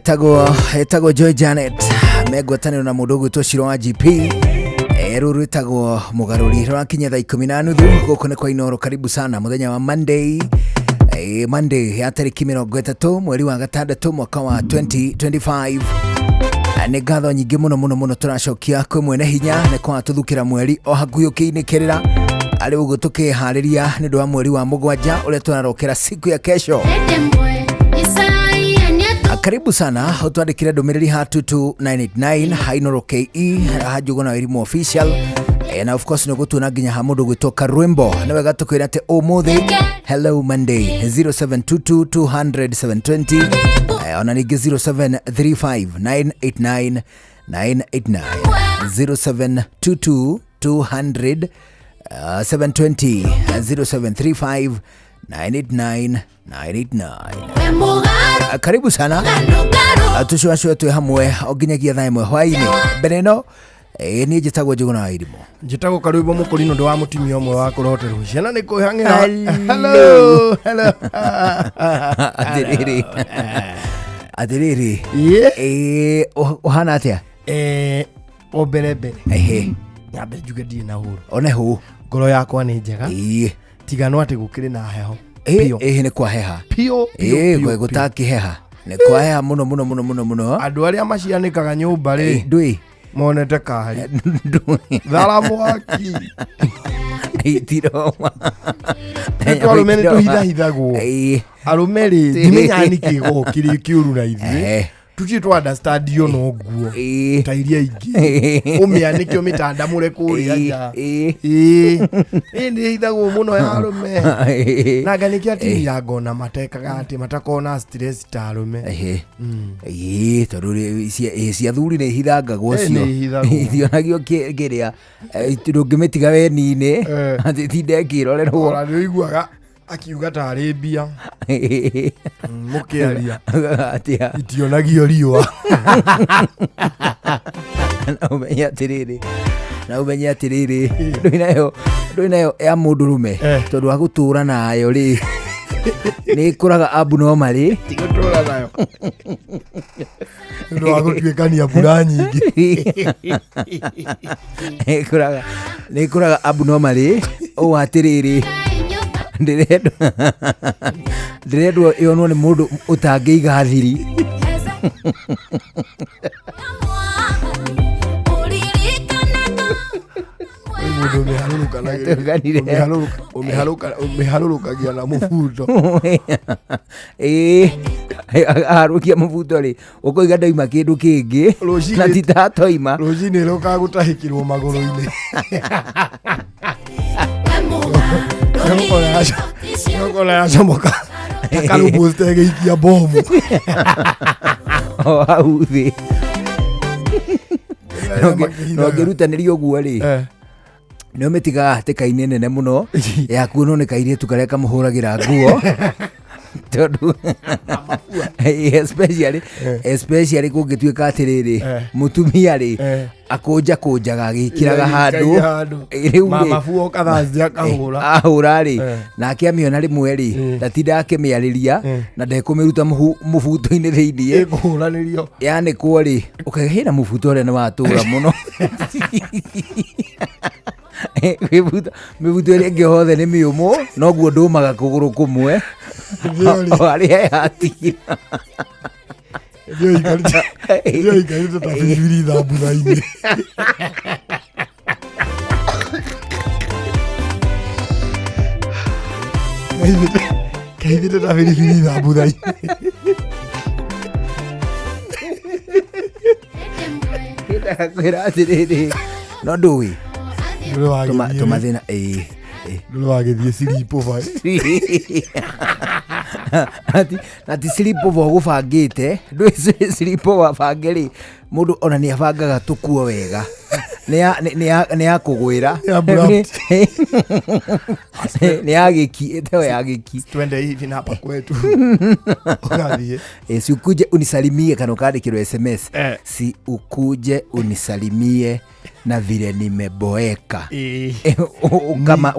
Etago Joy Janet megwataniro na mundu gwitwo Shiro wa GP ruru etagwo mugaruri rwakinya thaa 10:30 guko ne kwa Inoro. Karibu sana muthenya wa Monday ya tariki 30 mweri wa gatandatu mwaka wa 2025. Nĩ ngatho nyingĩ mũno tũracokia kwĩ mwene hinya nĩ kwa tũthukĩra mweri o hakuhĩ ũkĩinĩkĩrĩra arĩ ũguo tũkĩharĩria nĩ ũndũ wa mweri wa mũgwanja ũrĩa tũrarokera siku ya kesho. Karibu sana utwandikire ndumiriri ha 22989 Hainoro KE hajugona Wirimu official na of course nigutuona nginya ha mundu gwitoka Rwimbo ni wega tukwira ati umuthi hello Monday 0722200720 ona ningi 0735989989 0722200720 0735989989. Karibu sana tushwashwe tu hamwe oginyagia thaa imwe hwaini beneno ni njitagwo Njuguna wa Wirimu njitagwo Karwimbo Mukurino ndo wa mutimia omwe wa kuroterwo ciana ni kuhangira hello adiriri ohana atia oberebe nyambe njuge ndi na huru one hu ngoro yakwa ni njega tigano ati gukiri na heho ni kwa heha pio gwe gutakiheha ni kwa heha muno andu aria macianikaga nyumba ri ndui monete kahari tharamu waki itiroma arume ni tuhithahithagwo arume ri ndimenya niki gukiri kiuru na ithi tuti to understand yo no guo tairia ingi umianike umitanda mure kuria ja ndi hithago muno ya arume naga niki ati ya ngona matekaga ati matakona stress ta arume toruri cia thuri ni hithangagwo cio ithionagio kiria ndungimitiga weni-ini ati tinde kirorerwo ora ni iguaga akiuga tari mbia mukiaria atia itionagio riwa na umenya atiriri nduinayo ya mundurume tondu wa gutura nayo ri ni kuraga abnormally gutura nayo ndu wa gutwikania mbura nyingi ni kuraga abnormally o atiriri ndiredwo ionwo ni mundu utangiiga thiri mundu umeharurukagia na mubuto aharukia mubuto ri ukoiga ndoima kindu kingi na titatoima rucini roka gutahikirwo maguru-ini Yoko ya chamoka karubu stegikia bomu authi no ngirutanĩrio guo rĩ nĩ ũmĩtigaga hatĩka-inĩ nene mũno ya kuonwo nĩ kairĩtu karĩa kamũhũragĩra nguo tondu especially kũngĩtuĩka atĩrĩrĩ mũtumia rĩ akũnjaga agĩkĩraga handũ rĩu mabuo kathazia kahũra ahũra rĩ nake amĩona rĩmwe rĩ ndatinda akĩmĩarĩria na ndekũmĩruta mũbuto-inĩ thĩiniĩ ĩkũhũranĩrio yanĩkwo rĩ ũkahĩna mũbuto ũrĩa nĩ watũra mũno mĩbuto ĩrĩa ĩngĩ hothe nĩ mĩũmũ noguo ndũmaga kũgũrũ kũmwe arĩa yatigĩra Ndio ikarita tafiri dhabu dhaini kaivita tafiri dhabu dhaini kwĩra atĩrĩrĩ no ndũĩ tũmathĩna ndũrĩ wagĩthiĩ silipover ati silipover gũbangĩte ndũĩ silipover bange rĩ mũndũ ona nĩ abangaga tũkuo wega nĩ ya kũgwĩra nĩ ya gĩki ĩteo ya gĩki twende hivi na hapa kwetu unathie si ukuje unisalimie kana ukandikirwo SMS si ukuje unisalimie na vile nimeboeka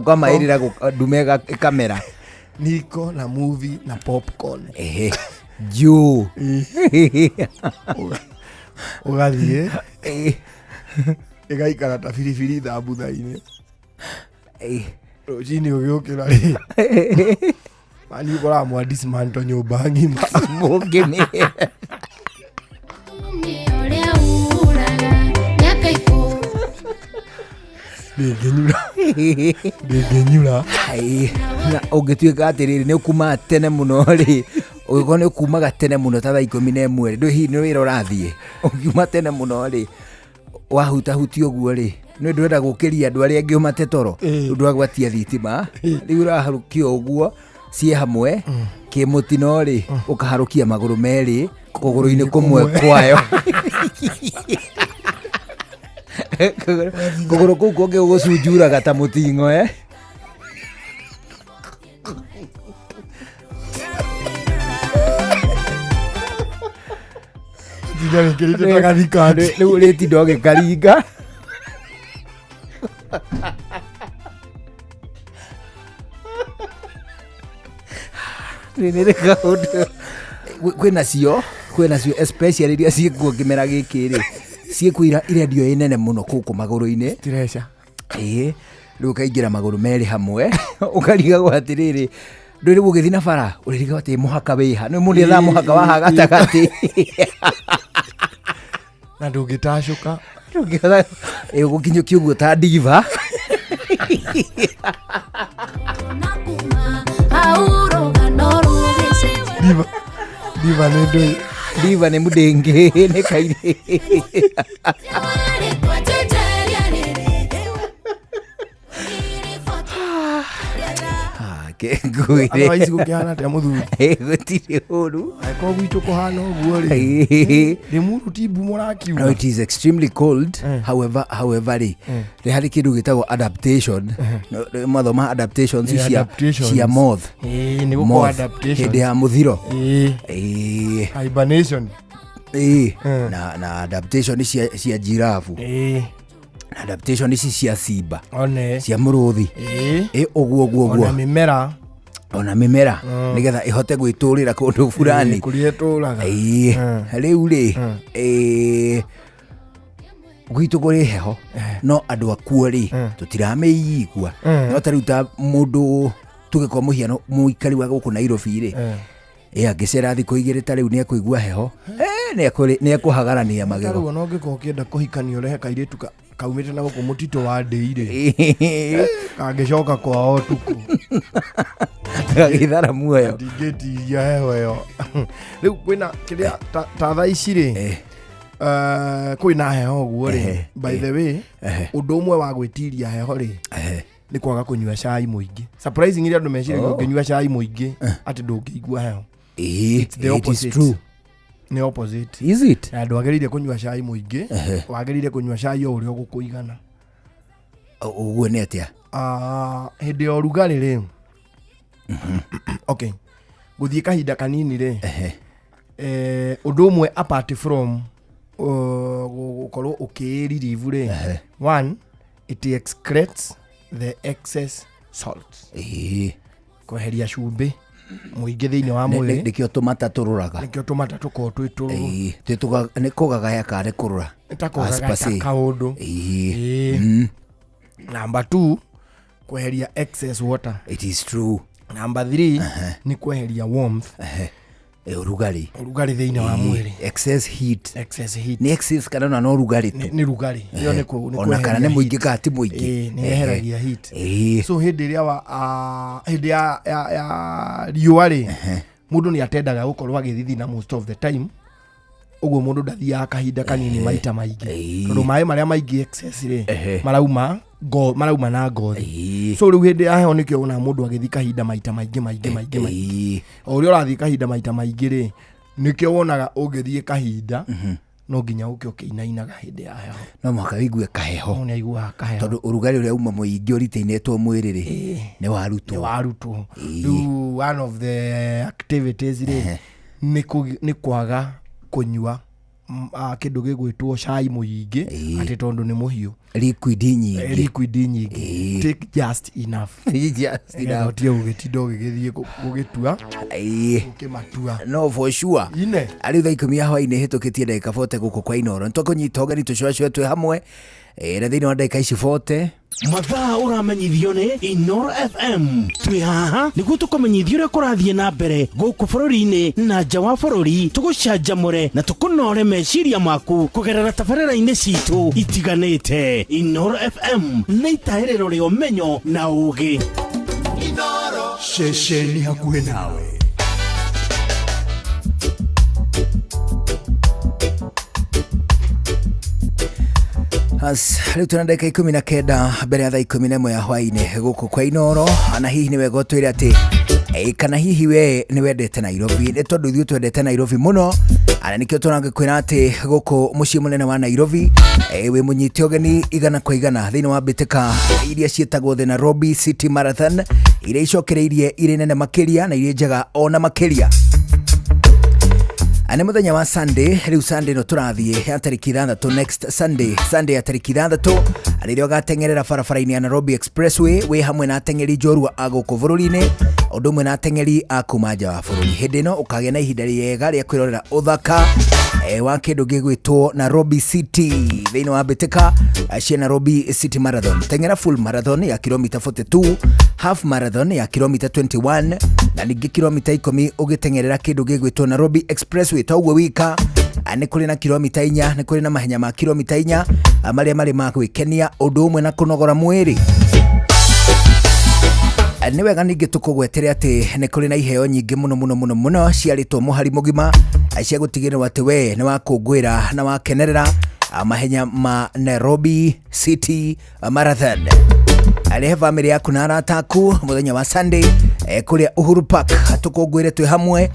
kama irira dumega kamera niko na movie na popcorn Juu. Ugathie. Igaikara ta biribiri thambutha-inĩ. Rũcinĩ ũgĩũkĩra rĩ. Mani ũkora mwadismanto nyũmba ng'ima. Mũngĩmĩ. Ndĩngĩnyura. Na ũngĩtuĩka atĩrĩrĩ nĩ ũkumaga tene mũno rĩ, ũgĩkorwo nĩ ũkumaga tene mũno ta thaa 11 ndũĩ hihi nĩ wĩra ũrathiĩ, ũkiuma tene mũno rĩ, wahutahutia ũguo rĩ, nĩ ndũrenda gũkĩria andũ arĩa angĩ ũmate toro, ndwagwatia thitima, rĩu ũraharũkia ũguo ciĩ hamwe kĩmũtino rĩ, ũkaharũkia magũrũ merĩ kũgũrũ-inĩ kũmwe kwayo. Kũgũrũ kũu kũngĩ ũgũcunjuraga ta mũting'o rĩu ũrĩtinda ũgĩkaringa. kwĩnacio especially iria ciĩkuo kĩmera gĩkĩ rĩ, ciĩkuo irendio ĩ nene mũno kũkũ magũrũ-inĩ tireca. Rĩu ũkaingĩra magũrũ merĩ hamwe ũkarigagwo atĩrĩrĩ, ndũrĩ gũgĩthiĩ na bara ũrĩrigagwo atĩ mũhaka wĩha, nĩ mũndũ ethaa mũhaka waha gatagatĩ na ndũngĩtacũka ũgũkinyũkia ũguo ta diva. Diva nĩ ndũĩ. Diva nĩ mũndĩngĩ nĩ kairĩ. Otherwise gũkĩhana atĩa mũthuri? Gũtirĩ ũru. Angĩkorwo gwitũ kũhana ũguo rĩ, rĩmuru ti mbu mũrakiuga. No, it is extremely cold. However rĩ, nĩ harĩ kĩndũ gĩtagwo adaptation. Mathoma adaptations cia moth. Nĩ gũkorwo adaptation hĩndĩ ya mũthiro. Hibernation. Na adaptation cia giraffe. Adaptation ici cia simba, cia mũrũthi, ũguo ona mĩmera nĩgetha ĩhote gwĩtũrĩra kũndũ fulani kũrĩa ĩtũraga. Rĩu rĩ, gwitũ kũrĩ heho, no andũ akuo rĩ tũtiramĩigua. No ta rĩu ta mũndũ tũgĩkorwo mũhiano mũikari wa gũkũ Nairobi rĩ, angĩcera thikũ igĩrĩ ta rĩu nĩ ekũigua heho, nĩ ekũhagarania magego. Rĩu ona ũngĩkorwo ũkĩenda kũhikania ũrehe kairĩtu kaumĩte na gũkũ mũtitũ wa ndĩire, kangĩcoka kwao tuku gagĩthara muoyo, ndingĩtiria heho ĩyo. Rĩu kwĩna kĩrĩa ta thaa ici rĩ, kwĩna heho ũguo rĩ, by the way, ũndũ ũmwe wa gwĩtiria heho rĩ, nĩ kwaga kũnyua cai mũingĩ. Surprisingly andũ meciragia ũngĩnyua cai mũingĩ atĩ ndũngĩigua heho. It's the opposite. It is true. Ni opposite. Is it? Andũ agĩrĩire kũnyua cai mũingĩ, wagĩrĩire kũnyua cai o ũrĩa ũgũkũigana. Ũguo nĩ atĩa? Hĩndĩ ya ũrugarĩ rĩ, okay, gũthiĩ kahinda kanini rĩ, ũndũ ũmwe apart from gũkorwo ũkĩririvu rĩ, one, it excretes the excess salt. Kweheria cumbĩ mũingĩ thĩinĩ wa mwĩrĩ. Nĩkĩo tũmata tũrũraga. Nĩkĩo tũmata tũkorwo twĩ tũrũrũ. Nĩ kũgagaya kana kũrũra. Nĩtakũgagaya kaũndũ. Number 2, kweheria excess water. It is true. Number 3, nĩ kweheria warmth. Ũrugarĩ thĩinĩ wa mwĩrĩ. Excess heat. Nĩ excess kana no rugarĩ tu. Nĩ rugarĩ. Nĩ kweheria. Ona kana nĩ mũingĩ kana ti mũingĩ. Nĩ eheragia heat. So hĩndĩ ĩrĩa hĩndĩ ya riũa rĩ, mũndũ nĩ atendaga gũkorwo agĩthithina most of the time. Ũguo mũndũ ndathiaga kahinda kanini maita maingĩ. Tondũ maĩ marĩa maingĩ excess rĩ, marauma na ngothi. So rĩu hĩndĩ ya heho nĩkĩo wona mũndũ agĩthiĩ kahinda maita maingĩ. O ũrĩa ũrathiĩ kahinda maita maingĩ rĩ, nĩkĩo wonaga ũngĩthiĩ kahinda no nginya ũke ũkĩinainaga hĩndĩ ya heho. No mũhaka wĩigue kaheho. Nĩ aiguaga kaheho. Tondũ ũrugarĩ ũrĩa uma mũingĩ ũritainĩtwo mwĩrĩ rĩ, nĩ warutwo. Rĩu one of the activities rĩ, nĩ kwaga kũnyua kĩndũ gĩgwĩtwo cai mũingĩ atĩ tondũ nĩ mũhiũ. liquid nyingi take just enough ndio ugetindo githie gugitua ukimatua no for sure ine ali thaa 10 hwaini hitukitie ndagika 40 guku kwa Inoro ntukunyita ogani tucwacwe twe hamwe na thiini wa ndagika ici 40 mathaa uramenyithio ni Inoro FM twi haha niguo tukumenyithio uria kurathie na mbere guku bururi-ini na nja wa bururi tugucanjamure na tukunore meciria maku kugerera tabarĩra-inĩ citu itiganĩte. Inoro FM nĩ itaĩrĩro rĩa ũmenyo na ũũgĩ. Inoro ceceni hakuhĩ nawe. Riu tuna ndagika 19 mbere ya thaa 11 ya hwaini guku kwa Inoro ana hihi ni wega twire ati kana hihi we ni wendete Nairobi ni tondu ithuĩ twendete Nairobi muno ana nikio turangikwira ati guku mucii munene wa Nairobi we munyite ogeni igana kwa igana thiini wa mbĩtĩka iria cietagwo the Nairobi City Marathon iria icokereirie ire nene makiria na iria njega ona makiria. Ane muthenya wa Sunday, riu Sunday no turathie ya tariki 6 next Sunday ya tariki 6 aririo gatengerera barabara-ini ya Nairobi Expressway we hamwe na atengeri njorua aguku bururi-ini undu mwe na atengeri akuma nja wa bururi. Hindi no ukagĩa na ihinda rĩega rĩa kwĩrorera uthaka wa kindu gĩgwĩtwo Nairobi City thiini wa mbĩtĩka cia Nairobi City Marathon. Tengera full marathon ya kilomita 42, half marathon ya kilomita 21 na ningĩ kilomita 10 ũgĩtengerera kindu gĩgwĩtwo Nairobi Expressway tauwe wika. Nĩ kũrĩ na kilomita 4, nĩ kũrĩ na mahenya ma kilomita 4 marĩa marĩ ma gwĩkenia ũndũ ũmwe na kũnogora mwĩrĩ. Nĩ wega ningĩ tukũgwetere atĩ nĩ kũrĩ na iheo nyingĩ mũno ciarĩtwo mũhari mũgima cia gũtigĩrĩra atĩ we nĩ wakũngũĩra na wakenerera mahenya ma Nairobi City Marathon. Alihe family yaku na arata aku muthenya wa Sunday kuria Uhuru Park tukũngũĩre twĩ hamwe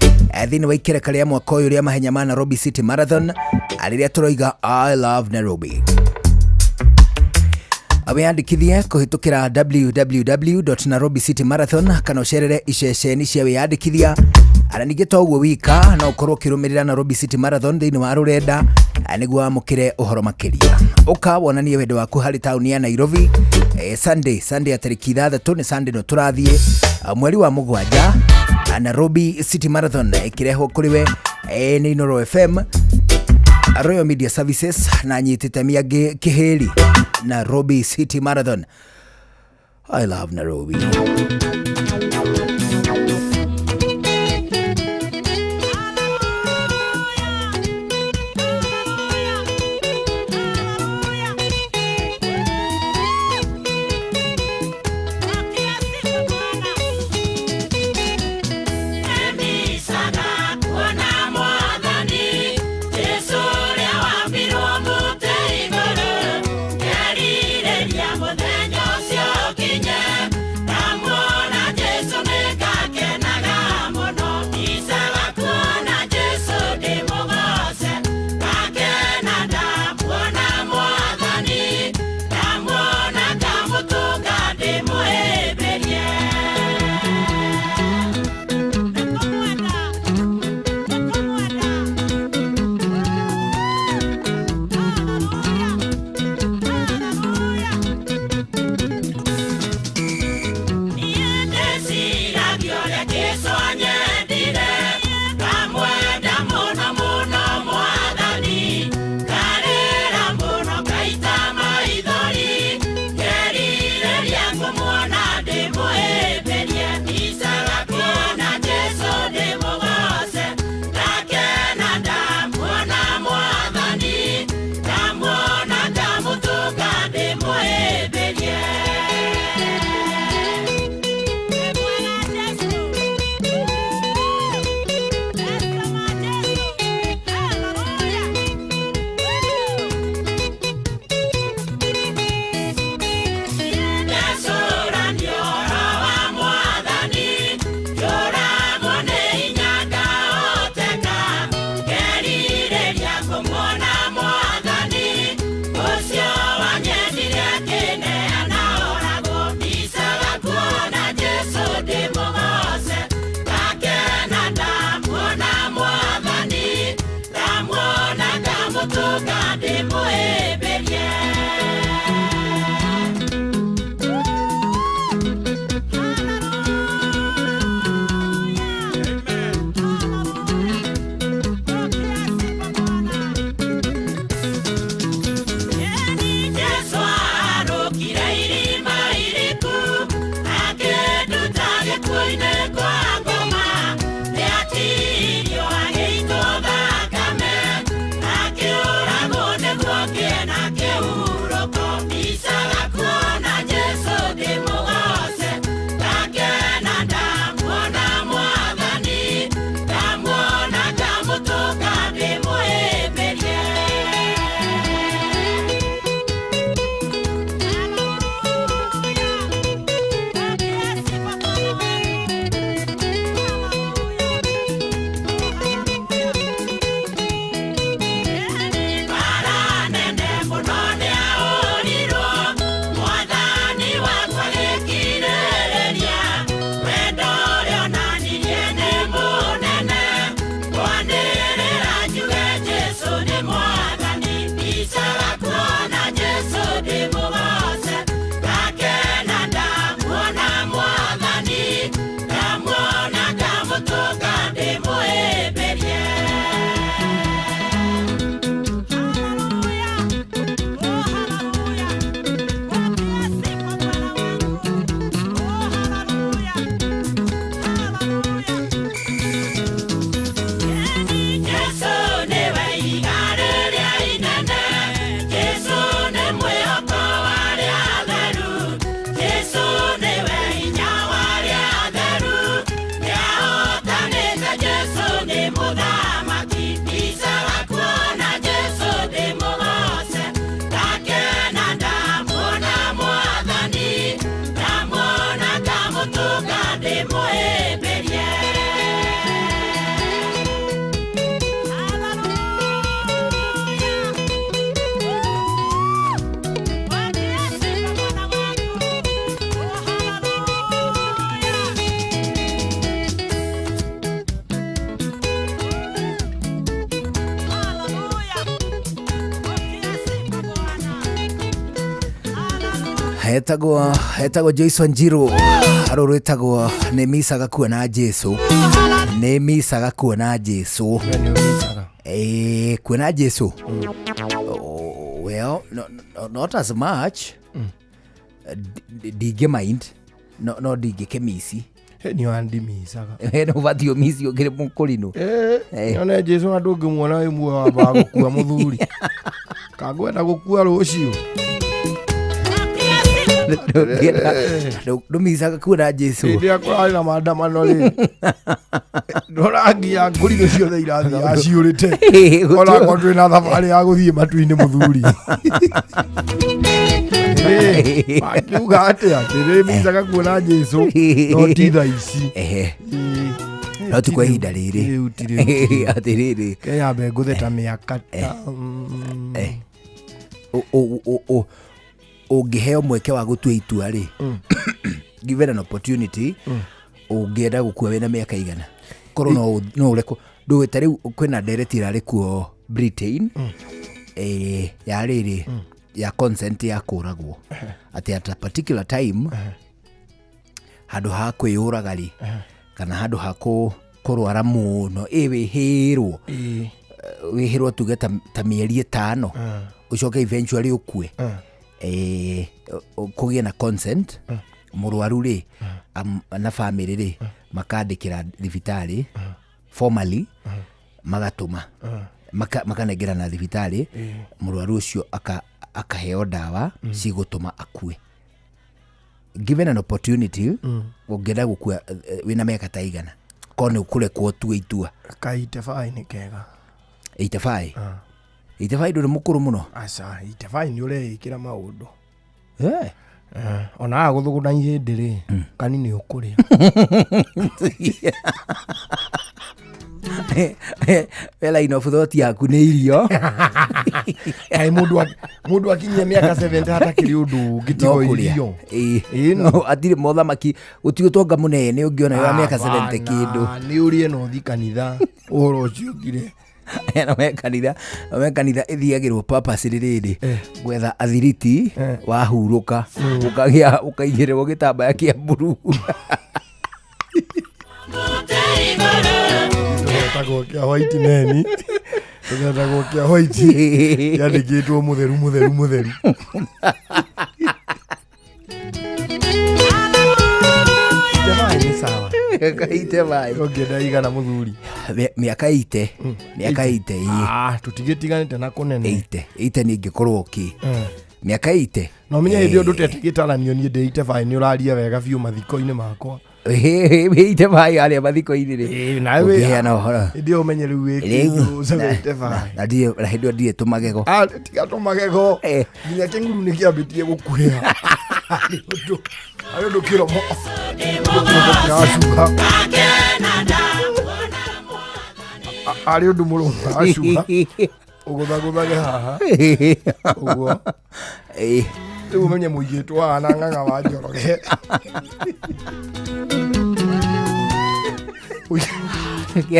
thiini wa ikereka rĩa mwaka ũyũ rĩa mahenya ma Nairobi City Marathon aliria turoiga I love Nairobi. Wiyandikithie kuhitukira www.nairobicitymarathon kana ucerere iceceni cia wiyandikithia. Ana ningĩ to ũguo wika no ukorwo ũkĩrũmĩrĩra Nairobi City Marathon thĩinĩ wa rũrenda nĩguo wamũkĩre ũhoro makĩria. Ũka wonanie wendo waku harĩ taũni ya Nairobi. Sunday ya tariki 6 nĩ Sunday no tũrathiĩ mweri wa 7 Nairobi City Marathon ĩkĩrehwo kũrĩ we nĩ Inoro FM, Royal Media Services na nyitĩtemi angĩ kĩhĩri. Nairobi City Marathon. I love Nairobi. Muthenya ũcio kinye na muona Jesu nĩngakena. Hetagwo Joyce Wanjiru arorwetagwo nemisaga kuona Jesu nemisaga kuona Jesu kuona Jesu well not as much dige mind no dige kemisi ni wandi misaga no vatio misi ogere mukolino yone Jesu andungi muona we muwa ba gukua muthuri kagwenda gukua rucio Ndumisaga kuona Jesu ndia kwari na maandamano ri ndorangia ngurino ciothe irathi aciurite ona ko twina thabari ya guthie matu-ini muthuri akiuga atia ndirimisaga kuona Jesu no titha ici no tukwa ihinda riri atiriri kaya be gutheta miaka ungiheo mweke wa gutua itua ri given an opportunity ungienda gukua wena miaka igana korwo no ureko ndugite riu kwina direct irari kuo Britain ya riri ya consent ya kuragwo ati at a particular time handu ha kwiyuraga ri kana handu ha kurwara muno wihirwo tuge ta mieri 5 ucoke eventually ukue kugia na consent murwaru ri na family ri makandikira thibitari formally magatuma makanegera na thibitari murwaru ucio akaheo dawa cigutuma akue given an opportunity ungenda gukua wina miaka ta igana kone ukure kwa tu itua kaite fine kega 85 85 ndo mukuru muno asa 85 ni ule ikira maundu ona guthuguna ihindi ri kanini ukuria wela inofuthoti yaku ni irio ai mundu akinyia miaka 70 hata kiri undu gitigo irio no atire mothamaki utiutonga munene ungiona ya miaka 70 kindu ni urie no thi kanitha oro cio ngire kanitha ithiagirwo purpose riri gwetha athiriti wahuruka ukagia ukaigirwo gitambaya kia mburu tago kia white men tago kia white yandikitwo mutheru jamani sawa Miaka ite vai. Ndaiga na muthuri. Miaka ite. Miaka ite. Tutigitigane na kunene. Ite ni ngikorwo ki. Miaka ite. No menye hindi undu tetigitaranio ni ite vai ni uraria wega biu mathiko-ini makwa. Ite vai ale mathiko-ini ri. Nawe yana hora. Hindi umenye riu wiki ite vai. Na hindi ndie tumagego. Tiga tumagego. Nginya kenguru ni kiambitie gukuria. Ayo ndo kiromo. Ari undu murunga acuha. Uguthaguthaga haha. Uguo. Riu umenye muigitwo haha na ng'ang'a wa Njoroge.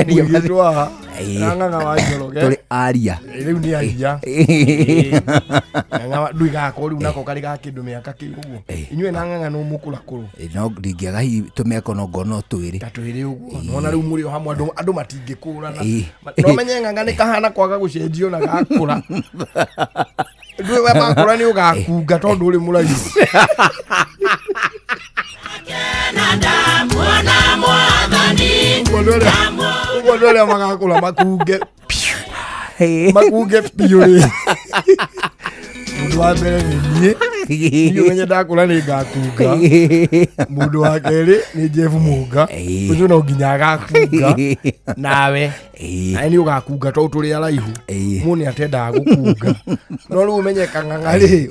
Muigitwo haha na ng'ang'a wa Njoroge. Turi aria. Riu ni aria. Ng'ang'a nduigako riu nako kari ga kindu miaka kiu uguo. Inyue na ng'ang'a no mukura kuru. No ndingiaga hi tumeko no ngono twiri. Tatwiri uguo. Nona riu muri hamwe andu matingikũrana. No menye ng'ang'a ni kahana kwaga gucenjio na gakura. Ndue we makura ni ugakunga tondu uri muraihu. Ugondoria magakula makunge. Makunge piuri. Mundu wa mbere ni niĩ. Niĩ menye ndakũra nĩ ngakunga. Mundu wa kerĩ nĩ Jeff Munga. Ũcio no nginya agakunga. Nawe nĩ ũgakunga tondũ tũrĩ araihu. Mũndũ nĩ atendaga gũkunga. No rĩu ũmenye kang'ang'a rĩ.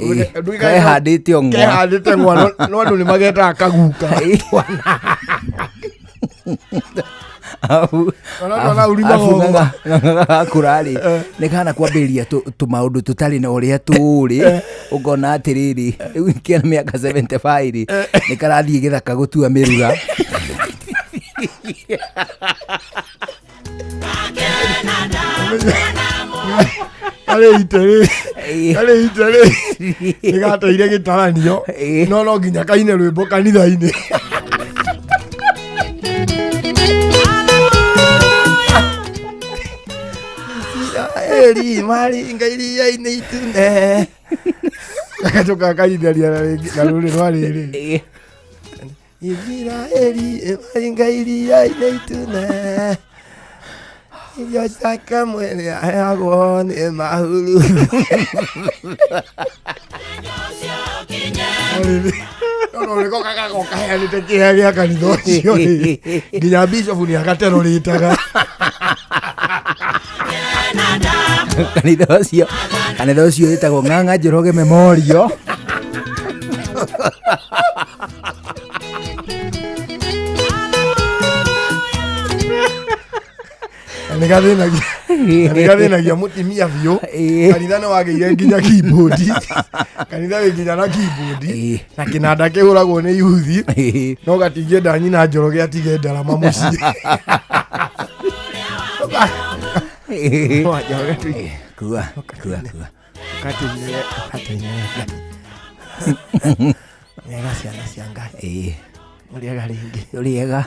Kehandĩte ng'wa. Kehandĩte ng'wa no andũ nĩ magetaga kaguka. Ona urima kurari nikana kwambiria tumaundu tutari na uria turi ugona atiriri riu kiana miaka 75 nikarathie githaka gutua mirura ale itare nigateire gitaranio no nginya kaine rwimbo kanitha-ini. Eri mari ngairi-ini itune gagacoka kaitharia na rũrĩ rwa rĩrĩ Israeli mari ngairi-ini itune irio ciake mwĩrĩ aheagwo nĩ mahuru. No rĩko gagagoka heanĩte kĩhea gĩa kanitha ũcio nginya bishofu nĩ agaterũrĩtaga kanitha ũcio wĩtagwo Ng'ang'a Njoroge Memorial. Nĩgathĩnagia mũtimia biũ. Kanitha nĩ wagĩire nginya keyboard. Kanitha wĩ nginya na keyboard na kĩnanda kĩhũragwo nĩ yuthi no gatingĩenda nyina Njoroge atige ndarama mũciĩ. Kua. Mwega ciana cia Ngai. Mũrĩega rĩngĩ. Ũrĩega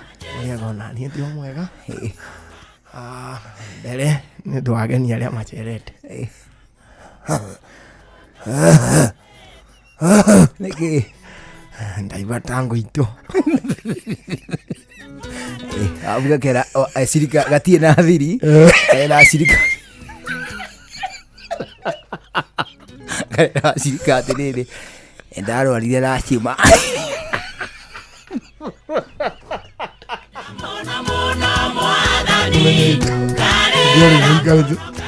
ona niĩ ndĩ o mwega. Mbere nĩ ũndũ wa ageni arĩa macerete. Nĩkĩ ndaiva tango itũ. avuga kera acirika gatie na thiri na acirika acirika atiriri ndarwarire racima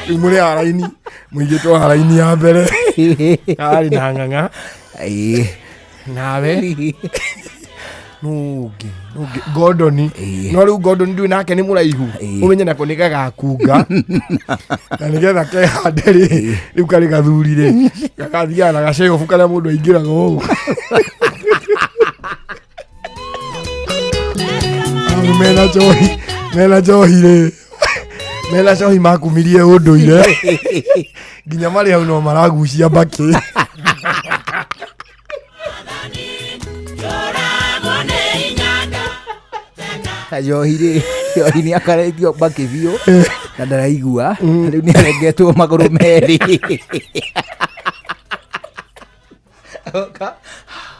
muri haraini muigitwo haraini ya mbere ari na Ng'ang'a nawe nuge Gordon no riu Gordon ndu nake ni muraihu umenye nako ni gagakunga na nigetha kehande riu kari gathurire gakathia na gacego fukana mundu aingiraga ugu mena johi makumirie unduire nginya mari hau no maragucia mbaki Johi ni akareithio mbaki biũ na ndaraigua rĩu nĩ arengetwo magũrũ merĩ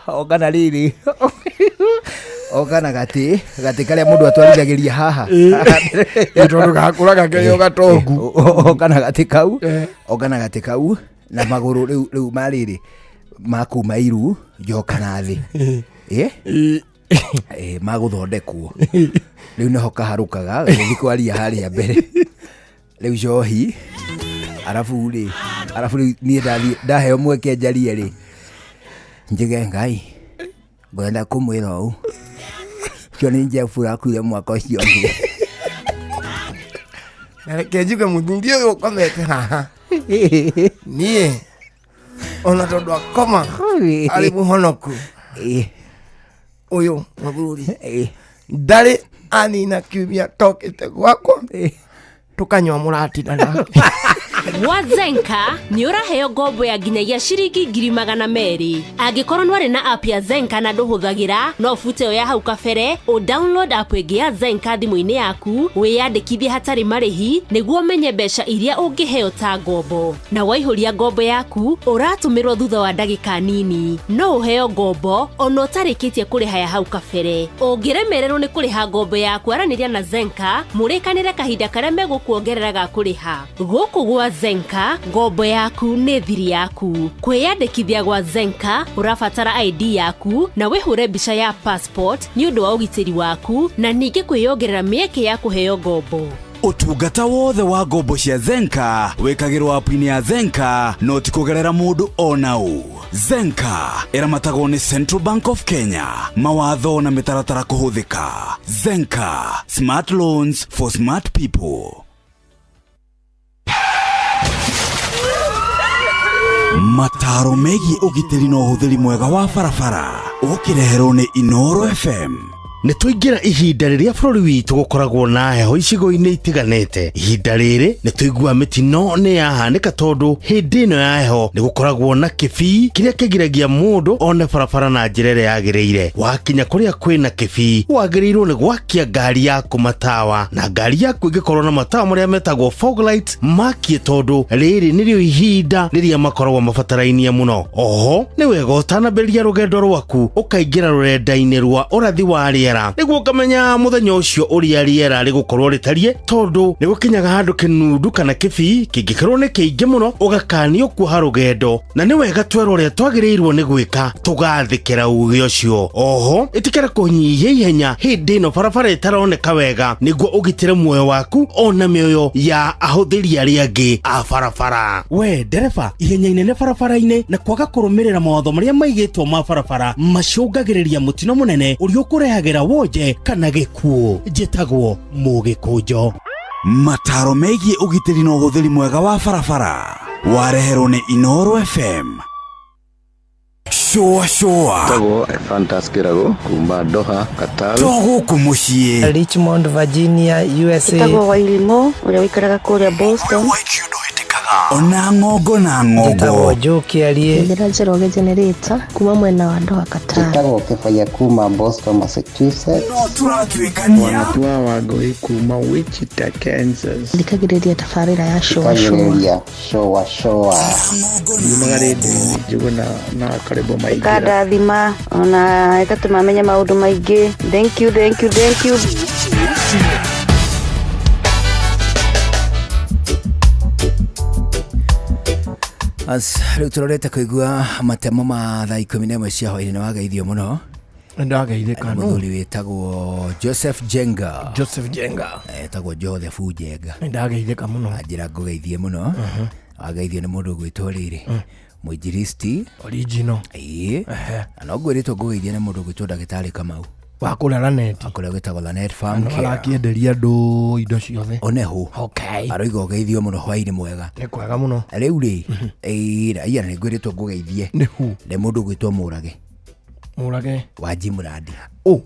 oka na rĩrĩ Ogana gati karia mundu atwarithagiria haha. Tondu gakuraga keyo gatongu. Ogana gati kau na maguru riu mariri makuma iru joka na thi. Maguthondekwo. Riu neho kaharukaga githi kwaria haria mbere. Riu johi arafu ni ndaheo mweke njarie ri njige Ngai ngwenda kumwira u kyo ni njefura kuya mwaka ucio ngi kenjuke muthuri uyu ukomete haha nie ona tondu akoma ari muhonoku uyu muthuri ndari anina kiumia tokite gwakwa tukanywa muratina nake. Gwa Zenka ni uraheo ngombo ya nginyagia ciringi 200,000 angikorwo nwari na app ya Zenka na nduhuthagira no fute oya hau kabere o download app ya Zenka thimu-ini yaku wiyandikithie hatari marihi niguo menye mbeca iria ungiheo ta ngombo na waihuria ngombo yaku uratumirwo thutha wa ndagika nini no uheo ngombo ono utarikitie kuriha ya hau kabere ungiremererwo ni kuriha ngombo yaku araniria na Zenka murikanire kahinda karia megukuongerera ga kuriha guku gwa Zenka ngombo yaku ni thiri yaku kwiyandikithia gwa Zenka urabatara ID yaku na wihure mbica ya passport ni undu wa ugitiri waku na ningi kwiyongerera mieke ya kuheo ngombo. Utungata wothe wa ngombo cia Zenka wikagirwo app-ini ya Zenka no ti kugerera mundu onau. Zenka iramatagwo ni Central Bank of Kenya. Mawatho na mitaratara kuhuthika. Zenka, smart loans for smart people. Mataro megi ugitiri no uhuthiri mwega wa barabara ukireherwo ni Inoro FM. Nituingira ihinda riria bururi witu gukoragwo na heho icigo-ini itiganete. Ihinda riri nituigua mitino ni yahanika tondu hindi ino ya heho ni gukoragwo na kibii kiria kigiragia mundu one barabara na njira iria yagiriire. Wakinya kuria kwina kibii wagirirwo ni gwakia ngari yaku matawa na ngari yaku ingikorwo na matawa maria metagwo fog light makie tondu riri nirio ihinda riria makoragwo mabatarainie muno. Oho ni wega utanambiria rugendo rwaku ukaingira rurenda-ini rwa urathi wa riera niguo kamenya muthenya ucio uria riera rigukorwo ritarie tondu nigukinyaga handu kinundu kana kibii kingikorwo ni kiingi muno ugakanio kuha rugendo na ni wega twero uria twagirirwo ni gwika tugathikira ugi ucio. Oho itikira kunyihia ihenya hindi ino barabara itaroneka wega niguo ugitire muoyo waku ona mioyo ya ahuthiri aria angi a barabara. We ndereba ihenya inene barabara-ini na kwaga kurumirira mawatho maria maigitwo ma barabara macungagiriria mutino munene uria ukurehagira woje kana gikuo. Njitagwo Mugikunjo. Mataro megie ugitiri no uhuthiri mwega wa barabara wareherwo ni Inoro FM. Showa Tago Fantaskirago kumba Doha Qatar Togo kumushie Richmond Virginia USA Tago Wailimo uria wikaraga kuria Boston ona ngogo na ngogo Tago Joki alie Ndira Njoroge generator kuma mwena wa Doha Qatar Tago Kefaya kuma Boston Massachusetts no turatwikania wanatua wagoi kuma Wichita Kansas ndikagiriria tafarira ya showa Yumagarede juguna na karibu maigira kada thima ona itatumamenya maundu maingi. Thank you As riu turorete kuigua matemo ma thaa 11 cia hwaini ni wagaithio muno. Ndagaithika no muthuri witagwo Joseph Jenga etagwo Joseph Jenga. Ndagaithika muno ajira ngugeithie muno wagaithio ni mundu gwitwo riri muinjiristi original no ngwiritwo ngugeithie ni mundu gwitwo Ndagitari Kamau wakura Lanet akora gwitagwo Lanet Farm Care arakienderia andu indo ciothe onehu okay aroiga ugeithio muno hwaini mwega ni kwega muno riu ri aya ni ngwiritwo ngugeithie ni mundu gwitwo Murage wa Jimradi. Oh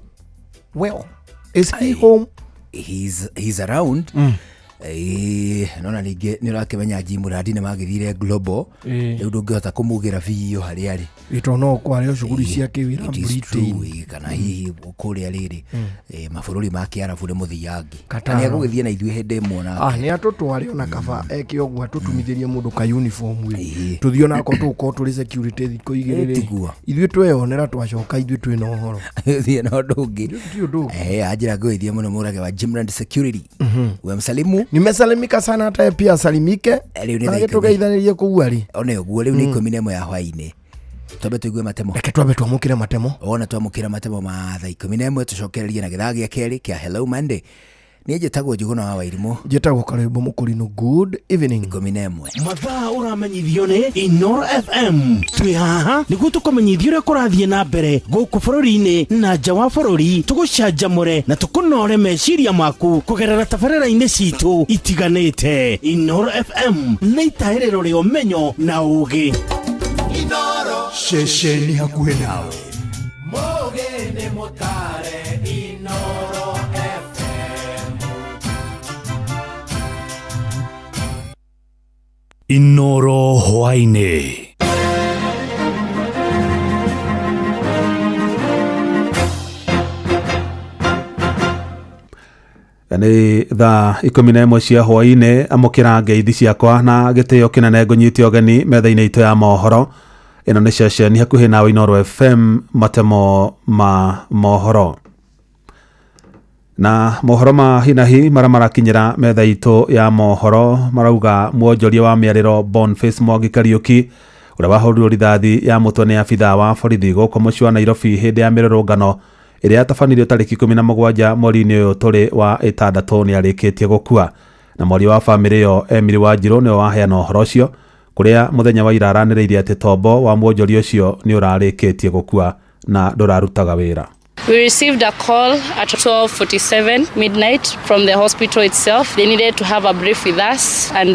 well, is he home? He's around Nona ninge ni rakimenya Jimuradi ne magithire global riu ndungihota kumugira video hari ari itono kwa leo shughuli ciake wira Britain kana hihi kuria riri mabũrũri ma Kiarabu ni muthiangi ni agugithie na ithuĩ hĩndĩ ĩmwe na ni atutware ona kaba eke ogwa tutumithirie mundu ka uniform wi tuthio nako tuko turi security thiko igirire ithuĩ tweyonera twacoka ithuĩ twina ũhoro thie no ndungi ajira ngũithie muno murage wa Jimrand Security we msalimu nimesalimika sana hata pia salimike agitugeithanirie kuguari one uguo riu ni 11 ya hwaini twabe tuigue matemo reke twabe twamukire matemo ona twamukira matemo ma thaa 11 tucokererie na githaa gĩa kerĩ kia Hello Monday ni njĩtagwo Njuguna wa Wairimu njĩtagwo Karebo Mũkũrinũ good evening 11 mathaa ũramenyithio nĩ Inoro FM twĩ haha nĩguo tũkũmenyithia ũrĩa kũrathiĩ na mbere gũkũ bũrũri-inĩ na nja wa bũrũri tũgũcanjamũre na tũkũnore meciria maku kũgerera tabarĩra-inĩ citũ itiganĩte. Inoro FM nĩ itaĩrĩro rĩa ũmenyo na ũũgĩ. Inoro ceceni hakuhĩ nawe mũũgĩ nĩ mũtare Inoro FM. Inoro hwainĩ. Nĩ thaa 11 cia hwainĩ amũkĩra ngeithi ciakwa na gĩtĩo kĩnene ngũnyite ũgeni metha-inĩ itũ ya mohoro. Ĩno nĩ ceceni hakuhĩ nawe Inoro FM matemo ma mohoro. Na mohoro ma hinahi marĩa marakinyĩra metha itũ ya mohoro marauga mwonjoria wa mĩarĩro Boniface Mwangi Kariuki ũrĩa wahũrirwo rithathi ya mũtwe nĩ abithaa wa borithi gũkũ mũciĩ wa Nairobi hĩndĩ ya mĩrũrũngano ĩrĩa yatabanirio tarĩki 17 mweri-inĩ ũyũ tũrĩ wa 6 nĩ arĩkĩtie gũkua. Na mwaria wa bamĩrĩ ĩyo Emily Wanjiru nĩwe waheana ũhoro ũcio kũrĩa mũthenya wa ira aranĩrĩirie atĩ tombo wa mwonjoria ũcio nĩ ũrarĩkĩtie gũkua na ndũrarutaga wĩra. We received a call at 12:47 midnight from the hospital itself. They needed to have a brief with us, and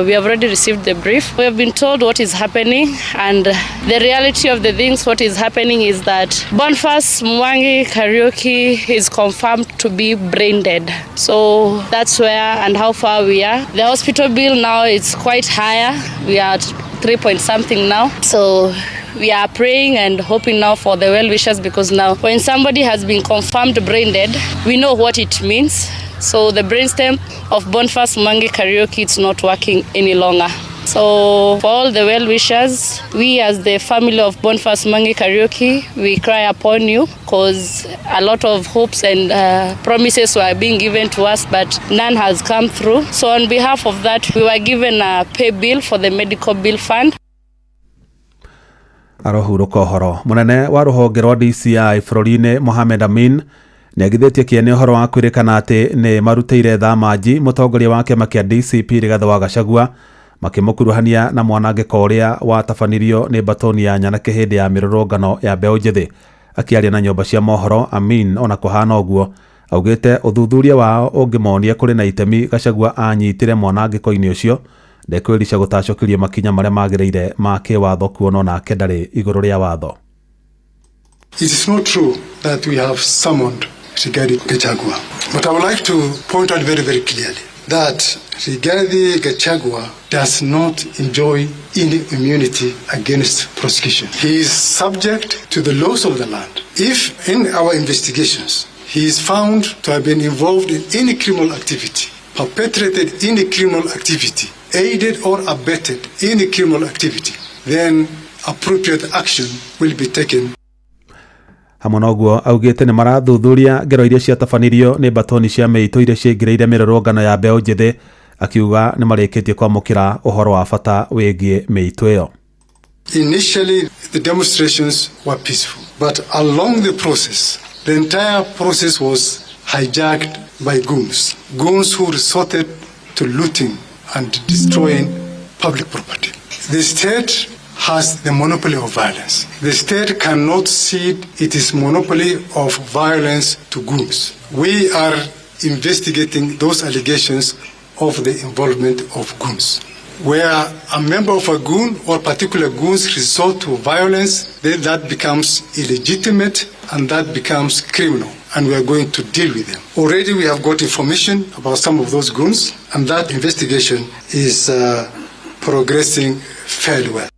we have already received the brief. We have been told what is happening, and the reality of the things, what is happening is that Boniface Mwangi Kariuki is confirmed to be brain dead. So that's where and how far we are. The hospital bill now is quite higher. We are at 3 point something now. So we are praying and hoping now for the well-wishers, because now when somebody has been confirmed brain dead, we know what it means. So the brainstem of Boniface Mwangi Kariuki, it's not working any longer. So for all the well-wishers, we as the family of Boniface Mwangi Kariuki, we cry upon you, because a lot of hopes and promises were being given to us, but none has come through. So on behalf of that, we were given a pay bill for the medical bill fund. Arohurũka ũhoro mũnene wa rũhonge rwa DCI bũrũri-inĩ Mohamed Amin nĩagithĩtie kĩene ũhoro wa kwĩrĩkana atĩ nĩ marutĩire thamanji mũtongoria wa kĩama kĩa DCP Rigathĩ wa Gachagua makĩmũkuruhania na mwanangĩko ũrĩa watabanirio nĩ mbatoni ya Nyanake hĩndĩ ya mĩrũrũngano ya mbeũ njĩthĩ. Akĩaria na nyũmba cia mohoro, Amin ona kũhana ũguo augĩte ũthuthuria wao ũngĩmonia kũrĩ na itemi Gachagua anyitire mwanangĩko-inĩ ũcio ndekwĩrisha gũtacũkĩrio makinya marĩa magĩrĩire ma kĩwatho kuona nake ndarĩ igũrũ rĩa watho. It is not true that we have summoned Rigathi Gachagua, but I would like to point out very, very clearly that Rigathi Gachagua does not enjoy any immunity against prosecution. He is subject to the laws of the land. If in our investigations he is found to have been involved in any criminal activity, perpetrated any criminal activity, aided or abetted any criminal activity, then appropriate action will be taken. Hamwe na ũguo augĩte nĩ marathuthuria ngero iria ciatabanirio nĩ mbatoni cia mĩitũ iria ciaingĩrĩire mĩrũrũngano ya mbeũ njĩthĩ, akiuga nĩ marĩkĩtie kwamũkĩra ũhoro wa bata wĩgiĩ mĩitũ ĩyo. Initially the demonstrations were peaceful, but along the process, the entire process was hijacked by goons who resorted to looting and destroying public property. The state has the monopoly of violence. The state cannot cede its monopoly of violence to goons. We are investigating those allegations of the involvement of goons. Where a member of a goon or particular goons resort to violence, then that becomes illegitimate and that becomes criminal. and we are going to deal with them. Already we have got information about some of those goons, and that investigation is progressing fairly well.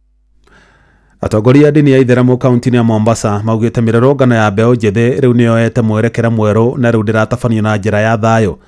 Atongoria dini ya Itheramu kaunti ya Mombasa maugite mirurungano ya mbeo njithi riu niyoete mwerekera mweru na riu ndiratabanio na njira ya thayo.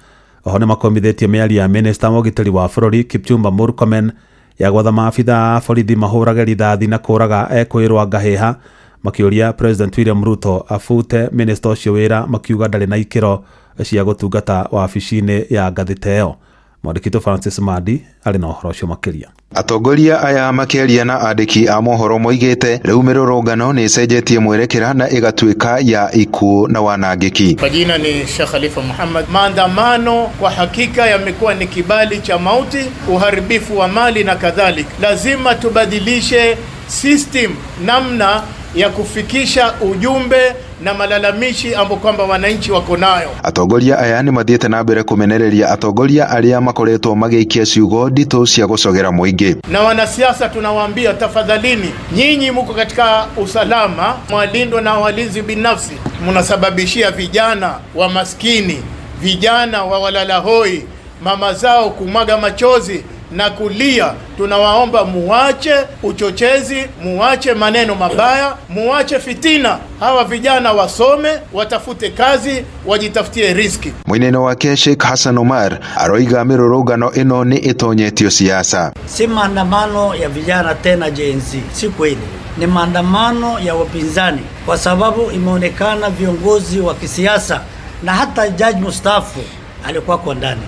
Oho ni makomithitie miario ya minister wa ugitiri wa bururi Kipchumba Murkomen ya gwatha maabitha a borithi mahurage rithathi na kuraga ekwirwa ngahiha, makiuria President William Ruto afute minister ucio wira, makiuga ndari na ikiro cia gutungata wabici-ini ya ngathiteo. Mwandĩki Francis Madi arĩ na ũhoro ũcio makĩria. Atongoria aya makĩaria na andĩki a mohoro moigĩte rĩu mĩrũrũngano nĩ ĩcenjetie mwerekera na ĩgatuĩka ya ikuũ na wanangĩki. Kwa jina ni Sheikh Khalifa Muhammad. Maandamano kwa hakika yamekuwa ni kibali cha mauti, uharibifu wa mali na kadhalika. Lazima tubadilishe system, namna ya kufikisha ujumbe na malalamishi ambapo kwamba wananchi wako nayo. Atongoria aya ni mathiete na mbere kumenereria atongoria aria makoretwo magĩikia ciugo nditũ cia gũcogera mũingĩ. Na wanasiasa tunawaambia, tafadhalini, nyinyi mko katika usalama, mwalindwa na walinzi binafsi, mnasababishia vijana wa maskini, vijana wa walalahoi, mama zao kumwaga machozi na kulia. Tunawaomba muache uchochezi, muache maneno mabaya, muache fitina. Hawa vijana wasome, watafute kazi, wajitafutie riski. Mwinene wake Sheikh Hassan Omar aroiga mirurungano ino ni itonyetio siasa. Si maandamano ya vijana tena Gen Z, si kweli. Ni maandamano ya wapinzani, kwa sababu imeonekana viongozi wa kisiasa na hata jaji mstaafu alikuwa kwa ndani.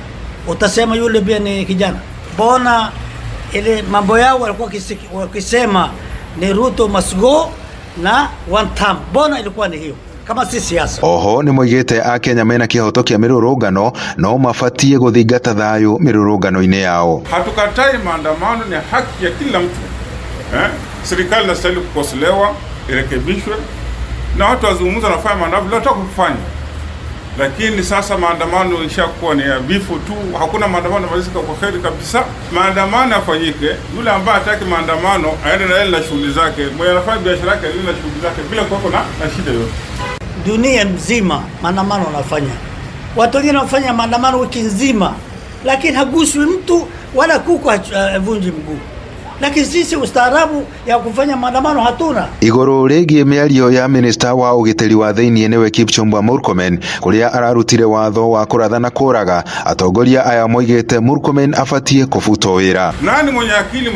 Utasema yule pia ni kijana. Bona ile mambo yao walikuwa wakisema ni Ruto must go na one term. Bona ilikuwa ni hiyo, kama si siasa. Oho ni moigite a Kenya mena kihoto kia mirurungano no mafatie guthingata thayo mirurungano-ini yao. Hatukatai maandamano, ni haki ya kila mtu. Serikali inastahili kukosolewa, irekebishwe, na watu wazungumza na kufanya maandamano bila kufanya. Lakini sasa maandamano ishakuwa ni ya vifo tu, hakuna maandamano malizika kwa kheri kabisa. Maandamano yafanyike, yule ambaye hataki maandamano aende na yeye na shughuli zake, mwenye anafanya biashara yake na shughuli zake bila kuwa na shida yote. Dunia mzima maandamano wanafanya. Watu wengine wanafanya maandamano wiki nzima, lakini haguswi mtu wala kuku vunji mguu. Lakini sisi ustaarabu ya kufanya maandamano hatuna. Igoro rĩgiĩ mĩario ya minister wa ugitĩri wa thĩinĩ nĩwe Kipchumba Murkomen kuria ararutire watho wa kũratha na kũraga, atongoria aya moigĩte Murkomen afatie kũfuta wĩra. Nani mwenye akili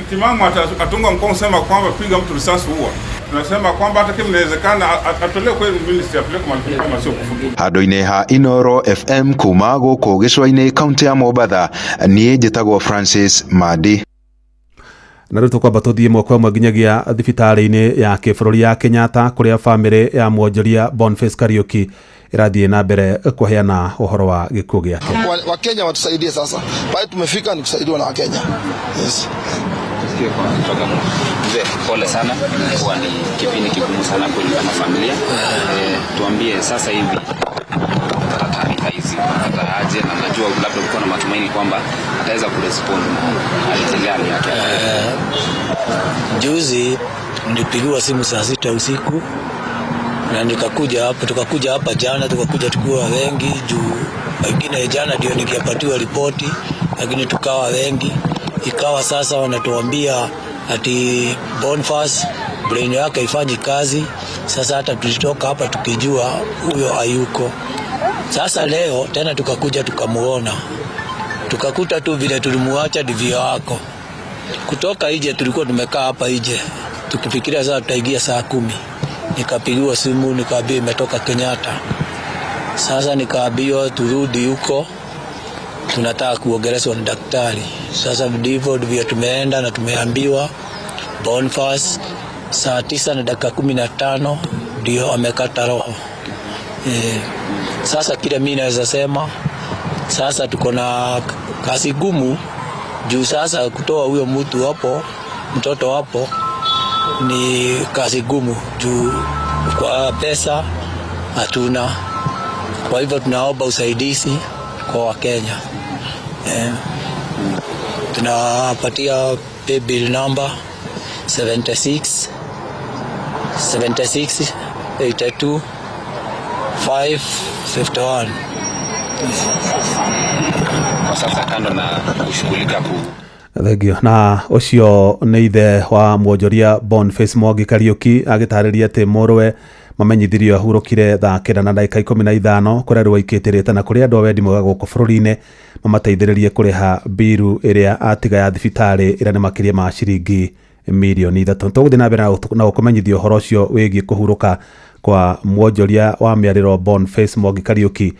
timamu atunga mkono sema kwamba piga mtu risasi huwa? Tunasema kwamba hata kama inawezekana atolewe kwa ministry apeleke mahali kama sio kufuta. Handũ-inĩ ha Inoro FM kuma gũkũ gĩcũa-inĩ kaunti ya Mombasa, niĩ njĩtagwo Francis Madi. Na rĩu tũkwamba tũthiĩ mwaka ũmwe nginyagia thibitarĩ-inĩ ya kĩbũrũri ya Kenyatta kũrĩa bamĩrĩ ya mwonjoria Boniface Kariuki irathiĩ na mbere kuheana ũhoro wa gĩkuũ gĩake. Wakenya watusaidie sasa. Pale tumefika ni kusaidiwa na Wakenya. Yes. Pole sana, kwa ni kipindi kigumu sana kwa kama familia. Tuambie sasa hivi taarifa hizi ataaje, na najua labda uko na matumaini kwamba ataweza kurespond na hali yake. Juzi nilipigiwa simu saa 6 usiku na tukakuja hapa jana, tukakuja tukiwa wengi juu wengine jana ndio nikapatiwa ripoti, lakini tukawa wengi. Ikawa sasa wanatuambia ati Boniface brain yake haifanyi kazi. Sasa hata tulitoka hapa tukijua huyo hayuko. Sasa leo tena tukakuja tukamuona, tukakuta tu vile tulimuacha ndivyo wako. Kutoka nje tulikuwa tumekaa hapa nje tukifikiria sasa tutaingia saa 10. Nikapigiwa simu nikaambiwa imetoka Kenyatta. Sasa nikaambiwa turudi huko, tunataka kuongeleshwa na daktari. Sasa ndivyo tumeenda na tumeambiwa Boniface saa 9:15 ndio amekata roho. Sasa kile mimi naweza sema sasa tuko na kazi gumu juu sasa kutoa huyo mtu hapo, mtoto hapo ni kazi gumu juu kwa pesa hatuna. Kwa hivyo tunaomba usaidizi kwa Wakenya. Tunapatia pay bill number 76 82 551. Kwa sasa kando na kushughulika Thegio na ucio ni ithe wa mwonjoria Boniface Mwangi Kariuki agitariria ati morwe mamenyithirio ahurukire thaa kenda na ndagika 15 kuria rwaikitirite na kuria andu wendi mwega guku bururi-ini mamateithiririe kuriha biru iria atiga ya thibitari ira ni makiria ma ciringi milioni 3. Tuguthi na mbere na gukumenyithio horo ucio wigie kuhuruka kwa mwonjoria wa miariro Boniface Mwangi Kariuki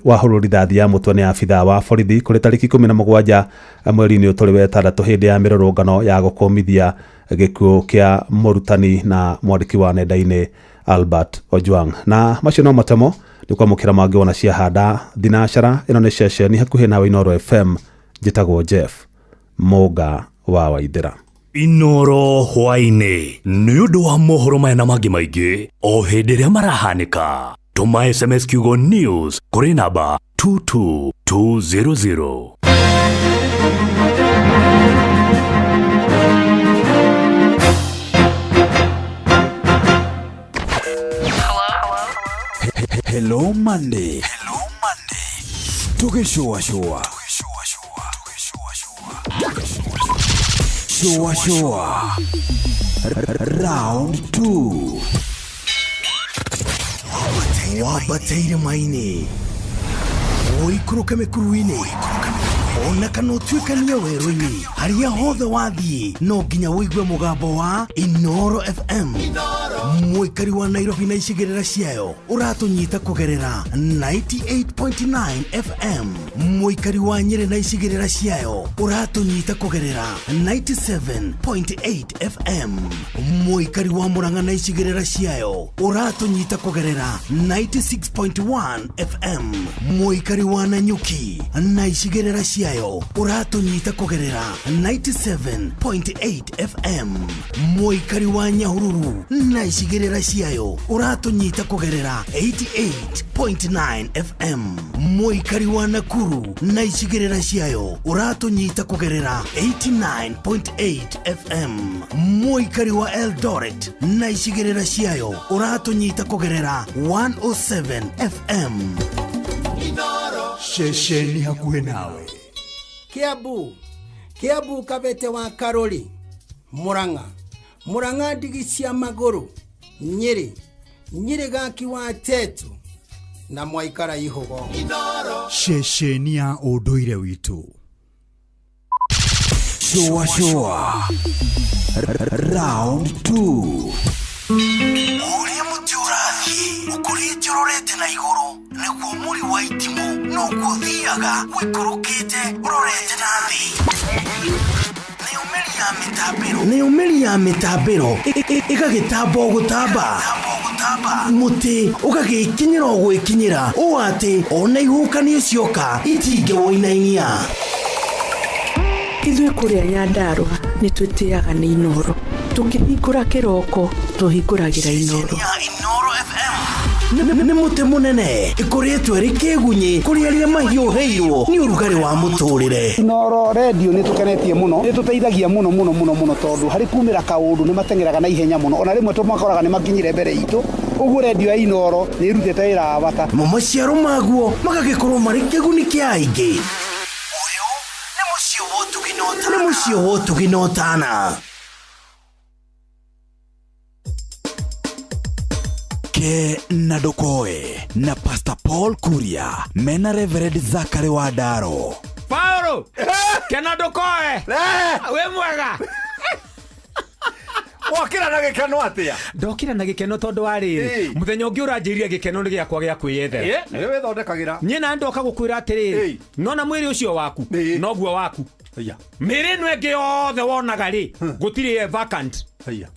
wahururi thathi ya mutwe ni afitha wa borithi kuri tariki 17 mweri-ini uturi wa 6 hindi ya mirurungano ya gukomithia gikuo kia murutani na mwandiki wa nenda-ini Albert Ojwang. Na macio no matemo ni kwamukira mangi wona cia handa thinashara ino ni ceceni hakuhi na Inoro FM. Njitagwo Jeff Muga wa Waithira. Inoro hwaini ni undu wa mohoro maya na mangi maingi o hindi ria marahanika. Tuma SMS kiugo news kuri namba 22200. Hello Monday. Tukishua. Round 2. Wabateire maini oikuruke mekuruini ona kana utuikania werũ-inĩ haria hothe wathiĩ no nginya wĩigue mũgambo wa Inoro FM. Mũikari wa Nairobi na icigĩrĩra ciayo ũratũnyita kũgerera 98.9 FM. Mũikari wa Nyĩrĩ na icigĩrĩra ciayo ũratũnyita kũgerera 97.8 FM. Mũikari wa Murang'a na icigĩrĩra ciayo ũratũnyita kũgerera 96.1 FM. Mũikari wa Nanyuki na icigĩrĩra ciayo uratunyita kugerera 97.8 FM. Mũikari wa Nyahururu na icigĩrĩra ciayo uratunyita kugerera 88.9 FM. Mũikari wa Nakuru na icigĩrĩra ciayo uratunyita kugerera 89.8 FM. Mũikari wa Eldoret na icigĩrĩra ciayo uratunyita kugerera 107 FM. Inoro shesheni hakuhe nawe. Kiambu Kabete wa Karori, Murang'a ndigi cia maguru, Nyeri gaki wa Tetu na Mwaikara Ihogo. Shesheni ya unduire witu. Shua. Round 2. Uria mutiurathi ukurite urorete na iguru niguo muri wa itimu no guthiaga wikurukite urorete na thi. Ni umeli ya mitambiro igagitambo gutamba muti ugagikinyira gwikinyira o ati ona ihukanie cioka itinge woinainia. Ithuĩ kũrĩa Nyandarua nĩ twĩtĩaga nĩ Inoro. Tũngĩhingũra kĩroko tũhingũragĩra Inoro. Nĩ mũtĩ mũnene ĩkoretwo ĩrĩ kĩgunyi kũrĩ arĩa mahiũhĩirwo nĩ ũrugarĩ wa mũtũrĩre. Inoro radio nĩ tũkenetie mũno, nĩ tũteithagia mũno tondũ harĩ kumĩra kaũndũ nĩ matengeraga na ihenya mũno, ona rĩmwe tũmakoraga nĩ makinyire mbere itũ. Ũguo radio ya Inoro nĩ ĩrutĩte wĩra wa bata. Maciaro maguo magagĩkorwo marĩ kĩguni kĩa aingĩ. Nĩ mũciĩ wotuginotana. Ke na Dokoe na Pastor Paul Kuria mena Reverend Zachary Wadaro. Paulo! Kena Dokoe! We mwega! Wakira na gikeno atia? Ndokira na gikeno tondu wa riri. Muthenya ungi uranjiria gikeno ni giakwa gia kwiyethera. Ni we thondekagira. Nyina ndoka gukwira atiriri. Nona mwiri ucio waku, noguo waku. Mĩrĩ ĩno ĩngĩ yothe wonaga rĩ gũtirĩ vacant.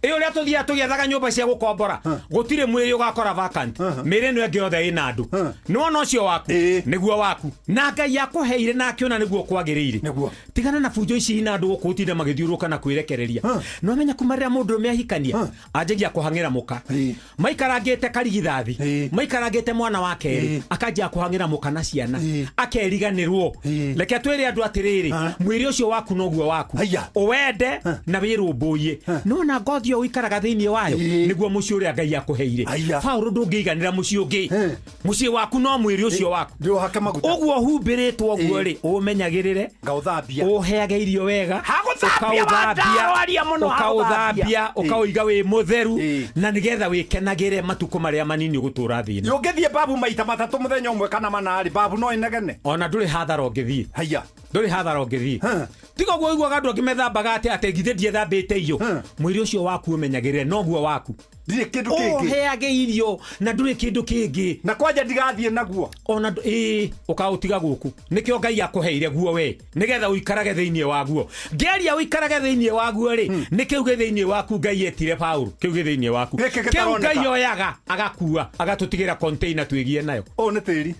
Iyo ria tuthia tugethaga nyumba cia gukombora gutire mwiri ugakora vacant. Mĩrĩ ĩno ĩngĩ yothe ina andu. Niwona ucio waku niguo waku. Na Ngai yakuheire na akiona niguo kwagiriire. Tigana na fujo ici ina andu gukutinde magithiuruka na kwirekereria. No menya kumarira mundu mehikania anjagia kuhangira muka. Maikarangite karigithathi. Maikarangite mwana wake akajia kuhangira muka na ciana. Akeriganirwo. Reke twire andu atiriri mwiri ucio waku noguo waku. Uwende na wirumbuye. Nona wona ngothi yo ikaraga thiini wayo niguo muci uria Ngai akuheire Paulo ndungiiganira muci ungi muci waku no mwiri ucio waku ndio hake maguta uguo humbiritwo guo ri umenyagirire ngauthambia uheage irio wega ukauthabia ukauiga wi mutheru na nigetha wikenagire matuko maria manini ugutura thiini yongethie babu maita matatu muthenya umwe kana manari babu no inegene ona nduri hathara ungithie haya nduri hathara ungithie tiga guo igwa gandu akimethamba ate ngithe ndiethambite iyo mwiri ucio waku umenyagirire no guo waku ndire kindu kingi uheage irio na nduri kindu kingi na kwanja ndigathie naguo ona ukautiga guku nikio Ngai akuheire guo we nigetha uikarage thiini waguo ngeria uikarage thiini waguo ri nikiuge thiini waku Ngai etire Paulo kiuge thiini waku kiu Ngai oyaga agakua agatutigira container twigie nayo o ni tiri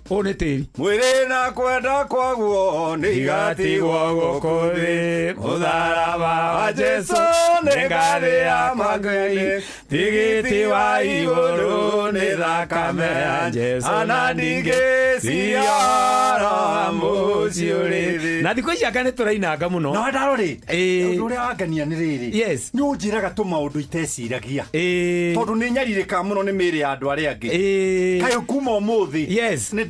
mwiri na kwenda kwaguo ni igatigwo gukuthi mutharaba wa Jesu ni ngathi ya mageni tigiti wa iguru ni thakame ya Jesu ana ndigeciara muci uri na thikũ ici anga nĩ tũrainanga mũno no ndarori ũndũ ũrĩa wangania nĩ rĩrĩ nĩ ũnjĩraga tũmaũndũ iteciragia tondũ nĩ nyarirĩka mũno nĩ mĩĩrĩ ya andũ arĩa angĩ kaĩ kuma ũmũthĩ nĩ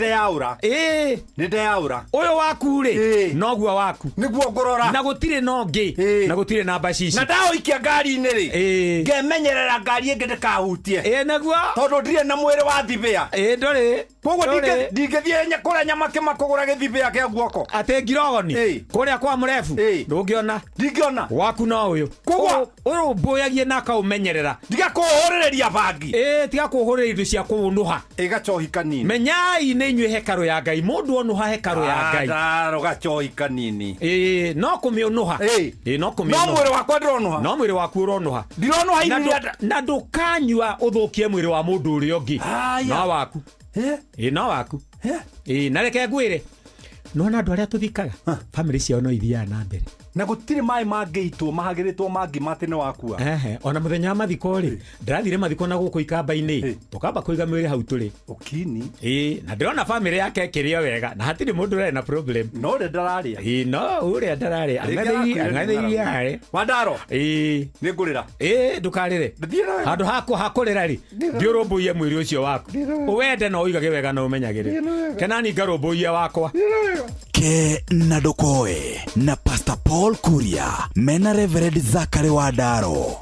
ndeyaũra ũyũ waku rĩ noguo waku nĩguo ngũrora na gũtirĩ na ũngĩ na gũtirĩ na mbacici na ndaũikia ngari-inĩ rĩ ngemenyerera ngari ĩngĩ ndĩkahutie naguo tondũ ndirĩ na mwĩrĩ wa thibĩa ndũrĩ koguo ndingĩthiĩ kũrĩa Nyamakĩma kũgũra gĩthibĩa kĩa guoko atĩ ngirogoni kũrĩa kwa mũrebu ndingĩona waku no ũyũ koguo ũyũ mbũyagie na akaũmenyerera ndigakũhũrĩrĩria bangi tiga kũhũrĩrĩria indo cia kũũnũha gacohi kanini menyai nĩ inyuĩ hekarũ ya Ngai mũndũ onuha hekarũ ya Ngai gacohi kanini no kũmĩũnũha no kũmĩũnũha no mwĩrĩ wakwa ndĩronuha no mwĩrĩ waku ũronuha ndironuha na ndũkanyua ũthũkie mwĩrĩ wa mũndũ ũrĩa ũngĩ no waku no waku na reke ngwĩre nona andũ arĩa tũthikaga bamĩrĩ ciao no ithiaga na mbere na gũtirĩ maĩ mangĩitwo mahagĩrĩtwo mangi matene wakua ona mũthenya wa mathiko rĩ ndĩrathire mathiko na gũkũ ikamba-inĩ tũkamba kũiga mwĩrĩ hau tũrĩ ũkini na ndĩrona bamĩrĩ yake ĩkĩrĩa wega na hatirĩ mũndũ ũrarĩ na problem no ũrĩa ndararĩa no ũrĩa ndararĩa ang'athĩirie harĩ Wandaro nĩ ngũrĩra ndũkarĩre handũ hakũrĩra rĩ thiũrũmbũiye mwĩrĩ ũcio waku ũwende na ũigage wega na ũmenyagĩrĩre Kenani ngarũmbũiye wakwa ke na ndokoe na Pastor Paul Kuria mena Reverend Zachary Wandaro.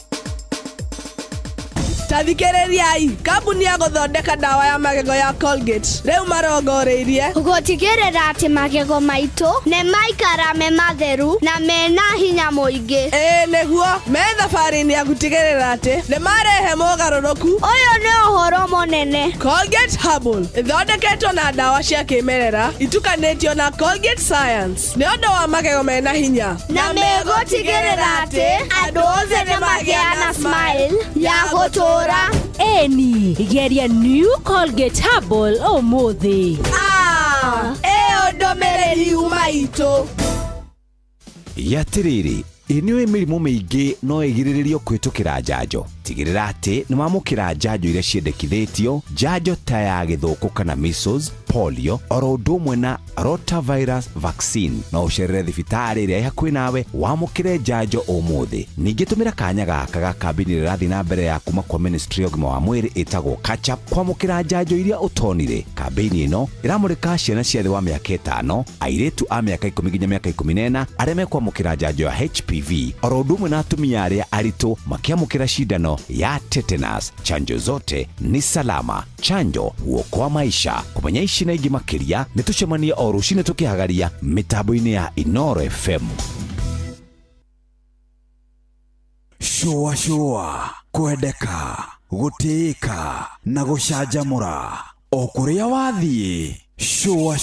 Tathikĩrĩriai kambuni ya gũthondeka ndawa ya magego ya Colgate rĩu marongoreirie gũtigĩrĩra atĩ magego maitũ nĩ maikara me matheru na mena hinya mũingĩ. Nĩguo me thabarĩ-inĩ ya gũtigĩrĩra atĩ nĩ marehe mũgarũrũku. Ũyũ nĩ ũhoro mũnene. Colgate Herbal ĩthondeketwo na ndawa cia kĩmerera itukanĩtio na Colgate Science nĩ ũndũ wa magego mena hinya na megũtigĩrĩra atĩ andũ othe nĩ magĩa na smile ya gũtũra. Eni geria new Colgate Herbal ũmũthĩ. Ĩyo ndũmĩrĩri uma itũ. Yatiriri ĩnĩoĩ mĩrimũ mĩingĩ no ĩgirĩrĩrio kwĩtũkĩra njanjo. Tigĩrĩra atĩ nĩ mamũkĩra njanjo iria ciendekithĩtio, njanjo ta ya gĩthũkũ kana measles, polio, oro ũndũ ũmwe na rotavirus vaccine. No ũcerere thibitarĩ ĩrĩa ĩ hakuhĩ nawe wamũkĩre njanjo ũmũthĩ. Ningĩ tũmĩra kanya gaka ga kambini ĩrĩa ĩrathiĩ na mbere ya kuma kwa Ministry of ũgima wa mwĩrĩ ĩtagwo catch up kwamũkĩra njanjo iria ũtonire. Kambini ĩno ĩramũrĩka ciana cia thĩ wa mĩaka 5, airĩtu a mĩaka 10 nginya mĩaka 14 arĩa mekwamũkĩra njanjo ya HPV, oro ũndũ ũmwe na atumia arĩa aritũ makĩamũkĩra cindano ya tetanus. Chanjo zote ni salama. Chanjo huokoa maisha. Kumenya ici na ingĩ makĩria nĩ tũcemanie o rũcinĩ tũkĩhagaria mitambo-inĩ ya Inoro FM. Shua kwendeka gũtĩĩka na gũcanjamũra o kũrĩa wathiĩ. Shua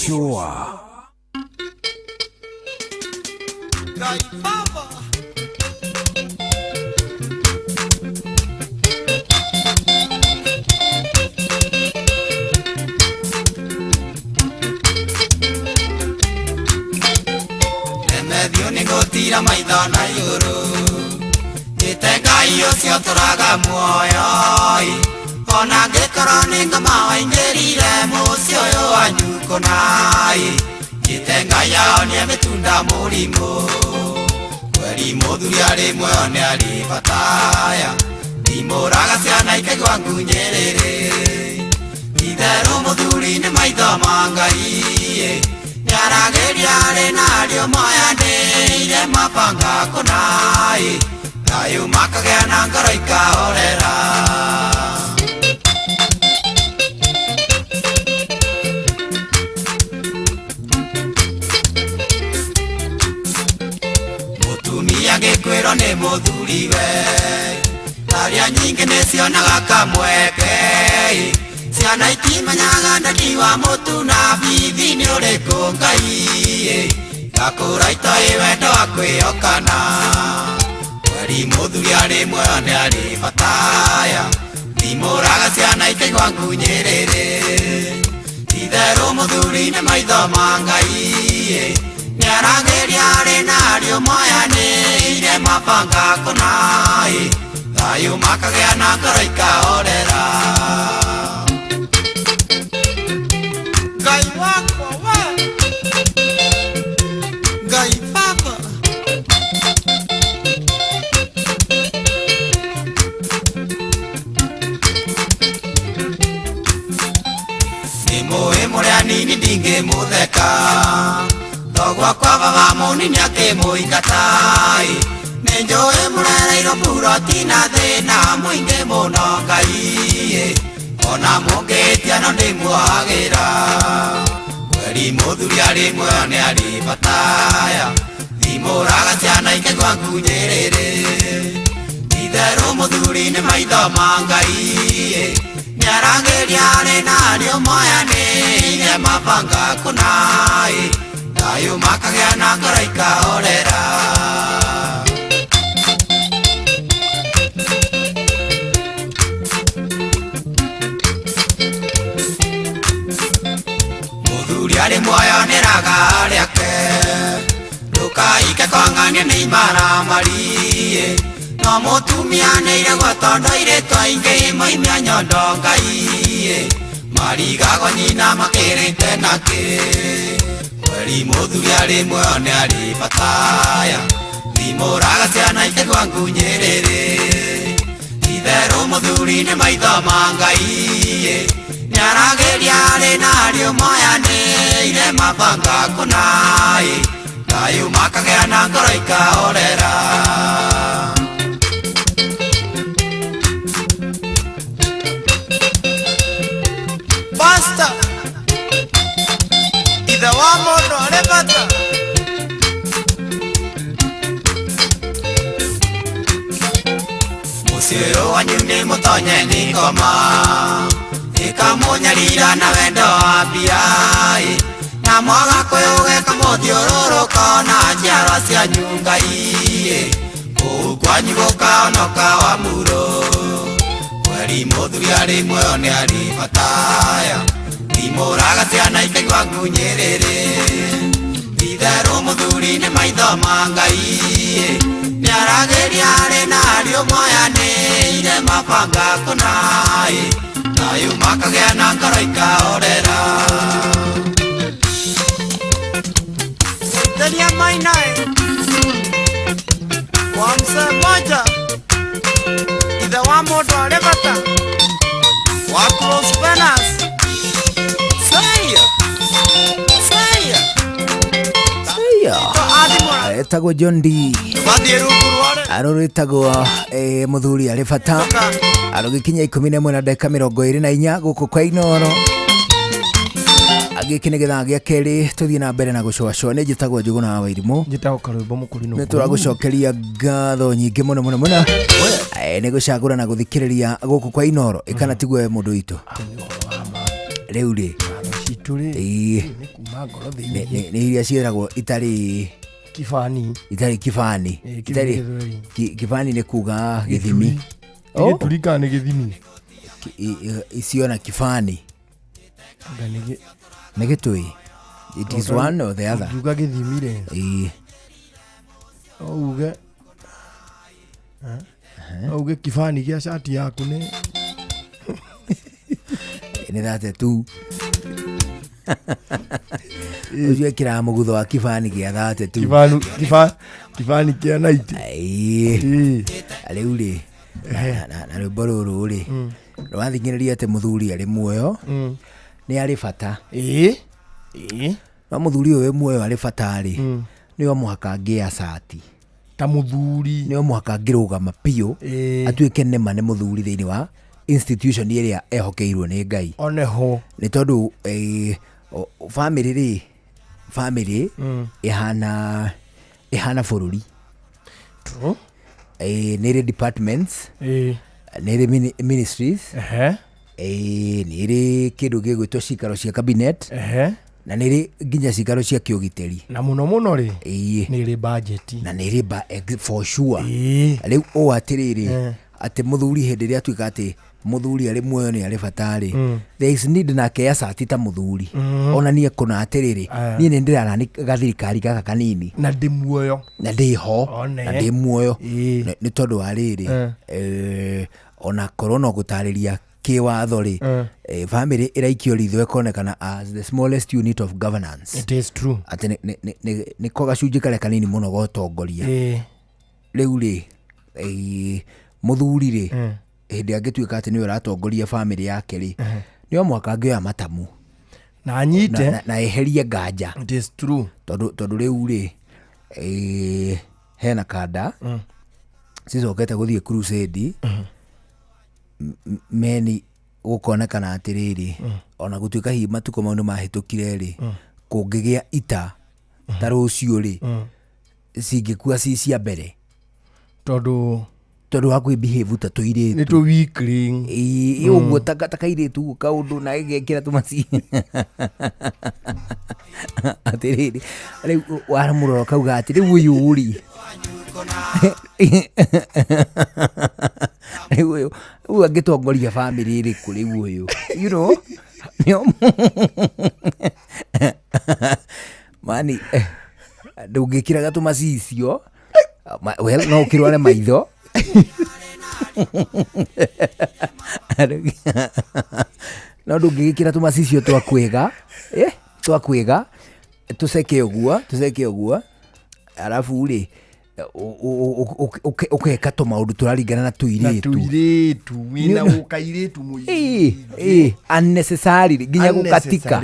Tira maitho na igũrũ Ngai ũcio tũraga muoyo ona ngĩkorwo nĩ ngoma waingĩrire mũciĩ ũyũ wanyu kũna Ngai ao nĩ mĩtunda mũrimũ Mweri muthuri arĩ muoyo nĩ arĩ bataya ndimũraga ciana ikaigua ngunyĩrĩrĩ itherũ mũthuri nĩ maitho ma Ngai nĩaragĩria arĩ narĩo moyanĩire mabanga kũnai thayũ makagĩa na ngoro ikahorera agĩkwĩrwo nĩ mũthuriwe aria nyingĩ nĩcionaga kamweke ciana itimenyaga ndani wa mũtu na bithi nĩ ũrĩkũ Ngai gakũra itoĩ wendo wa kwĩhokana mweri mũthuri arĩ muoyo nĩ arĩ bataya ndimũraga ciana ikaigua ngunyĩrĩrĩ itherũ mũthuri nĩ maitho ma Ngai nĩaragĩria arĩ narĩo moyanĩire mabanga kũnai thayũ makagĩa na ngoro ikahorera Ngai wakwa we Ngai baba nĩmũĩ mũrĩa nini ndingĩmũtheka Togwa kwa baba mũnini akĩmũingatai nĩnjũĩ mũrereirwo puroti na thĩna mũingĩ mũno Ngai ona mũngĩtia no ndĩmuohagĩra mweri mũthuri arĩ muoyo nĩ arĩ bataya ndimũraga ciana ikaigua ngunyĩrĩrĩ itherũ mũthuri nĩ maitho ma Ngai nĩaragĩria arĩ narĩo moyanĩire mabanga kũnai thayũ makagĩa na ngoro ikahorera mũthuri arĩ muoyo nĩ raga rĩake ndũkaike kwang'ania nĩ imaramari no mũtumia nĩiregwo tondũ airĩtu aingĩ moimia nyondo Ngai marigagwo nyina makĩrĩte nakĩ mweri mũthuri arĩ muoyo nĩ arĩ bataya ndimũraga ciana ikaigua ngunyĩrĩrĩ itherũ mũthuri nĩ maitho ma Ngai nĩaragĩria arĩ narĩo moyanĩire mabanga kũnai thayũ makagĩa na ngoro ikahorera Basta ithe wa mũndũ arĩ bata mũciĩ ũyũ wanyu nĩ mũtonye nĩ ngoma ĩkamũnyarira na wendo wa mbia na mwaga kwĩũgeka mũthiũrũrũka na njiarwa cianyu Ngai kũu kwanyu gũkaonoka wa mũrũ mweri mũthuri arĩ muoyo nĩ arĩ bataya ndimũraga ciana ikaigua ngunyĩrĩrĩ itherũ mũthuri nĩ maitho ma Ngai nĩaragĩria arĩ narĩo moyanĩire mabanga kũnai thayũ makagĩa na ngoro ikahorera Delia Mainae kwa mzee mmoja ithe wa mũndũ arĩ bata wa Close Penas etagwo John D arũrĩtagwo mũthuri arĩ bata arũgĩkinya 11 na dakika 24 gũkũ kwa Inooro agĩkĩ nĩ gĩthaa gĩa kerĩ tũthiĩ na mbere na gũcoacoa nĩ njĩtagwo Njũgũna wa Wairimũ njĩtagwo Karũimbo Mũkũrinũ nĩ tũragũcokeria ngatho nyingĩ mũno mũno mũno nĩ gũcagũra na gũthikĩrĩria gũkũ kwa Inooro ĩkana tiguo mũndũ witũ rĩu rĩ nĩ iria ciĩragwo itarĩ kibani kibani nĩ kuga gĩthimi gĩturika nĩ gĩthimi isiona kibani nĩ gĩtũi it is one or the other uga gĩthimi rĩ uge kibani gĩa shati yaku nĩ thate tu ucio ekira mugutho wa kibani kia 32 kibani kia 90 riu ri na rwimbo ruru ri rwathingiriria ati muthuri ari muoyo ni ari bata no muthuri uyu muoyo ari bata ri ni o muhaka ngia sati ta muthuri ni o muhaka ngirugama piu atuike nema ne muthuri thiini wa institution iria ehokeirwo ni Ngai oneho ni tondu family ihana bururi true niri departments niri ministries niri kindu gigwitwo cikaro cia cabinet na niri nginya cikaro cia kiugiteri na muno ri niri budget na niri for sure riu o atiriri ati muthuri hindi ria tuika ati muthuri ari muoyo ni ari batari there is need na ke sati ta muthuri ona nie kuna atiriri nie ni ndirara ni gathirikari gaka kanini na ndi muoyo na ndi ho na ndi muoyo ni tondu ariri ona corona gutariria kiwatho ri family iraikio ritho ekonekana as the smallest unit of governance. It is true ati ni ko gacunji kare kanini muno gotongoria riu ri muthuri ri hindi angituika ati ni uratongoria family yake ri ni o mwaka ngioya matamu na anyite na eherie nganja. It is true tondu riu ri hena kanda cicokete guthie crusade meni gukonekana atiriri ona gutuika hi matuko maundu mahitukire ri kungigia ita ta rucio ri cingikua ci cia mbere tondu hakwi behave ta tuiritu ni tu weakling uguo takairitu kaundu na igekira tumasi atiriri riu waramuroro kauga ati riu uyu uri riu angitongoria family ri kuri uyu you know mani ndungikiraga tumacicio well no ukirware maitho no ndungikira tumacicio twakwega tuceke uguo arafu ri ukeka tumaundu turaringana na tuiritu wina gukairitu muiri unnecessary nginya gukatika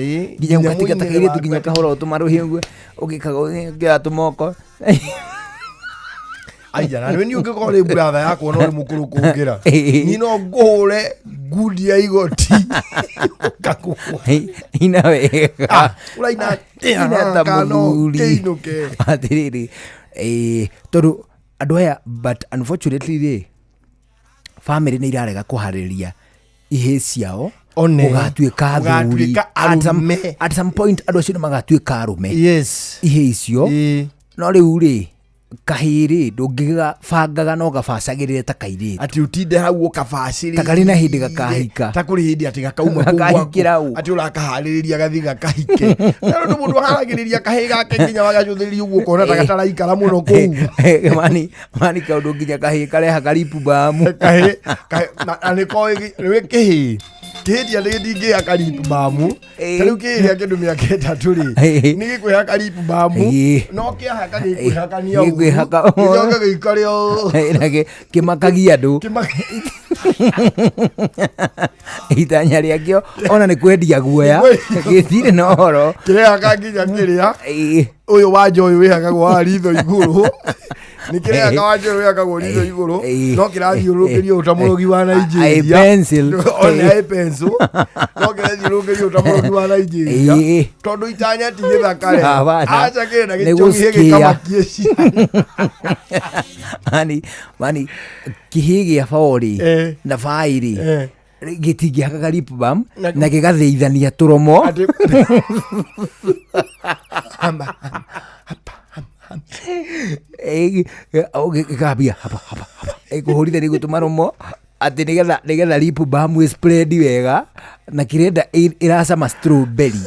takairitu nginya kahora tumaruhi uguo ugikaga ngia tumoko aya na ni ungikora ri brother yako no ri mukuru kungira ni no ngure ngudi ya igoti kaku ina wega uraina ina tamuri atiriri tondu andu aya but unfortunately ri family ni irarega kuhariria ihe ciao ugatuika thuri at some point andu acio magatuika arume ihe icio no riu ri kahiri ndungiga bangaga no gabacagirire ta kairitu ati utinde hau ukabaciri takari na hindi gakahika takuri hindi ati gakauma kuwa ati urakahaririria gathi gakahike na ndu mundu aharagiriria kahi gake nginya wagacuthiriria uguo kona takataraikara muno kuu mani kaundu nginya kahi kareha karipu bamu kahi ani koi we kihi kihitia ndingi akaripu bamu tariu kihitia kindu miaka 3 ri ni gikwiha karipu bamu no kiahaka gikwihakania uguo gioka gikario nake kimakagia andu itanya riakio ona ni kwendia guoya githire no horo kirehaka nginya kiria uyu wanja uyu wihagagwo wa ritho iguru ni kirehaka wanja uyu wihagagwo ritho iguru no kirathiurukirio utamurugi wa Nigeria ona pencil no kirathiurukirio utamurugi wa Nigeria tondu itanya ti githakare acha kina gichogie gikamakie mani kihigia fauri na fairi gitingiaka karipu bam na gigatheithania turomo gikabia kuhurithia ni gutuma romo ati nigetha lipu bam spread wega na kirenda iracama strawberry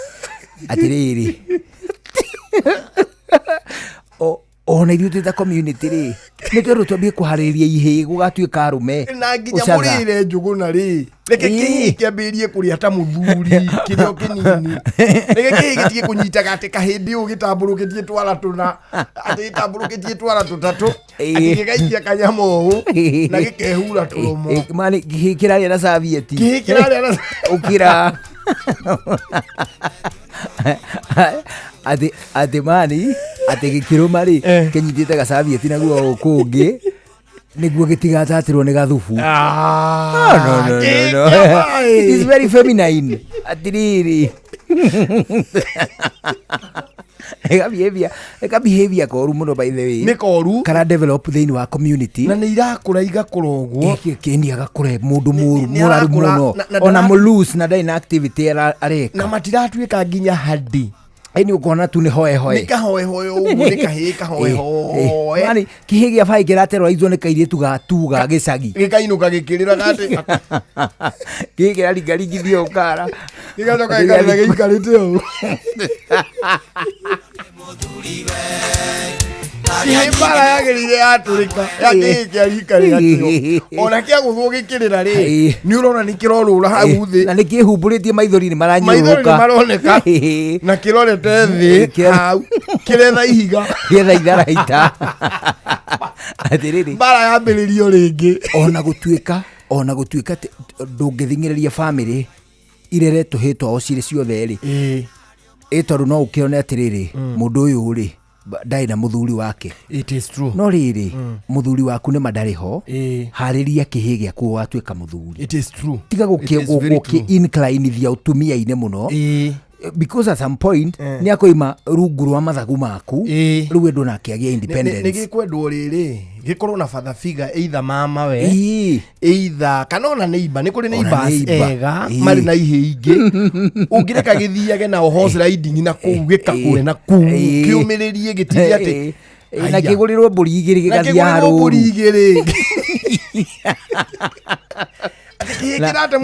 atiriri ona ithuĩ twĩ ta community rĩ nä twerå twambie kå harä ria ihä gå gatuä ka arume na nginya må rä re njå gå na rä reke kä hä kä ambä rie kå rä a ta må thuri kä rä o kä nini reke kä hä gä tigä kå nyitaga atä kahä ndä å gä tambå rå kä tie twara tå na atä gä tambå rå kä tie twara tå tatå atä gä gaikia kanyama å na gä kehura tå romo kä hä kä rarä a na savieti kä hä kä rarä a na å kä ra atä mani atä gä kä rå marä kä nyitä te gacavieti naguo kå ngä nä guo gä tigatatä rwo nä gathubu atä rä rä eka behavior koru må no by the way nä koru kana develop thä inä wa community na nä irakå ra igakå ra å guo kä ni agakå re må ndå må raru må no ona må loose na ndaina activity areka na matiratuä ka nginya hadi nä å kona tu nä hoehoe nä kahoehoe å guo nä kahä kahoehoe kä hä gä a baä kä raterwo aizwo nä kairä tu gatuga gä cagi gä kainå ka gä kä rä raga atä kä hä kä raringaringithio å kara gä gacoka gä karä gä ikarä te å kä mbara yagä rä ire yatå rä ka yakä kä arikarä gatio ona kä agå thwo gä kä rä ra rä nä å rona nä kä rorå ra hau thä na nä kä humbå rä tie maithori nä maranyå maithori nä maroneka na kä rorete thä hau kä retha ihiga getha itharaita atä rä rä mbara yambä rä rio rä ngä ona gå tuä ka ndå ngä thingä rä ria bamä ireretwo hä twao cirä ciothe rä ä tondå no å kä one atä rä rä må ndå å yå rä ndarä na må thuri wake no rä rä må thuri waku nä mandarä ho harä ria kä hä gä aku watuä ka må thuri tiga gå kä inclinithia å tumia-inä må no because at some point nä akoima rungu rwa mathagu maku rä u endå nake agä nä gä kwendwo rä rä gä korwo na bathabiga either mama we either kana ona neighbor nä kå rä neighbors ega marä na ihä ingä å ngä reka gä thiage nao horse riding na kåu gä kakå na kuu kä å mä rä rie gä tigä atä na kä gå rä rwo mbå ri igä rä gä gathiä harå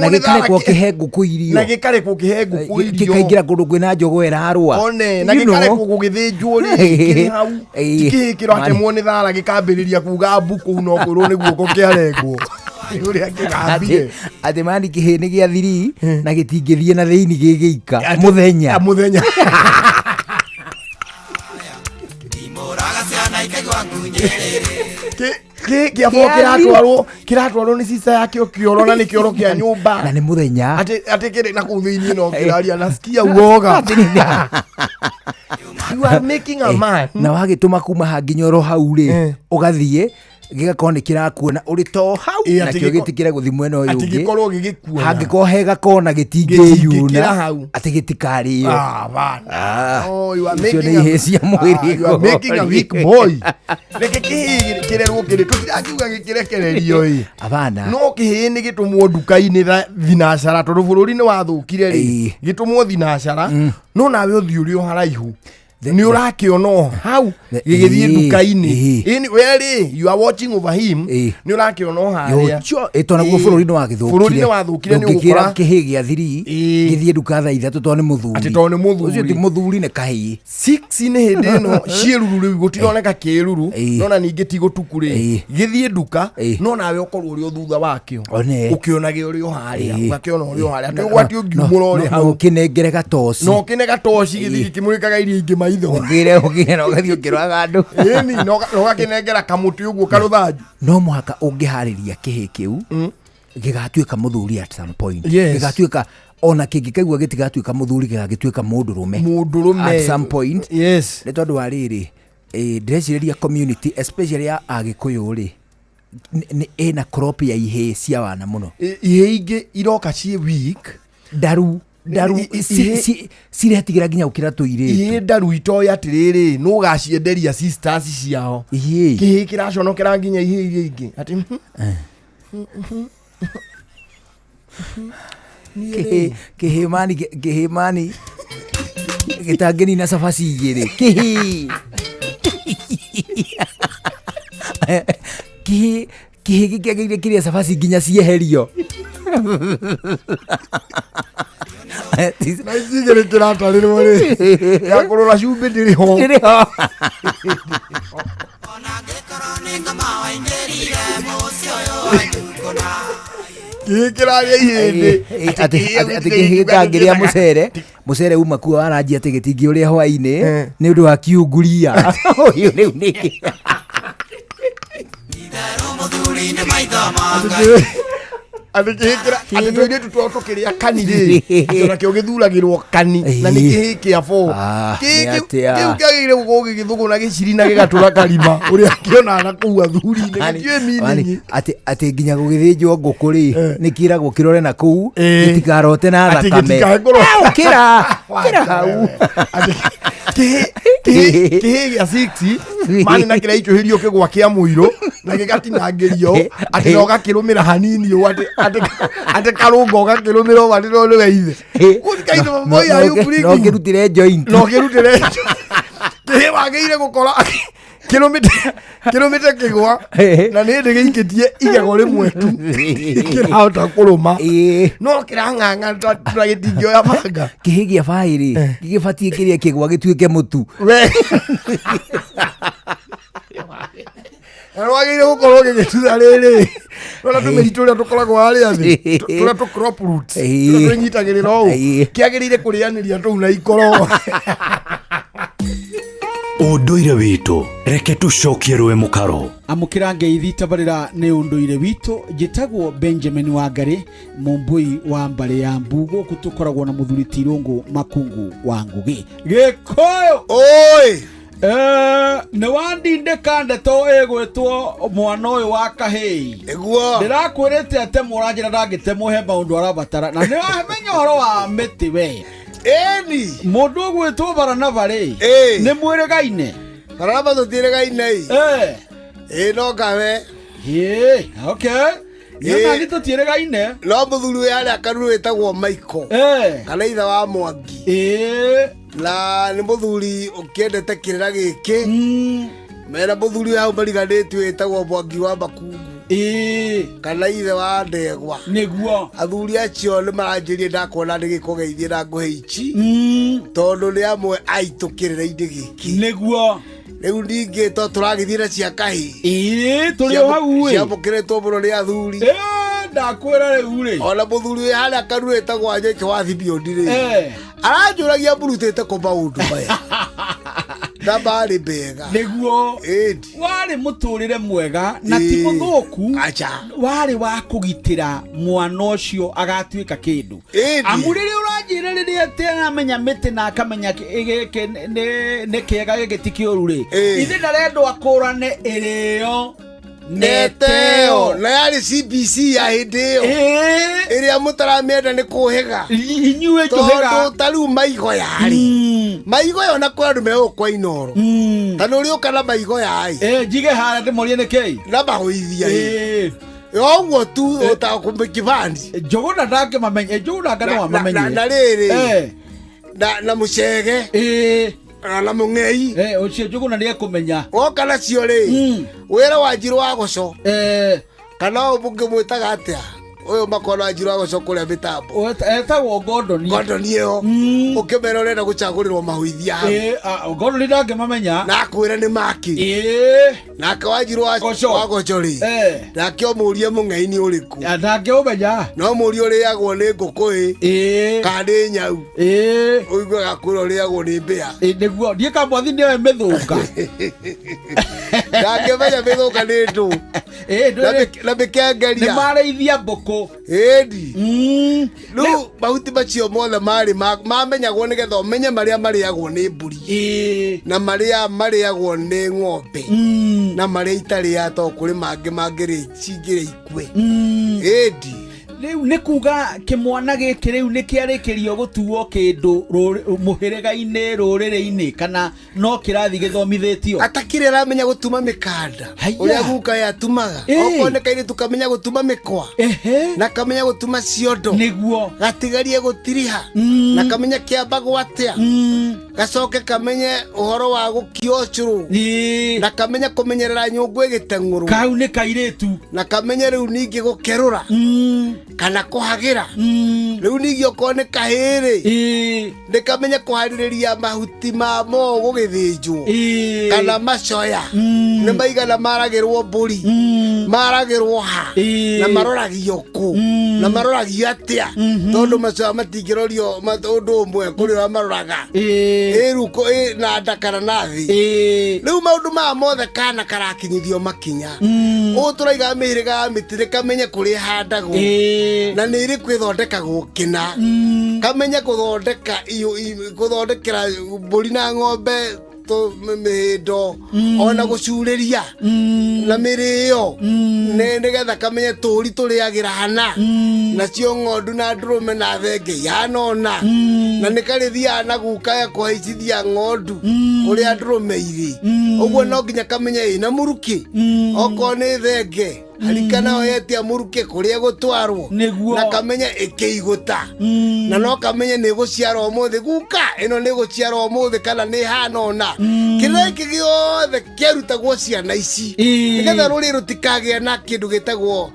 na gä karekwo kä he ngå kå irio na gä karekwo kä he ngå kå irio kä kaingä ra kå ndå kwä na njogå ärarwa one na gä karekwo gå gä thä njwo rä kä rä hau kä kä ro atemwo nä thara gä kambä rä ria kuga mbu kå u no kwä rwo nä guoko kä arengwo å rä a kä gambie atä mani kä hä nä gä a thiri na gä tingä thiä na thä inä gä gä ika må thenya kä abo kä ratwarwo nä cica yakä o kä oro na nä kä oro kä a nyå mba na nä må thenya atä kä rä na kå u thä inä no kä raria na skia uoga na wagä tå ma kuma hanginya oro hau rä å gathiä gä gakorwo nä kä rakuona å rä to hau nakä o gä tä kä re gå thi mwena å yå ngä hangä korwo he gakona gä tingä yuna atä gä tikarä yo icio nä ihä cia mwä reke kä rerwo kä rä tå tirakiuga gä kä rekererio abana no kä hä nä gä tå mo nduka-inä thinacara tondå bå rå ri nä wathå kire rä gä tå mo thinacara no nawe å thiå rä o haraihu nä å rakä ona hau gä gä thiä nduka-inä werä you are watching over him nä å rakä ona harä tona guo bå rå ri nä wathå kire nä å ra kä hä gä a thiri gä thiä nduka tha ithatå tondå nä må thuri å cio ti må thuri nä kahä nä hä ndä ä no ciä ruru rä u gå tironeka kä ruru nona ningä tigå tuku rä gä thiä nduka no nawe å korwo å rä o thutha wakä o å kä onage å rä o harä a ũgakä ona å rä o harä a atä gwati å ngiumå ra å rä hau kä nengere gatoci no kä ne gatoci gä thiä gä kä må rä kaga irio ingä maitho ũgire na ũgathiĩ ũkĩrwaga andũ ĩni na ũgakĩnengera kamũtĩ ũguo karũthanju no mũhaka ũngĩharĩria kĩhĩ kĩu gĩgatuĩka mũthuri at some point gĩgatuĩka ona kĩngĩkaigua gĩtigatuĩka mũthuri gĩgagĩtuĩka mũndũrũme at some point nĩ tondũ wa rĩrĩ ndĩrecirĩria community especially ya Agĩkũyũ rĩ ĩna crop ya ihĩ cia wana mũno ihĩ ingĩ iroka ciĩ weak ndaru ciretigä ra nginya gå kä ra tå irä ihä ndaru itoä atä rä rä no å gacienderia sisters ciao kä hä kä raconokera nginya ihä iria ingä atä kä hä mani gä tangä nina cabaci igä rä kä hä gä kä agä ire kä rä a cabaci nginya cieherio na icigä rä kä ratarä rwo rä yakå rå ra cumbä ndä rä ho ngoma waingĩrire mũciĩ ũyũ wa Njuguna. Kĩraria ihĩndĩ ati kĩhĩngangĩria mũcere uma kuo waranjia atĩ gĩtingi ũrĩa hwainĩ nĩ ũndũ wa kiunguria ũyũ rĩu nĩkĩ itherũ mũthuri nĩ maitho mangai atĩ tũirĩtu twao tũkĩrĩa kani rĩ nakĩo gĩthuragĩrwo kani na nĩ kĩhĩ kĩa boo kĩu kĩagĩrĩire gũkorwo gĩgĩthũgũna gĩciri na gĩgatũra karima ũrĩa kĩonaga na kũu athuri-inĩ gĩtiũĩ mĩningi atĩ nginya gũgĩthĩnjwo ngũkũ rĩ nĩ kĩragwo kĩrore na kũu gĩtikarote na thakame kĩra hau kĩhĩ gĩa 6 mani na kĩraitũhĩrio kĩgwa kĩa mũirũ na gĩgatinangĩrio atĩ no gakĩrũmĩra hanini ũũ atĩ karũngo gakĩrũmĩra ũũ atĩ no nĩwe ithe no kĩrutĩre joint kĩhĩ wagĩire gũkora kĩrũmĩte kĩgwa na nĩ ndĩ gĩikĩtie igego rĩmwe tu kĩrahota kũrũma no kĩrang'ang'a tũragĩtingĩoya banga kĩhĩ gĩa baĩrĩ gĩgĩbatiĩ kĩrĩa kĩgwa gĩtuĩke mũtu na wagĩire gũkorwo gĩgĩtutha rĩrĩ rona tũmĩri tũrĩa tũkoragwo harĩa thĩ tũrĩa tũ crop roots tũrĩa tũnyitagĩrĩra ũũ kĩagĩrĩire kũrĩanĩria tũu na ikoro ũndũire witũ reke tũcokie rwe mũkaro amũkĩra ngeithi tabarĩra nĩ ũndũire witũ njĩtagwo Benjamin Wangari mũmbui wa mbarĩ ya Mbu gũkũ tũkoragwo na mũthuri Tirũngũ Makungu wa Ngũgĩ Gĩkũyũ oi nĩ wandindĩka ndeto ĩgwĩtwo mwana ũyũ wa kahĩi nĩguo ndĩrakwĩrĩte atĩ mũranjĩra ndangĩtemwo he maũndũ arabatara na nĩ wamenya ũhoro wa mĩtĩ we eni mũndũ ũgwĩtwo Baranaba rĩ nĩ mwĩrĩgaine Baranaba tũtiĩrĩgaine no kawe okay yona nĩ tũtiĩrĩgaine no mũthuri ũyũ arĩa kanunu wĩtagwo Maiko kana ithe wa Mwangi na nĩ mũthuri ũkĩendete kĩrĩra gĩkĩ mena mũthuri hau mariganĩtio wĩtagwo Mwangi wa Makungu kana ithe wa Ndegwa nĩguo athuri acio nĩ maranjĩrie ndakuona nĩ gĩko geithie na ngũhe ici tondũ nĩ amwe aitũ kĩrĩra-inĩ gĩkĩ nĩguo rĩu ningĩ to tũragĩthiĩ na cia kahĩ tũrĩ o hau ciamũkĩrĩtwo mũno nĩ athuri ndakwĩra rĩu rĩ ona mũthuri ũyũ harĩa kanunu wĩtagwo Anyeke wa Thibiondi rĩ aranjũragia mũrutĩte kũ maũndũ maya na marĩ mbega nĩguo warĩ mũtũrĩre mwega na ti mũthũku warĩ wa kũgitĩra mwana ũcio agatuĩka kĩndũ amu rĩrĩa ũranjĩra rĩrĩa atenamenya mĩtĩ na akamenya gĩkĩ nĩ kĩega gĩkĩ ti kĩũru rĩ ithe ndarendwo akũrane ĩrĩo neteo na yarĩ CBC ya hĩndĩ ĩyo ĩrĩa mũtaramĩenda nĩ kũhĩga inyuĩ tondũ tarĩu maigo yarĩ maigo yo na kwĩ andũ megũkwa Inoro tanũ ũrĩũka na maigo yarĩ njige harĩa ndĩmorie nĩkĩ na mahũithia yoguo tu ũtakũmĩkibandi Njũgũna ndangĩmamenya Njũgũna ngano wamamenye na rĩrĩ na mũcege na mũng'ei ũcio Njũgũna nĩ ekũmenya woka nacio rĩ wĩra wa Njirũ wa Goco kana mũngĩmwĩtaga atĩa ũyũ makona wa Njirũ wa Goco kũrĩa mĩtambo etagwo Gordoni ĩyo ũkĩmera ũrenda gũcagũrĩrwo mahũithia Gordoni ndangĩmamenya na akwĩra nĩ maki nake wa Njirũ wa Goco rĩ nake ũmũrie mũng'ei nĩ ũrĩkũ ndangĩũmenya no mũrie ũrĩagwo nĩ ngũkũ kana nĩ nyau ũiguaga kwĩra ũrĩagwo nĩ mbĩa nĩguo ndiĩ kamwathi nĩwe mĩthũka ndangĩmenya mĩthũka nĩ ndũ na mĩkengeria nĩ marĩithia mbũkũ ĩndi rĩu mahuti macio mothe marĩ mamenyagwo nĩgetha ũmenye marĩa marĩagwo nĩ mbũri na marĩa marĩagwo nĩ ng'ombe na marĩa itarĩaga tondũ kũrĩ mangĩ mangĩrĩcingĩrĩ ikue ĩndi rĩu nĩ kuga kĩmwana gĩkĩ rĩu nĩ kĩarĩkĩrio gũtuo kĩndũ mũhĩrĩga-inĩ rũrĩrĩ-inĩ kana no kĩrathi gĩthomithĩtio atakĩrĩ aramenya gũtuma mĩkanda ũrĩa guka yatumaga okorwo nĩ kairĩtu kamenya gũtuma mĩkwa na kamenya gũtuma ciondo nĩguo gatigarie gũtiriha na kamenya kĩambagwo atĩa gacoke kamenye uhoro wa gukiochuru na kamenye kumenyerera nyungu igitenguru kau ni kairetu na kamenye riu ningi gukerura kana kuhagira riu ningi okone kahiri ni kamenye kuhaririria mahuti ma mo gugithinjwo kana macoya ni maigana maragirwo mburi maragirwo ha na maroragio ku na maroragio atia tondu macoya matingirorio undu umwe kuri maroraga ruko na ndakara nathi riu maundu ma mothe kana karakinyithio makinya uturaiga mihiriga mitire kamenye kuri handagwo na ni iri kwithondekagwo kina kamenye kuthondeka kuthondekera mburi na ng'ombe mihindo ona gucuriria na mirio nigetha kamenye turi turiagira hana nacio ng'ondu na ndurume na thenge yanona na nikarithia na guka kuhaicithia ng'ondu kuria ndurume iri uguo no nginya kamenye ina muruki oko ni thenge harikana oyetia muruke kuria gutwarwo na kamenye ikiiguta na no kamenye ni guciara umuthi guka ino ni guciara umuthi kana ni hanona kireki giothe kerutagwo ciana ici nigetha ruri rutikagia na kindu gitagwo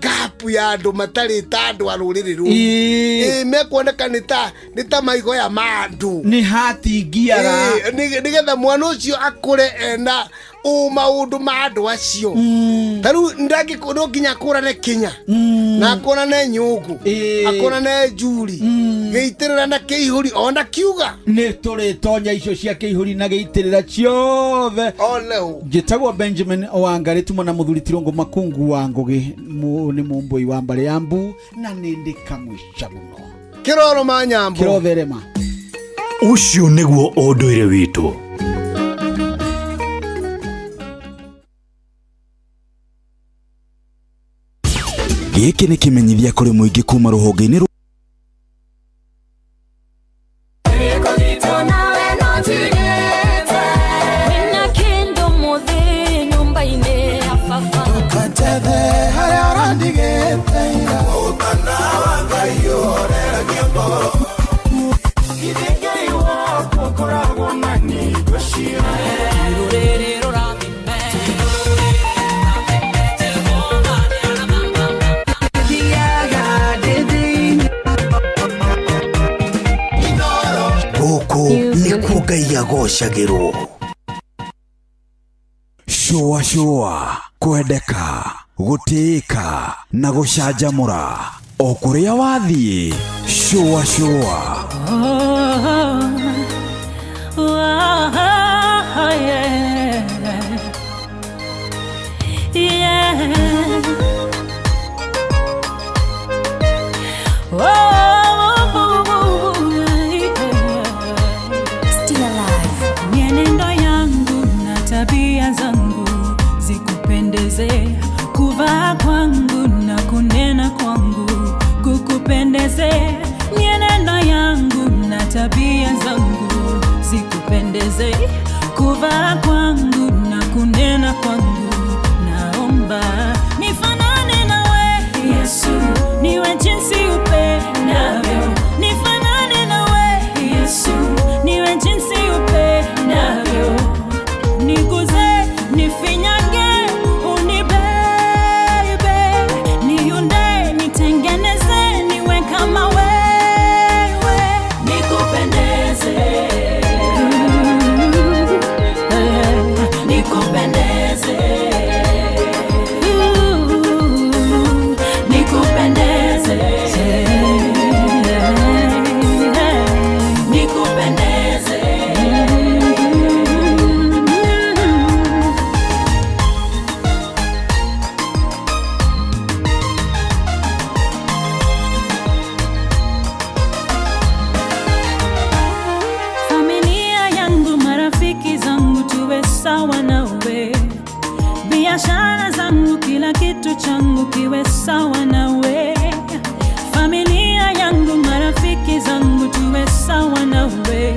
gap ya andu matari ta andu a ruriri ru mekuoneka ni ta maigo ya mandu ni hatingiaga nigetha mwana ucio akure ena maundu ma andu acio taru ndagi no nginya kurane kinya na kurane nyungu akurane njuri geitirira na keihuri ona kiuga ni turi tonya icio cia keihuri na geitirira ciothe oleu njitagwo Benjamin Owangari tumo na muthuri Tirongo Makungu wa Ngugi ni mumbui wa Mbale ya Mbu na nindi kamwisha muno kiroro manyambo kirotherema ucio niguo unduire witu. Giki ni kimenyithia kuri muingi kuma ruhonge-ini gocagirwo shua kwendeka gutiika na gucanjamura o kuria wathie shua kuvaa kwangu na kunena kwangu kukupendeze, mienendo yangu na tabia zangu zikupendeze. Kuvaa kwangu na kunena kwangu, naomba nifanane nawe Yesu, niwe jinsi upendavyo. Nifanane nawe Yesu, niwe jinsi upendavyo. Niguze, nifinyange, changu kiwe sawa nawe. Familia yangu, marafiki zangu tuwe sawa nawe.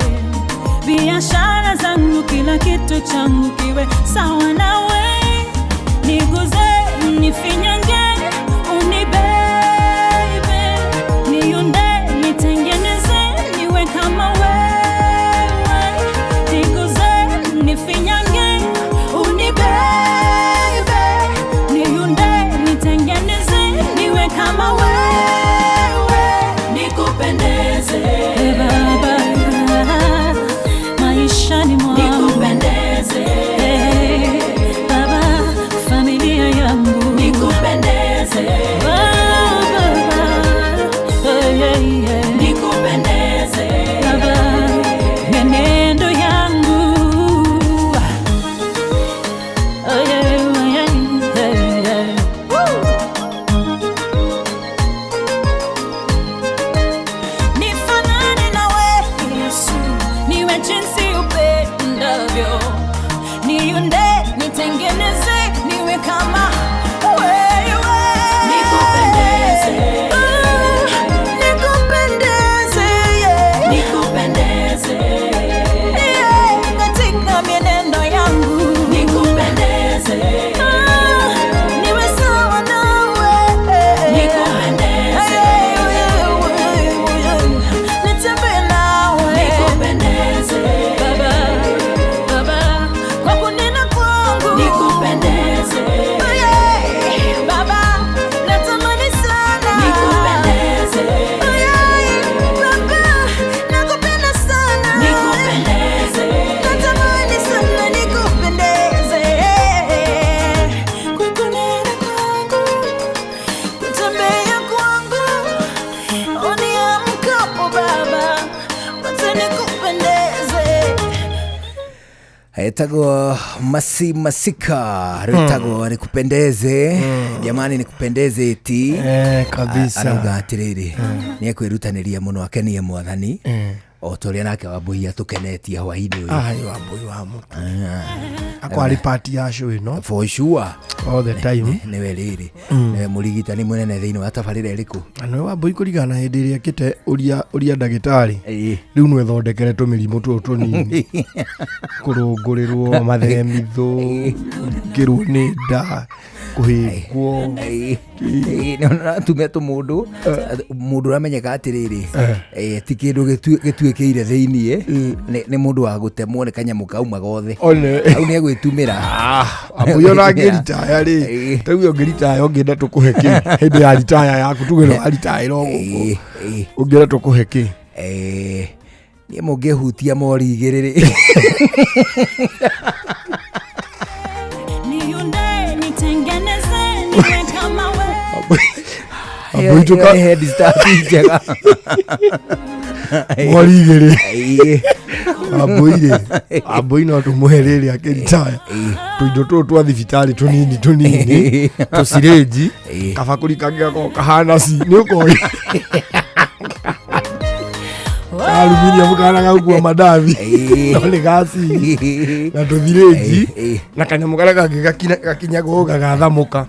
Biashara zangu, kila kitu changu kiwe sawa nawe. Niguze, nifinyange, unibebe, niunde, nitengeneze, niwe kama wewe. hivyo. Niunde, nitengeneze, niwe kama wewe. Nikupendeze, nikupendeze, yeah. Nikupendeze, yeah. Katika mienendo yangu nikupendeze, niwe sawa nawe. Nikupendeze, nitembee nawe. Nikupendeze, Baba, kwa kunena kwangu nikupendeze, Baba, natamani sana nikupendeze, Baba, nakupenda sana nikupendeze, natamani sana nikupendeze, kwa kunena kwangu, kutembea kwangu, uniamkapo Baba, wacha nikupendeze. Etagwo Masika rutagwo nikupendeze jamani nikupendeze eti kabisa arauga atiriri ni ekwirutanĩria muno akenie mwathani o toria nake Wambui atukenetie hwaini uyu Wambui wa mutu akwari party ya show ino for sure all the time ni weriri ni murigitani munene thiini wa tabarira iriku ano Wambui kurigana hindi iria kite uria ndagitari riu no ethondekere tumirimu tutu nini kurungurirwo mathemitho ngirwo ni nda kuhingwo nona tume mundu uramenyeka atiriri ti kindu gituikiire thiini ni mundu wa gutemwo ni kanyamu kauma gothe au ni egwitumira Wambui ona ngirita ri tauyo ngirita ongenda tukuhe ki hindi ya retire yaku tugero retire ro ongera tukuhe ki ni mungihutia mori igiriri Niunde, nitengeneze, niwe kama wewe. Wambui tuka head start njega mori igiri Wambui no tumuherere akiritaya tuindo tu twa thibitari tunini tusireji kabakuri kangako kahana si ni ukoi aluminium kana gakua madavi ole gasi na tuthireji na kanyamu kara gakinyago gagathamuka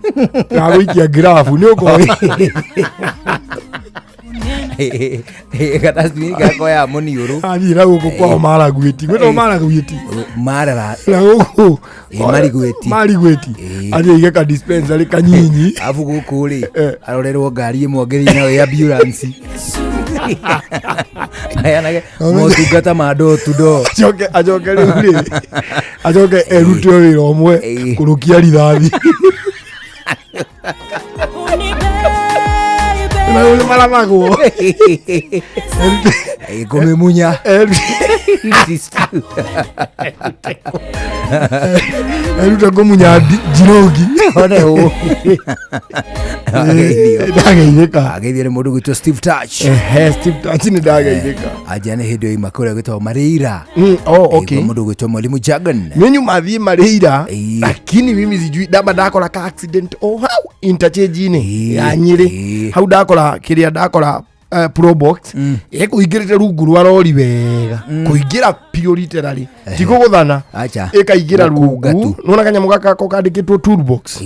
gaguikia grafu ni ukoi gatasini gako ya moniuru athira guku kwa maragwiti gwito maragwiti marara na guku marigwiti athi igeka dispensary kanyinyi afu guku ri arorerwo ngari imwe ngiri nayo ambulance ayanage motungata mado tudo ajoke ri ajoke erute wira omwe kurukia rithathi na ule malamago kumemunya eruta kumunya jirogi oneho ageithire mundu gwitwo Steve Touch Steve Touch ni ndageithika ajane hindu ima kuria gwitwo Marira okay mundu gwitwo Mwalimu Jagan menyu mathie Marira lakini mimi sijui daba ndakora ka accident how interchange ni ya Nyeri hau ndakora kiria ndakora Probox ekuingirite rungu rwa rori wega kuingira pure literally tikuguthana ikaingira rungu nona kanyamu gaka kandikitwo toolbox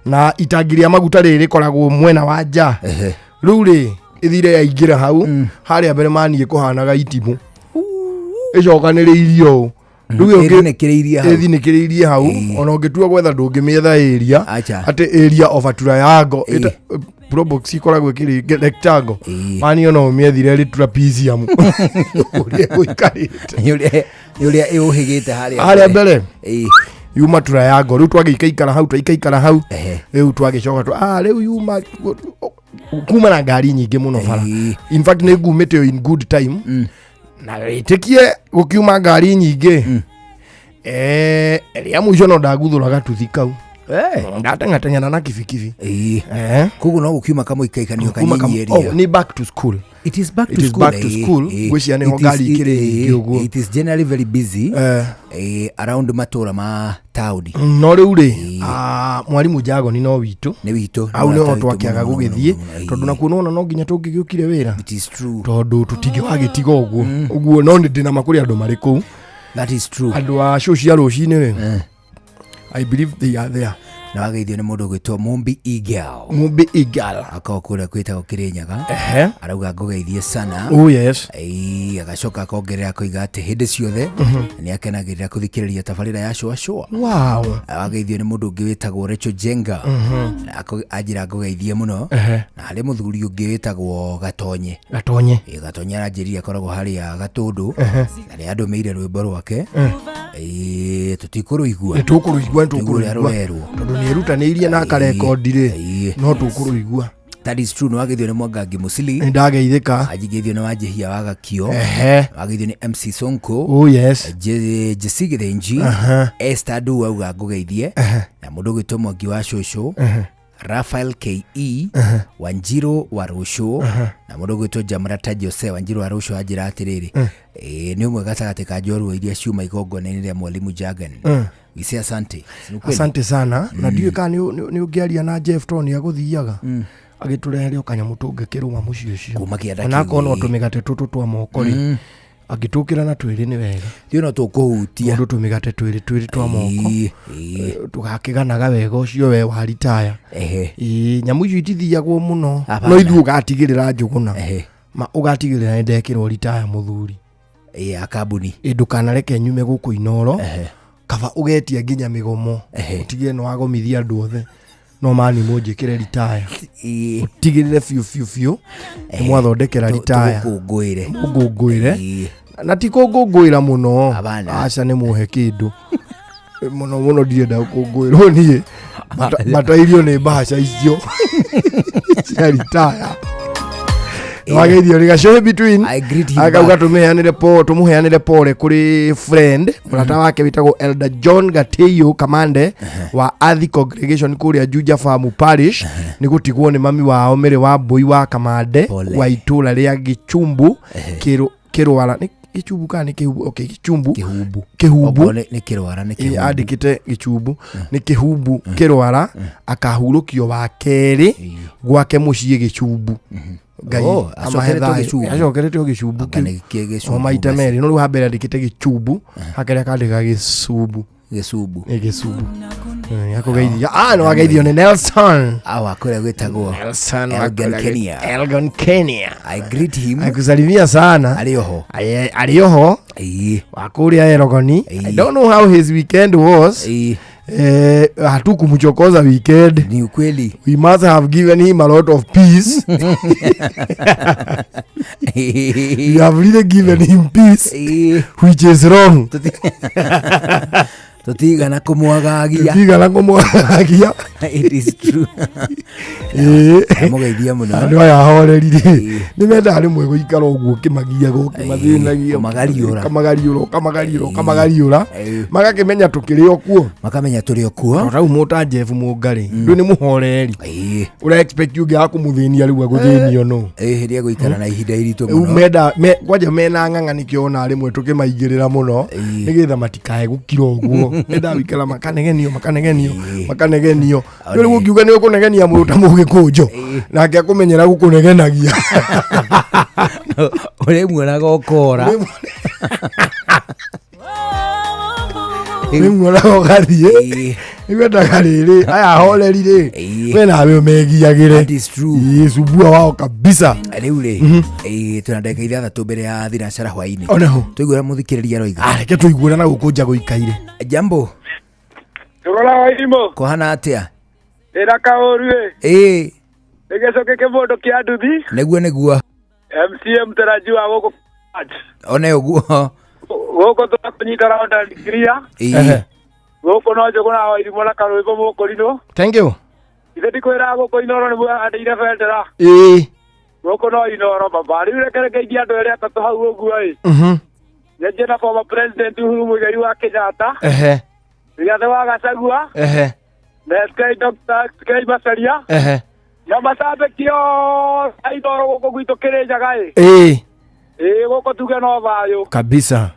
na itangiria maguta riri koragwo mwena wa nja riu ri ithire yaingira hau haria mbere manie kuhanaga itimu icokaniriirio riu ethinikireirie hau ona ungitua gwetha ndungimietha area ati area of Aturayango Probox ikoragwo kiri rectangle mani ona umiethire ri trapezium uria guikarite yuria iuhigite haria mbere yuma Turayango riu twagikaikara hau riu twagicoka riu yuma kuma na ngari nyingi muno bara in fact ni ngumite in good time na itikie gukiuma ngari nyingi ria mwisho no ndaguthura gatuthi kau ndateng'ateng'ana na kibikibi koguo no gukiuma kamo ikaikanio kanyinyi area ni back to school it is back to school gwiciya ni ngari ikiri uguo it is generally very busy around matura ma town no riu ri Mwalimu Jagan no witu au no twakiaga gugithie tondu na kuona no nginya tungigiukire wira it is true tondu tutingi wagitiga uguo no ndina makuri andu mari ku That is true. Andu a show cia rucini ri. I believe they are there. Na wageithio ni mundu gwitwo Mumbi Eagle. Mumbi Eagle. Akokura kwitagwo Kirinyaga. Arauga ngugeithie sana. Oh yes. Agacoka akongerera koiga ati hindi ciothe ni akenagirira kuthikiriria tabarira ya Shua. Wow. Wageithio ni mundu ungi witagwo Recho Jenga. Ajira ngugeithie muno. Na hari muthuri ungi witagwo Gatonye. Gatonye aranjiria akoragwo haria Gatundu. Na ni andumeire rwimbo rwake. Tutikuruigua. Nitukuruigua tondu ni erutanĩirie na akarekondi ri no tukuruigua. That is true. Wageithio ni Mwangangi Musili. Ndageithika. Ajigeithio ni Wanjihia wa Gakio. Wageithio ni MC Sonko. Oh yes. Jesse Githinji. Esther Ndu auga ngugeithie. Na mundu gwitwo Mwangi wa Shushu. Rafael KE. Wanjiru wa Rushu. Na mundu gwitwo Jamrata Jose Wanjiru wa Rushu ajira atiriri. Ni umwe gatagati ka njorua iria ciuma igongona-inĩ rĩa Mwalimu Jagan. Wise asante. Asante sana. Na ndiwe kana ni ungiaria na Jeff Tony aguthiaga. Agiturehere okanyamu tungikiruma muciĩ ũcio. Kuma kĩanda na kono tumigate tutu twa moko ri. Agitukira na twiri ni wega. Thio no tukuhutia. Ndu tumigate twiri twa moko. Tugakiganaga wega ucio we wa retire. Nyamu icio itithiagwo muno. No ithu ugatigirira njuguna. Ma ugatigirira ndekirwo retire muthuri. Akabuni. Ndukanareke nyume guku Inoro. Kaba ugetia nginya migomo. Utigire no agomithia andu othe. No mani munjikire retire. Utigirire fiu. Ni mwathondekera retire. Ngungwire. Na ti kungwira muno. Aca ni muhe kindu. Muno ndienda kungwirwo nie. Matairio ni mbaca icio. Cia retire. Wageithio ni gacohe between. Akauga tumuheanire pole kuri friend murata wake witagwo Elder John Gateyo Kamande wa Athi Congregation kuria Juja Farm Parish ni gutigwo ni mami wao Mere wa Mbui wa Kamande wa itula ria Gichumbu Kirwara ni Gichumbu kana Kihubu. Okay, Gichumbu Kihubu ni Kirwara ni Kihubu andikite Gichumbu ni Kihubu Kirwara akahurukio wa keri gwake muciĩ Gichumbu. Acokeretwo Gichumbu o maita meri no riu hambere andikite Gichumbu hakeria kandika Gicumbu yakugeithia no wageithio ni Nelson akwira gwitagwo Elgon Kenya. I greet him. Akusalimia sana alioho wakuria Elgoni. I don't know how his weekend was. Hatukumchokoza weekend. Ni ukweli. We must have given him a lot of peace. We have really given him peace, which is wrong. Tutigana kumwagagia. It is true. Amugeithia muno. Andu aya horerire. Ni menda ari mwe guikara uguo kimagia mathinagia kamagariura magakimenya tukiri okuo makamenya turi okuo rau muta Jeff Mungari ndu ni muhoreri ura expect you ga kumuthinia riu aguthinio no hiria guikara na ihinda iritu muno menda kwaje mena nganga nikiona ari mwe tukimaigirira muno nigetha matikae gukira uguo menda wikara makanegenio ndu gukiuga ni ukunegenia muruta mugikunjo nake akumenyera gukunegenagia uri mwana gokora ni mwana gogathie igwenda kariri aya horerire we nawe megiagire. That is true. Subua wao kabisa riu ri tunandeka itha thatu mbere ya thinacara hwaini tuigura muthikiriria roiga reke tuigura na gukunja guikaire. Jambo Tugora waimo kohana atia era kaorue nigecoke kimundu kia nduthi niguo MCM tarajiwa goko one uguo goko tukunyita round digria goko no jogo na wairimo na karwimbo mukurino. Thank you. Ithe ndikwira goko Inoro ni bwa andeire bendera goko no Inoro baba riu rekerekeithia andu eri atatu hau uguo nyeje na former president Uhuru Muigai wa Kenyatta Rigathi wa Gachagua na Sky Dr. Sky Macharia na masabekio Inoro goko gwitu Kirinyaga goko tuge no thayo kabisa.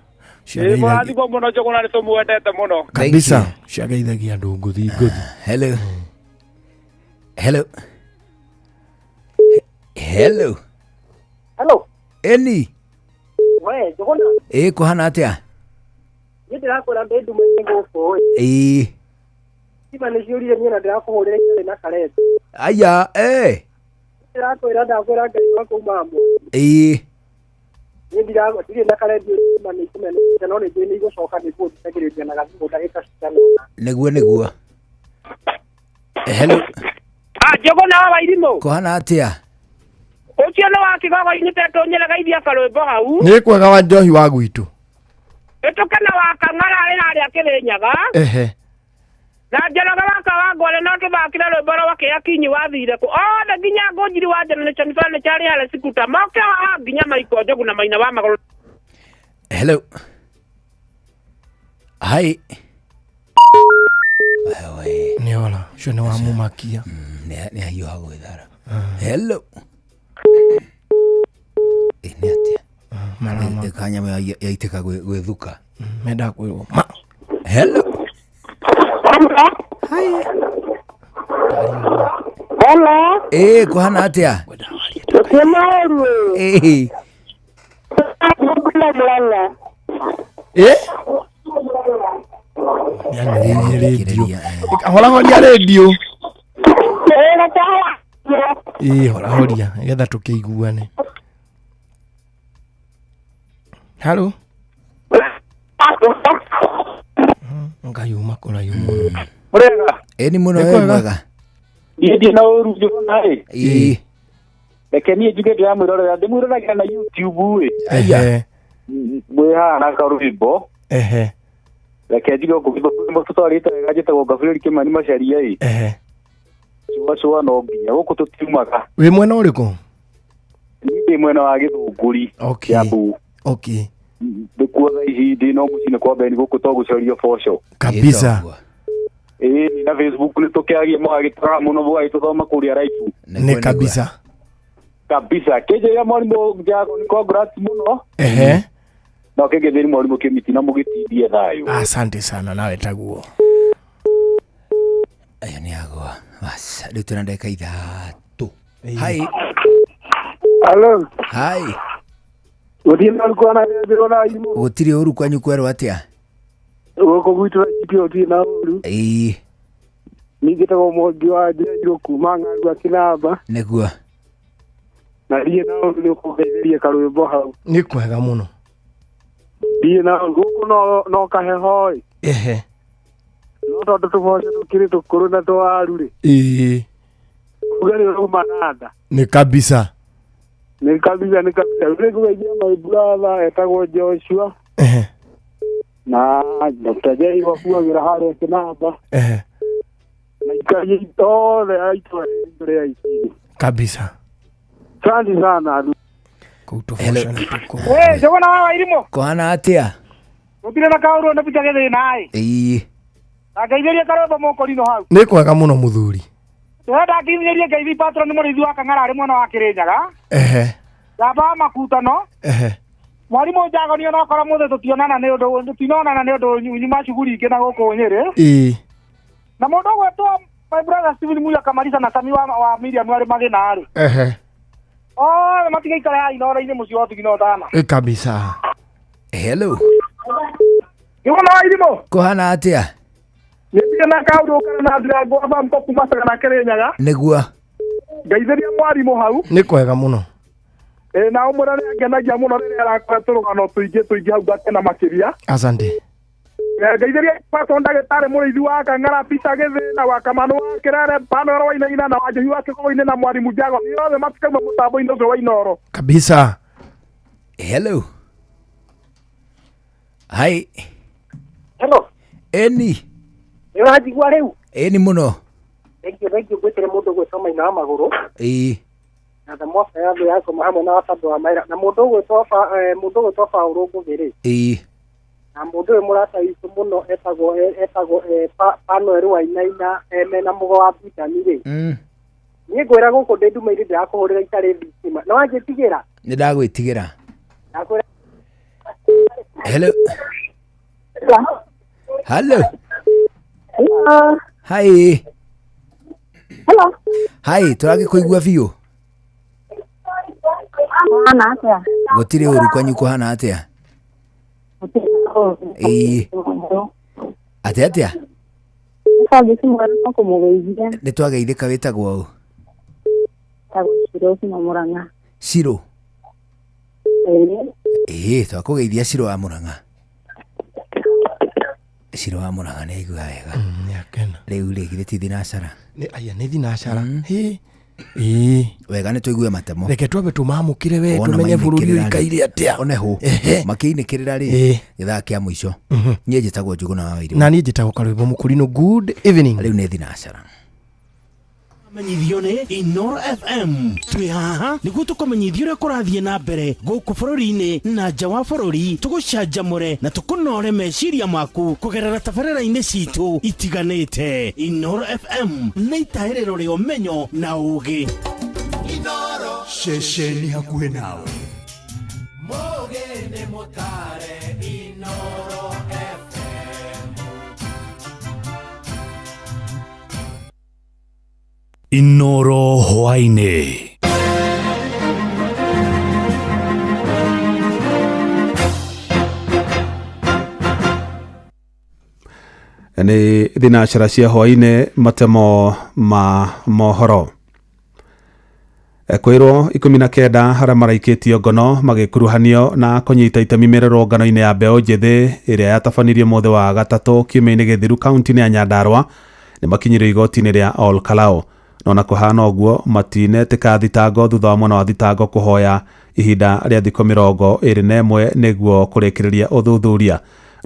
Mwathi bo muno jogona ni tumuendete muno kabisa. Ciageithagia andu nguthi. Hello Eni we jogona kohana atia Ndĩrakora ndĩndu mwenye gũkũ. Tima nĩciũrire niĩ na ndĩrakũhũrĩra itarĩ na kareti. Aya, Ndĩrakwĩra ndakwĩra Ngai wakuuma mo. Niĩ ndirĩ na kareti tima nĩikũmena no nĩndĩ nĩigũcoka nĩguo ndĩtegĩrĩria na gathimũ ndagĩka cigana ũna. Nĩguo. Hello. Njogo na Wairimu. Kũhana atĩa? Ũcio nĩ wa Kigogo-inĩ tetũnyeraga ithia karwĩmbo hau. Nĩ kwega wa Njohi wa gwitũ. Ĩtũkena wa Kang'ara arĩ harĩa Kĩrĩnyaga. Na njaraga waka wa Ngwale no tũthakire rwĩmbo rwa Kĩakinyi wathire kũ. Othe nginya Ngũnjiri wa Generation Family charĩ harĩa cikuta. Moke haha nginya Maiko Njogu na Maina wa Magũrũ. Hello. Hi. Nĩona, ũcio nĩ wa mũmakia. Nĩ ahiũha gwĩthara. Hello. Nĩ atĩa? Marama. Kanyama yaitĩka gwĩthuka. Menda kwĩrwo. Hello. Hi. Hello. Kũhana atĩa? Kũmaru. Horahoria radio. Horahoria nĩgetha tũkĩiguane. Halo. Ngayuma kũrayuma. Mũrega. Nĩ mũno mwega. Ndiĩ na ũru naĩ. Reke niĩ njuge ndĩramwĩrorera ndĩmwĩroragira na YouTube. Mwĩhaha na karwĩmbo. Reke njuge ngũgĩthoma tũtwarĩte wega njĩtagwo Gabriel Kimani Macharia. Cua no nginya gũkũ tũtiumaga. Wĩ mwena ũrĩkũ? Niĩ mwena wa Gĩthũngũri. Kiambu. Ndĩkuo thaa ici ndĩ no mũciĩ nĩ kwambeni gũkũ togũcaria boco. Kabisa. Na Facebook nĩ tũkĩagia mũgagĩtara mũno mũgagĩtũthoma kũrĩa raibu. Nĩ kabisa. Kabisa. Kĩnjĩra mwarimũ Njago nĩ congrats mũno. No kĩngĩthĩri mwarimũ Kĩmiti na mũgĩtindie thayũ. Asante sana nawe taguo. Aya nĩ agwa. Bas, rĩu tũna ndagĩka ithatũ. Hi. Hello. Hi. Gũtirĩ ũru kwanyu kwerwo atĩa? Gũkũ gwitũ gũtirĩ na ũru. Ningĩ tagwo Mwangi wa Njenjũ kuma Ng'arua Kĩnamba. Nĩguo. Na ndiĩ na ũru nĩ ũkũngeithĩrie karwĩmbo hau. Nĩ kwega mũno. Ndiĩ na ũru gũkũ no kaheho-ĩ. No tondũ tũboco tũkĩrĩ tũkũrũ na tũwaru-rĩ. Ũrugarĩ ũrauma na nda. Nĩ kabisa. Nĩ kabisa. Rĩu ngũgeithia my brother etagwo Joshua. Na Dr. J wakuagĩra harĩa Kĩnamba. Na ikari othe a itũra rĩa Itinĩ. Kabisa. Asante sana. Kũtũboca nĩ tũkũ. Njogo na Wairimu. Kũhana atĩa? Gũtirĩ na kaũndũ nĩ pita gĩthĩna-ĩ. Na ngeithĩrie karwĩmbo mũkũrinũ hau. Nĩ kwega mũno mũthuri. Ndĩrenda ngeithĩrie Ngeithi Patron nĩ mũrĩithi wa Kang'ara arĩ mwena wa Kĩrĩnyaga. Njamba wa Makutano. Mwarimũ Njago nĩ onokorwo mũthĩ tũtionana nĩ ũndũ nyuma cuguri ingĩ na gũkũ Nyĩrĩ. Na mũndũ ũgwĩtwo my brother Steven Muya Kamarisa na Sami wa Miriam arĩ magĩna-rĩ. Othe matigaikare haha inoro-inĩ mũciĩ wa Tigino Thana. Kabisa. Hello. Nĩguo na Wairimu. Kũhana atĩa? Nĩndirĩ na kaũndũ ũkara na njĩra ngwamba mkopu macaga na Kĩrĩnyaga. Nĩguo. Ngeithĩria mwarimũ hau. Nĩ kwega mũno. Na ũmũra nĩ angenagia mũno rĩrĩa arakora tũrũgano tũingĩ hau gakena makĩria. Asante. Ngeithĩria Patron ndagĩtarĩ mũrĩithi wa Kang'ara Peter Gĩthĩ wa Kamanu wa Kĩrere Panoro wa Inaina na Wanjohi wa Kĩgogo-inĩ na mwarimũ Njago othe matikauma mũtambo-inĩ ũcio wa Inoro. Kabisa. Hello. Hi. Hello. Eni. Nĩ ũranjigua rĩu? Eni mũno. Thengiũ gwĩtĩre mũndũ gwĩtwo Maina wa Magũrũ. Na thamwaka ya thũ yakoma hamwe na Wasando wa Maira na mũndũ ũgwĩtwo Paũlũ Ngũgĩ-rĩ. Na mũndũ ũyũ mũrata witũ mũno etagwo Panoel wa Inaina mena mũgo wa Bidani-rĩ. Niĩ ngwĩra gũkũ ndĩ nduma-inĩ ndĩrakũhũrĩra itarĩ thitima. Nĩ wanjĩtigĩra? Nĩ ndagwĩtigĩra. Hello. Hello. Hi. Hello. Hi, tũragĩkũigua biũ. Kũhana atĩa? Gũtirĩ ũru kwanyu kũhana atĩa? Atia Sabe mwana como veía. nĩ twageithĩka wĩtagwo ũũ Shiro na Murang'a. Shiro twakũgeithia Shiro wa Murang'a. Shiro wa Murang'a nĩ aigua wega rĩu rĩgire ti thinacara nĩ thinacara wega nĩ tũigue matemo reke twambe tũmamũkĩre we tũmenye bũrũri ũikaire atĩa one hũ makĩinĩkĩrĩra rĩ gĩthaa kĩa mũico niĩ njĩtagwo Njũgũna wa Wairimu na niĩ njĩtagwo Karũimbo Mũkũrinũ. Good evening. rĩu nĩ thinacara menyithio nĩ Inoro FM twĩ haha nĩguo tũkũmenyithia ũrĩa kũrathiĩ na mbere gũkũ bũrũri-inĩ na nja wa bũrũri, tũgũcanjamũre na tũkũnore meciria maku kũgerera tabarĩra-inĩ citũ itiganĩte. Inoro FM nĩ itaĩrĩro rĩa ũmenyo na ũũgĩ. Inoro ceceni hakuhĩ nawe. Mũũgĩ nĩ mũtare Inoro FM. Inoro hwainĩ. Nĩ thinacara cia hwainĩ matemo ma mohoro. Kwĩrwo 19 harĩa maraikĩtio ngono magĩkuruhanio na kũnyita itemi mĩrũrũngano-inĩ ya mbeũ njĩthĩ ĩrĩa yatabanirie mũthĩ wa gatatũ kiumia-inĩ gĩthiru kaunti-inĩ ya Nyandarua nĩ makinyĩrio igoti-inĩ rĩa Ol Kalou. No na kũhana ũguo matinetĩka thitango thutha wa mwena wa thitango kũhoya ihinda rĩa thikũ 21 nĩguo kũrĩkĩrĩria ũthuthuria.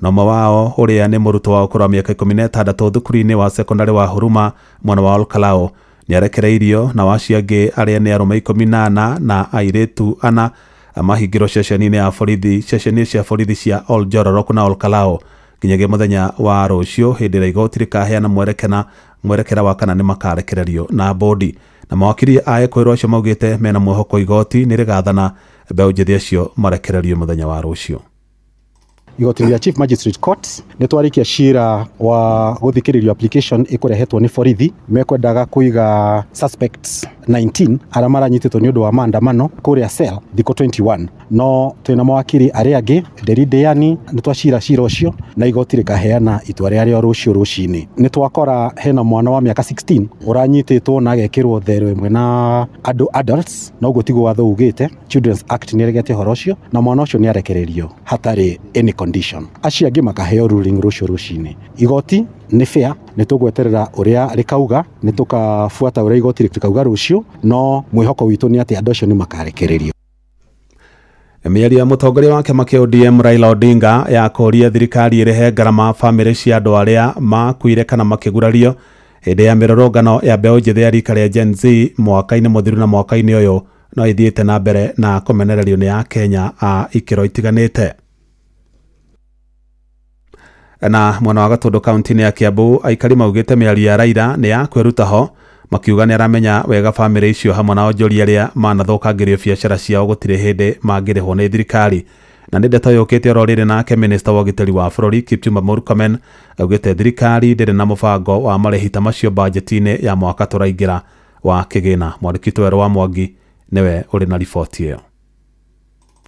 Na ũmwe wao ũrĩa nĩ mũrutwo wa ũkũrũ wa mĩaka 16 thukuru-inĩ wa sekondari wa Huruma mwena wa Ol Kalou nĩ arekereirio na acio angĩ arĩa nĩ arũme 18 na airĩtu 4 mahingĩrwo ceceni cia borithi cia Ol Njororok na Ol Kalou nginyagia mũthenya wa rũciũ hĩndĩ ĩrĩa igoti rĩkaheana mwerekera wa kana nĩ makarekererio na bodi. Na mawakiri a Ekwĩrwo acio maugĩte mena mwĩhoko igoti nĩ rĩgathana mbeũ njĩthĩ acio marekererio mũthenya wa rũciũ. Igoti rĩa Chief Magistrate Court nĩ twarĩkia cira wa gũthikĩrĩrio application ĩkũrehetwo nĩ borithi mekwendaga kũiga suspects 19 arĩa maranyitĩtwo nĩ ũndũ wa maandamano kũrĩa cell thikũ 21. No twĩna mawakiri arĩa angĩ Derideani nĩ twacira cira ũcio na igoti rĩkaheana itua rĩarĩo rũciũ rũcinĩ. Nĩ twakora hena mwana wa mĩaka 16 ũranyitĩtwo na agekĩrwo thero ĩmwe na andũ adults na ũguo tiguo watho ugĩte. Children's Act nĩ ĩregete ũhoro ũcio na mwana ũcio nĩ arekererio hatarĩ any condition. Acio angĩ makaheo ruling rũciũ rũcinĩ. Igoti nĩ fair, nĩ tũgweterera ũrĩa rĩkauga, nĩ tũkabuata ũrĩa igoti rĩkauga rũciũ, no mwĩhoko witũ nĩ atĩ andũ acio nĩ makarekererio. Mĩario ya mũtongoria wa kĩama kĩa ODM Raila Odinga ya kũria thirikari ĩrĩhe ngarama bamĩrĩ cia andũ arĩa makuire kana makĩgurario hĩndĩ ya mĩrũrũngano ya mbeũ njĩthĩ ya rika rĩa Gen Z mwaka-inĩ mũthiru na mwaka-inĩ ũyũ no ĩthiĩte na mbere na kũmenererio nĩ Akenya a ikĩro itiganĩte. Na mwena wa Gatũndũ kaunti-inĩ ya Kiambu aikari maugĩte mĩario ya Raila nĩ ya kwĩruta ho makiuga nĩ aramenya wega bamĩrĩ icio hamwe na onjoria arĩa manathũkangĩrio biacara ciao gũtirĩ hĩndĩ mangĩrĩhwo nĩ thirikari. Na nĩ ndeto yũkĩte oro rĩrĩ nake minista wa ũgitĩri wa bũrũri Kipchumba Murkomen augĩte thirikari ndĩrĩ na mũbango wa marĩhi ta macio bajeti-inĩ ya mwaka tũraingĩra wa kĩgĩna. Mwandĩki Werũ wa Mwangi nĩwe ũrĩ na riboti ĩyo.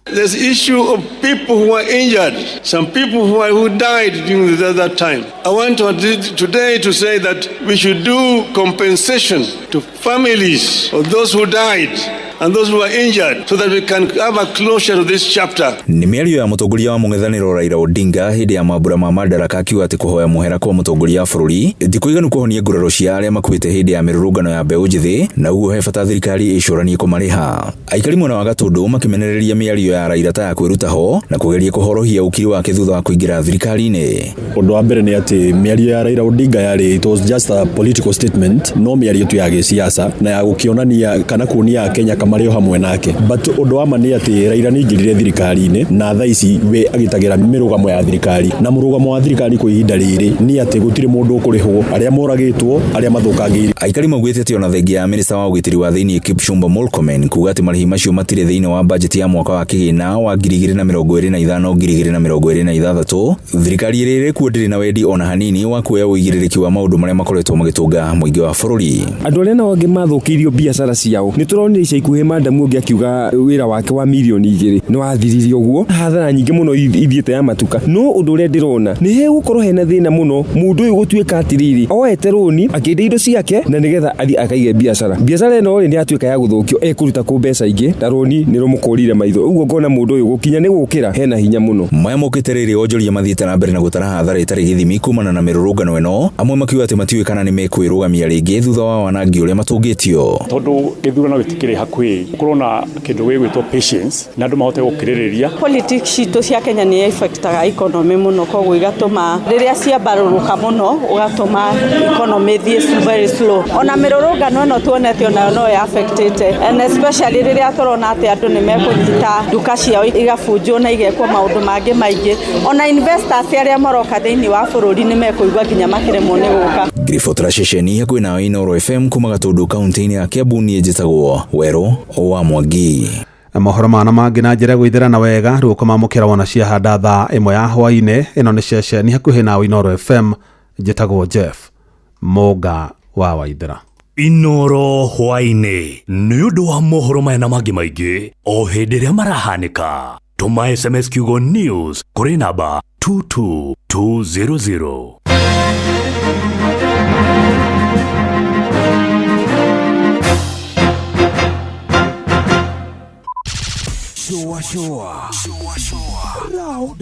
There's issue of people who were injured, some people who died during that time. I want today to say that we should do compensation to families of those who died and those who were injured so that we can have a closure to this chapter. Nĩ mĩario ya mũtongoria wa mũng'ethanĩro Raila Odinga hĩndĩ ya mambura ma madaraka akiuga atĩ kũhoya mũhera kwa mũtongoria wa bũrũri ndikũiganu kũhonia nguraro cia arĩa makuĩte hĩndĩ ya mĩrũrũngano ya mbeũ njĩthĩ na ũguo he bata thirikari ĩcũranie kũmarĩha. Aikari mwena wa Gatũndũ makimenereria mĩario ya Raila ta ya kwĩruta ho na kũgeria kũhorohia ũkiri wake thutha wa kũingĩra thirikari-inĩ. Ũndũ wa mbere nĩ atĩ mĩario ya Raila Odinga yarĩ it was just a political statement, no mĩario tu ya gĩsiasa na ya gũkĩonania kana kuonia Kenya kamarĩ o hamwe nake. But ũndũ wa ma nĩ atĩ Raila nĩ aingĩrire thirikari-inĩ na thaa ici we agitagĩra mĩrũgamo ya thirikari na mũrũgamo wa thirikari kwa ihinda rĩrĩ nĩ atĩ gũtirĩ mũndũ ũkũrĩhwo arĩa moragĩtwo arĩa mathũkangĩire. Aikari maugĩte atĩ ona thengia ya minista wa ũgitĩri wa thĩinĩ Kipchumba Murkomen kuuga atĩ marĩhi macio matirĩ thĩinĩ wa bajeti ya mwaka wa kĩgĩna wa 2025-2026 thirikari ĩrĩ kuo ndĩrĩ na wendi ona hanini wa kuoya ũigĩrĩrĩki wa maũndũ marĩa makoretwo magĩtũnga mũingĩ wa bũrũri. Andũ arĩa nao angĩ mathũkĩirio biacara ciao nĩ tũronire ica ikuhĩ we madam ungi akiuga wira wake wa milioni 2 ni wathiririo guo hathara nyingi muno ithiete ya matuka no undu uria ndirona ni he gukorwo hena thina muno mundu uyu gutuika atiriri oete roni akinde indo ciake na nigetha athi akaige biacara eno ni atuika ya guthukio ekuruta ku mbeca ingi na roni ni rumukurire maitho uguo ngona mundu uyu gukinya ni gukira hena hinya muno maya mukiterere onjoria mathiite na mbere na gutara hathara itari githimi kumana na mirurungano eno amwe makiuga ati matiwe kana ni mekwirugamia ringi thutha wa wanangi uria matungitio tondu githurano gitikire hakwi kurona kindu gwitwo patience na andu mahote gukiririria politics citu cia Kenya ni affectaga economy muno koguo igatuma riria ciambaruruka muno ugatuma economy thie very slow ona mirurungano no tuonete ona no affected and especially riria turona ati andu ni mekunyita duka ciao igabunjwo na igekwo maundu mangi maingi ona investors aria moroka thiini wa bururi ni mekuigwa nginya makiremwo ni guka Grifotra Shesheni hakuwi na Inoro FM kuma Gatundu kaunti-ini ya Kiambu ni njitagwo Wero wa Mwangi. Mohoro mana mangi na njira gwithirana wega ruko mamukira wona cia handa thaa 1 ya hwaine ino ni Shesheni hakuhi na Inoro FM njitagwo Jeff Moga wa Waithira. Inoro hwaine ni undu wa mohoro maya na mangi maingi o hindi ria marahanika. Tuma SMS kiugo news kuri namba 22200. Showa. Round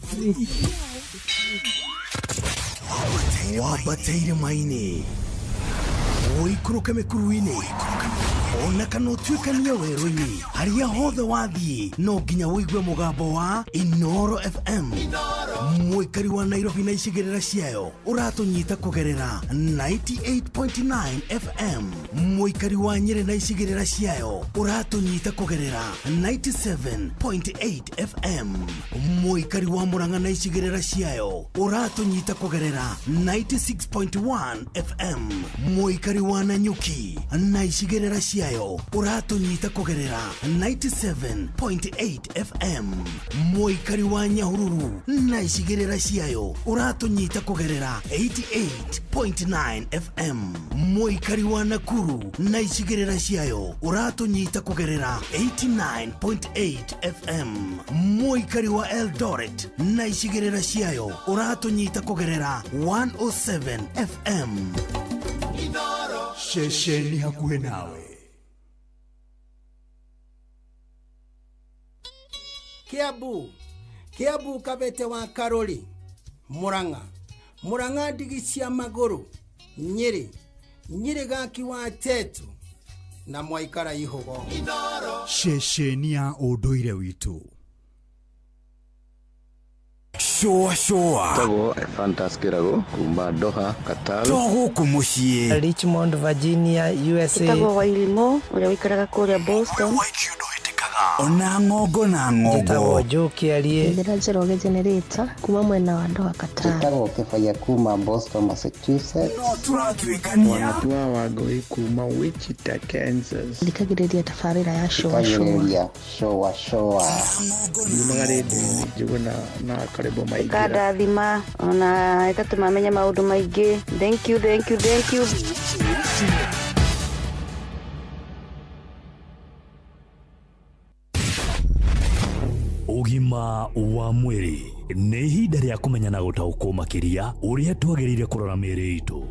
3. Wabateire maini. Oikuruka mekuruini. Ona kana utuikania werũ-inĩ haria hothe wathiĩ no nginya wĩigue mũgambo wa Inoro FM mwĩkari wa Nairobi na icigĩrĩra ciayo ũratũnyita kũgerera 98.9 FM mwĩkari wa Nyĩrĩ na icigĩrĩra ciayo ũratũnyita kũgerera 97.8 FM mwĩkari wa Murang'a na icigĩrĩra ciayo ũratũnyita kũgerera 96.1 FM mwĩkari wa Nanyuki na icigĩrĩra ciayo uratunyita kugerera 97.8 FM mwikari wa Nyahururu na icigĩrĩra ciayo uratunyita kugerera 88.9 FM mwikari wa Nakuru na icigĩrĩra ciayo uratunyita kugerera 89.8 FM mwikari wa Eldoret na icigĩrĩra ciayo uratunyita kugerera 107 FM Inoro Shesheni hakuhi nawe. Kiambu Kabete wa Karori, Murang'a ndigi cia maguru, Nyeri gaki wa Tetu na Mwaikara Ihogo. Shesheni ya ũndũire witũ. Showa Tago Fantas Kirago kuma Doha Qatar Togo kumushie Richmond Virginia USA Tago Wailimo ule wikaraga kule Boston Ona ngogo na ngogo Tago Joki alie Ndira Jeroge Generator kuma mwena wa Doha Qatar Tago Kefaya kuma Boston Massachusetts Wanatua wagoi kuma Wichita Kansas Ndikagiredia tafarira ya showa Nimagarede juguna na karibu maigira Kada thima ona ikatumamenya maundu maingi Thank you Ugima wa mwiri nĩ ihinda rĩa kũmenya na gũtaũkwo makĩria ũrĩa twagĩrĩire kũrora mĩĩrĩ itũ.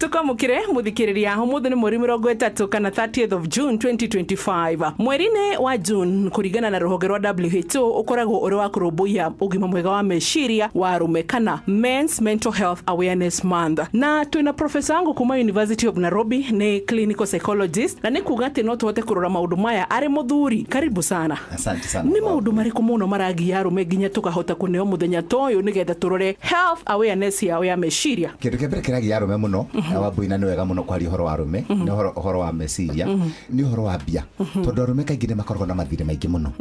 Tukamukire muthikiriria umuthi ni mweri 30 kana 30th of June 2025 mweri-ini wa June kurigana na ruhonge rwa WHO ukoragwo uri wa kurumbuia ugima mwega wa meciria wa arume kana Men's Mental Health Awareness Month na twina professor wangu kuma University of Nairobi ni clinical psychologist na ni kuga ati no tuhote kurora maundu maya ari muthuri. Karibu sana. Asante sana. Ni maundu mariku muno maragia arume nginya tukahota kuneo muthenya toyo nigetha turore health awareness yao ya meciria. Kindu kĩambere kĩragia arume muno na wambuina nĩ wega muno kwari horo wa arume ni horo wa meciria ni horo wa bia tondu arume kaingĩ nĩ makoragwo na mathirĩ maingĩ muno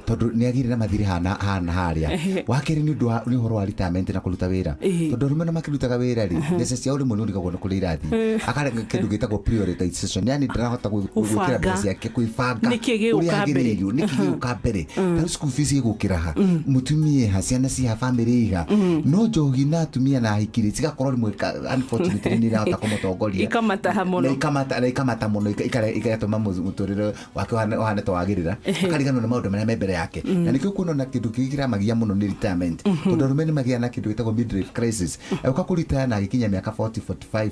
tondu nĩ agire na mathirĩ hana haria wakeri ni horo wa retirement na kũruta wĩra tondu arume nĩ makĩrutaga wĩra rĩ mbeca ciao rĩmwe nĩ ũrigagwo nĩ kũrĩa irathi akarega kĩndũ gĩtagwo prioritization yani ndarahota gwĩkĩra mbeca ciake kwĩbanga ũrĩa agĩrĩirwo nĩkĩ gĩgũka mbere ta school fees igũkĩra ha mũtumia ha ciana cia family iga no njogi na atumia na hikiri cigakorwo rĩmwe unfortunately nĩ irahota kumutongoria ikamataha muno ikamata muno igatuma muturire wake wahane twagirira akariganwo na maundu maria me mbere yake na nikio kuona kindu kigiramagia muno ni retirement tondu arume ni magia na kindu gitagwo midlife crisis ukakuritaya na gikinya miaka 40 45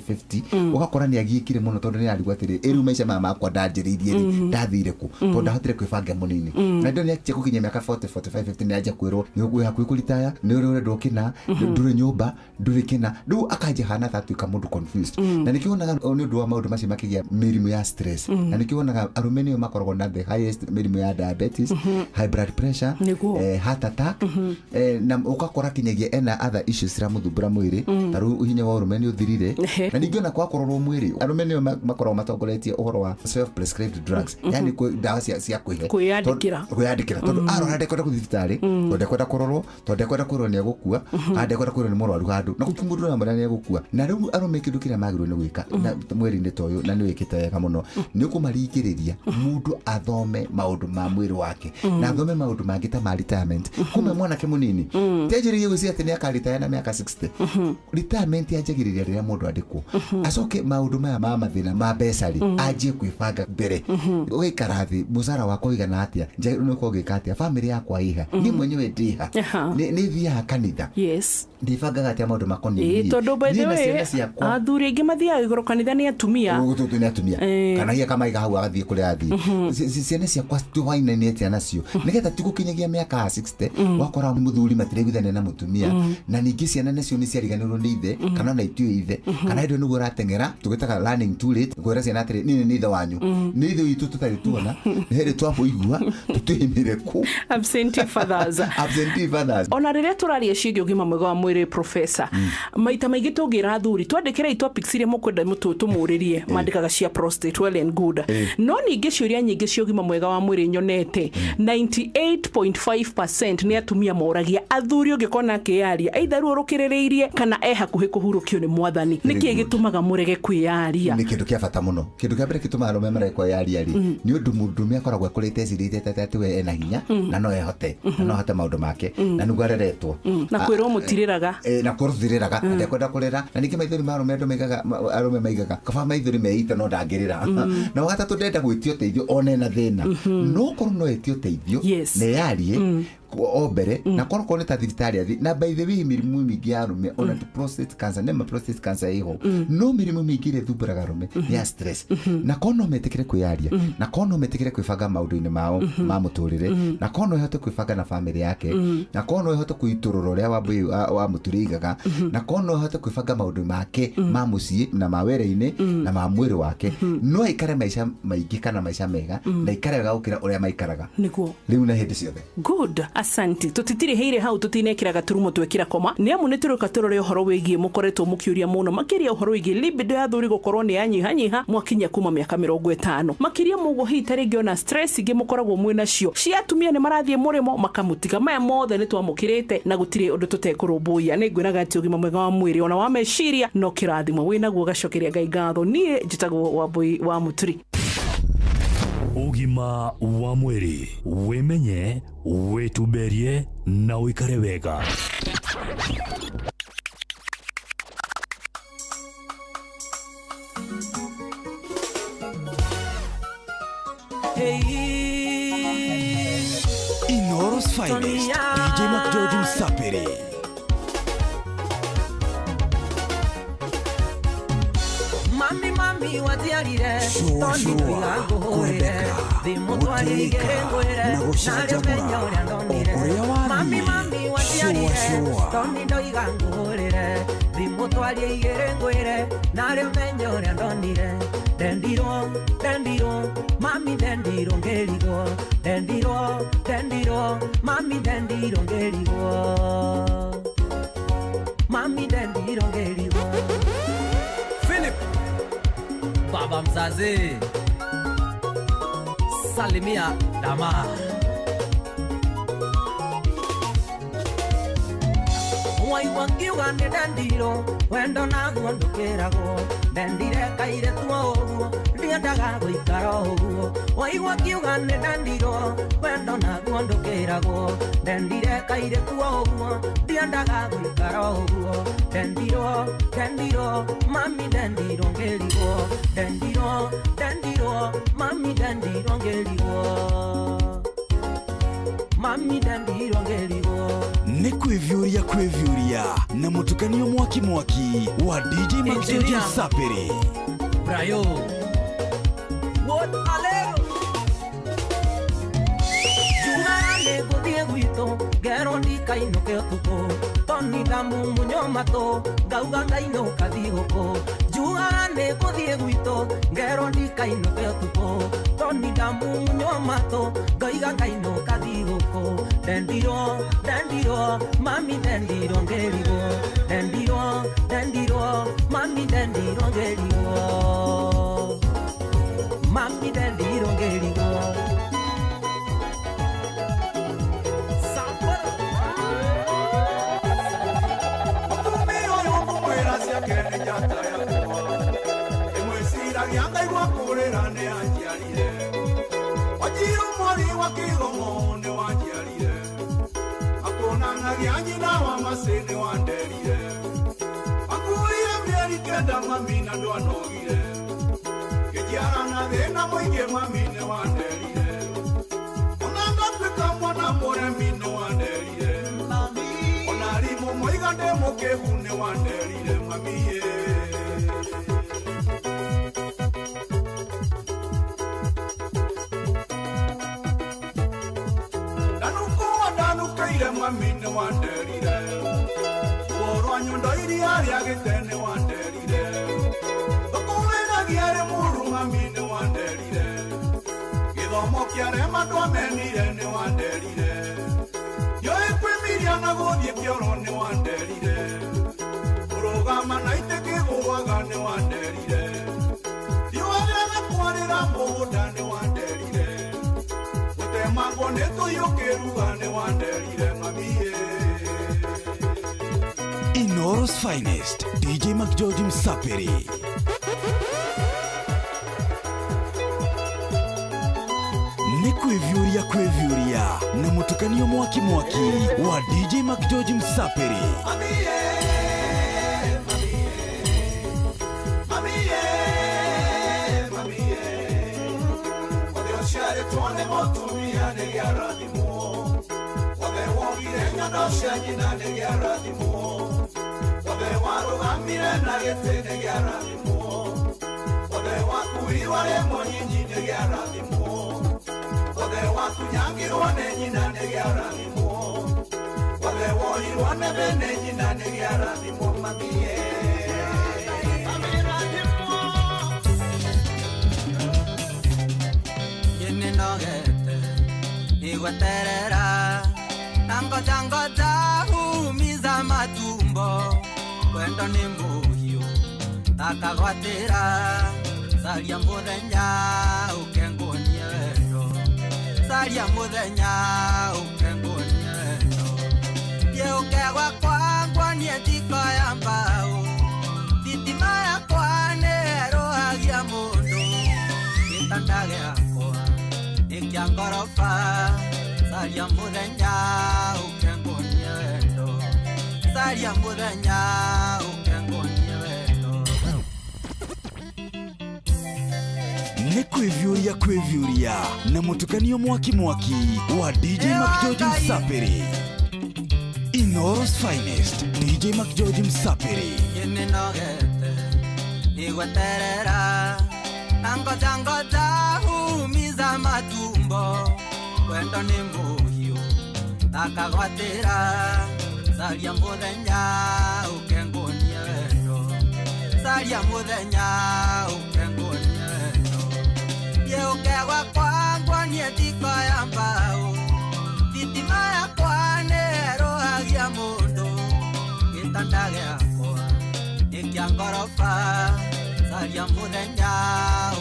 50 ugakora ni agiikire muno tondu ni arigwa atiri iru maica makwa ndanjiririe ndathire ku tondu ndahotire kwibanga munini na ndio ni akie kukinya miaka 40 45 50 ni aja kwirwo ni ugwe hakuhi kuritaya ni uri ndokina nduri nyumba nduri kina ndu akaje hana tatu kamundu confused na nikionaga ni ndu wa maundu macio makigia mirimu ya stress na nikionaga arume ni makoragwo na the highest mirimu ya diabetes high blood pressure heart attack na ukakora kinyagia ena other issues ra muthumbura mwiri taru hinya wa urume ni uthirire na ningiona kwa kororwo mwiri arume ni makoragwo matongoretie uhoro wa self prescribed drugs yani kwa dawa cia kwiyandikira tondu arora ndekwenda kuthibitari tondu ndekwenda kororwo tondu ndekwenda kwirwo ni agukua ndekwenda kwirwo ni murwaru handu na gutungundu na mwana ni agukua na riu arume kindu kiria magirwo ni gwika na mwiri ni toyo na ni wikite wega muno ni kumarigiriria mundu athome maundu ma mwiri wake na athome maundu mangi ta ma retirement kume mwana ke munini tejiriye gucia ati ni akaritaya na miaka 60 retirement yajagiriria riria mundu andikwo acoke maundu maya ma mathina ma besari ajie kwibanga mbere wikarathi musara wako igana atia nje no kogika atia family yakwa iha ni mwenyewe ndiha ni thia kanitha ndibangaga atia maundu makoni tondu by the way athuri ingi mathia igoro kanitha ni atumia gututu ni atumia kana hiya kama igahau agathie kuri athie ciana ciakwa tuwaine ni atia nacio nigetha tigukinyagia miaka 60 wakora muthuri matiregithane na mutumia na ningi ciana nacio ni ciariganirwo ni ithe kana na itue ithe kana ndio nugo ratengera tugitaga learning too late gwera ciana atiri ni ithe wanyu ni ithe witu tutari tuona here twapo igua tutuhimire ku absentee fathers ona riria turaria ciigi ugima mwega wa mwiri professor maita maingi tugira athuri twandikire topics iria mukwenda tumuririe mandikaga cia prostate well and good no ningi ciuria nyingi cia ugima mwega wa mwiri nyonete 98.5% ni atumia moragia athuri ungikona kiaria either urukirireirie kana hakuhi kuhurukio ni mwathani niki gitumaga murege kwiaria ni kindu kia bata muno kindu kia mbere gitumaga arume mareko yaria ri ni undu mundume akoragwo akurite cirite tete we ena hinya na no ehote na no hote maundu make na nugo areretwo na kwirwo mutiriraga na kuruthiriraga ndekwenda kurera na ningi maithori marume ndo maigaga arume maigaga kaba maithori meita no ndangirira na wagatatu ndenda gwitio teithio one na thina no korwo no etio teithio ne yarie obere na korwo ni ta thibitari athi na by the way mirimu mingi ya arume ona prostate cancer nema prostate cancer iho no mirimu mingi ire thumburaga arume ya stress na kono metikire kwiaria na kono metikire kwibanga maundu-ini mao ma muturire na kono ihote kwibanga na family yake na kono ihote kuiturura ria wa muturigaga na kono ihote kwibanga maundu make ma mucii na mawere-ini na ma mwiri wake no ikare maisha maingi kana maisha mega na ikare wega gukira uria maikaraga niguo riu na hindi ciothe good asanti tutitire heire hau tutinekiraga turumo twekira koma ni amu nituruka turore uhoro wigie mukoretwo mukiuria muno makiria uhoro wigie libido ya thuri gukorwo ni anyihanyiha mwakinya kuma miaka 50 makiria mugo hitare giona stress igi mukoragwo mwe nacio ciatumia ni marathie murimo makamutiga maya mothe ni twamukirite na gutire undu tutekurumbuya ni ngwiraga ati ugima mwega wa mwiri ona wa meciria no kirathimo wina guo gacokeria ngai ngatho nie njitagwo Wambui wa Muturi. Ugima wa mwiri wimenye wituberie na wikare wega. Inoros Finest, DJ McGeorge Msapiri. Mami watiarire toni twigaguhurire thimu twarigire ngwire nario menyo ria ndonire mami watiarire toni twigaguhurire thimu twarigire ngwire nario menyo ria ndonire dendiro mami dendiro ngerigo dendiro mami dendiro ngerigo mami dendiro ngerigo Baba mzazi salimia dama waiwangiuga ni dendiro wendo naguo ndukirago dendire kaire tuo uguo ndiendaga guikara uguo waiwangiuga ni dendiro wendo naguo ndukirago dendire kaire tuo uguo ndiendaga guikara uguo dendiro dendiro, mami dendiro ngeligo, dendiro, dendiro, mami dendiro ngeligo, mami dendiro ngeligo. Nĩ kwĩvyũria na mũtukanio mwaki wa DJ Maxoji Sapere. Brayo What alero Jugale godie guito Gero ndika inoke otuko Toni damu munyomato Gauga ino kadigoko Jugale godie guito Gero ndika inoke otuko Toni damu munyomato Gauga ino kadigoko Dendiro, dendiro Mami dendiro ngeligo Dendiro, dendiro Mami dendiro ngeligo Mami dendiro ngeligo Otumiro yokumwera siakene jata yakwa Emwesira gyanga igwakurera ne anjiarire Wajiru mwari wakigomo ne wanjiarire Akonanga gyanyina wa masene wanderire Akuire mieri kenda mamina ndo anogire Kejiarana dhena mwingi mamine wanderire Onanga kweka mwana more mine wanderire Onarimu mwiga mukehune wanderire mamiye Danukaire mamine wanderire Oro anyundo iri aria gitene wanderire Okumena giare muru mamine wanderire Githomo kiare mandwa menire ne wanderire Yoe kwimiria na godie kioro ne wanderire Urugama na iteke guwaga ne wanderire Diwagera na kwarira mugunda ne wanderire Utemago neto yokeruga ne wanderire mamiye Inoros Finest, DJ Maxoji Sapere. Nĩ kwĩvyũria na mũtukanio mwaki wa DJ Maxoji Sapere. Tuone motumia ne yaradimo Wade wogire nyano shanyina ne yaradimo Wade waru amire na gete ne yaradimo Wade wakuri wale monyinyi ne yaradimo Wade wakunyangirwa ne nyina ne yaradimo Wade woirwa ne bene nyina ne yaradimo mamiye Nogete igweterera nangoja humiza matumbo wendo ni muhiu takagwatira saria muthenya ukengunie wendo saria muthenya ukengunie wendo yeukegwa kwangwa nie tiko ya mbao thitima yakwa nerohagia mundu gitanda giakwa Ikia ngorofa Saria muthenya ukengunie wendo Saria muthenya ukengunie wendo Nĩ kwĩvyũria na mũtukanio mwaki wa DJ Maxoji Sapere. Inoros Finest, DJ Maxoji Sapere. Yene nogete igweterera nangoja humiza matumbo wendo ni muhiu takagwatira saria muthenya ukengunie wendo saria muthenya ukengunie wendo yeukegwa kwangwa nie tiko ya mbao thitima yakwa nerohagia mundu gitanda giakwa ikia ngorofa Saria muthenya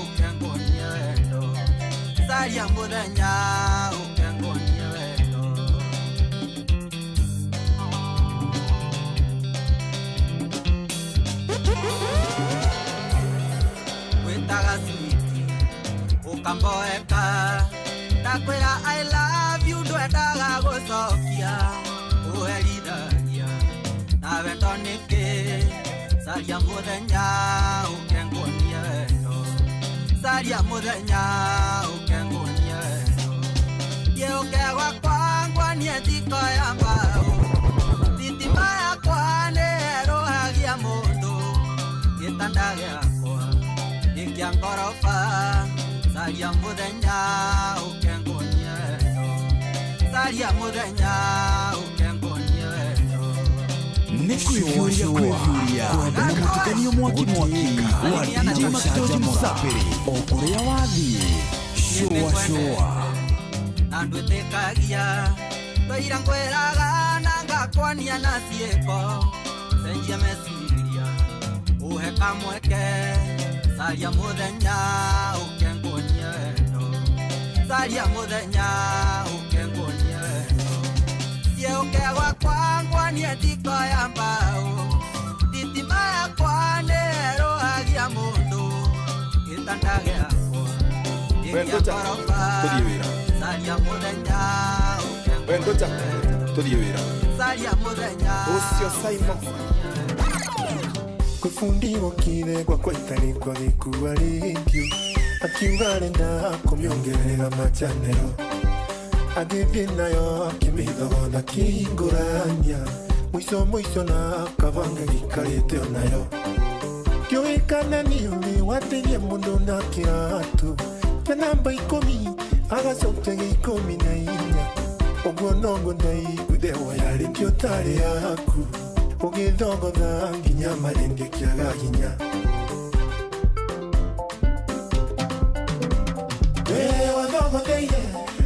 ukengunie wendo Saria muthenya ukengunie wendo Witaga switi ukamboeka Ndakwira I love you ndwendaga gucokia Uherithagia na wendo niki Saria muthenya ukengonia wendo Saria muthenya ukengonia wendo Yeukegwa kwangwa nie thiko ya mbao Thitima yakwa nĩĩrũhagia mũndũ Gĩtanda gĩakwa gĩkĩa ngoroba Saria mũthenya ũkengonia wendo Saria mũthenya ũkengonia wendo Nĩkwĩvyũria kwenda na mũtukanio mwaki wa DJ Mac Msapiri o kũrĩa wathiĩ showa na ndwĩtĩkagia Twaira ngwĩraga na ngakwania na ciĩko Cenjia meciria uhe kamweke Saria mũthenya ũkengonia wendo Saria mũthenya ũkengonia wendo Yeukegwa kwangwania thiko ya mbao Thitima yakwa nĩĩrũhagia mũndũ Gĩtanda gĩakwa gĩkĩa ngoroba Saria mũthenya Tũthiĩ wĩra Saria mũthenya ũcio Simon Kufundiwa kile kwa kwaitani kwa gĩkua rĩngĩ akiuga arenda kũmĩongerera machanero agĩthiĩ nayo akĩmĩthogotha kĩhingũrania mũico na kabanga gĩikarĩte onayo kĩoĩkana nĩũrĩ wateithia mũndũ na kĩratũ kĩa namba 10 agacokia 14 ũguo noguo ndaiguire yarĩkio tarĩ yaku ũgĩthogotha nginya marenge kĩaga hinya wathogotheire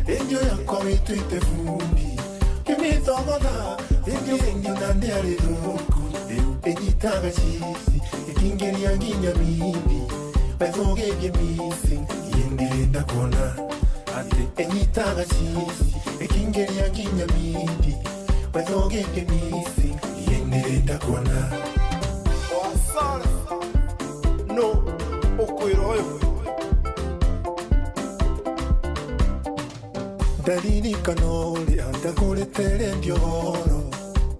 rĩndio yakwa wĩtuĩte bundi kĩmĩthogotha rĩndio na nĩarĩ thũku rĩu ĩnyitaga cici ĩkĩingĩria nginya mindi wethogethie misi yĩndĩrenda kuona atĩ ĩnyitaga cici ĩkĩingĩria nginya mindi wethogethie misi yĩndĩrenda kuona wasara no ũkwĩra ũyũ ndaririkana ũrĩa ndagũrĩte rendio horo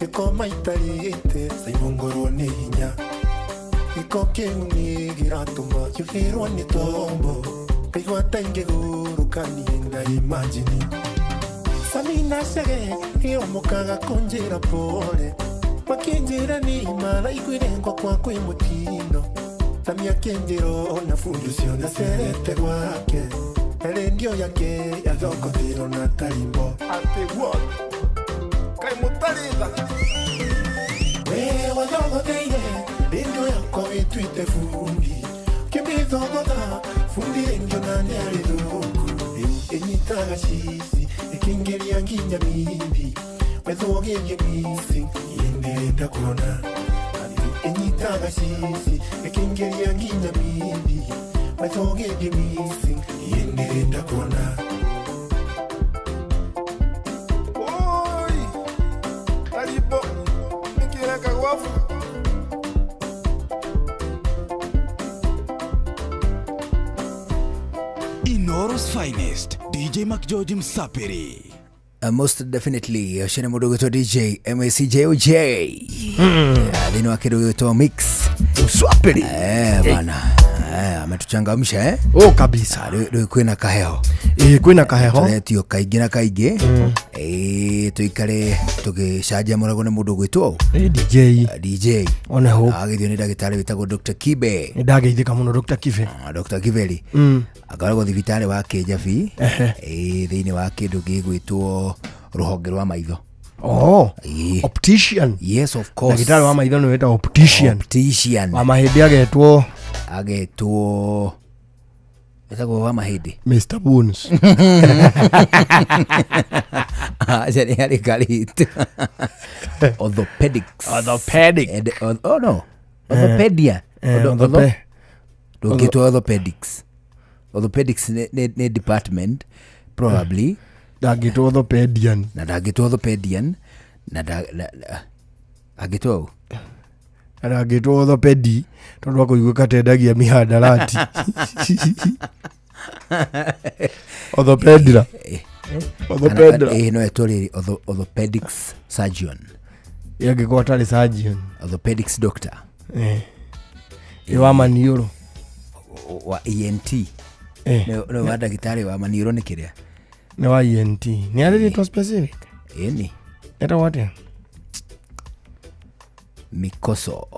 gĩko maitarĩte caimongorwo nĩ hinya gĩko kĩu nĩ gĩratũma kĩũhĩrwo nĩ tombo ngaigua ta ingĩgũrũkanie na imagine Samina Chege nĩomokaga kũnjĩra pole makĩnjĩra nĩ maraiguire ngwakwa kwĩ mũtino Samia kĩnjĩra na fundi ũcio nacerete gwake rendio yake yathogothirwo na tarimbo atĩ what kaĩ mũtaritha we wathogotheire rendio yakwa wĩtuĩte bundi kĩmĩthogotha fundi rendio na nĩarĩ thũku ĩnyitaga cici ĩkĩingĩria nginya mindi wethogethie misi yĩndĩrenda kuona ĩnyitaga cici ĩkĩingĩria nginya mindi wethogethie misi yĩndĩrenda kuona oi taribo nikireka gwafu Inoros finest DJ Mac Msapiri most definitely oshene mũndũ gwĩtwo DJ MACJOJ thĩinĩ wa kĩndũ gwĩtwo mix Msapiri bana ametuchangamsha kabisa rĩu kwĩna kaheho kwĩna kaheho tũretio kaingĩ na kaingĩ tuikare tũgĩcanjamũragwo nĩ mũndũ gwĩtwo DJ ona ho agĩthio nĩ ndagĩtarĩ wĩtagwo Dr. Kibe ndageithĩka mũno Dr. Kibe Dr. Kibeli akoragwo thibitarĩ wa Kĩnjabi thĩinĩ wa kĩndũ gĩgwĩtwo rũhonge rwa maitho optician yes of course ndagĩtarĩ wa maitho nĩ wĩtagwo optician wa mahĩndĩ agetwo wĩtagwo wa mahĩndĩ Mr. Bones Jari hari karit orthopedics oh no orthopedia Don't orthopedics ne department probably dagito orthopedian agito orthopedi tondu akuiguka tendagia mihadarati orthopedra no etori orthopedics surgeon yangĩkorwo atarĩ surgeon orthopedics doctor wa maniũrũ wa ENT no wa ndagĩtarĩ wa maniũrũ nĩ kĩrĩa nĩ wa ENT nĩ arĩrĩtwo specific ĩni eta wate mikoso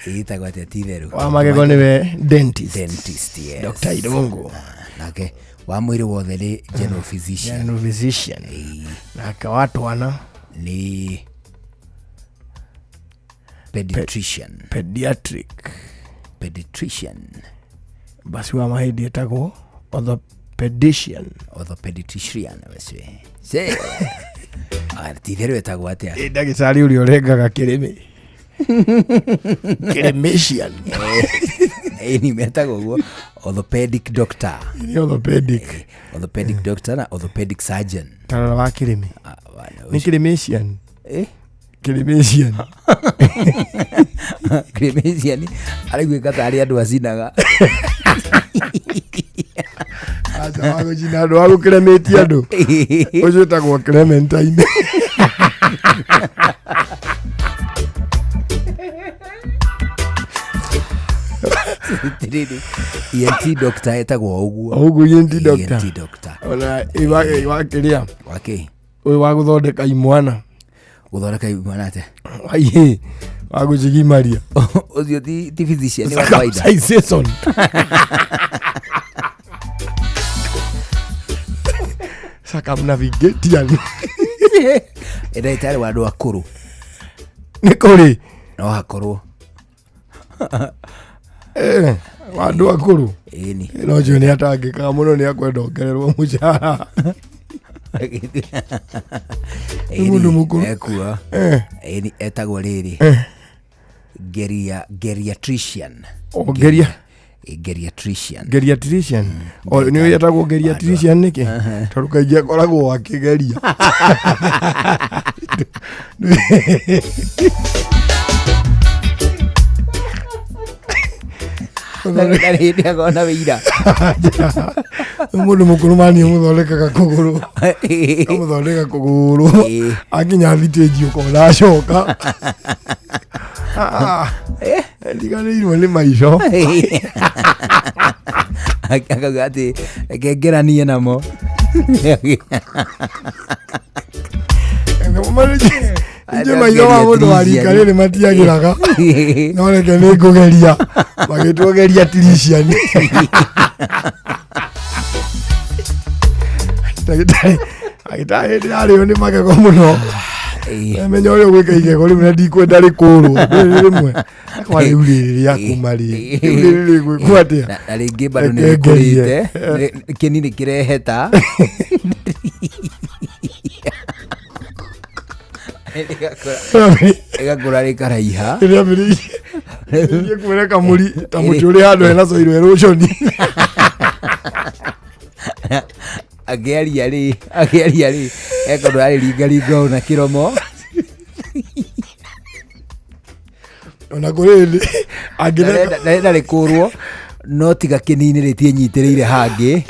itagwo atĩa ti therũ wa magego nĩwe dentist yes. Dr. Irungu nake wa mwĩrĩ wothe nĩ general physician nake wa twana nĩ pediatrician basi wa mahĩndĩ etagwo orthopedician wese ti therũ etagwo atĩa ndagĩtarĩ ũrĩa ũrengaga kĩrĩmĩ Clinician. Ni metagwo guo orthopedic doctor. Ni orthopedic doctor na orthopedic surgeon. Tarara wa kirimi. Ni Clinician. Clinician. Clinician. Aligwika tari andu acinaga. Acha wago jina andu wago Clementia andu. Ucio tagwo Clementine. ENT doctor etagwo uguo. Uguo ENT doctor. Ona iwa kiria. Wake. Uyu wa guthondeka imwana. Guthondeka imwana ate. Ai. Wa gucigimaria. Ucio ti physician ni wa kawaida. Season. Saka navigate eda itari wa andu akuru. Nikuri. No hakorwo. Wandu akuru eni no jo ni atangika muno ni akwenda ongererwo mushara mundu mukuru ekua eni etagwo riri geriatrician geriatrician o ni etagwo geriatrician niki taruka ije koragwo akigeria Ndarĩndĩ akona wĩira mũndũ mũkũrũ mani mũthondekaga kũgũrũ akinya thitĩji ũkona acoka ndiganĩirwo nĩ maico akauga atĩ kengeranie namo Nje maitho wa mũndũ wa rika rĩrĩ matiagĩraga no reke nĩ ngũgeria magĩtwo geriatrician ndagĩtarĩ ndĩrarĩo nĩ magego mũno menya ũrĩa ũgwĩka igego rĩu na ndikwenda rĩkũrwo rĩmwe kwa rĩu rĩrĩ rĩa kuma rĩrĩ gwĩkwo atĩa na rĩngĩ bado nĩ rĩkũrĩte kĩnini kĩreheta egakora rikaraiha rĩrĩa kuoneka muri ta mũtĩ ũrĩ handũ hena soil erosion agĩaria rĩ ekondo arĩ ringa na kĩromo ona kũrĩ angĩreka rĩkũrwo no tiga kĩnini rĩtiĩnyitĩrĩire hangĩ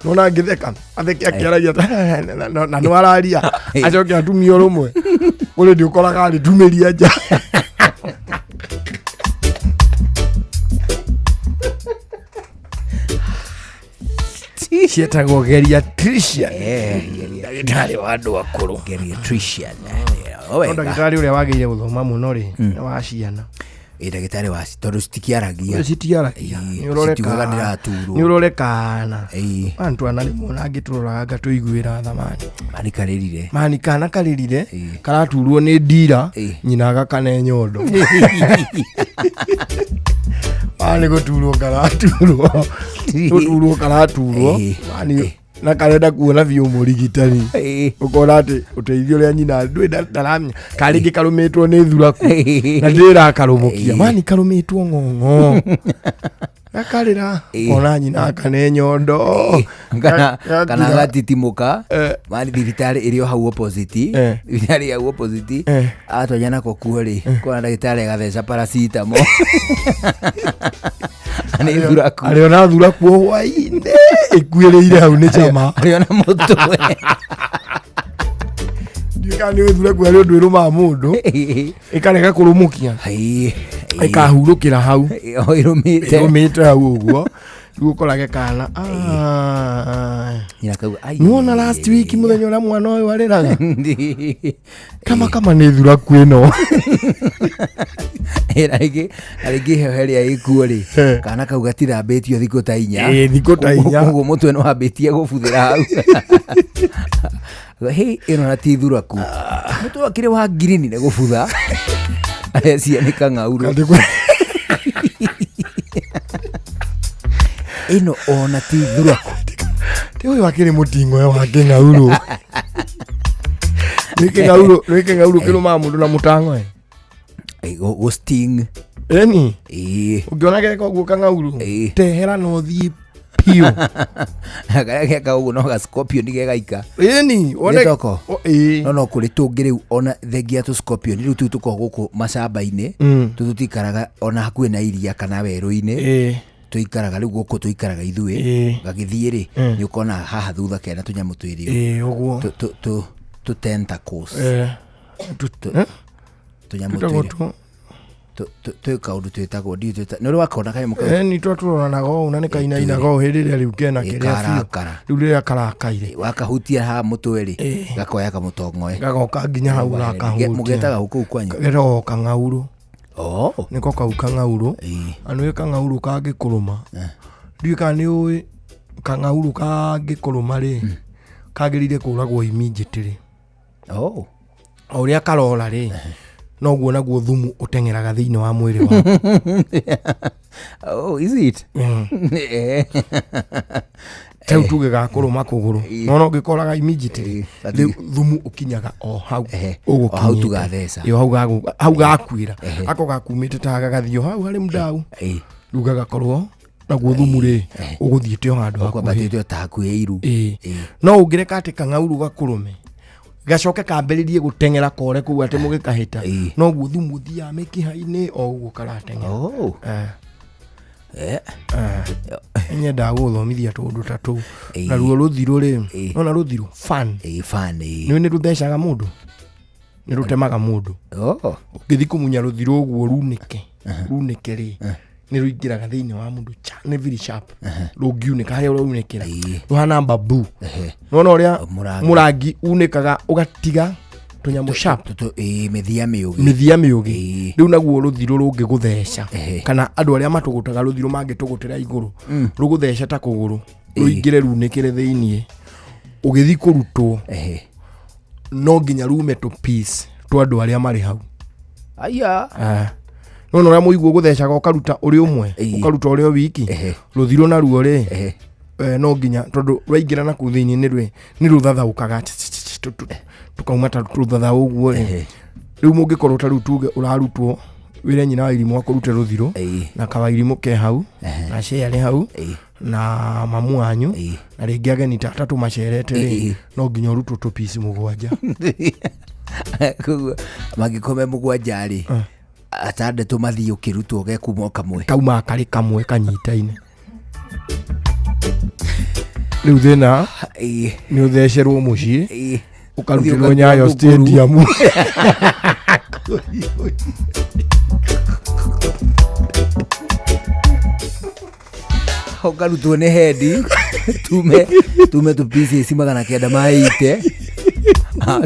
nona angĩtheka atheke akĩaragia na nĩ wararia acoke atumio rũmwe kũrĩ ndĩũkoraga arĩtumĩria nja cietagwo geriatrician ndagĩtarĩ wa andũ akũrũ geriatrician ndagĩtarĩ ũrĩa wagĩire gũthoma mũno rĩ nĩ wa ciana ndagĩtarĩ wa tondũ citikiaragia nĩ ũrorekana antu ana rĩmwe nangĩtũroraga tũiguĩra thamani manikana karĩrire karaturwo nĩ ndira nyina agakane nyondo nĩ gũturwo karaturwo na karenda kuona biũ mũrigitani ũkona atĩ ũteithio ũrĩa nyina ndaramenya karĩngĩ karũmĩtwo nĩ thuraku na ndĩrakarũmũkia mani karũmĩtwo ng'ong'o gakarĩra kona nyina akane nyondo kana gatitimũka mani thibitarĩ ĩrĩ o hau opposite atonya nako kuo rĩ kona ndagĩtarĩ agatheca paracitamo arĩona thuraku o hwainĩ ĩkuĩrĩire hau nĩ cama arĩona mũtwe Ikani wethura kwa rio ndwiruma mundu. Ikareka kurumukia. Ikahurukira hau. Irumite hau uguo. Gukorage kana. Nuona last week muthenya ura mwana uyu ariraga. Kama ni thura kwino. Arigi heheria ikuori. Kana kau gatirambitio thikũ ta 4. Thikũ ta 4. Uguo mutwe no ambitie gubuthira hau. Hey, ino na ti thuraku. Mutwe akire wa green ne gubutha. Acia ni kang'auru. Ino ona ti thuraku. Ti uyu akire mutingo ya wa keng'auru. Ni keng'auru kiruma mundu na mutango go sting. Eni? Ungiona geka uguo kang'auru. Tehera no thi pio. Geka uguo no ga scorpion gegaika. Eni, one toko. No kuri tungi riu ona thengia tu scorpion riu tu tuko guku macamba-ini. Tutikaraga ona hakuhe na iria kana weru-ini. Tuikaraga riu guku tuikaraga ithui. Gagithie ri ni ukona haha thutha kena tunyamu twirio. Uguo. Tu tentacles. Tunyamu twirio. Tu kaundu twetagwo ndi tweta no wakona kai muka ni turona nago una ni kaina inago hirire riu kena kiria riu riria karakaire wakahutia ha mutwe ri gakoya kamutongoe gagoka nginya hau gakahutia mugetaga huko kwanyu gero kang'auru niko kau kang'auru anu kang'auru kagikuruma ndi kana ni kang'auru kagikuruma ri kagirire kuragwo immediately uria karora ri no guo naguo thumu utengeraga thiini wa mwiri wa. Is it? Tau tuge gakuruma kuguru. No gikoraga immediately. Thumu ukinyaga o hau. O hau tugatheca. Yo hau gakwira. Ako gakumite ta gagathio hau hari mudau. Ruga gakorwo naguo thumu ri uguthiite o handu hakuhi. Batete ta hakuhi iru. No ungireka ati kang'auru gakurume. Gacoke kambiririe gutengera kore ku ate mugikahita no guo thumu thia mikiha-ini o guo karatengera nyenda guthomithia tundu tatu na ruo ruthiru ri no na ruthiru fan ni ruthecaga mundu ni rutemaga mundu ukithi kumunya ruthiru guo runike ri ni ruingiraga thiini wa mundu ni very sharp rungiuneka haria ruunikira ruhana babu no uria murangi unikaga ugatiga tunyamu sharp mithia miugi riu naguo ruthiru rungi gutheca kana andu aria matugutaga ruthiru mangitugutira iguru rugutheca ta kuguru ruingire runikire thiini ugithi kurutwo no nginya rume to piece tu andu aria mari hau no ria muiguo guthecaga ukaruta uri umwe ukaruta uri wiki ruthiru na ruo ri no nginya tondu rwaingira na kuthiini ni ruthathaukaga tukauma ta ruthatha uguo riu mungikorwo ta rutuge urarutwo wire nyina wa irimu akurute ruthiru na kawairimu ke hau na share hau na mamu wanyu na ringi ageni ta tatu macerete ri no nginya urutwo to piece mugwanja magikome mugwanja ri atande tumathii ukirutwo ge kuma kamwe kauma kari kamwe kanyitaine riu thina ni uthecerwo mucii ukarutirwo Nyayo stadium ukarutwo ni hendi tume tu pieces magana kenda maite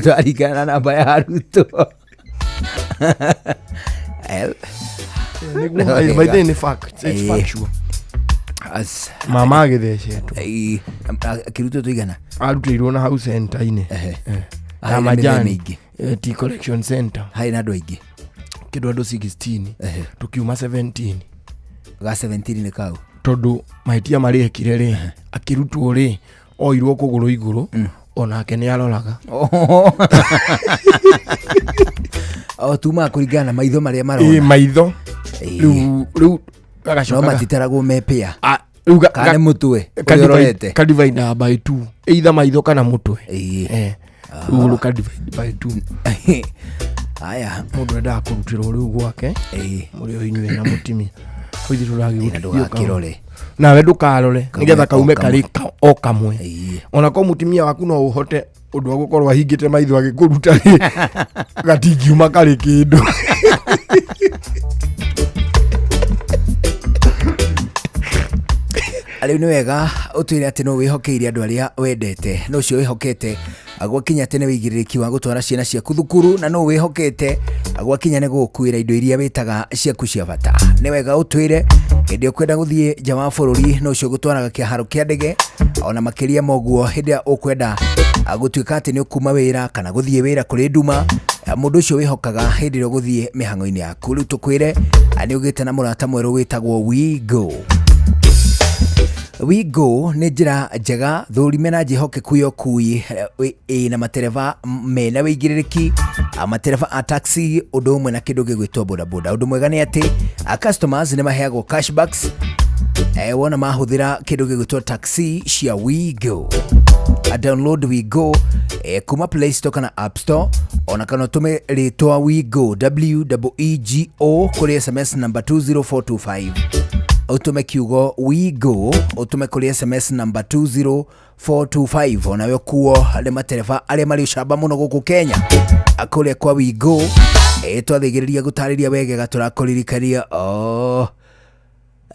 twarigana namba ya arutwo ni fact, it's factual. As mama agithecetwo kirutwo tuigana arutirwo na house center-ini ya majani tea collection center hai na andu aingi kindu andu 16 tukiuma 17 ga 17 ni kau tondu mahitia mari ekire ri akirutwo ri oirwo kuguru iguru onake ni aroraga tuma kuringana maitho maria marona maitho riu agacoka no matitaragwo mepia kana mutwe kadivide by 2 either maitho kana mutwe uru kadivide by 2 aya mundu enda kurutirwo riu gwake muri oinywe na mutimi kuthi turagirore nawe ndukarore nigetha kaume kari o kamwe ona ko mutimia waku no uhote undu wa gukorwo ahingite maitho agikuruta gatingiuma kari kindu Ariu ni wega utwire ati no wihokeire andu aria wendete no cio wihokete agwakinya tene wigiririki wa gutwara ciana ciaku thukuru na no wihokete agwakinya ne gukuira indo iria witaga ciaku cia bata ni wega utwire hindi ukwenda guthie nja wa bururi no cio gutwaraga kiharo kia ndege ona makiria moguo hindi ukwenda agutwika ati ni ukuma wira kana guthie wira kuri nduma mundu ucio wihokaga hindi ro guthie mihango-ini yaku riu tukwire ani ugite na murata mweru witagwo WeGo. WeGo nĩ njĩra njega thũrime na njĩhokeku ya ũkui na matereba mena wĩigĩrĩrĩki matereba a taxi ũndũ ũmwe na kĩndũ gĩgwĩtwo bodaboda. Ũndũ mwega nĩ atĩ customers nĩ maheagwo cashbacks wona mahũthĩra kĩndũ gĩgwĩtwo taxi cia WeGo. Download WeGo kuma Play Store kana App Store ona kana ũtũme rĩtwa WeGo WEGO kũrĩ SMS number 20425. Utume kiugo WeGo utume kuri SMS number 20425 onawe kuo ale matereba ale mari ucamba muno guku Kenya akore kwa WeGo twathigiriria gutariria wegega turakuririkania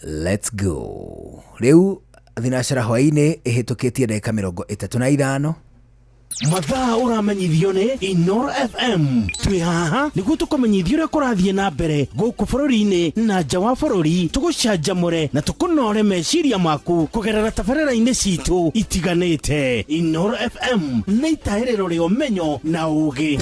let's go riu thinashara hwaini ihitukitie ndagika 35 mathaa uramenyithio ni Inoro FM twi haha niguo tukumenyithio uria kurathie na mbere guku bururi-ini na nja wa bururi tugucanjamure na tukunore meciria maku kugerera tabarĩra-inĩ citu itiganĩte. Inoro FM nĩ itahĩrĩro rĩa ũmenyo na ũũgĩ.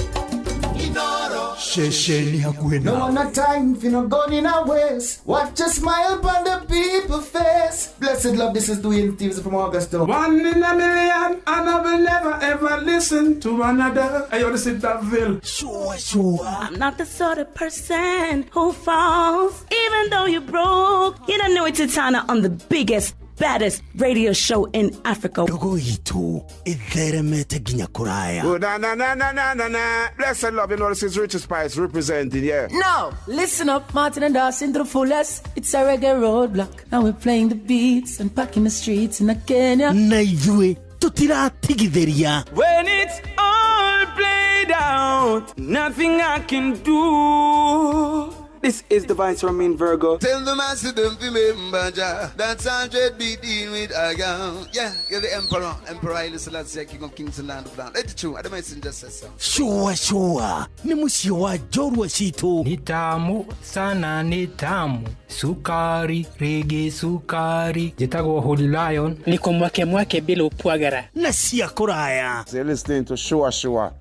Shesheni hakuhe na. No one time if you not gone in our ways. Watch a smile upon the people face. Blessed love, this is Dwayne Stevens from Augusta. 1 in a million, and I will never ever listen to another. I ought to sit that Ville. Sure. I'm not the sort of person who falls, even though you broke. You don't know it's Tana on the biggest, baddest radio show in Africa. Dogo itu itheremete ginya kuraya. Oh, na. Blessed love, you know this is Richard Spice representing, yeah. No, listen up, Martin and Dawson to the fullest. It's a reggae roadblock. Now we're playing the beats and packing the streets in Kenya. Naijue tutiratigithiria. When it's all played out, nothing I can do. This is the Vice from Mean Virgo. Tell the master don't remember that's 100 BD with Agam. Yeah, you're the emperor. Emperor Haile Selassie, king of kings and land of land. Let the truth, I don't mind just say so. Sure. Ni musio wa jorwa situ. Ni tamu sana ni tamu. Sukari, reggae sukari. Jitagwo Holy Lion. Niko mwake bila upwagara. Na siya kuraya. You're listening to Shua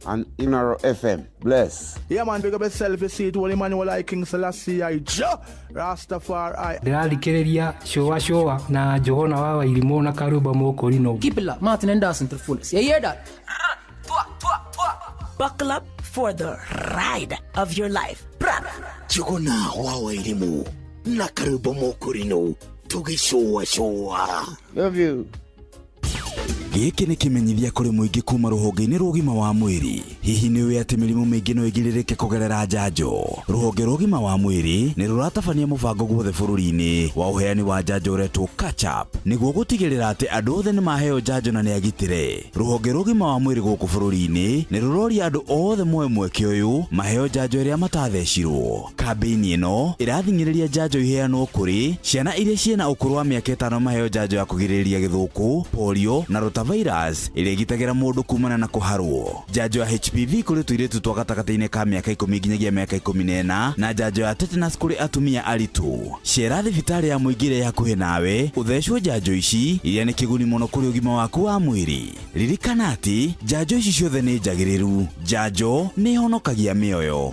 on Inoro FM. Bless. Yeah man, big up yourself, you see it, Holy Emmanuel I King Selassie I Rastafari. Ndĩrathikĩrĩria Shua na Johona wa Wairimu na Karuba Mokorino. Keep it locked, Martin and Dawson to the fullest. You hear that? Buckle up for the ride of your life. Johona wa Wairimu na Karuba Mokorino. Shua. Love you. Gĩkĩ nĩ kĩmenyithia kũrĩ mũingĩ kuma rũhonge-inĩ rwa ũgima wa mwĩrĩ. Hihi nĩ ũĩ atĩ mĩrimũ mĩingĩ no ĩgirĩrĩke kũgerera njanjo? Rũhonge rwa ũgima wa mwĩrĩ nĩ rũratabania mũbango guothe bũrũri-inĩ wa ũheani wa njanjo ũretwo Catch Up nĩguo gũtigĩrĩra atĩ andũ othe nĩ maheo njanjo na nĩ agitĩre. Rũhonge rwa ũgima wa mwĩrĩ gũkũ bũrũri-inĩ nĩ rũroria andũ othe moe mweke ũyũ maheo njanjo ĩrĩa matathecirwo. Kambĩini ĩno ĩrathing'ĩrĩria njanjo iheanwo kũrĩ ciana iria ciĩna ũkũrũ wa mĩaka 5 maheo njanjo ya kũgirĩrĩria gĩthũkũ, polio na rotavirus ĩrĩa ĩgitagĩra mũndũ kumana na kũharwo. Njanjo ya HPV kũrĩ tũirĩtu twa gatagatĩ-inĩ ka mĩaka 10 nginyagia mĩaka 14 na njanjo ya tetanus kũrĩ atumia aritũ. Cera thibitarĩ ya mũingĩ ĩrĩa hakuhĩ nawe ũthecwo njanjo ici iria nĩ kĩguni mũno kũrĩ ũgima waku wa mwĩrĩ. Ririkana atĩ njanjo ici ciothe nĩ njagĩrĩru. Njanjo nĩ ihonokagia mĩoyo.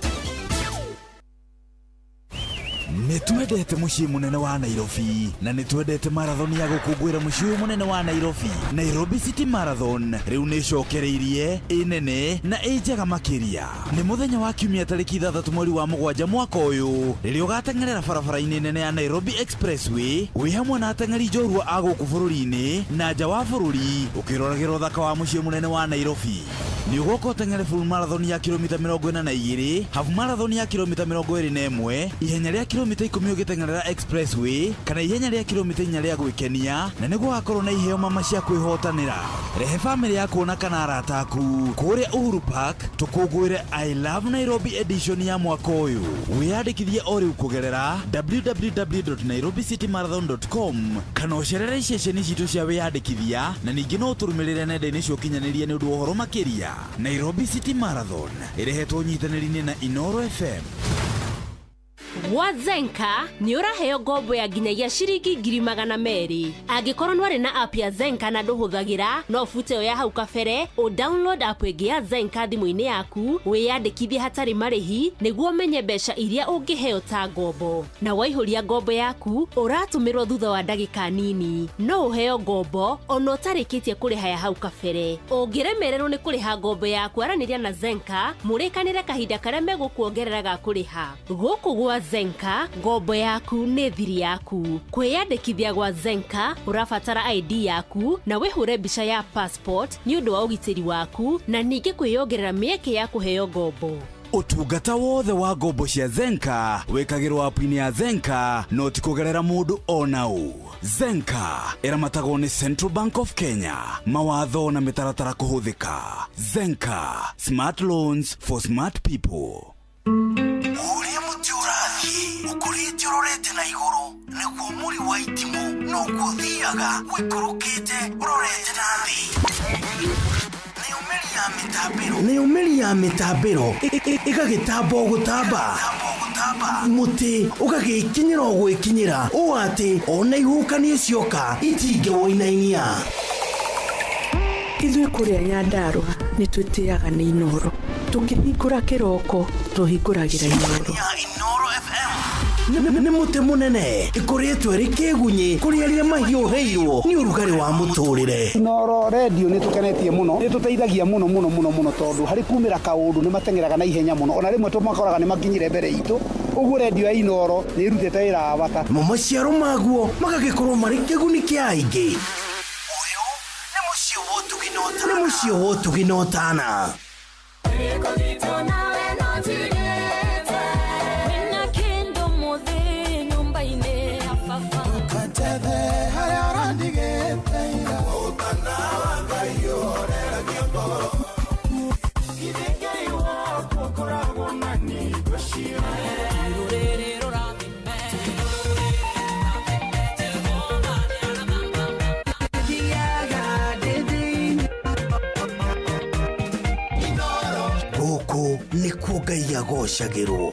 Nĩtwendete mũciĩ mũnene wa Nairobi na nĩtwendete marathoni ya gũkũngũĩra mũciĩ mũnene wa Nairobi. Nairobi City Marathon rĩu nĩcokereirie ĩnene na ĩnjega makĩria. Nĩ mũthenya wa kiumia tarĩki 6 mweri wa 7 mwaka ũyũ rĩrĩa ũgateng'erera barabara-inĩ nene ya Nairobi Expressway wĩ hamwe na ateng'eri njorua a gũkũ bũrũri-inĩ na nja wa bũrũri ũkĩroragĩra ũthaka wa mũciĩ mũnene wa Nairobi. ni ugoka uteng'ere full marathon ya kilomita 42, half marathon ya kilomita 21, ihenya rĩa kilomita 10 ũgĩteng'erera expressway kana ihenya rĩa kilomita 4 rĩa gwĩkenia, na nĩguo hakorwo na iheo mama cia kwĩhotanĩra. Rehe family yaku na kana arata aku kũrĩa Uhuru Park tũkũngũĩre I Love Nairobi edition ya mwaka ũyũ. Wĩyandĩkithie o rĩu kũgerera www.nairobicitymarathon.com kana ũcerere iceceni citũ cia wĩyandĩkithia, na ningĩ no ũtũrũmĩrĩre nenda-inĩ cia ũkinyanĩria nĩ ũndũ wa ũhoro makĩria. Nairobi City Marathon ĩrehetwo ũnyitanĩri-inĩ na Inoro FM. Gwa Zenka ni ũraheo ngombo ya nginyagia ciringi 200,000. Angĩkorwo nĩ na app ya Zenka na ndũhũthagĩra, no bute yo ya hau kabere o download app ĩngĩ ya Zenka thimũ-inĩ yaku, wĩyandĩkithie hatarĩ marĩhi nĩguo menye mbeca iria ũngĩheo ta ngombo. Na waihũria ngombo yaku, ũratũmĩrwo thutha wa ndagĩka nini. No ũheo ngombo ona ũtarĩkĩtie kũrĩha ya hau kabere. Ũngĩremererwo nĩ kũrĩha ngombo yaku, aranĩria na Zenka mũrĩkanĩre kahinda karĩa megũkuongerera ga kũrĩha. Gũkũ gwa Zenka, ngombo yaku nĩ thiri yaku. Kwĩyandĩkithia gwa Zenka, ũrabatara ID yaku na wĩhure mbica ya passport nĩ ũndũ wa ũgitĩri waku, na ningĩ kwĩyongerera mĩeke ya kũheo ngombo. Ũtungata wothe wa ngombo cia Zenka wĩkagĩrwo app-inĩ ya Zenka, no ti kũgerera mũndũ ona ũ. Zenka ĩramatagwo nĩ Central Bank of Kenya. Mawatho na mĩtaratara kũhũthĩka. Zenka, smart loans for smart people. Ũkũrĩte ũrorete na igũrũ, nĩguo mũri wa itimũ no gũthiaga wĩkũrũkĩte ũrorete na thĩ. Nĩ ũmeri ya mĩtambĩro ĩgagĩtamba o gũtamba, mũtĩ ũgagĩkinyĩra o gwĩkinyĩra, ũũ atĩ ona ihukanio cioka itingĩwoinainia. Ithuĩ kũrĩa Nyandarua nĩ twĩtĩaga nĩ Inoro. Tũkĩhingũra kĩroko tũhingũragĩra Inoro. Nĩ mũtĩ mũnene ĩkoretwo ĩrĩ kĩgunyi kũrĩ arĩa mahiũhĩirwo nĩ ũrugarĩ wa mũtũrĩre. Inoro radio nĩ tũkenetie mũno, nĩ tũteithagia mũno tondũ harĩ kumĩra kaũndũ nĩ matengeraga na ihenya mũno, ona rĩmwe tũmakoraga nĩ makinyire mbere itũ. Ũguo radio ya Inoro nĩ ĩrutĩte wĩra wa bata. Maciaro maguo magagĩkorwo marĩ kĩguni kĩa aingĩ. Ũyũ nĩ mũciĩ wa Ũtugi na Ũtana. Gũkũ nĩkuo Ngai agocagĩrwo.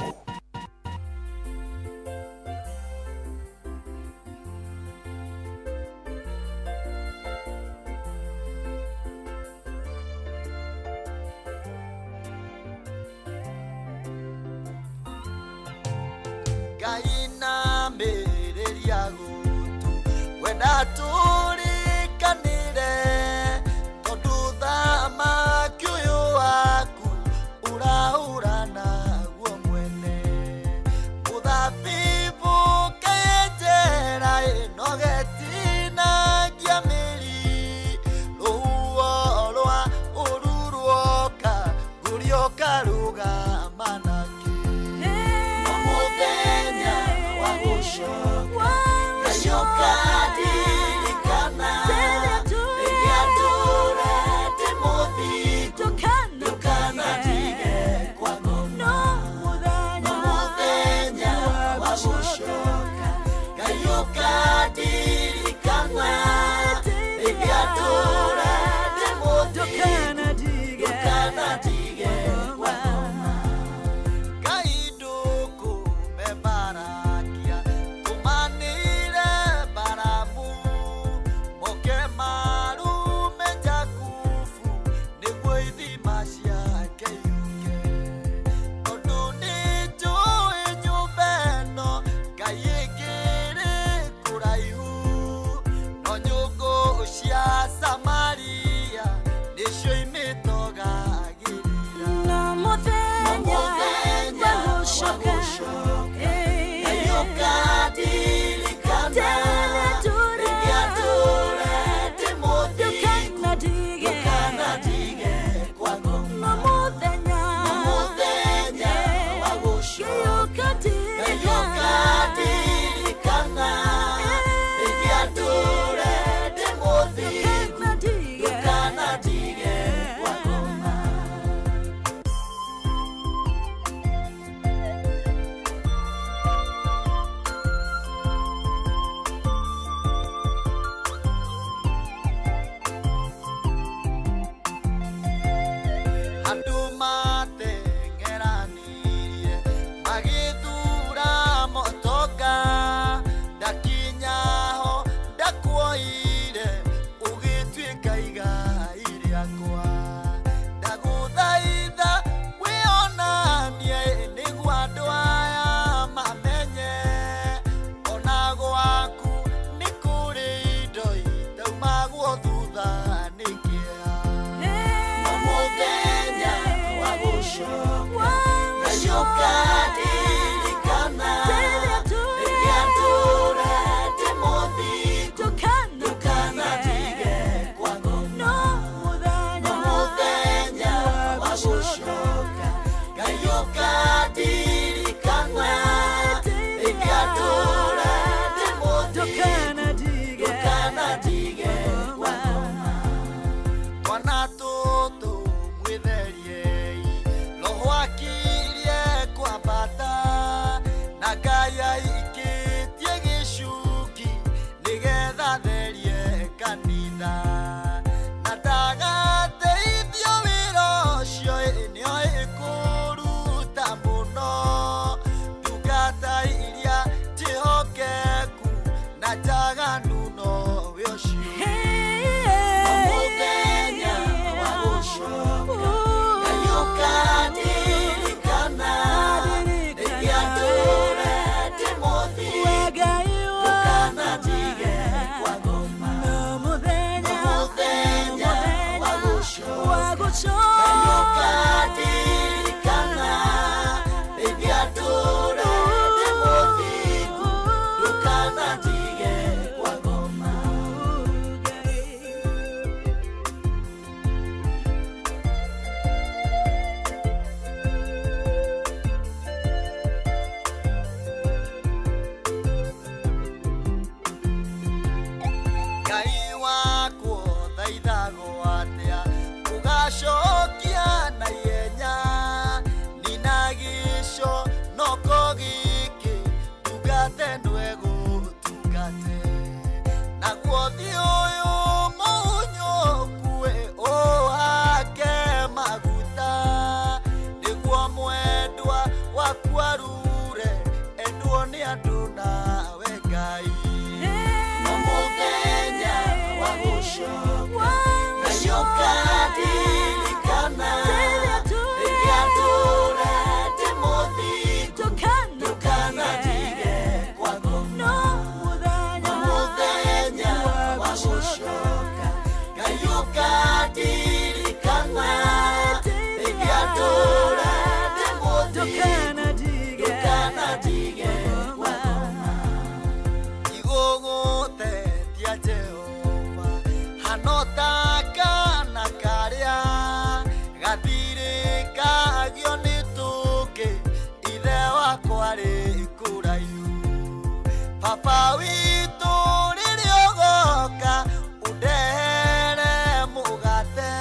Papa witu liliogoka udere mugate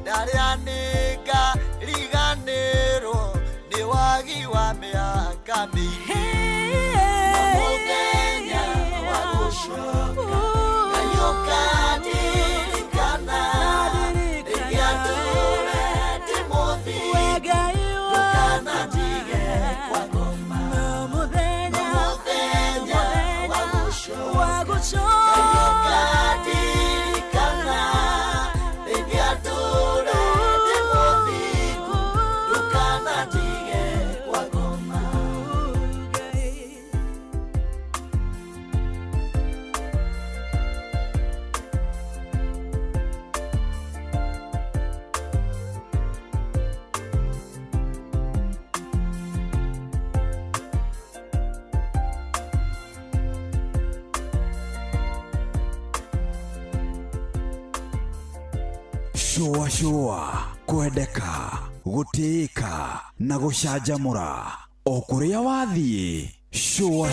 ndarianiga liganero ni wagi wa miaka mingi mugenya wa gushoka kayoka dirikana digiature Timothy ukana tige kwa goma mugenya shua kwendeka gutika na gucanjamura o kuria wathie shua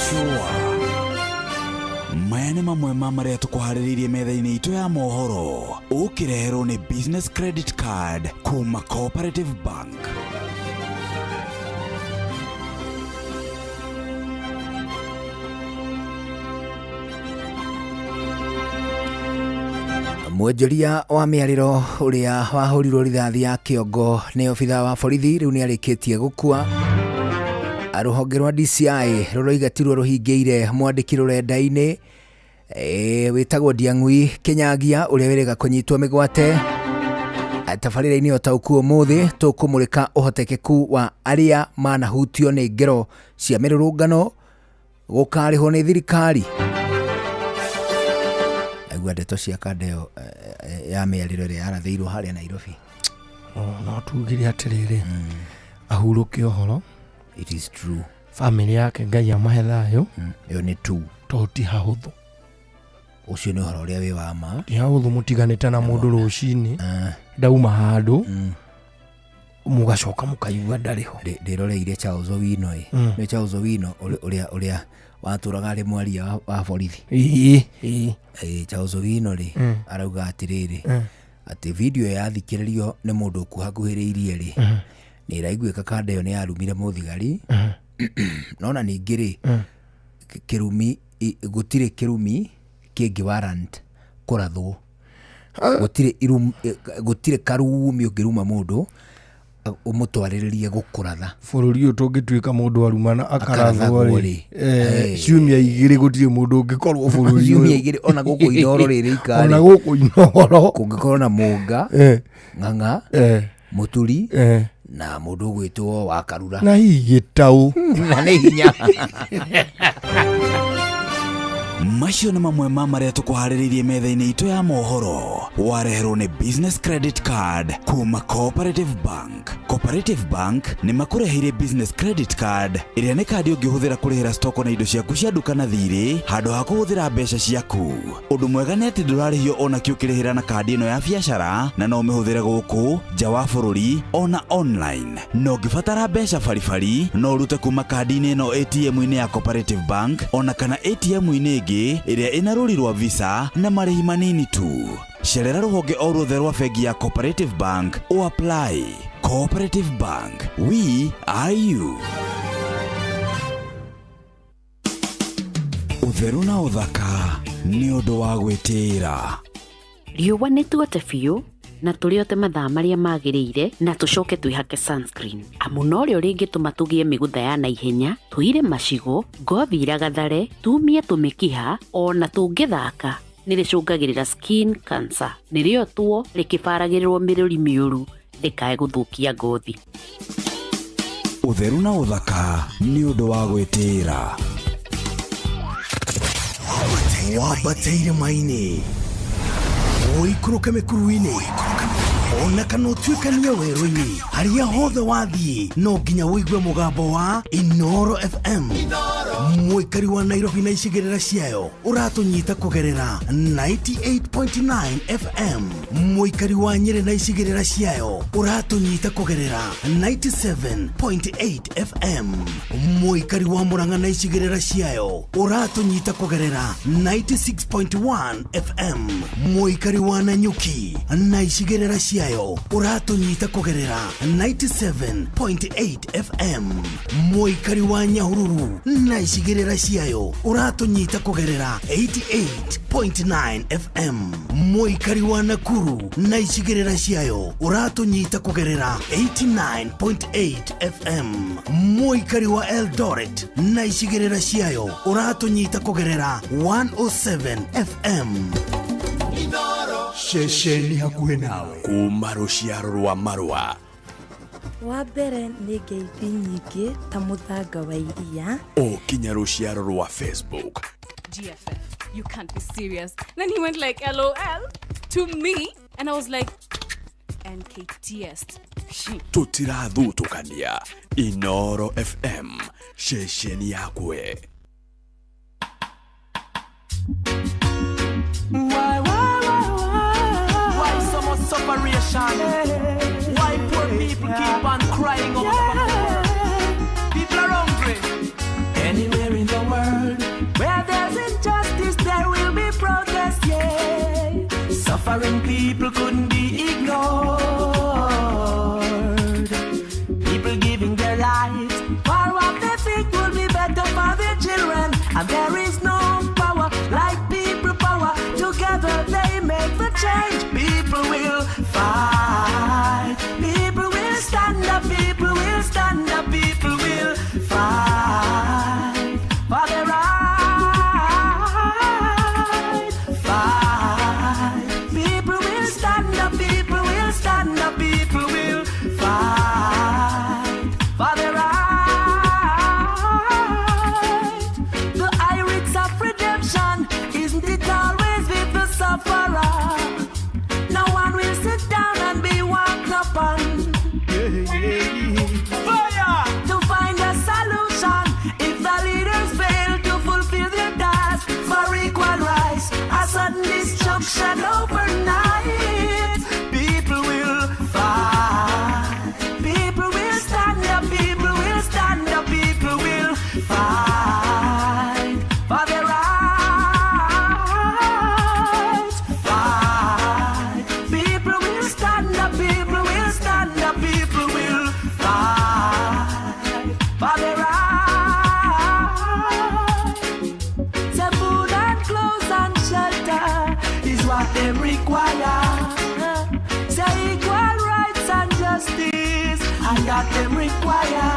maya nĩ mamwe ma marĩa tũkũharĩrĩirie metha-inĩ itũ ya mohoro ũkĩreherwo nĩ business credit card kuma Cooperative Bank. Mwonjoria wa miariro uria wahurirwo rithathi ya kiongo ni obitha wa borithi riu ni arikitie gukua. Ruhonge rwa DCI ruroigatirwo ruhingiire mwandiki rurenda-ini witagwo Ndiang'ui Kinyagia uria werega kunyitwo migwate. Tabarĩra-inĩ otauku umuthi tukumurika uhotekeku wa aria manahutio ni ngero cia mirurungano gukarihwo ni thirikari. Aigua ndeto cia Kandeo ya miariro ria arathiirwo haria Nairobi. No tugire atiriri ahuruke ohoro. It is true. Family yake Ngai amahe thayo. Yo ni tu toti hahuthu. Ucio ni uhoro uria wi wa ma. Ti hahuthu mutiganite na mundu rucini. Ndauma handu. Mugacoka mukaigua ndariho. Ndiroreire Charles Owino ni Charles Owino uria waturaga ari mwaria wa borithi. Charles Owino ri arauga atiriri ati video yathikiririo ni mundu kuhakuhiriirie ri ni iraiguika Kandeo ni yarumire muthigari. Nona ningiri kirumi gutire kirumi kingi warrant kurathwo. Gutire karumi ungiruma mundu umutwariririe gukuratha. Bururi uyu tungituika mundu arumana akarathwo ri ciumia igiri gutire mundu ungikorwo bururi ciumia igiri ona guku inoro riri ikari ona guku inoro kungikorwo na munga ng'ang'a muturi na mundu gwitwo wa Karura na hihi gitau na ni hinya macio nĩ mamwe ma marĩa tũkũharĩrĩirie metha-inĩ itũ ya mohoro. Wareherwo nĩ business credit card kuma Cooperative Bank. Cooperative Bank nĩ makũreheire business credit card ĩrĩa nĩ kandi ũngĩhũthĩra kũrĩhĩra stoko na indo ciaku cia duka na thirĩ handũ ha kũhũthĩra mbeca ciaku. Ũndũ mwega nĩ atĩ ndũrarĩhio ona kĩ ũkĩrĩhĩra na kandi ĩno ya biacara, na no ũmĩhũthĩre gũkũ nja wa bũrũri ona online. No ũngĩbatara mbeca baribari no ũrute kuma kandi-inĩ ĩno ATM-inĩ ya Cooperative Bank ona kana ATM-inĩ ĩngĩ ĩrĩa ĩna rũri rwa Visa na marĩhi manini tu. Cerera rũhonge o ruothe rwa bengi ya Cooperative Bank o apply. Cooperative Bank, we are you. Ũtheru na ũthaka nĩ ũndũ wa gwĩtĩĩra. Riũa nĩ tuote biũ na tũrĩote mathaa marĩa magĩrĩire na tũcoke twĩhake sunscreen. Amu no rĩo rĩngĩtũma tũgĩe mĩgũtha ya naihenya, tũire macigo, ngothi iragathare, tumie tũmĩkiha ona tũngĩthaka nĩ rĩcũngagĩrĩra skin cancer. Nĩrĩo tuo rĩkĩbaragĩrĩrwo mĩrũri mĩũru ndĩkae gũthũkia ngothi. Ũtheru na ũthaka nĩ ũndũ wa gwĩtĩĩra. Wambatĩire maini ũikũrũke mĩkuru-inĩ ona kana ũtuĩkanie werũ-inĩ, harĩa hothe wathiĩ no nginya wĩigue mũgambo wa Inoro FM. Mũikari wa Nairobi na icigĩrĩra ciayo ũratũnyita kũgerera 98.9 FM. Mũikari wa Nyeri na icigĩrĩra ciayo ũratũnyita kũgerera 97.8 FM. Mũikari wa Murang'a na icigĩrĩra ciayo ũratũnyita kũgerera 96.1 FM. Mũikari wa Nanyuki na icigĩrĩra ciayo ũratũnyita kũgerera 97.8 FM. Mũikari wa Nyahururu na icigĩrĩra ciayo ũratũnyita kũgerera 88.9 FM. Mũikari wa Nakuru na icigĩrĩra ciayo ũratũnyita kũgerera 89.8 FM. Mũikari wa Eldoret na icigĩrĩra ciayo ũratũnyita kũgerera 107 FM. Shesheni hakuhĩ nawe kuma rũciaro rwa Marua. Wa mbere nĩ ngeithi nyingĩ ta mũthanga wa iria. Kinya rũciaro rwa Facebook. GFF, you can't be serious. Then he went like LOL to me and I was like NKTS. Tutirathutũkania. Inoro FM, shesheni yakwe. Why so much separation? Why poor people keep on crying over people are hungry. Anywhere in the world where there's injustice, there will be protest, yeah. Suffering people couldn't be ignored. People giving their lives for what they think will be better for their children. And there is no power like people power. Together they make the change. People will fight. People will stand up. People will stand up. People will fight for their right. Fight. People will stand up. People will stand up. People will fight for their right. The iris of redemption, isn't it always with the sufferer? No one will sit down and be walked upon. Fire! To find a solution if the leaders fail to fulfill their task for equal rights. A sudden destruction overnight. People will fight. People will stand up. People will stand up. People will fight for their rights. Fight. People will stand up. People will stand up. People will fight for their rights. Say food and clothes and shelter is what they require. Say equal rights and justice, and that them require.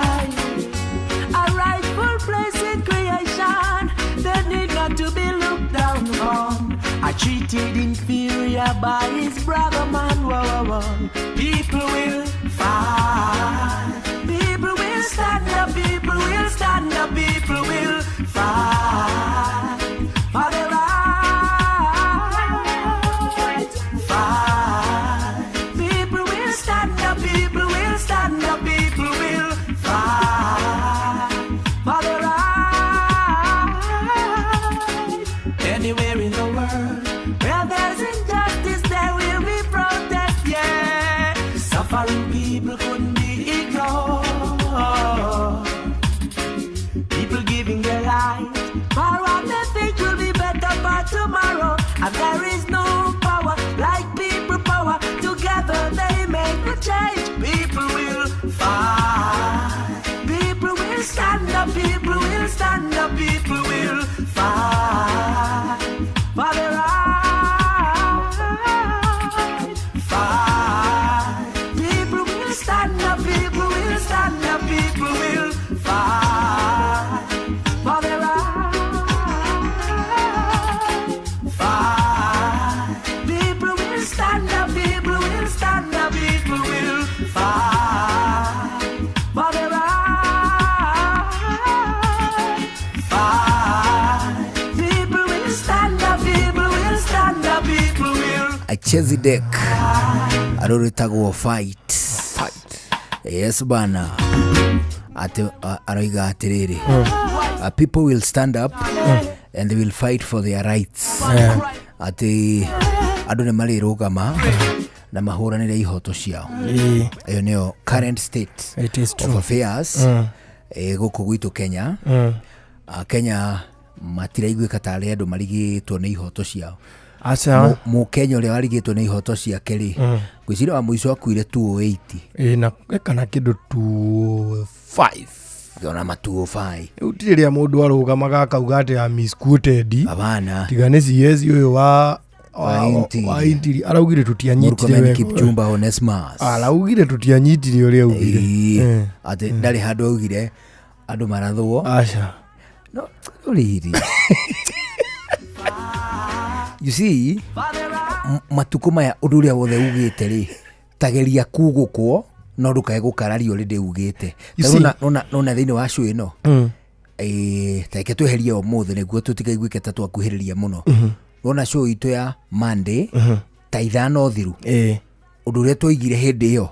A rightful place in creation, they need not to be looked down on. Are treated inferior by his brother man. Whoa, whoa, whoa. People will fight. People will stand up. People will stand up. People will fight for their Melchizedek aroretagwo fight. Yes bana, ati aroiga atiriri, people will stand up and they will fight for their rights. Ati andu ni marirugama na mahuranire ihoto ciao. Iyo nio current state of affairs guku gwitu Kenya. Kenya matiraiguika tari andu marigitwo ni ihoto ciao. Asa mu Kenya ule warigitwo ni ihoto ciake ri gwicira wa muico akuire 280 na kana kindu 25 yona ma 205 utiria mundu arugamaga akauga ati ya misquoted abana tigane CS uyu wa intiri araugire tutianyitire we Kipchumba Onesmus araugire tutianyitire uri augire ati ndari handu augire andu marathwo acha no uriri you see matuko maya undu uria wothe ugite ri tageria kugukwo no ndukae gukarario ri ndiugite nona thiini wa show ino take tweherie omuthe niguo tutikaiguike ta twakuhiriria muno nona show itu ya Monday ta ithano thiru undu uria twaigire hindi iyo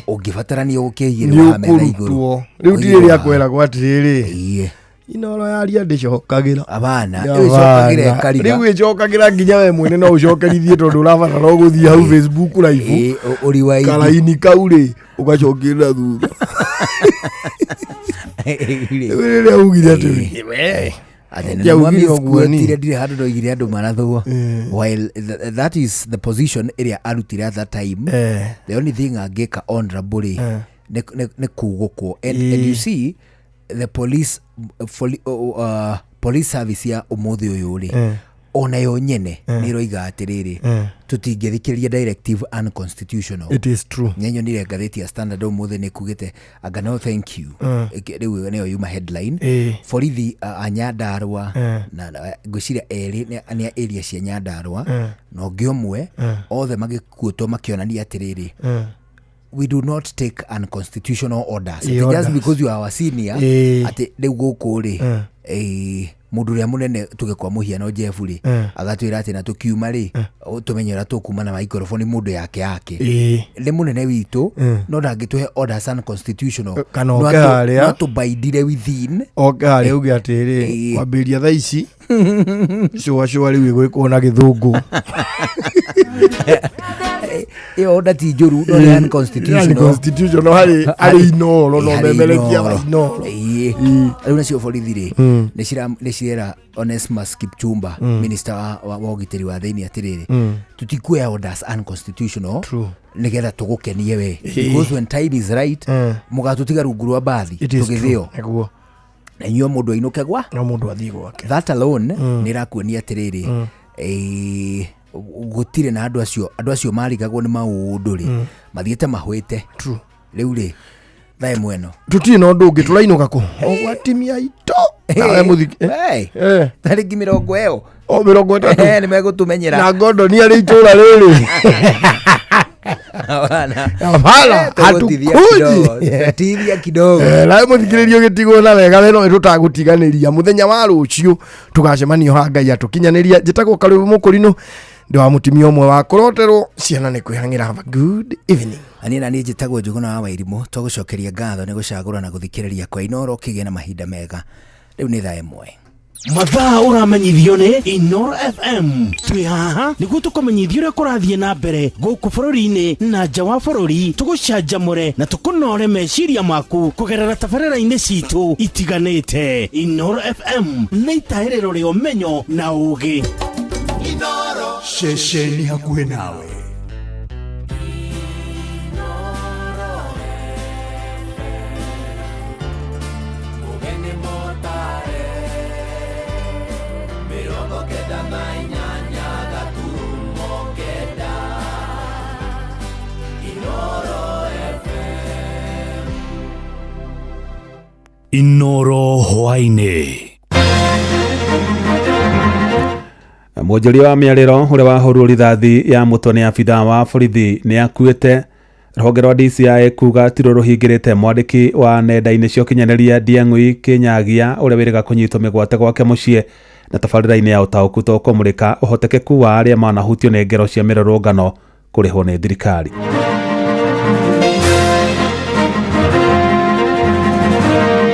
ungibatarania ukigire wa metha iguru riu ndiria kwera gwatiriri inoro yaria ndicokagira abana icokagira kariga riu icokagira nginya we mwene no ucokerithie tondu urabatara guthii hau Facebook live uri wa karaini kauri ugacokirira thutha riria ugire ati we ya ugire oguo ni ndire handu no igire andu marathwo while that is the position area arutira at that time the only thing ageka honorable ne kugukwo and you see the police service ya umuthi uyu ri ona yo nyene ni roiga atiriri tutingithikiria directive unconstitutional. It is true. Nyenyo ni gatheti ya Standard umuthi ni kugite aga no thank you riu ne yuma headline borithi a Nyandarua na ngwiciria eri ni area cia Nyandarua no ngiomwe othe magikuotwo makionania atiriri we do not take unconstitutional orders. Just because you are our senior ati riu guku ri mundu ria munene tugekwa muhiano Jefu ri agatwira ati na tukiuma ri tumenyera tukuma na microphone mundu yake le munene witu no ndangituhe orders unconstitutional no to baidire within okare ugi atiri kwambiria tha ici shwa riu igwikwo na githungu iyo ndati njuru no ni unconstitutional hari inoro no memelekia inoro riu nacio borithi ri ni cirera Onesmus Kipchumba minister wa ugitiri wa thiini atiriri tutikuya orders unconstitutional nigetha tugukenie we because when time is right mugatutiga rungu rwa bathi tugithio na nyo mundu ainuke gwa no mundu athii gwake that alone ni rakuonia atiriri gutire na andu acio marigagwo ni maundu ri mathiete mahwite riu ri thae mweno tutie no ndungi turainuka ku ogwatimia ito nawe muthiki tariki 20 30 ni megutumenyera na gondo ni ari itura riri Hapana, hatukuji kidogo nawe muthikiririo gitigo na wega weno tutagutiganiria muthenya wa rucio tugacemanio ha Ngai atukinyaniria njitagwo Karubu Mukurino ndo wa mutimia umwe wa kuroterwo ciana ni kwihangira. Have a good evening. Anina ni njitagwo Njuguna wa Wairimu tugucokeria ngatho ni gucagura na guthikiriria kwa Inoro kigie na mahinda mega riu ni thae mwe mathaa uramenyithio ni Inoro FM twi haha niguo tukumenyithio uria kurathie na mbere guku bururi-ini na nja wa bururi tugucanjamure na tukunore meciria maku kugerera tabarĩra-inĩ citu itiganĩte. Inoro FM nĩ itaĩrĩro rĩa ũmenyo na ũũgĩ. Inoro shesheni hakuhĩ nawe. Inoro hwainĩ. Mwonjoria wa mĩarĩro ũrĩa wahũrwo rithathi ya mũtwe nĩ abithaa wa borithi nĩ akuĩte. Rũhonge rwa DCI kuga tiro rũhingĩrĩte mwandĩki wa nenda-inĩ cia ũkinyanĩria Ndiang'ui Kĩnyagia ũrĩa wĩrĩga kũnyitwo mĩgwate gwake mũciĩ na tabarĩra-inĩ ya ũtaũku tũkũmũrĩka ũhotekeku wa arĩa manahutio nĩ ngero cia mĩrũrũngano kũrĩhwo nĩ thirikari.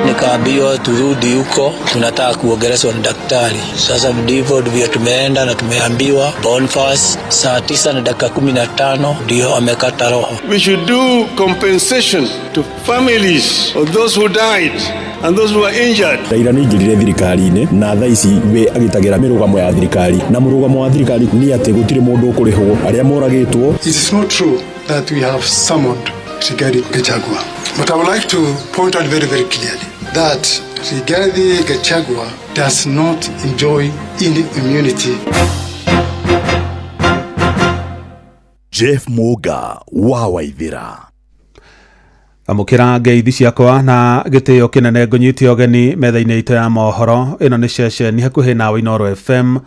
Nikaambiwa turudi huko, tunataka kuongeleshwa na daktari. Sasa ndivyo tumeenda na tumeambiwa Bonfas saa 9:15 ndio amekata roho. We should do compensation to families of those who died and those who were injured. Raila ni njirire thirikari-inĩ na thaa ici we agitagira mirugamo ya thirikari na murugamo wa thirikari ni ati gutire mundu ukurihwo aria moragitwo. It is not true that we have summoned Rigathi Gachagua, but I would like to point out very, very clearly that Rigathi Gachagua does not enjoy any immunity. Jeff Muga wa Waithira. Amukira ngeithi ciakwa na gitio kinene ngunyitio geni metha-inĩ itũ ya mohoro. Ĩno nĩ ceceni hakuhĩ nawe Inoro FM,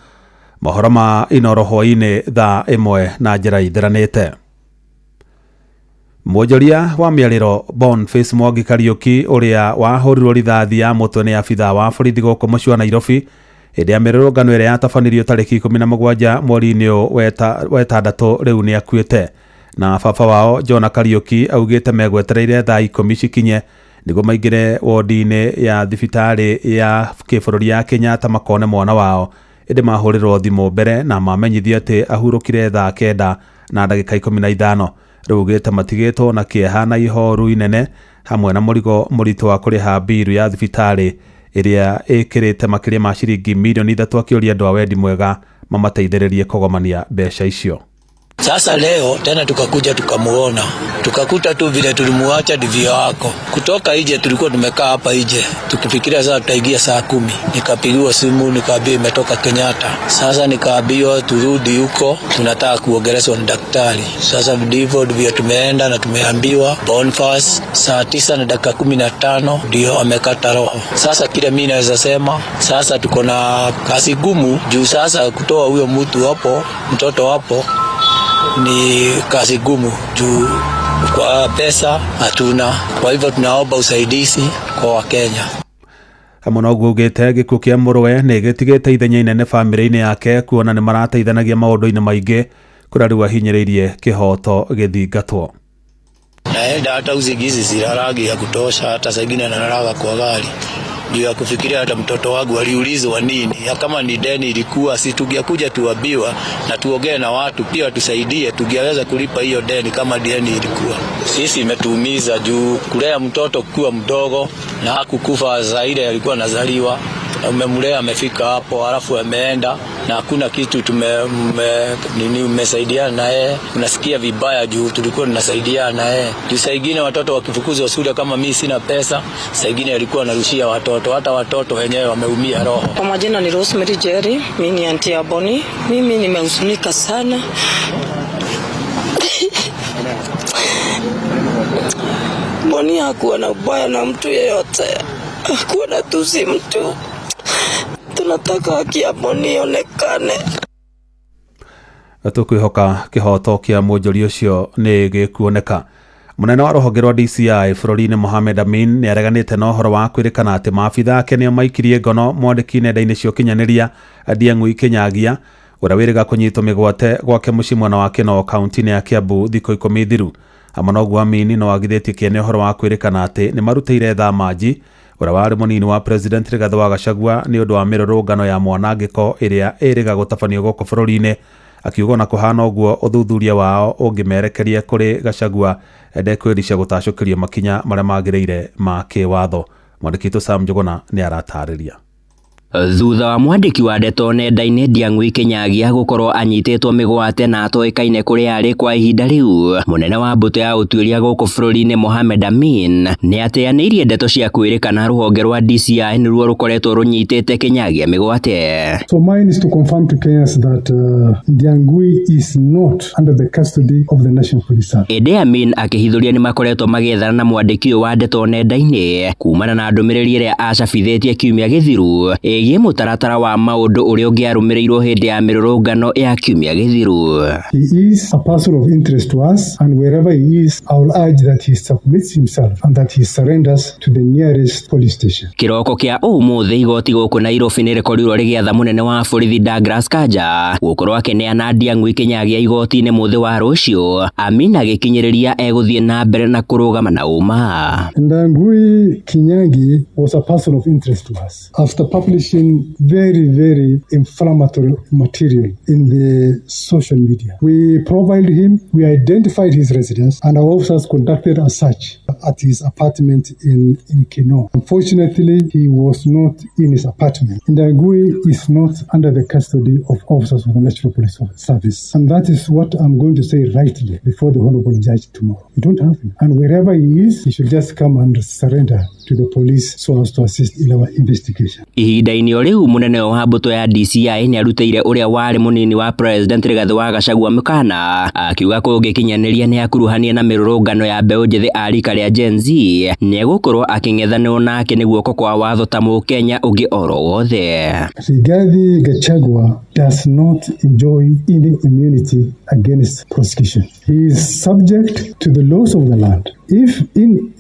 mohoro ma Inoro hwaĩ-inĩ thaa 1 na njĩra ithiranĩte. Mwonjoria wa mĩarĩro Boniface Mwangi Kariuki ũrĩa wahũrirwo rithathi ya mũtwe nĩ abithaa wa borithi gũkũ mũciĩ wa Nairobi hĩndĩ ya mĩrũrũngano ĩrĩa yatabanirio tarĩki 17 mweri-inĩ wa ĩtandatũ rĩu nĩ akuĩte, na baba wao John Kariuki augĩte megwetereire thaa 10 cikinye nĩguo maingĩre wodi-inĩ ya thibitarĩ ya kĩbũrũri ya Kenyatta makone mwana wao, ĩndĩ mahũrĩrwo thimũ mbere na mamenyithio atĩ ahurũkire thaa 9 na ndagĩka 15. Rĩu gĩte matigĩtwo na kĩeha na ihoru inene hamwe na mũrigo mũritũ wa kũrĩha biru ya thibitarĩ ĩrĩa ĩkĩrĩte makĩria ma ciringi milioni 3 akĩũria andũ a wendi mwega mamateithĩrĩrie kũgomania mbeca icio. Sasa leo tena tukakuja tukamuona, tukakuta tu vile tulimuacha ndivyo wako. Kutoka nje tulikuwa tumekaa hapa nje tukifikiria sasa tutaingia saa 10. Nikapigiwa simu nikaambiwa imetoka Kenyatta. Sasa nikaambiwa turudi huko, tunataka kuongeleshwa na daktari. Sasa ndivyo tumeenda na tumeambiwa Bonfas saa 9:15 ndio amekata roho. Sasa kile mimi naweza sema sasa tuko na kazi gumu juu sasa kutoa huyo mtu hapo, mtoto hapo ni kazi gumu juu kwa pesa hatuna. Kwa hivyo tunaomba usaidizi kwa Wakenya. Hamwe na ũguo ugĩte gĩkuũ kĩa mũrũwe nĩ gĩtigĩte ithenya inene bamĩrĩ-inĩ yake kuona nĩ marateithanagia maũndũ-inĩ maingĩ kũrĩa rĩu ahinyĩrĩirie kĩhoto gĩthingatwo. Naenda hata usingizi silalaga ya kutosha, hata saa ingine nalala kwa gari. Ndio ya kufikiria hata mtoto wangu aliulizwa nini. Kama ni deni ilikuwa si tungekuja tuambiwa na tuongee na watu pia tusaidie tungeweza kulipa hiyo deni kama deni ilikuwa. Sisi imetuumiza juu kulea mtoto kuwa mdogo na hakukufa zaidi alikuwa anazaliwa. Umemlea amefika hapo alafu ameenda na hakuna kitu umesaidiana na yeye. Unasikia vibaya juu tulikuwa tunasaidiana na yeye. Saa ingine watoto wakifukuzwa shule kama mimi sina pesa, saa ingine alikuwa anarushia watoto, hata watoto wenyewe wameumia roho. Kwa majina ni Rosemary Jerry, mimi ni auntie ya Boni. Mimi nimehuzunika sana. Boni hakuwa na ubaya na mtu yeyote. Hakuwa na tusi mtu. Tunataka haki ya Boni ionekane. Tũkwĩhoka kĩhoto kĩa mwonjoria ũcio nĩ gĩkuoneka. Mũnene wa rũhonge rwa DCI bũrũri-inĩ Mohamed Amin nĩ areganĩte na ũhoro wa kwĩrĩkana atĩ maabitha ake nĩo maikirie ngono mwandĩki nenda-inĩ cia ũkinyanĩria Ndiang'ũ Kinyagia ũrĩa wĩrĩga kũnyitwo mĩgwate gwake mũciĩ mwena wa Kinoo kaunti-inĩ ya Kiambu thikũ 10 thiru. Hamwe na ũguo Amin no agithĩtie kĩene ũhoro wa kwĩrĩkana atĩ nĩ marutĩire Thamanji ũrĩa warĩ mũnini wa President Rigathi wa Gachagua nĩ ũndũ wa mĩrũrũngano ya mwanangĩko ĩrĩa ĩrĩga gũtabanio gũkũ bũrũri-inĩ, akiuga na kũhana ũguo ũthuthuria wao ũngĩmerekeria kũrĩ Gachagua ndekwĩricĩa gũtacũkĩrio makinya marĩa magĩrĩire ma kĩwatho. Mwandĩki witũ Sam Njuguna nĩ aratarĩria. Thutha wa mwandĩki wa ndeto nenda-inĩ Ndiang'ũ Kinyagia gũkorwo anyitĩtwo mĩgwate na atoĩkaine kũrĩa arĩ kwa ihinda rĩu, mũnene wa mbũtũ ya ũtuĩria gũkũ bũrũri-inĩ Mohamed Amin nĩ ateanĩirie ndeto cia kwĩrĩkana rũhonge rwa DCI nĩruo rũkoretwo rũnyitĩte Kinyagia mĩgwate. So mine is to confirm to Kenyans that Ndiang'ũ is not under the custody of the National Police Service. Ede Amin akĩhithũria nĩ makoretwo magĩethana na mwandĩki wa ndeto nenda-inĩ kumana na ndũmĩrĩri ĩrĩa acabithĩtie kiumia gĩthiru yegie mutaratara wa maundu uria ungiarumirirwo hindi ya mirurungano ya kiumia githiru. He is a person of interest to us, and wherever he is, I will urge that he submits himself and that he surrenders to the nearest police station. Kiroko kia umuthi igoti guku Nairobi ni rekorirwo rigiatha munene wa borithi Douglas Kanja gukorwo akineana Ndiang'ui Kinyagia igoti-ini muthi wa rucio, Amin agikinyiriria eguthie na mbere na kurugama na uma. Ndiang'ui Kinyagia was a person of interest to us after publishing very inflammatory material in the social media. We profiled him, we identified his residence, and our officers conducted a search at his apartment in Kinoo. Unfortunately, he was not in his apartment. Ndiang'ui is not under the custody of officers of the National Police Service. And that is what I'm going to say rightly before the Honorable Judge tomorrow. We don't have him. And wherever he is, he should just come and surrender to the police so as to assist in our investigation. Ihinda-ini o riu munene wa mbuto ya DCI ni arutire uria wari munini wa President Rigathi wa Gachagua mukana, akiuga kungikinyaniria ni akuruhania na mirurungano ya mbeu njithi arika ria Gen Z ni egukorwo aking'ethanwo nake ni guoko kwa watho ta Mukenya ungi oro wothe. Rigathi Gachagua does not enjoy any immunity against prosecution. He is subject to the laws of the land. If in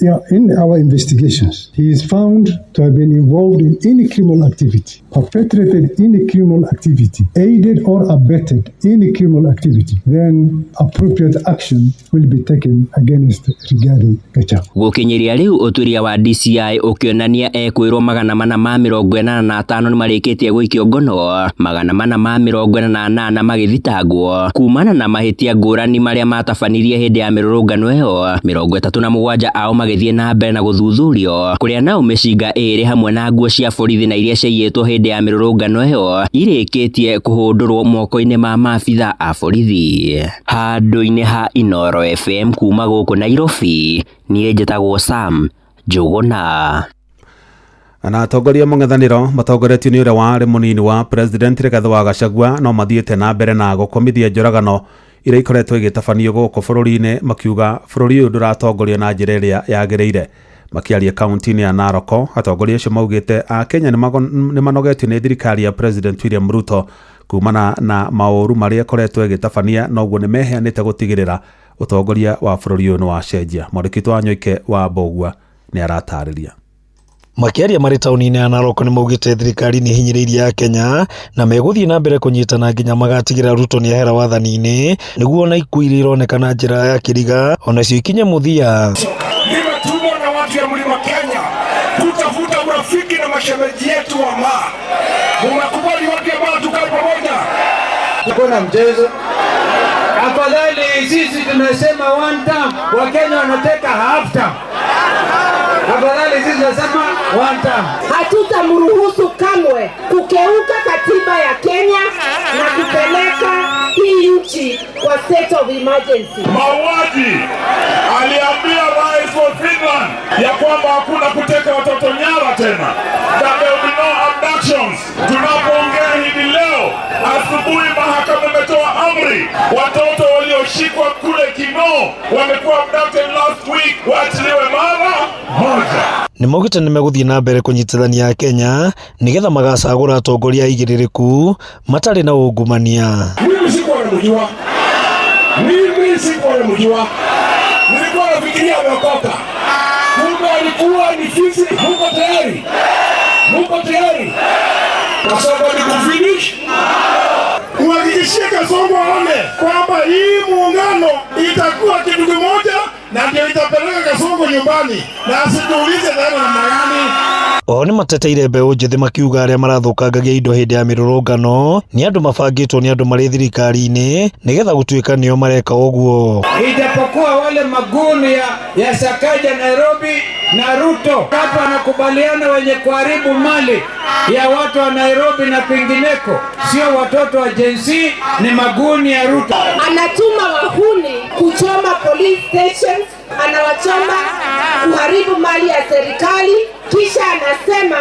our investigations he is found to have been involved in any criminal activity, perpetrated any criminal activity, aided or abetted any criminal activity, then appropriate action will be taken against Rigathi Gachagua. Gukinyiria riu uturia wa DCI ukionania ekwirwo 485 ni marikitie guikio ngono, 488 magithitangwo kumana na mahitia ngurani maria matabanirie hindi ya mirurungano iyo, 37 ao magithie na mbere na guthuthurio, kuria nao mĩcinga ĩrĩ hamwe na nguo cia borithi na iria ciaiyĩtwo hindi ya mirurungano iyo irikitie kuhundurwo moko-ini ma maabitha a borithi. Handũ-inĩ ha Inooro FM kuma gũkũ Nairobi, niĩ njĩtagwo Sam Njũgũna. Na atongoria mũng'ethanĩro matongoretio nĩ ũrĩa warĩ mũnini wa President Rigathi wa Gachagua no mathiĩte na mbere na gũkomithia njũragano iria ikoretwo igĩtabanio gũkũ bũrũri-inĩ, makiuga bũrũri ũyũ ndũratongorio na njĩra ĩrĩa yagĩrĩire. Makiaria kaunti-inĩ ya Narok, atongoria acio maugĩte Akenya nĩ manogetio nĩ thirikari ya President William Ruto kumana na maũru marĩa ĩkoretwo ĩgĩtabania, noguo nĩ meheanĩte gũtigĩrĩra ũtongoria wa bũrũri ũyũ nĩ wacenjia. Mwandĩki wa Nyoike wa Mbogua nĩ aratarĩria. Makiaria marĩ taũni-inĩ ya Narok nĩ maugĩte thirikari nĩ hinyĩrĩirie Akenya na megũthiĩ na mbere kũnyitana nginya magatigĩra Ruto nĩ ahera wathani-inĩ, nĩguo na ikuũ iria ironekana njĩra ya kĩriga onacio ikinye mũthia. Nimetumwa na watu ya Mlima Kenya kutafuta urafiki na mashemeji yetu wa maa. Mumekubali watu ya maa tukae pamoja? Tuko na mchezo. Afadhali sisi tunasema one term, Wakenya wanataka half term. Afadhali sisi tunasema one term. Hatutamruhusu kamwe kukeuka katiba ya Kenya na kupeleka hii nchi kwa state of emergency. Mauaji aliambia rais wa Finland ya kwamba hakuna kuteka watoto nyara tena. That there will be no abductions. Tunapoongea hivi leo asubuhi mahakama imetoa amri, watoto walioshikwa kule Kinoo wamekuwa abducted last week waachiliwe mara moja. Nĩ maugĩte nĩ megũthiĩ na mbere kũnyitithania Akenya nĩgetha magacagũra atongoria aigĩrĩrĩku matarĩ na ungumania. Mimi sikuwa namjua. Nilikuwa nafikiria ameokoka. Kumbe alikuwa ni fisi. Muko tayari? Kwa sababu ni kufinish. Kuhakikishia Kasongo aone kwamba hii muungano itakuwa kitu kimoja na ndio itapeleka Kasongo nyumbani na asituulize tena namna gani. O nĩ mateteire mbeũ njĩthĩ makiuga arĩa marathũkangagia indo hĩndĩ ya mĩrũrũngano nĩ andũ mabangĩtwo nĩ andũ marĩ thirikari-inĩ nĩgetha gũtuĩka nĩo mareka ũguo. Ijapokuwa wale maguni ya Sakaja Nairobi na Ruto hapa wanakubaliana wenye kuharibu mali ya watu wa Nairobi na pengineko, sio watoto wa Gen Z, ni maguni ya Ruto. Anatuma wahuni kuchoma police stations, anawachoma kuharibu mali ya serikali, kisha anasema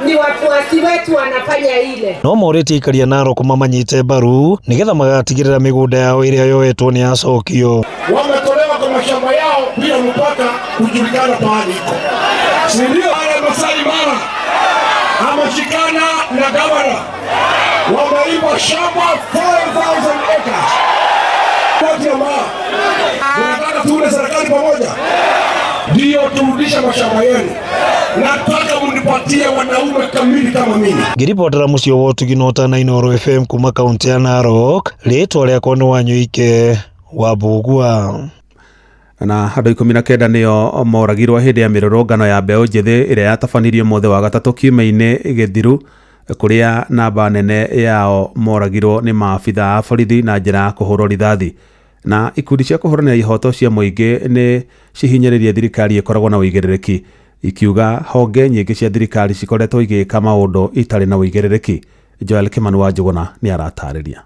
ni wafuasi wetu wanafanya ile. No morĩtie ikaria Narok mamanyite mbaru nĩgetha magatigĩrĩra mĩgũnda yao ĩrĩa yoetwo nĩ yacokio. Wametolewa kwa mashamba yao bila mpaka kujulikana pahali iko. Si ndio? Haya Masai Mara ameshikana na gavana wameipa shamba 4,000 acres. Kwa jamaa, tunataka tuunde serikali pamoja, ndio turudisha mashamba yenu. Nataka munipatie wanaume kamili kama mimi. Ngiripotera mucio wotu ginota na Inooro FM kuma kaunti ya Narok, ritwa riakwa ni Wanyuike wa Bugua. Na andũ 19 nĩo moragirwo hĩndĩ ya mĩrũrũngano ya mbeũ njĩthĩ ĩrĩa yatabanirio mothe wa gatatũ kiumia-inĩ Gĩthiru, kũrĩa namba nene yao moragirwo nĩ maabitha a borithi na njĩra ya kũhũrwo rithathi. Na ikundi cia kũhũranĩra ihoto cia mũingĩ nĩ cihinyĩrĩirie thirikari ĩkoragwo na ũigĩrĩrĩki, ikiuga honge nyingĩ cia thirikari cikoretwo igĩka maũndũ itarĩ na ũigĩrĩrĩki. Joel Kimani wa Njuguna nĩ aratarĩria.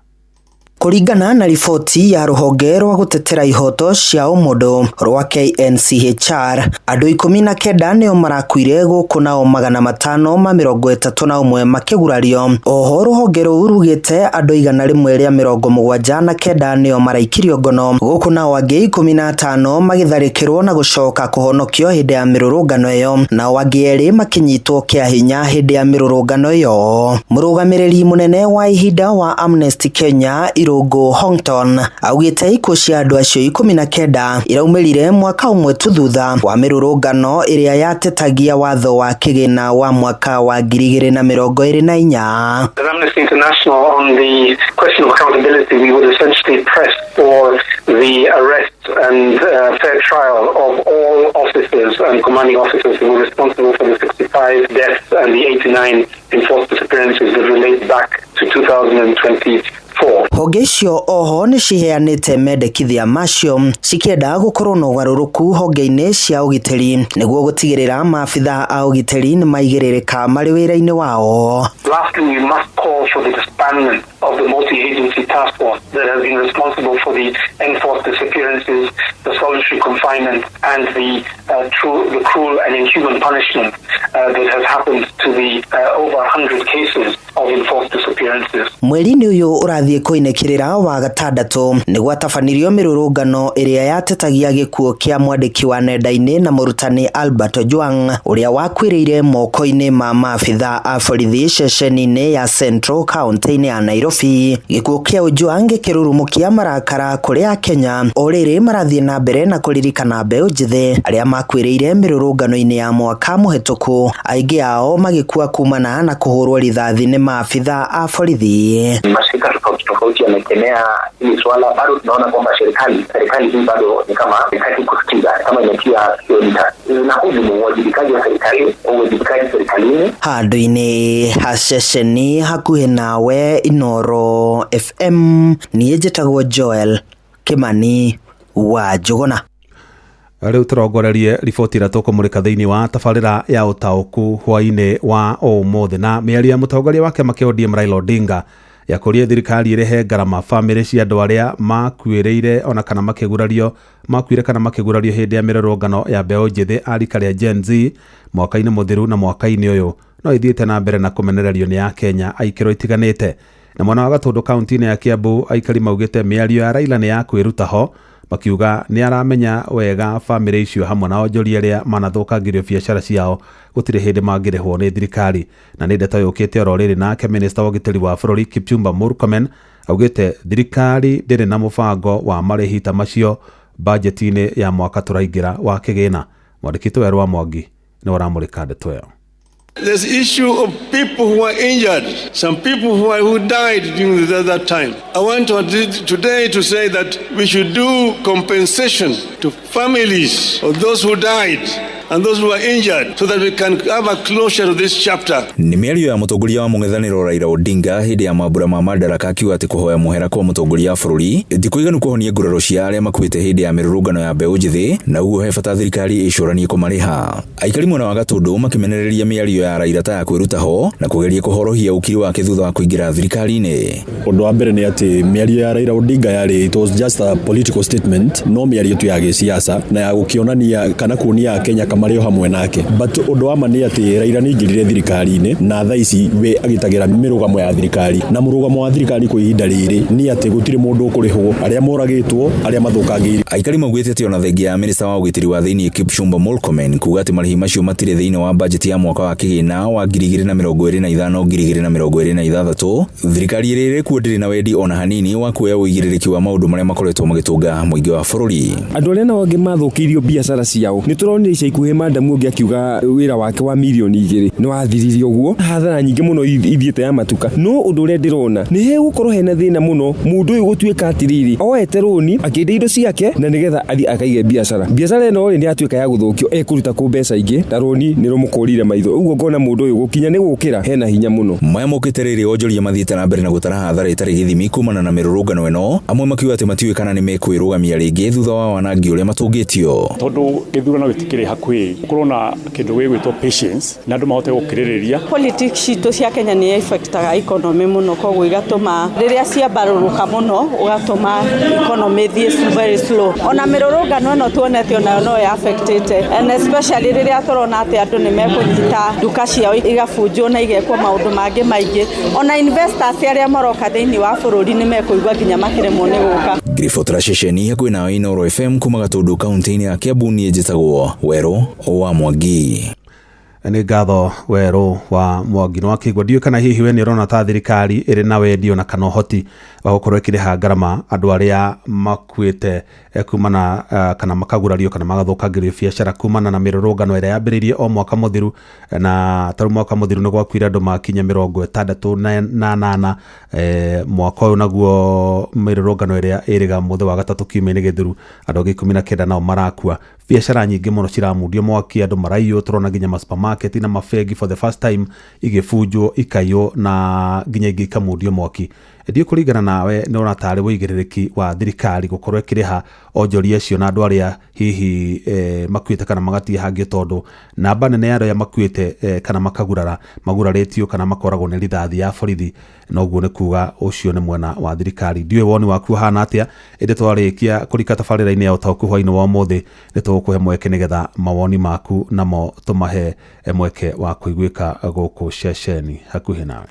Kuringana na riboti ya ruhonge rwa gutetera ihoto cia ũmũndũ rwa KNCHR, andũ 19 nĩo marakuire gũkũ nao 531 makĩgurario. Oho ruhonge rũu rugĩte andũ 179 nĩo maraikirio ngono, gũkũ nao angĩ 15 magĩtharĩkĩrwo na gũcoka kũhonokio hĩndĩ ya mĩrũrũngano ĩyo, nao angĩ erĩ makĩnyitwo kĩa hinya hĩndĩ ya mĩrũrũngano ĩyo. Mũrũgamĩrĩri mũnene wa ihinda wa Amnesty Kenya Irungu Hongton augĩte ikuũ cia andũ acio 19 iraumĩrire mwaka ũmwe tu thutha wa mĩrũrũngano ĩrĩa yatetagia watho wa kĩgĩna wa mwaka wa 2024. Amnesty International, on the question of accountability, we would essentially press for the arrest and fair trial of all officers and commanding officers who were responsible for the 65 deaths and the 89 enforced disappearances that relate back to 2024. Honge icio oho nĩ ciheanĩte mendekithia macio cikĩenda gũkorwo na ũgarũrũku honge-inĩ cia ũgitĩri nĩguo gũtigĩrĩra maabitha a ũgitĩri nĩ maigĩrĩrĩka marĩ wĩra-inĩ wao. Lastly, we must call for the disbandment of the multi-agency task force that has been responsible for the enforced disappearances, the solitary confinement, and the cruel and inhuman punishment that has happened to the over 100 cases of enforced disappearances. Mweri-inĩ ũyũ ũrathiĩ kũinĩkĩrĩra wa gatandatũ nĩguo tabanirio mĩrũrũngano ĩrĩa yatetagia gĩkuũ kĩa mwandĩki wa nenda-inĩ na mũrutani Albert Ojwang ũrĩa wakuĩrĩire moko-inĩ ma maabitha a borithi ceceni-inĩ ya Central County-inĩ ya Nairobi. Gĩkuũ kĩa Ojwang gĩkĩrurumũkia marakara kũrĩ Akenya o rĩrĩ marathiĩ na mbere na kũririkana mbeũ njĩthĩ arĩa makuĩrĩire mĩrũrũngano-inĩ ya mwaka mũhetũku, aingĩ ao magĩkua kumana na kũhũrwo rithathi nĩ maabitha a borithi. Mashirika tofauti yamekemea hili swala, bado tunaona kwamba serikali hii bado ni kama haitaki kusikiza, kama imetia na hujumu uwajibikaji wa serikali, uwajibikaji serikalini. Handũ-inĩ ha ceceni hakuhĩ nawe Inooro FM, niĩ njĩtagwo Joel Kimani wa Njuguna. Rĩu tũrongorerie riboti ĩrĩa tũkũmũrĩka thĩinĩ wa tabarĩra ya ũtaũku hwaĩ-inĩ wa ũmũthĩ, na mĩario ya mũtongoria wa kĩama kĩa ODM Raila Odinga ya kũria thirikari ĩrehe ngarama bamĩrĩ cia andũ arĩa makuĩrĩire ona kana makĩgurario hĩndĩ ya mĩrũrũngano ya mbeũ njĩthĩ a rika rĩa Gen Z mwaka-inĩ mũthiru na mwaka-inĩ ũyũ no ithiĩte na mbere na kũmenererio nĩ Akenya aikĩro itiganĩte. Na mwena wa Gatũndũ kaunti-inĩ ya Kiambu aikari maugĩte mĩario ya Raila nĩ ya kwĩruta ho, makiuga nĩ aramenya wega bamĩrĩ icio hamwe na onjoria arĩa manathũkangirio biacara ciao gũtirĩ hĩndĩ mangĩrĩhwo nĩ thirikari. Na nĩ ndeto yũkĩte oro rĩrĩ nake minista wa ũgitĩri wa bũrũri Kipchumba Murkomen augĩte thirikari ndĩrĩ na mũbango wa marĩhi ta macio bajeti-inĩ ya mwaka tũraingĩra wa kĩgĩna. Mwandĩki Werũ wa Mwangi nĩ waramũrĩka ndeto ĩyo. There's issue of people who are injured, some people who died during that time. I want today to say that we should do compensation to families of those who died and those who are injured so that we can have a closure to this chapter. Nĩ mĩario ya mũtongoria wa mũng'ethanĩro Raila Odinga hĩndĩ ya mambura ma madaraka akiuga atĩ kũhoya mũhera kwa mũtongoria wa bũrũri ndikũiganu kũhonia nguraro cia arĩa makuĩte hĩndĩ ya mĩrũrũngano ya mbeũ njĩthĩ, na ũguo he bata thirikari ĩcũranie kũmarĩha. Aikari mwena wa Gatũndũ makimenereria mĩario ya Raila ta ya kwĩruta ho na kũgeria kũhorohia ũkiri wake thutha wa kũingĩra thirikari-inĩ. Ũndũ wa mbere nĩ atĩ mĩario ya Raila Odinga it was just a political statement, no mĩario tu ya gĩsiasa na ya gũkĩonania kana kuonia Kenya kama marĩ hamwe nake. But ũndũ wa ma nĩ atĩ Raila nĩ ingĩrire thirikari-inĩ na thaa ici we agĩtagĩra mĩrũgamo ya thirikari, na mũrũgamo wa thirikari kwa ihinda rĩrĩ nĩ atĩ gũtirĩ mũndũ ũkũrĩhwo, arĩa moragĩtwo, arĩa mathũkangĩire. Aikari maugĩte atĩ ona thengia ya minista wa ũgitĩri wa thĩinĩ Kipchumba Murkomen kuuga atĩ marĩhi macio matirĩ thĩinĩ wa bajeti ya mwaka wa kĩgĩna wa 2025-2026, thirikari ĩrĩ kuo ndĩrĩ na wendi ona hanini wa kuoya ũigĩrĩrĩki wa maũndũ marĩa makoretwo magĩtũnga mũingĩ wa bũrũri. Andũ arĩa nao angĩ mathũkĩirio biacara ciao nĩ tũronire ica ikuhĩ Madamu ũngĩ akiuga wĩra wake wa mirioni 2 nĩ wathiririo ũguo, hathara nyingĩ mũno ithiĩte ya matuka. No ũndũ ũrĩa ndĩrona nĩ hegũkorwo hena thĩna mũno mũndũ ũyũ gũtuĩka atiriri oete rũni akĩendia indo ciake na nĩgetha athi akaige biacara ĩno nĩ yatuĩka ya gũthũkio ekũruta kũ mbeca ingĩ na rũni nĩ rũmũkũrire maitho. Ũguo ngona mũndũ ũyũ gũkinya nĩ gũkĩra hena hinya mũno. Maya mokĩte rĩrĩ onjoria mathiĩte na mbere na gũtara hathara ĩtarĩ gĩthimi kumana na mĩrũrũngano ĩno, amwe makiuga atĩ matiũĩ kana nĩ mekwĩrũgamia rĩngĩ thutha wa wanangi ũrĩa matũngĩtio. Tondũ gĩthurano gĩtikĩrĩ hakuhĩ, gũkorwo na kĩndũ gĩgwĩtwo patience na andũ mahote gũkirĩrĩria. Politics citũ cia Kenya nĩ affectaga economy mũno, koguo igatũma rĩrĩa ciambarũrũka mũno ũgatũma economy thiĩ very slow. Ona mĩrũrũngano ĩno tuonete onayo no affected, and especially rĩrĩa tũrona atĩ andũ nĩ mekũnyita nduka ciao igabunjwo na igekwo maũndũ mangĩ maingĩ. Ona investors arĩa maroka thĩinĩ wa bũrũri nĩ mekũigua nginya makĩremwo nĩ gũka. Grifotra ceceni hakuhĩ nayo Inooro FM kuma Gatundu kaunti-inĩ ya Kiambu, niĩ njĩtagwo Werũ wa Mwangi. Nĩ ngatho Werũ wa Mwangi. Nĩ wakĩigua ndiũ kana hihi we nĩ ũrona ta thirikari ĩrĩ na wendi ona kana ũhoti wa gũkorwo ĩkĩrĩha ngarama andũ arĩa makuĩte kumana kana makagurario kana magathũkangĩrio biacara kumana na mĩrũrũngano ĩrĩa yambĩrĩirie o mwaka mũthiru, na tarĩ mwaka mũthiru nĩ gwakuire andũ makinya 68 mwaka ũyũ naguo mĩrũrũngano ĩrĩa ĩrĩga mũthĩ wa gatatũ kiumia-inĩ gĩthiru andũ angĩ 19 nao marakua. Biacara nyingĩ mũno ciramundio mwaki, andũ maraiywo, tũrona nginya ma supermarket na mabegi for the first time igĩbunjwo ikaiywo na nginya ingĩ ikamundio mwaki. Ndiũ kũringana nawe nĩ ũrona tarĩ wĩigĩrĩrĩki wa thirikari gũkorwo ĩkĩrĩha onjoria acio na andũ arĩa hihi makuĩte kana magatie hangĩ, tondũ namba nene ya arĩa makuĩte kana magurarĩtio kana makoragwo nĩ rithathi ya borithi, na ũguo nĩ kuga ũcio nĩ mwena wa thirikari. Ndiũ woni waku hana atĩa, ĩndĩ twarĩkia kũrika tabarĩra-inĩ ya ũtaũku hwainĩ wa ũmũthĩ nĩ tũgũkũhe mweke nĩgetha mawoni maku namo tũmahe mweke wa kũiguĩka gũkũ ceceni hakuhĩ nawe.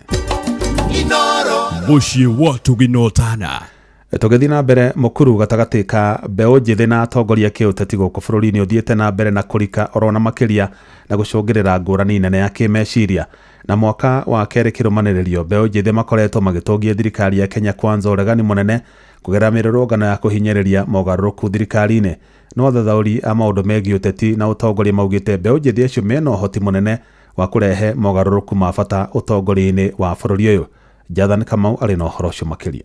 Mũciĩ watu ginotana. Tũgĩthiĩ na mbere, mũkuru gatagatĩ ka mbeũ njĩthĩ na atongoria kĩũteti gũkũ bũrũri-inĩ ũthiĩte na mbere na kũrika orona makĩria na gũcũngĩrĩra ngũrani nene ya kĩmeciria. Na mwaka wa kerĩ kĩrũmanĩrĩrio, mbeũ njĩthĩ makoretwo magĩtũngia thirikari ya Kenya Kwanza ũregani mũnene kũgerera mĩrũrũngano ya kũhinyĩrĩria mogarũrũku thirikari-inĩ. No athathaũri a maũndũ megiĩ ũteti na ũtongoria maugĩte mbeũ njĩthĩ acio mena ũhoti mũnene wa kũrehe mogarũrũku ma bata ũtongoria-inĩ wa bũrũri ũyũ. Jathan Kamau arĩ na ũhoro ũcio makĩria.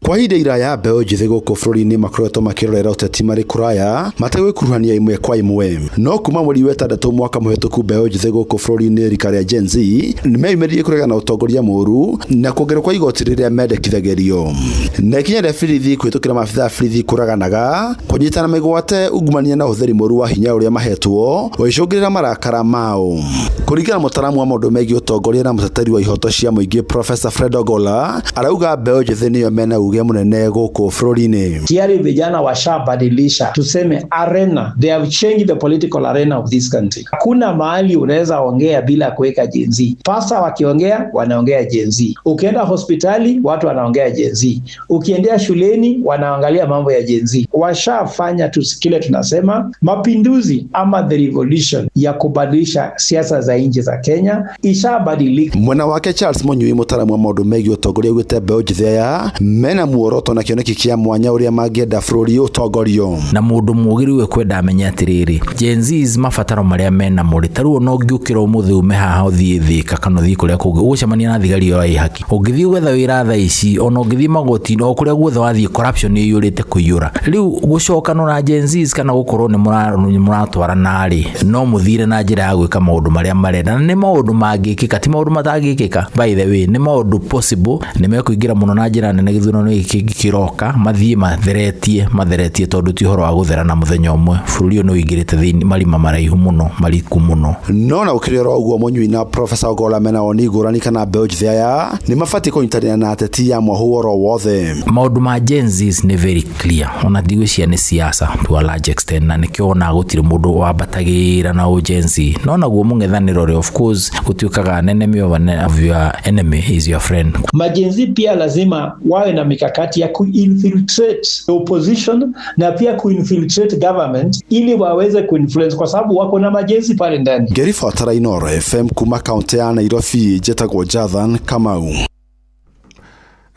Kwa ihinda iraya mbeũ njĩthĩ gũkũ bũrũri-inĩ makoretwo makĩrorera ũteti marĩ kũraya mategwĩkuruhania imwe kwa imwe. No kuma mweri wa 6 mwaka mũhetũku mbeũ njĩthĩ gũkũ bũrũri-inĩ rika rĩa Gen Z nĩmeyumĩririe kũregana ũtongoria mũũru na kuongererwo kwa igoti rĩrĩa mendekithagĩrio. Na ikinya rĩa borithi kũhĩtũkĩra maabitha a borithi kũraganaga kũnyitana mĩgwate ungumania na ũhũthĩri mũũru wa hinya ũrĩa mahetwo ũgĩcũngĩrĩra marakara mao. Kũringana mũtaramu wa maũndũ megiĩ ũtongoria na mũteteri wa ihoto cia mũingĩ Professor Fred Ogolla arauga mbeũ njĩthĩ nĩyo mena uge munene gũkũ bũrũri-inĩ. Tayari vijana washabadilisha, tuseme arena, they have changed the political arena of this country. Hakuna mahali unaweza ongea bila kuweka Gen Z. Pasta wakiongea wanaongea Gen Z. Ukienda hospitali watu wanaongea Gen Z. Ukiendea shuleni wanaangalia mambo ya Gen Z. Washafanya kile tunasema mapinduzi ama the revolution ya kubadilisha siasa za nchi za Kenya ishabadilika. Mwena wake Charles Munyui mutaramu wa maũndũ megiĩ ũtongoria augĩte mbeũ njĩthĩ aya mena muoroto na kĩoneki kĩa mwanya ũrĩa mangĩenda bũrũri ũtongorio. Na mũndũ mũgĩrĩu kwenda amenya atĩrĩrĩ, Gen Z mabataro marĩa mena mũrĩ tarũo no ngĩũkĩra ũmũthĩ ume haha ũthiĩ thĩka kana ũthiĩ kũrĩa kũngĩ ũgũcemania na thigari ĩyo ya ihaki. Ũngĩthiĩ gwetha wĩra thaa ici ona ũngĩthiĩ magoti-inĩ o kũrĩa guothe wathiĩ corruption nĩ ĩiyũrĩte kũiyũra. Rĩu gũcokana na Gen Z kana gũkorwo nĩ mũratwarana rĩ no mũthire na njĩra ya gwĩka maũndũ marĩa marenda, na nĩ maũndũ mangĩkĩka ti maũndũ matangĩkĩka. By the way, nĩ maũndũ possible, nĩ mekũingĩra mũno na njĩra nene gĩthurano githurano giki kiroka mathie matheretie tondu ti horo wa guthera na muthenya umwe bururi no wingirite thini marima maraihu muno mariku muno no na ukirira uguo Munyui na Professor Ogolla mena onigurani kana mbeũ njĩthĩ aya nĩ mabatiĩ kũnyitanĩra na ateti ya mũhuro wothe. Maũndũ ma Gen Z ni very clear, ona ndigwĩcia nĩ siasa to a large extent, na nĩkĩo ona gũtirĩ mũndũ wambatagira na Gen Z no naguo mũng'ethanĩro of course gũtuĩkaga enemy of your enemy is your friend. Majenzi pia lazima wawe na mikakati ya kuinfiltrate opposition na pia kuinfiltrate government ili waweze kuinfluence kwa sababu wako na majenzi pale ndani. Ngerifuatara Inooro FM kuma kaunti ya Nairobi, njĩtagwo Jathan Kamau.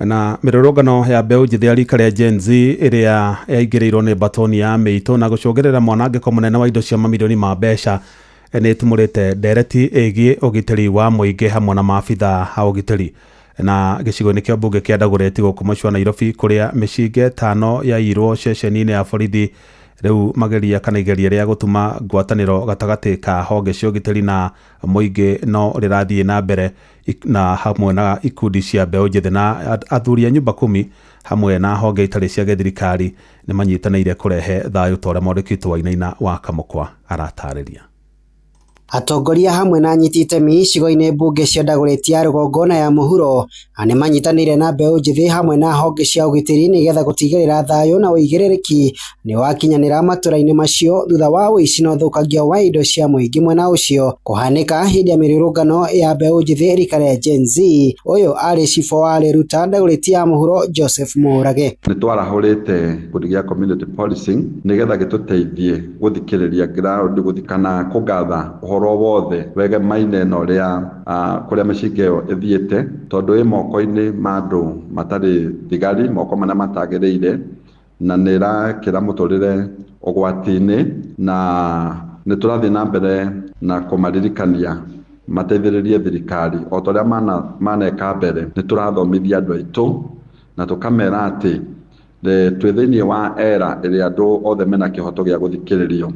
Na mirorogano ya mbeũ njĩthĩ ya rika rĩa Gen Z ĩrĩa yaingĩrĩirwo nĩ batoni ya mĩitũ na gũcongerera mwanangĩko mũnene wa indo cia mamirioni ma mbeca nĩ ĩtumũrĩte ndereti ĩgiĩ ũgitĩri wa mũingĩ hamwe na maabitha a ũgitĩri. Na gĩcigo-inĩ kĩa mbunge kĩa Dagoretti gũkũ mũciĩ wa Nairobi kũrĩa mĩcinga 5 yairwo ceceni-inĩ ya borithi rĩu mageria kana igeria rĩa gũtuma ngwatanĩro gatagatĩ ka honge cia ũgitĩri na mũingĩ no rĩrathiĩ na mbere na hamwe na ikundi cia mbeũ njĩthĩ na athuri a nyumba 10 hamwe na honge itarĩ cia gĩthirikari nĩ manyitanĩire kũrehe thayũ ta ũrĩa mwandĩki Wainaina wa Kamũkwa aratarĩria. Atongoria hamwe na anyiti itemi icigo-inĩ mbunge cia Dagoretti ya rũgongo na ya mũhuro nĩ manyitanĩire na mbeũ njĩthĩ hamwe na honge cia ũgitĩri nĩgetha gũtigĩrĩra thayũ na ũigĩrĩrĩki nĩ wakinyanĩra matũra-inĩ macio thutha wa ũici na ũthũkangia wa indo cia mũingĩ mwena ũcio kũhanĩka hĩndĩ ya mĩrũrũngano ya mbeũ njĩthĩ rika rĩa Gen Z. Ũyũ arĩ cibũ wa Leruta Dagoretti ya mũhuro Joseph Mũrage. Nĩ twarahũrĩte gĩkundi gĩa community policing nĩgetha gĩtũteithie gũthikĩrĩria ground gũthikana kũgatha ũhoro wothe wegemaine na ũrĩa kũrĩa mĩcinga ĩyo ĩthiĩte tondũ ĩ moko-inĩ ma andũ matarĩ thigari, moko marĩa matagĩrĩire na nĩ ĩrakĩra mũtũrĩre ũgwati-inĩ na nĩ tũrathiĩ na mbere na kũmaririkania mateithĩrĩrie thirikari o ta ũrĩa maneka mbere. Nĩ tũrathomithia andũ aitũ na tũkamera atĩ twĩ thĩinĩ wa era ĩrĩa andũ othe mena kĩhoto gĩa gũthikĩrĩrio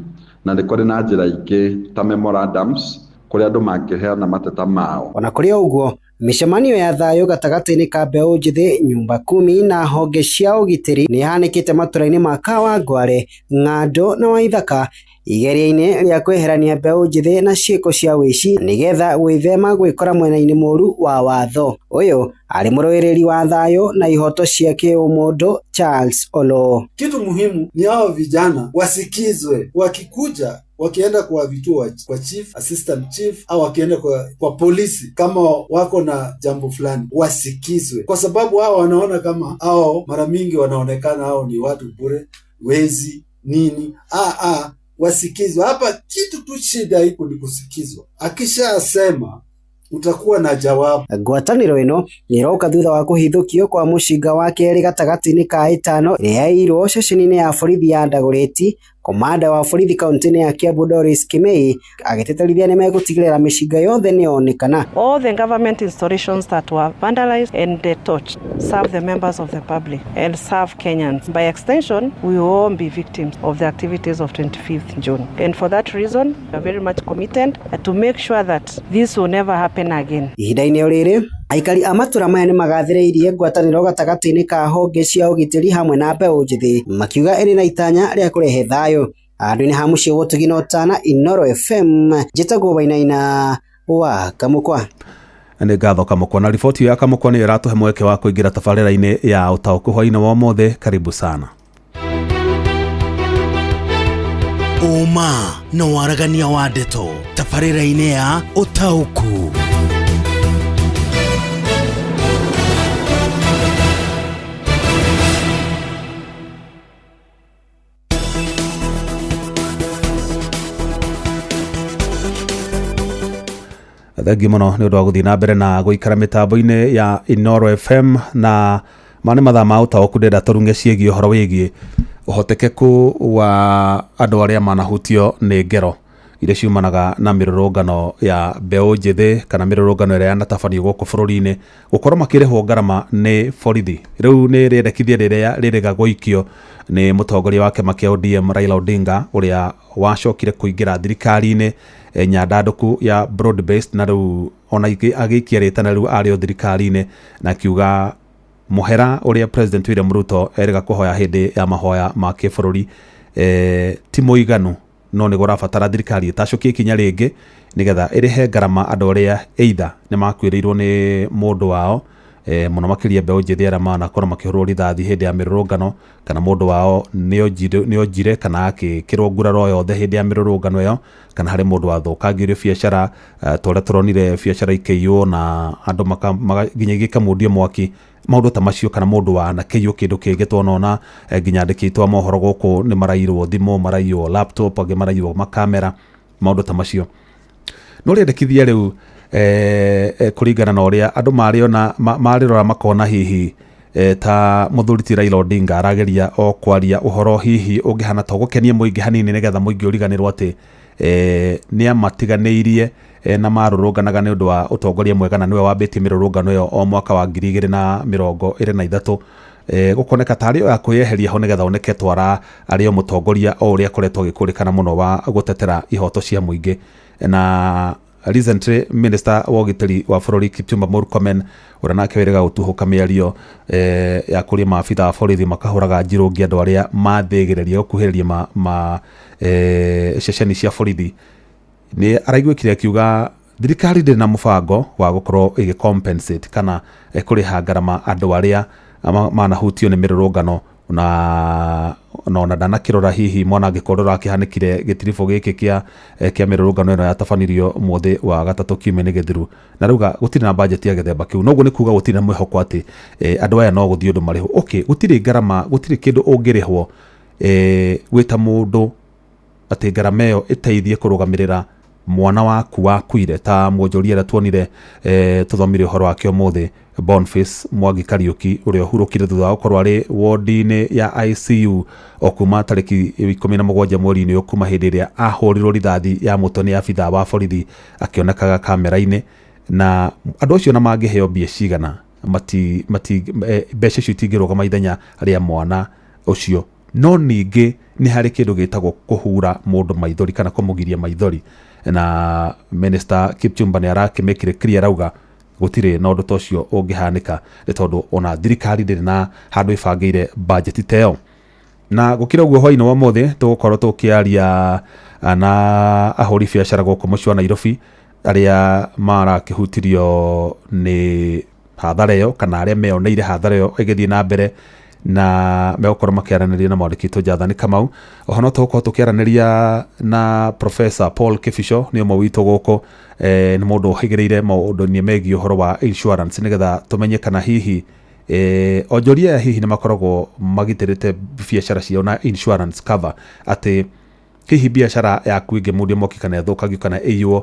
na nĩ kũrĩ na njĩra ingĩ ta memorandums kũrĩa andũ mangĩheana mateta mao. Ona kũrĩ ũguo mĩcemanio ya thayũ gatagatĩ-inĩ ka mbeũ njĩthĩ nyumba 10 na honge cia ũgitĩri nĩ ihanĩkĩte matũra-inĩ ma Kawangware, Ng'ando na Waithaka igeria-inĩ rĩa kweherania mbeũ njĩthĩ na ciĩko cia wĩici nĩgetha gwĩthema gwĩkora mwena-inĩ mũru wa watho. Ũyũ arĩ mũrũĩrĩri wa thayũ na ihoto cia kĩũmũndũ Charles Olo. Kitu muhimu ni hao vijana wasikizwe, wakikuja wakienda kwa vituo kwa chief, assistant chief au wakienda kwa polisi kama wako na jambo fulani wasikizwe, kwa sababu hao wanaona kama hao mara mingi wanaonekana hao ni watu bure, wezi nini. Wasikizwe hapa. Kitu tu shida iko ni kusikizwa. Akishasema utakuwa na jawabu. Ngwatanĩro ĩno nĩ ĩroka thutha wa kũhithũkio kwa mũcinga wa kerĩ gatagatĩ-inĩ ka 5 ĩrĩa yairwo ceceni-inĩ ya borithi ya Dagoretti. Komanda wa borithi kaunti-inĩ ya Kiambu Doris Kimei agĩtĩtĩrithia nĩ megũtigĩrĩra mĩcinga yothe nĩ yonekana. All the government installations that were vandalized and torched serve the members of the public and serve Kenyans. By extension, we will all be victims of the activities of 25th June. And for that reason, we are very much committed to make sure that this will never happen again. Ihinda-inĩ rĩrĩ aikari a matũra maya nĩ magathĩrĩirie ngwatanĩro gatagatĩ-inĩ ka honge cia ũgitĩri hamwe na mbeũ njĩthĩ makiuga ĩrĩ na itanya rĩa kũrehe thayũ. Andũ-inĩ ha mũciĩ wa Tugino Tana, Inooro FM, njĩtagwo Wainaina wa Kamũkwa. Nĩ ngatho Kamũkwa na riboti ya Kamũkwa nĩ ĩratũhe mweke wa kũingĩra tabarĩra-inĩ ya ũtaũku hwaĩ-inĩ wa ũmũthĩ. Karibu sana. Uma na waragania wa ndeto tabarĩra-inĩ ya ũtaũku. Thengi mũno nĩ ũndũ wa gũthiĩ na mbere na gũikara mĩtambo-inĩ ya Inooro FM na mane mathaa ma ũtaũku ndĩrenda tũrunge ciĩgiĩ ũhoro wĩgiĩ ũhotekeku wa andũ arĩa manahutio nĩ ngero iria ciumanaga na mĩrũrũngano ya mbeũ njĩthĩ kana mĩrũrũngano ĩrĩa yanatabanio gũkũ bũrũri-inĩ gũkorwo makĩrĩhwo ngarama nĩ borithi. Rĩu nĩ rĩendekithia rĩrĩa rĩrĩga gũikio nĩ mũtongoria wa kĩama kĩa ODM Raila Odinga ũrĩa wacokire kũingĩra thirikari-inĩ nyandandũku ya broad based na rĩu ona agĩikia rĩtana rĩu arĩ o thirikari-inĩ na akiuga muhera uria President William Ruto erega kuhoya hindi ya mahoya ma kibũrũri ti mũiganu, no nĩ gũrabatara thirikari ĩtacokie ikinya rĩngĩ nigetha ĩrĩhe ngarama andũ arĩa either nĩ makuĩrĩirwo nĩ mũndũ wao mũno makĩria mbeũ njĩthĩ arĩa manakorwo makĩhũrwo rithathi hĩndĩ ya mĩrũrũngano, kana mũndũ wao nĩ onjire kana akĩkĩrwo nguraro yothe hĩndĩ ya mĩrũrũngano ĩyo, kana harĩ mũndũ wathũkangirio biacara tũrĩa tũronire biacara ikĩiywo na andũ nginya gĩkamundio mwaki, maũndũ ta macio, kana mũndũ wanakĩiywo kĩndũ kĩngĩ tuonona nginya andĩki a mohoro gũkũ nĩ maraiyirwo thimũ, maraiywo laptop, angĩ maraiywo makamera, maũndũ ta macio. No rĩendekithia rĩu kũringana na ũrĩa andũ marĩrora makona hihi ta mũthuri ti Raila Odinga arageria o kwaria ũhoro hihi ũngĩhana ta gũkenia mũingĩ hanini nigetha mũingĩ ũriganĩrwo atĩ nĩ amatiganĩirie na marũrũnganaga nĩ ũndũ wa ũtongoria mwega na nĩwe wambĩtie mĩrũrũngano ĩyo o mwaka wa 2023 gũkoneka tarĩ o ya kwĩyeheria ho nigetha oneke twara arĩ o mũtongoria o ũrĩa akoretwo agĩkũrĩkana mũno wa gũtetera ihoto cia mũingĩ. Na recently Minister wa ũgitĩri wa bũrũri Kipchumba Murkomen ũrĩa nake wĩrĩga gũtuhũka mĩario ya kũrĩa maabitha a borithi makahũraga njirũngi andũ arĩa mathĩgĩrĩria gũkuhĩrĩria ceceni cia borithi, nĩ araiguĩkire akiuga thirikari ndĩrĩ na mũbango wa gũkorwo ĩgĩ-compensate kana kũrĩha ngarama andũ arĩa manahutio nĩ mĩrũrũngano na ndanakĩrora hihi mwanangĩko ũrĩa ũrakĩhanĩkire gĩtiribũ gĩkĩ kĩa mĩrũrũngano ĩno yatabanirio mũthĩ wa gatatũ kiumia-inĩ gĩthiru, na rauga gũtirĩ na bajeti ya gĩthemba kĩu. Noguo nĩ kuga gũtirĩ na mwĩhoko atĩ andũ aya no gũthiĩ ũndũ marĩhwo. Okay, gũtirĩ ngarama, gũtirĩ kĩndũ ũngĩrĩhwo gwĩta mũndũ atĩ ngarama ĩyo ĩteithie kũrũgamĩrĩra mwana waku wakuire ta mwonjoria ũrĩa tuonire tũthomire ũhoro wake ũmũthĩ, Boniface Mwangi Kariuki ũrĩa ũhurũkire thutha wa gũkorwo arĩ wodi-inĩ ya ICU o kuma tarĩki 17 mweri-inĩ kuma hĩndĩ ĩrĩa ahũrirwo rithathi ya mũtwe nĩ abithaa wa borithi akĩonekaga kamera-inĩ. Na andũ acio na mangĩheo mbia cigana mbeca icio itingĩrũgama ithenya rĩa mwana ũcio, no ningĩ nĩ harĩ kĩndũ gĩtagwo kũhura mũndũ maithori kana kũmũgiria maithori, na Minister Kipchumba nĩ arakĩmĩkire clear rauga gũtirĩ na ũndũ ta ũcio ũngĩhanĩka nĩ tondũ ona thirikari ndĩrĩ na handũ ĩbangĩire bajeti ta ĩyo. Na gũkĩra ũguo hwaĩ-inĩ wa ũmũthĩ tũgũkorwo tũkĩaria na ahũri biacara gũkũ mũciĩ wa Nairobi arĩa marakĩhutirio nĩ hathara ĩyo kana arĩa meyoneire hathara ĩyo ĩgĩthiĩ na mbere na megũkorwo makĩaranĩria na mwandĩki witũ Jathani Kamau. Oho no tũgũkorwo tũkĩaranĩria na Professor Paul Kĩbico, nĩ ũmwe witũ gũkũ, nĩ mũndũ ũhĩgĩrĩire maũndũ-inĩ megiĩ ũhoro wa insurance nĩgetha tũmenye kana hihi onjoria aya hihi nĩ makoragwo magitĩrĩte biacara ciao na insurance cover, atĩ hihi biacara yaku ĩngĩmundio mwaki kana ĩthũkangio kana ĩiywo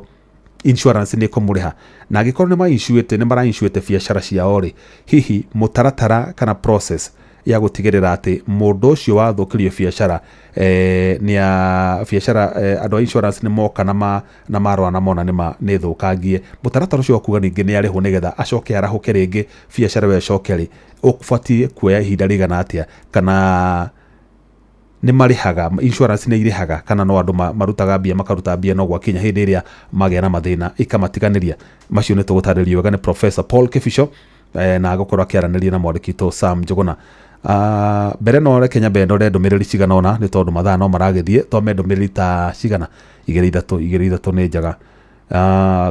insurance nĩ kũmũrĩha. Na angĩkorwo nĩ mara-insure biacara ciao rĩ, hihi mũtaratara kana process ya gũtigĩrĩra atĩ mũndũ ũcio wathũkĩrio biacara andũ a insurance nĩ moka na marũa na mona nĩ thũkangie, mũtaratara ũcio kuga ningĩ nĩ arĩhwo nĩgetha acoke arahũke rĩngĩ biacara we coke rĩ, ũbatiĩ kuoya ihinda rĩigana atĩa, kana nĩ marĩhaga, insurance nĩ irĩhaga, kana no andũ marutaga mbia makaruta mbia no gwakinya hĩndĩ ĩrĩa magĩa na mathĩna ikamatiganĩria. Macio nĩ tũgũtarĩrio wega nĩ Professor Paul Kĩbico na agũkorwo akĩaranĩria na mwandĩki witũ Sam Njuguna. Mbere no reke nyambe ndore ndũmĩrĩri cigana ũna nĩ tondũ mathaa no maragĩthiĩ, tome ndũmĩrĩri ta cigana 2-3 nĩ njega.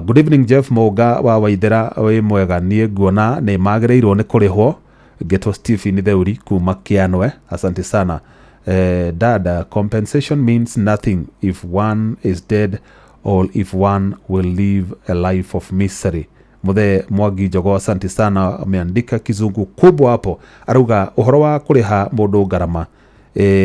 Good evening Jeff Mũnga wa Waithera, wĩ mwega, niĩ nguona nĩ magĩrĩirwo nĩ kũrĩhwo. Geto Stephen Theuri kuma Kĩanwe, asante sana. Dad, compensation means nothing if one is dead or if one will live a life of misery. Muthe Mwangi Njogo, asante sana, ameandika kizungu kubwa hapo. Arauga uhoro wa kuriha mundu ngarama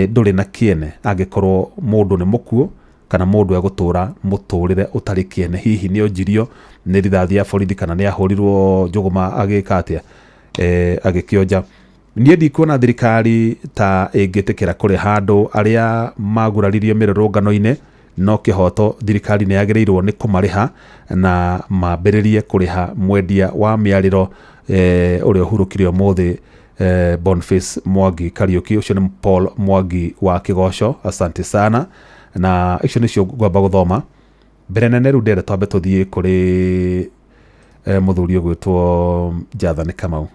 nduri na kiene angĩkorwo mundu nĩ mũkuo kana mundu egũtũra mũtũrĩre ũtarĩ kiene, hihi nĩ onjirio nĩ rithathi ya borithi kana nĩ ahũrirwo njũgũma agĩka atĩa agĩkĩonja. Niĩ ndikuona thirikari ta ĩngĩtĩkĩra kũrĩha andũ arĩa maguraririo mĩrũrũngano-inĩ, no kĩhoto thirikari nĩ yagĩrĩirwo nĩ kũmarĩha na mambĩrĩrie kũrĩha mwendia wa mĩarĩro ũrĩa ũhurũkire ũmũthĩ Boniface Mwangi Kariuki. Ũcio nĩ Paul Mwangi wa Kĩgoco, asante sana. Na icio nĩcio ngwamba gũthoma mbere nene, rĩu ndĩrenda twambe tũthiĩ kũrĩ muthuri gwitwo Jathani Kamau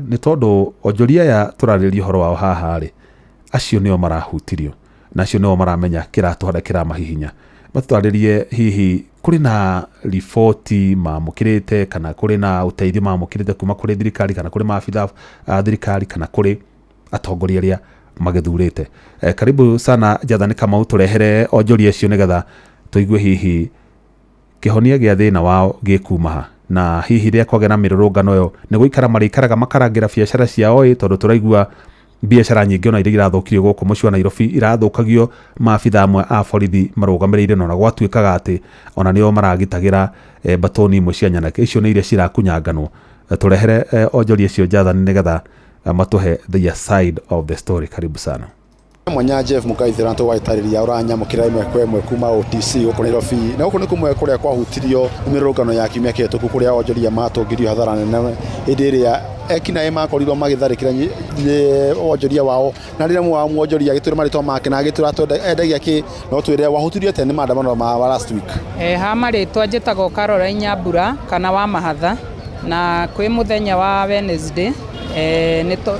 ni tondu onjoria ya turariria horo wao haha ri acio nio marahutirio na acio nio maramenya kiratuhada kiramahihinya matutaririe hihi kuri na riboti mamukirite kana kuri na uteithio mamukirite kuma kuri thirikari kana kuri maabitha thirikari kana kuri atongoria aria magethurite. Karibu sana Jathani Kamau turehere onjoria cio nigetha tuigue hihi kihonia gia thina wao gikumaha na hihi ria kwage na mirurungano yo ni guikara marikaraga makaragira biacara ciao tondu turaigua biacara nyingi ona iria irathukirio guku muci wa Nairobi irathukagio maabitha amwe a borithi marugamirire na gwatuikaga ati ona nio maragitagira batoni imwe cia nyanake icio ni iria cirakunyanganwo. Turehere onjoria cio Jathani nigetha matuhe the side of the story. Karibu sana. Mwanya Jeff Mukaithira nto waitariria uranyamukira imwe kwa imwe kuma OTC guku Nairobi na guku ni kumwe kuria kwahutirio mirurungano ya kiumia kihituku kuria onjoria matungirio hathara nene hindi iria ekina emakorirwo magitharikira onjoria wao na riria mwonjoria gitwira maritwa make na gitwira endagia ki no twire wahutirio tene maandamano ma last week ha maritwa njitagwo Caroline Nyambura kana wa mahatha na kwi muthenya wa Wednesday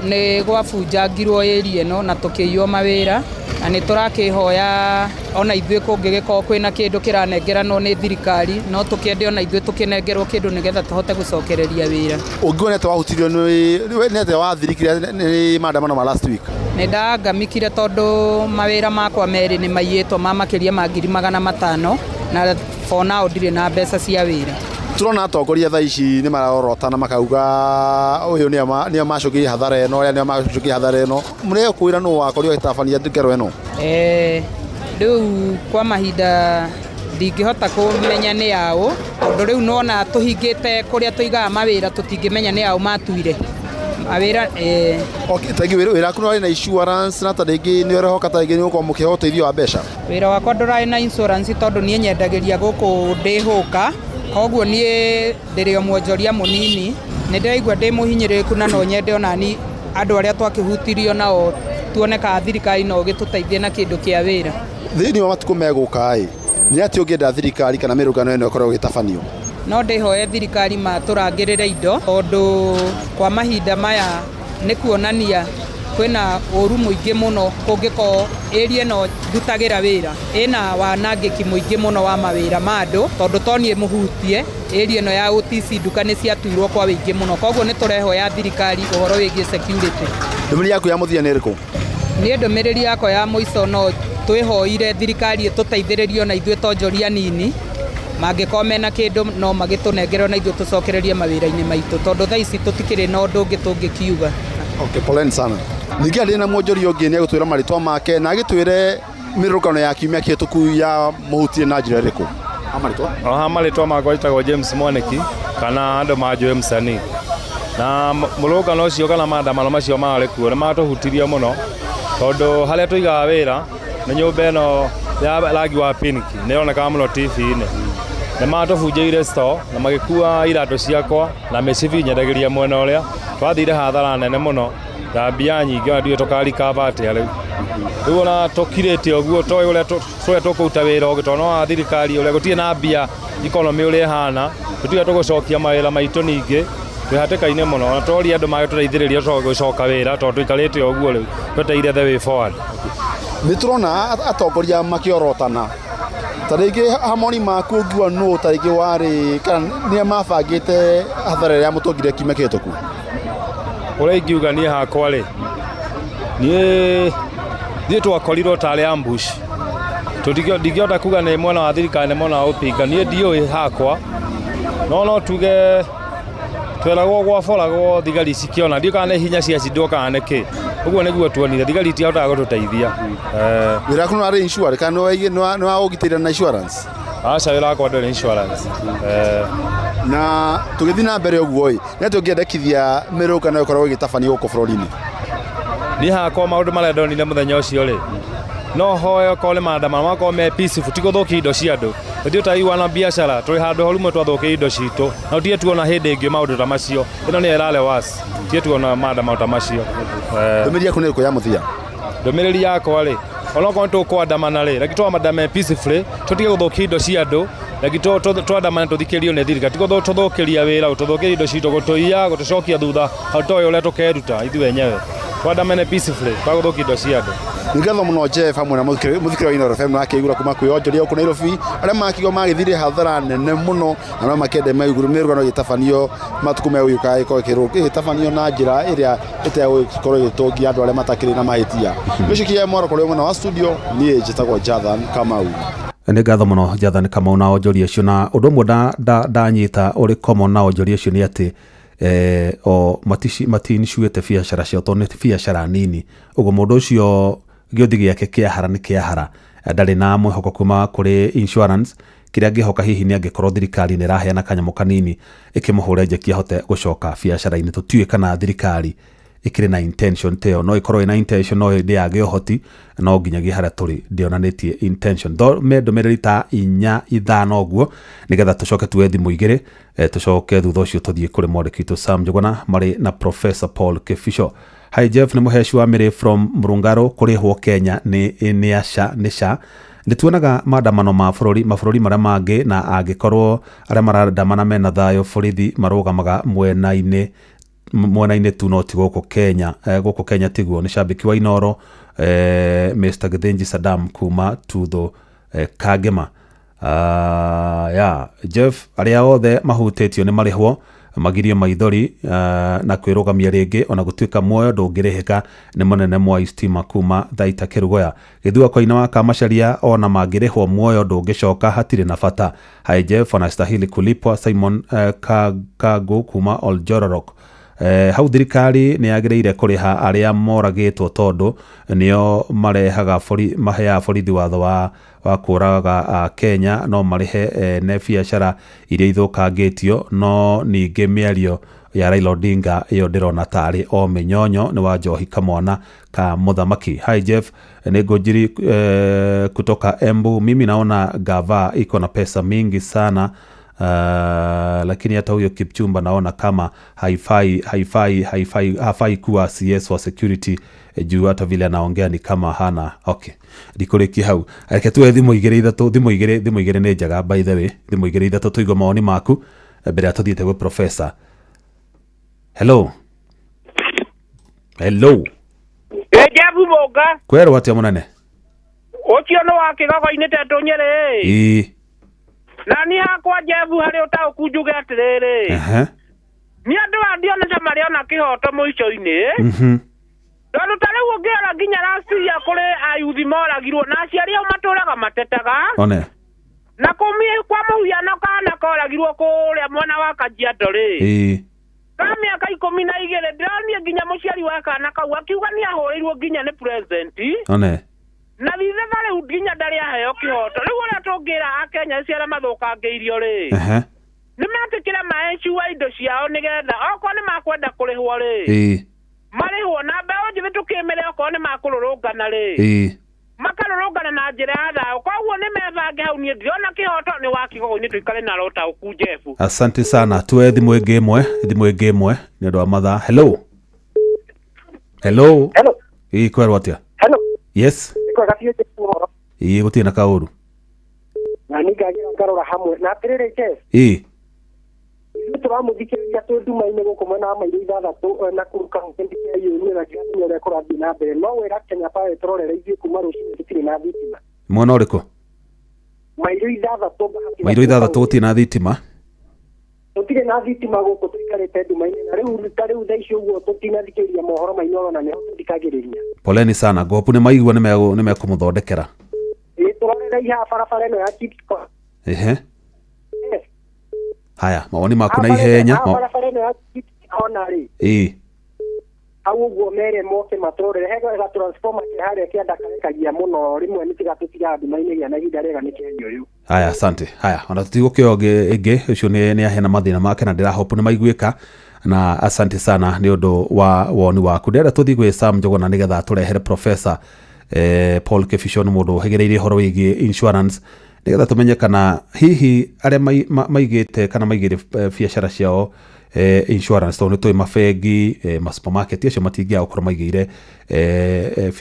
ni gwabunjangirwo area no na tukiiywo mawira na ni turakihoya ona ithuĩ kũngĩgĩkorwo kwĩna kĩndũ kĩranengeranwo nĩ thirikari no tũkĩende ona ithuĩ tũkĩnengerwo kĩndũ nĩgetha tũhote gũcokereria wĩra. Ũngĩonete wahutirio nĩ wathirikire nĩ maandamano ma last week? Nĩ ndangamikire tondũ mawĩra makwa merĩ nĩ maiyĩtwo ma makĩria ma 500,000 na for now ndirĩ na mbeca cia wĩra. Turona atongoria tha ici ni mararorotana makauga uyu ni amacukirie hathara eno ya ni amacukirie hathara eno mure kuira no wakorio itabania ngero eno riu kwa mahinda ndingihota kumenya ni yao tondu riu nona tuhingite kuria tuigaga mawira tutingimenya ni yao matuire mawira okay thank you wira kuno na insurance na tadegi ni rehoka tadegi ni uko mukihota ithio wa besha wira wakwa ndura na insurance tondu ni nyendagiria guku ndihuka koguo nie ndirio mwonjoria munini ni ndiraigua ndi muhinyiriku na no nyende onani andu aria twakihutirio nao tuoneka thirikari no gituteithie na kindu kia wira thini wa matuko meguka ni ati ungienda thirikari kana mirungano eno ikorwo gitafanio no ndihoye thirikari maturangirire indo tondu kwa mahinda maya ni kuonania kwina uru muingi muno kungiko area no ndutagira wira ina wanangiki muingi muno wa mawira mandu tondu tonie muhutie area no ya OTC nduka ni ciatuirwo kwa wingi muno koguo ni turehoya thirikari uhoro wigi security. Ndumiriri yaku ya muthia ni riku? Ni ndumiriri yako ya muico no twihoire thirikari tuteithiririo na ithuĩ tonjoria nini mangĩkorwo mena kĩndũ no magĩtũnengerwo na ithuĩ tũcokererie mawĩra-inĩ maitũ tondu thaa ici tũtikĩrĩ na ũndũ ũngĩ tũngĩkiuga. Okay, poleni sana. Ningĩ arĩ na mwonjoria ũngĩ nĩ agũtwĩra marĩtwa make na agĩtwĩre mĩrũrũngano ya kiumia kĩhĩtũku ya mũhutie na njĩra ĩrĩkũ? Marĩtwa makwa njĩtagwo James Mwaniki kana andũ manjũĩ Msanii na mũrũrũngano ũcio kana maandamano macio marĩ kuo nĩ matũhutirie mũno tondu harĩa tũigaga wĩra nĩ nyũmba ĩno ya rangi wa pink nĩ ĩronekaga mũno TV-inĩ nĩ matũbunjĩire store na magĩkua iratũ ciakwa na mĩcibi nyendagĩria mwena ũrĩa twathire hathara nene mũno na mbia nyingĩ ona ndiũĩ tũkarikava atĩa rĩu rĩu ona tũkirĩte ũguo toĩ ũrĩa tũkũruta wĩra ũngĩ tondũ wa thirikari ũrĩa gũtirĩ na mbia ikonomi ũrĩa ĩhana tũtiga tũgũcokia mawĩra maitũ ningĩ twĩ hatĩka-inĩ mũno na tũroria andũ magĩtũteithĩrĩria gũcoka wĩra tondũ tũikarĩte ũguo rĩu twetereire the way forward. Nĩ tũrona atongoria makĩorotana ta rĩngĩ hamoni maku ũngiuga nũ ta rĩngĩ warĩ kana nĩ mabangĩte hathara ĩrĩa mũtongire kiumia kĩhĩtũku? Ũrĩa ingiuga niĩ hakwa rĩ niĩ twakorirwo tarĩ ambush ndingĩhota kuga nĩ mwena wa thirikari nĩ mwena wa ũpinga niĩ ndiũĩ hakwa no tuge tweragwo gwaboragwo thigari cikĩona ndiũ kana nĩ hinya ciacindwo kana nĩkĩ ũguo nĩguo tuonire thigari itihotaga gũtũteithia. Wĩra waku nĩ warĩ insurance kana nĩ wa ũgitĩri na insurance? Aca wĩra wakwa ndũrĩ insurance. Na tũgĩthiĩ na mbere ũguo nĩ atĩ ũngĩendekithia mĩrũrũngano ĩkoragwo ĩgĩtabanio gũkũ bũrũri-inĩ? Niĩ hakwa maũndũ marĩa ndonire mũthenya ũcio rĩ no hoya okorwo nĩ maandamano makorwo me peaceful ti gũthũkia indo cia andũ ithuĩ taiwa na biacara tũrĩ handũ ho rĩmwe twathũkia indo citũ na tũtige tuona hĩndĩ ĩngĩ maũndũ ta macio ĩno nĩ ĩrarĩ wasi tũtige tuona maandamano ta macio. Ndũmĩrĩri yaku nĩ ĩrĩkũ ya mũthia? Ndũmĩrĩri yakwa rĩ onokorwo nĩ tũkwandamana rĩ reke twamandame peacefully tũtige gũthũkia indo cia andũ lakini twandamane tuthikirio ne thirikari tigo tuthukiria wira tuthukiria indo citũ gũtũiya gũtũcokia thutha hatoĩ ũrĩa tũkeruta ithuĩ wenyewe twandamane peacefully twagũthukia indo cia andũ ngatho muno Jeff hamwe na muthikira wa Inooro FM nakĩigura kuma kwĩonjoria gũkũ Nairobi arĩa makĩgo magĩthire hathara nene mũno na no makende maiguru mĩrugano gĩtabanio matuku megũgĩũka gĩtabanio na njĩra ĩrĩa ĩtegũkorwo gĩtũngia andũ arĩa matakĩrĩ na mahĩtia gĩcikie mwaro kũrĩ mwena wa studio niĩ njĩtagwo Jathan Kamau. Nĩ ngatho mũno Jathan Kamau na onjoria ũcio na ũndũ ũmwe ndanyita ũrĩ common na onjoria ũcio nĩ atĩ o matinishuĩte biacara ciao tondũ nĩ biacara nini ũguo mũndũ ũcio gĩothi gĩake kĩahara nĩ kĩahara ndarĩ na mwĩhoko kuma kũrĩ insurance kĩrĩa angĩhoka hihi nĩ angĩkorwo thirikari nĩ ĩraheana kanyamũ kanini ĩkĩmũhũre njeki ahote gũcoka biacara-inĩ tũtiũĩ kana thirikari ĩkĩrĩ na intention teo no ĩkorwo ĩna intention no ndĩagĩ ũhoti no nginyagia harĩa tũrĩ ndĩonanĩtie intention me ndũmĩrĩri ta 4-5 ũguo nĩgetha tũcoke tuwe thimũ igĩrĩ tũcoke thutha ũcio tũthiĩ kũrĩ mwandĩki witũ Sam Njuguna marĩ na Professor Paul Kĩbico. Hi Jeff, nĩ mũheci wa mĩrĩ from Murungaro kũrĩhwo Kenya nĩ SHA nĩtuonaga maandamano mabũrũri marĩa mangĩ na angĩkorwo arĩa marandamana mena thayũ borithi marũgamaga mwena-inĩ tu no ti gũkũ Kenya tiguo. Nĩ cambĩki wa Inooro Mr. Githinji Saddam kuma Tutho Kangema. Jeff, arĩa othe mahutĩtio nĩ marĩhwo magirio maithori na kwĩrũgamia rĩngĩ ona gũtuĩka muoyo ndũngĩrĩhĩka nĩ mũnene Mwai Stima kuma Thaita Kĩrugoya. Gĩthua Koina wa Kamacharia ona mangĩrĩhwo muoyo ndũngĩcoka hatirĩ na bata. Hi Jeff, wanastahili kulipwa. Simon Kago kuma Oljororok. Hau thirikari nĩ yagĩrĩire kũrĩha arĩa moragĩtwo tondũ nĩo maheaga borithi watho wa kũraga Kenya no marĩhe ne biacara iria ithũkangĩtio no ningĩ mĩario ya Raila Odinga ĩyo ndĩrona tarĩ o mĩnyonyo nĩ wa Njohi Kamwana ka mũthamaki. Hi Jeff, nĩ Ngũnjiri kutoka Embu. Mimi naona gava iko na pesa mingi sana lakini hata huyo Kipchumba naona kama haifai kuwa CS wa security juu hata vile anaongea ni kama hana. Okay, ndikuriki hau reke tuwe thimũ igĩrĩ nĩ njega by the way thimũ igĩrĩ ithatũ tũigua mawoni maku mbere ya tũthiĩte gwĩ Professor. Hello Jebu Moga kwerwo atĩa mũnene ũcio no wakĩgago-inĩ tetũ Nyerĩ na ni hakwa Jebu harĩ ũtaũku njuge atĩrĩrĩ nĩ andũ andionete marĩ ona kĩhoto mũico-inĩ tondũ ta rĩu ũngĩora nginya Russia kũrĩ ayuthi moragirwo na aciari ao matũraga matetaga na kumie kwa mũhiano kana koragirwo kũrĩa mwena wa Kajiado rĩ ka mĩaka 12 ndĩronire nginya mũciari wa kana kau akiuga nĩ ahũrĩirwo nginya nĩ president na thithe rĩu nginya ndarĩ aheo kĩhoto rĩu ũrĩa tũngĩra Akenya acio arĩa mathũkangĩirio rĩ nĩ metĩkĩre maenci wa indo ciao nĩgetha okorwo nĩ makwenda kũrĩhwo rĩ marĩhwo na mbeũ njĩthĩ tũkĩmĩre okorwo nĩ makũrũrũngana rĩ makarũrũngana na njĩra ya thayũ koguo nĩ mebange hau niĩ ndirona kĩhoto nĩ wa Kigogo-inĩ tũikare na ũtaũku Jeff. Asante sana, tuwe thimũ ĩngĩ ĩmwe nĩ ũndũ wa mathaa. Hello kwerwo atĩa? Yes gũtirĩ na kaũru na nĩ ngagĩra ngarora hamwe na atĩrĩrĩ Jeff ithuĩ tũramũthikĩrĩria twĩ nduma-inĩ gũkũ mwena wa mairo 6 na kũruka ndikĩiyũrie na nginya ũrĩa kũrathiĩ na mbere no wĩra Kenya Power tũrorera ithuĩ kuma rũcinĩ tũtirĩ na thitima. Mwena ũrĩkũ? Mairo 6 gũtirĩ na thitima tũtirĩ na thitima gũkũ tũikarĩte nduma-inĩ na rĩu thaa ici ũguo tũtinathikĩrĩria mohoro ma Inooro na nĩho tũthikagĩrĩria. Poleni sana ngopu nĩ maigua nĩ mekũmũthondekera tũrorera iha barabara ĩno ya Kitco. Haya mawoni maku na ihenya barabara ĩno ya Kitco rĩ hau ũguo mere moke matũrore hega transformer kĩharĩa kĩandakarekagia mũno rĩmwe nĩ tiga tũtiga nduma-inĩ gĩa na ihinda rĩega nĩ kĩenyo rĩu. Haya asante. Haya ona tutigũkĩo ĩngĩ ũcio nĩ ahena mathĩna make na ndĩrahopu nĩ maiguĩka na asante sana nĩ ũndũ wa woni waku. Ndĩrenda tũthiĩ gwĩ Sam Njuguna nĩgetha tũrehere Professor Paul Kĩbico nĩ mũndũ ũhĩgĩrĩire ũhoro wĩgiĩ insurance nĩgetha tũmenye kana hihi arĩa maigĩte kana maigĩre biacara ciao insurance tondũ nĩ tũĩ mabengi supermarket acio matingĩaga gũkorwo maigĩire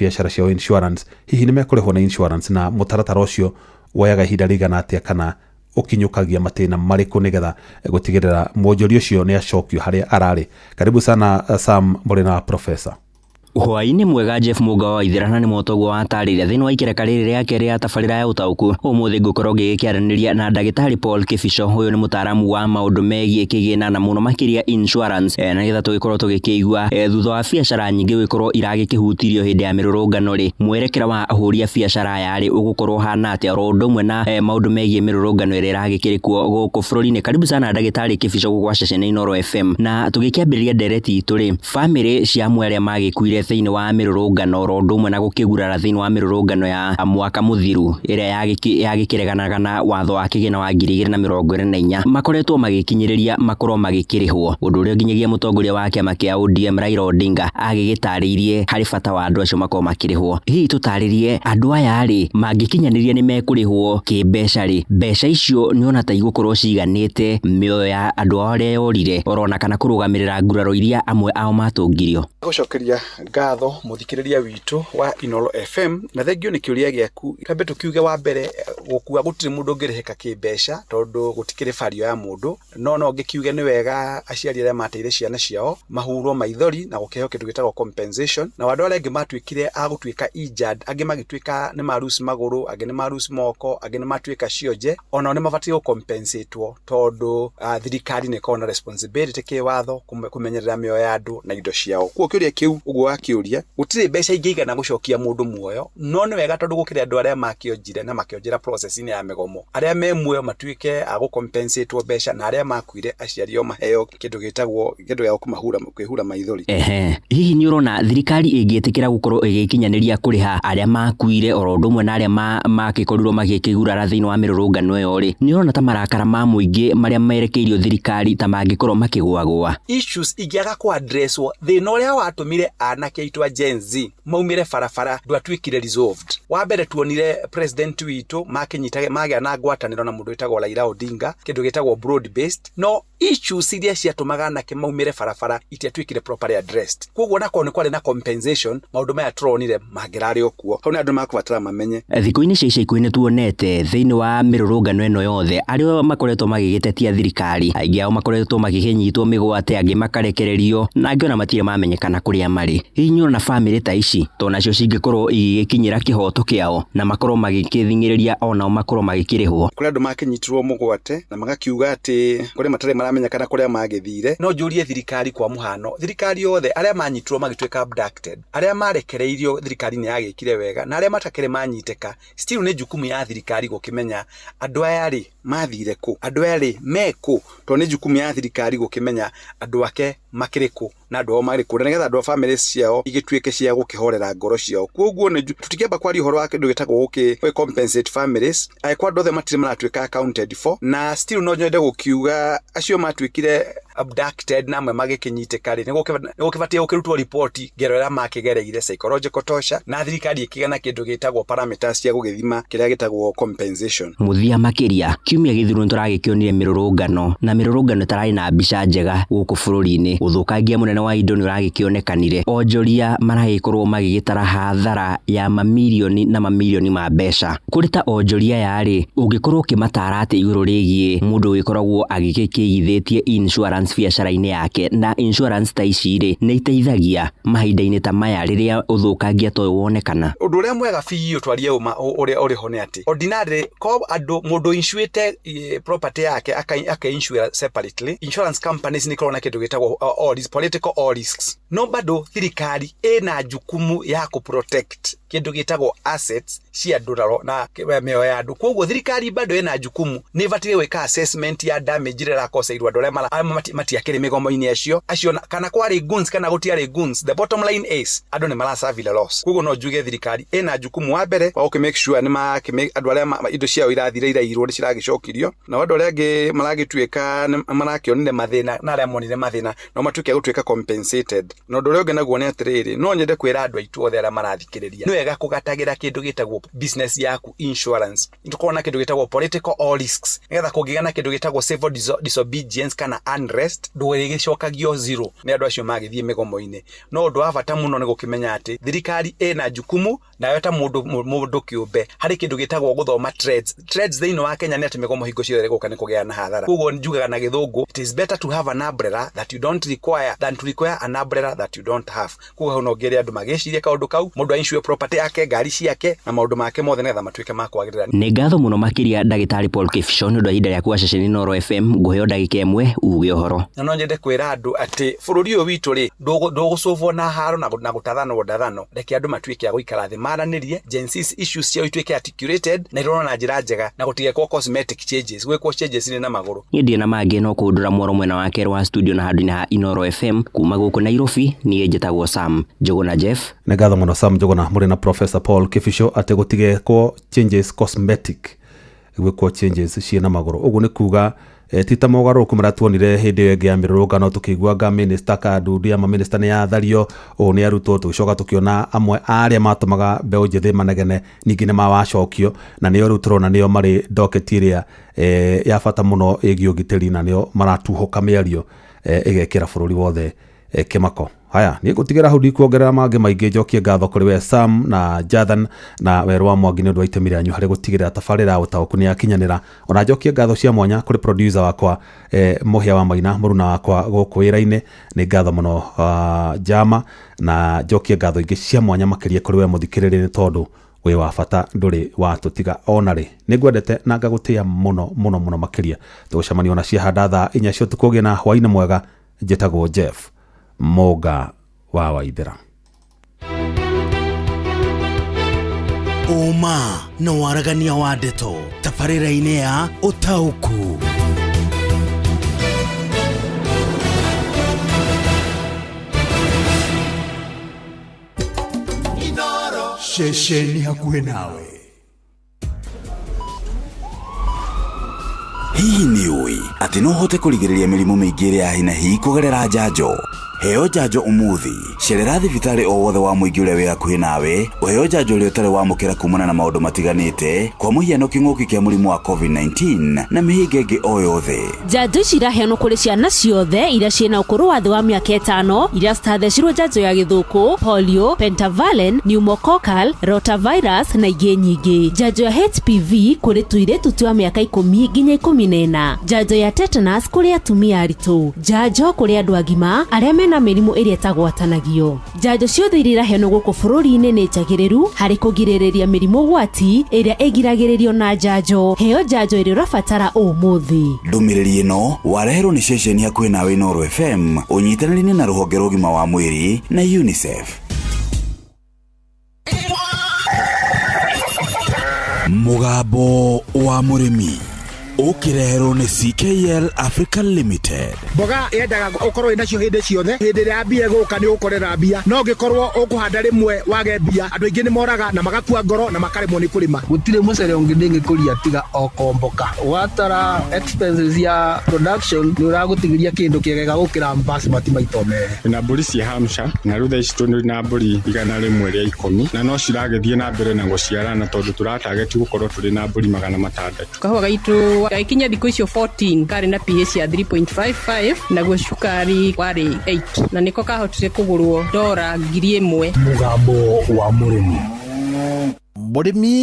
biacara ciao insurance hihi nĩ mekũrĩhwo na insurance na mũtaratara ũcio woyaga ihinda rĩigana atĩa kana ukinyukagia matena mariku nigetha gutigirira mwonjori ucio ni acokio haria arari. Karibu sana Sam Morena Professor. Hwaini mwega Jeff Muga wa Ithirana ni motogwo atariria thini wa ikereka riri ria keri ya tabarira ya utauku umuthi ngukorwo gikiaraniria na ndagitari Paul Kifisho. Uyu ni mutaramu wa maundu megie kigina na muno makiria insurance na getha tugikorwo tugikigua thutha wa biacara nyingi wikorwo iragikihutirio hindi ya mirurungano ri mwerekera wa ahuri a biacara yari ugukorwo hana atia rondo mwe na maundu megie mirurungano iri iragikirikuo guku bururi-ini. Karibu sana ndagitari Kifisho gukwa ceceni Inoro FM na tugikiambiriria ndereti turi family cia mweria magikuire thiini wa mirurungano rondo mwe na gukigurara thiini wa mirurungano ya mwaka muthiru iria yagikireganaga na watho wa kigina wa 2024 makoretwo magikinyiriria makorwo magikirihwo undu uria nginyagia mutongoria wa kiama kia ODM Raila Odinga agigitaririe hari bata wa andu acio makorwo makirihwo. Hihi tutaririe andu aya ari mangikinyaniria ni mekurihwo kimbeca ri mbeca icio ni ona ta igukorwo ciganite mioyo ya andu aria yorire orona kana kurugamirira nguraro iria amwe ao matungirio. Gucokeria ngatho muthikiriria witu wa Inoro FM na thengio ni kiuria giaku kambe tukiuge wa mbere gukua gutiri mundu ngirihika kimbeca tondu gutikiri fario ya mundu no ngikiuge ni wega aciari aria mateire ciana ciao mahurwo maithori na gukeho kindu gitagwo compensation na wandu aria ngimatwikire agutwika injured angi magitwika ni marusi maguru angi ni marusi moko angi ni matwika cionje ona ni mabatio compensatwo tondu thirikari ni kona responsibility ke watho kumenyerera mioyo ya andu na indo ciao. Kuo kiuria kiu ugo akiuria gutire mbeca ingigana gucokia mundu muoyo no ni wega tondu gukire andu aria makionjire na makionjira process-ini ya migomo aria me muoyo matwike agucompensatwo mbeca na aria makuire aciari o maheo kindu gitagwo kindu ya kwihura maithori. Hihi ni urona thirikari ingietikira gukorwo igikinyaniria kuriha aria makuire orondo mwe na aria makikorirwo magikigurara thiini wa mirurungano yo ri ni urona ta marakara ma muingi maria merekeirio thirikari ta mangikorwo makigwagwa issues igiaga ku addresswo thina uria watumire anake itwa Gen Z maumire barabara ndwatwikire resolved. Wa mbere tuonire president witu makinyitage magya na ngwataniro na mundu witagwo Raila Odinga kindu gitagwo broad based no issues iria ciatumaga anake maumire barabara itiatwikire properly addressed. Koguo nako ni kwari na compensation maundu maya turonire magirari okuo hau ni andu makubatara mamenye. Thiko-ini cia ica-ikuhĩ tuonete thiini wa mirurungano eno yothe aria makoretwo magigitetia thirikari aingi ao makoretwo magikinyitwo migwate angi makarekererio na angi ona matire mamenyekana kuria mari. Hihi ni ona family ta ici tona cio cingikorwo igikinyira kihoto kiao na makorwo magikithingiriria ona makorwo magikirihwo. Kuri andu makinyitirwo mugwate na magakiuga ati kuri matare maramenyekana kuria magithire no njurie thirikari kwa muhano thirikari yothe aria manyitirwo magitweka abducted aria marekereirio thirikari ni yagikire wega na aria matakire manyiteka still ni jukumu ya thirikari gukimenya andu aya ri mathire ku andu aya ri meku to ni jukumu ya thirikari gukimenya andu ake makiriku na andu mari ku nigetha andu families ciao igitwike cia gukihorera ngoro ciao. Koguo ni tutikiamba kwari uhoro wa kindu gitagwo guki compensate families aikwa ndothe matire maratwika accounted for na still no nyende gukiuga acio matwikire abducted na amwe magikinyiteka ri nigukibatie gukirutwo report ngero ira makigereire psychological torture na thirikari ikigana kindu gitagwo parameters cia gugithima kiria gitagwo compensation. Muthia makiria kiumia githuru turagikionire mirurungano na mirurungano tarari na mbica njega guku bururi-ini uthukangia munene wa indo ni uragikionekanire onjoria maragikorwo magigitara hathara ya mamilioni na mamilioni ma mbeca kuri ta onjoria yari ungikorwo kimatara ati iguru rigie mundu wikoragwo agikikigithitie insurance biacara-ini yake na insurance ta ici ri ni iteithagia mahinda-ini ta maya riria uthukangia to wonekana. Undu uria mwega biu twarie uma uria uri ho ni ati ordinary ko andu mundu insuite property yake aka insure separately insurance companies ni korona kindu gitagwo all these political all risks no bado thirikari ina jukumu ya ku protect kindu gitagwo assets cia nduraro na mioyo ya andu. Koguo thirikari bado ina jukumu ni batire weka assessment ya damage rira kosairwa ndore mala matiakire migomo-ini acio kana kwari guns kana gutiari guns. The bottom line is andu ni mara savile loss. Koguo no juge thirikari ina jukumu wa mbere wa ku make sure ni andu aria indo ciao irathire irairwo ni ciragicokirio na andu aria angi maragitwika marakionire mathina na aria monire mathina no matuke gutwika compensated. No ndore ungi naguo ni atiriri no nyende kwira andu aitu othe aria marathikiriria ni wega kugatagira kindu gitagwo business yaku insurance tukona kindu gitagwo political all risks nigetha kungigana kindu gitagwo civil disobedience kana unrest ndugicokagio zero ni andu acio magithie migomo-ini no ndu wa bata muno ni gukimenya ati thirikari ina jukumu nayo ta mundu kiumbe hari kindu gitagwo guthoma trades thiini wa Kenya ni ati migomo hingo ciothe guka ni kugia na hathara koguo njugaga na githungu it is better to have an umbrella that you don't require than to require an umbrella that you don't have koguo no ngeria andu magiciria kaundu kau mundu ainsure property yake ngari ciake na maundu make mothe netha matuike makwagirira nĩ ngatho mũno makiria ndagĩtarĩ Paul Kĩbico nĩ ũndũ wa ihinda rĩaku wa ceceni Noro FM ngũheo ndagĩka ĩmwe uge ũhoro na no nyende kwĩra andu ati bũrũri ũyũ witũ rĩ ndũgũcũvwo na haro na gũtathanwo ndathano reke andu matuike a gũikara thĩ maranirie Gen Z issues ciao ituike articulated na ironwo na njĩra njega na gũtigekwo cosmetic changes gwĩkwo changes nĩ na magũrũ niĩ ndĩ na mangĩ no kũndũra mwaro mwena wa kerĩ wa studio na handũ-inĩ ha Inoro FM kuma gũkũ Nairobi niĩ njĩtagwo Sam Njũgũna Jeff nĩ ngatho mũno Sam Njũgũna mũrĩ na Professor Paul Kĩbico atĩ gũtigekwo changes cosmetic gwĩkwo changes ciĩna magũrũ ũguo nĩ kuga tita mogarũrũku maratuonire hĩndĩ ĩyo ĩngĩ ya mĩrũrũngano tũkĩiguanga minister Kandundi ama minister nĩ yathario ũũ nĩ arutwo tũgĩcoka tũkĩona amwe arĩa matũmaga mbeũ njĩthĩ manegene ningĩ nĩ mawacokio na nĩo rĩu tũrona nĩo marĩ ndoketi ĩrĩa ya bata mũno ĩgiĩ ũgitĩri na nĩo maratuhũka mĩario ĩgekĩra bũrũri wothe kĩmako haya nĩ gũtigĩra hau ndikuongerera mangĩ maingĩ njokie ngatho kũrĩ we Sam na Jathan na Werũ wa Mwangi nĩ ũndũ wa itemi rĩanyu harĩ gũtigĩrĩra tabarĩra ũtaũku nĩ yakinyanĩra ona njokie ngatho cia mwanya kũrĩ producer wakwa Mũhĩa wa Maina mũruna wakwa gũkũ wĩra-inĩ nĩ ngatho mũno Jama na njokie ngatho ingĩ cia mwanya makĩria kũrĩ we mũthikĩrĩria nĩ tondũ wĩ wa bata ndũrĩ watũtiga onarĩ nĩngwendete na ngagũtĩa mũno makĩria tũgũcemania ona ciahanda thaa 4 cia ũtukũ ũgĩe na hwaĩ-inĩ mwega njĩtagwo Jeff Moga wa Waithĩra Uma na waragania wa ndeto tabarĩra-inĩ ya ũtaũku Inoro ceceni hakuhĩ nawe hihi nĩ ũĩ atĩ no ũhote kũrigĩrĩria mĩrimũ mĩingĩ ĩrĩa ya hi na hi kũgerera njanjo heo njanjo ũmũthĩ cerera thibitarĩ o wothe wa mũingĩ ũrĩa wĩ hakuhĩ nawe ũheo njanjo ũrĩa ũtarĩ wamũkĩra kumana na maũndũ matiganĩte kwa mũhiano kĩng'ũki kĩa mũrimũ wa COVID-19 na mĩhĩnga ĩngĩ o yothe njanjo ici iraheanwo kũrĩ ciana ciothe iria ciĩna ũkũrũ wa thĩ wa mĩaka 5 iria citathecirwo njanjo ya gĩthũkũ polio pentavalent pneumococcal rotavirus na ingĩ nyingĩ njanjo ya HPV kũrĩ tũirĩtu twa mĩaka 10 nginya 14 njanjo ya tetanus kũrĩ atumia aritũ njanjo kũrĩ andũ agima arĩa mena mĩrimũ ĩrĩa ĩtagwatanagio njanjo ciothe iria iraheanwo gũkũ bũrũri-inĩ nĩ njagĩrĩru harĩ kũgirĩrĩria mĩrimũ gwati ĩrĩa ĩgiragĩrĩrio na njanjo heo njanjo ĩrĩa ũrabatara ũmũthĩ ndũmĩrĩri ĩno wareherwo nĩ ceceni hakuhĩ nawe Noro FM ũnyitanĩri-inĩ na rũhonge rwa ũgima wa mwĩrĩ na UNICEF mũgambo wa mũrĩmi ũkĩreherwo nĩ CKL Africa Limited mboga yendaga ũkorwo inacio hĩndĩ ciothe hĩndĩ ĩrĩa mbia gũka nĩ ũkorera mbia no ngĩkorwo ũkũhanda rĩmwe wage mbia andũ aingĩ nĩ moraga na magakua ngoro na makaremwo nĩ kũrĩma gũtirĩ mũcere ũngĩ ndĩngĩkũria tiga o komboka watara expenses ya production nĩ ũragũtigĩria kĩndũ kĩegega gũkĩra basmati maito merĩ na mbũri cia Hampshire na rĩu thaa ici tũrĩ na mbũri 100 rĩa 10 na no ciragĩthiĩ na mbere na gũciarana tondũ tũratageti gũkorwo tũrĩ na mbũri 600 kahũa gaitũ gaikinya thikũ icio 14 karĩ na pH ya 3.55 naguo cukari warĩ 8 na nĩko kahotire kũgũrwo $1,000 mũgambo wa mũrĩmi mũrĩmi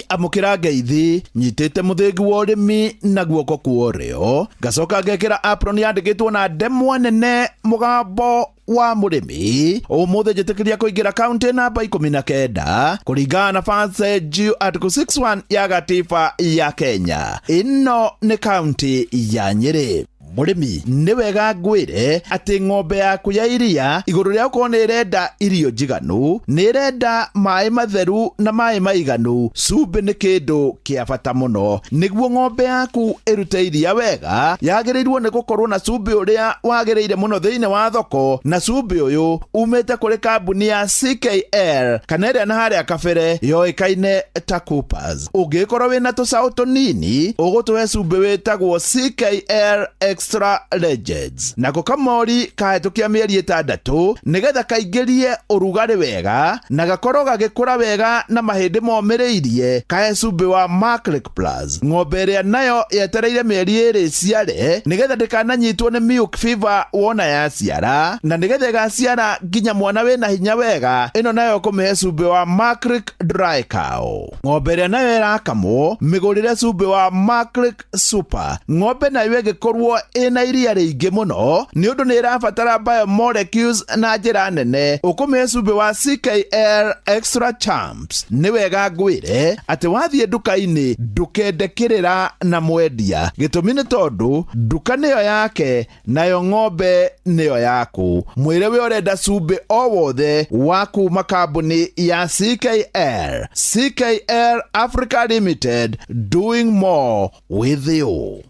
amũkĩra ngeithi nyitĩte mũthĩgi wa ũrĩmi na guoko kuorĩo ngacoka ngekĩra apron yandĩkĩtwo na ndemwa nene mũgambo wa mũrĩmi ũmũthĩ njĩtĩkĩria kũingĩra kaunti namba 19 kũringana na Fancy Article 61 ya gatiba ya Kenya ĩno nĩ kaunti ya Nyĩrĩ mũrĩmi nĩ wega ngwĩre atĩ ng'ombe yaku ya iria igũrũ rĩa gũkorwo nĩ ĩrenda irio njiganu nĩ ĩrenda maĩ matheru na maĩ maiganu cumbĩ nĩ kĩndũ kĩa bata mũno nĩguo ng'ombe yaku ĩrute iria wega yagĩrĩirwo nĩ gũkorwo na cumbĩ ũrĩa wagĩrĩire mũno thĩinĩ wa thoko na cumbĩ ũyũ umĩte kũrĩ kambuni ya CKL kana ĩrĩa na harĩa kabere yoĩkaine ta Coopers ũngĩkorwo wĩna tũcaũ tũnini ũgũtũhe cumbĩ wĩtagwo CKL Extra Legends. Nako kamori kahĩtũkia mĩeri 6 nĩgetha kaingĩrie ũrugarĩ wega na gakorwo gagĩkũra wega na mahĩndĩ momĩrĩirie kahe cumbĩ wa Maclick Plus. Ng'ombe ĩrĩa nayo yetereire mĩeri 2 ciare nĩgetha ndĩkananyitwo nĩ milk fever wona yaciara na nĩgetha ĩgaciara nginya mwana wĩna hinya wega, ĩno nayo kũmĩhe cumbĩ wa Maclick Dry Cow. Ng'ombe ĩrĩa nayo ĩrakamwo mĩgũrĩre cumbĩ wa Maclick Super. Ng'ombe nayo ĩgĩkorwo ĩna iria rĩingĩ mũno nĩ ũndũ nĩ ĩrabatara biomolecules na njĩra nene, ũkũmĩhe cumbĩ wa CKR Extra Champs. Nĩ wega ngwĩre atĩ wathiĩ nduka-inĩ ndũkendekĩrĩra na mwendia, gĩtũmi nĩ tondũ nduka nĩyo yake nayo ng'ombe nĩyo yaku. Mwĩre we ũrenda cumbĩ o wothe wa kuma kambuni ya CKR. CKR Africa Limited, doing more with you.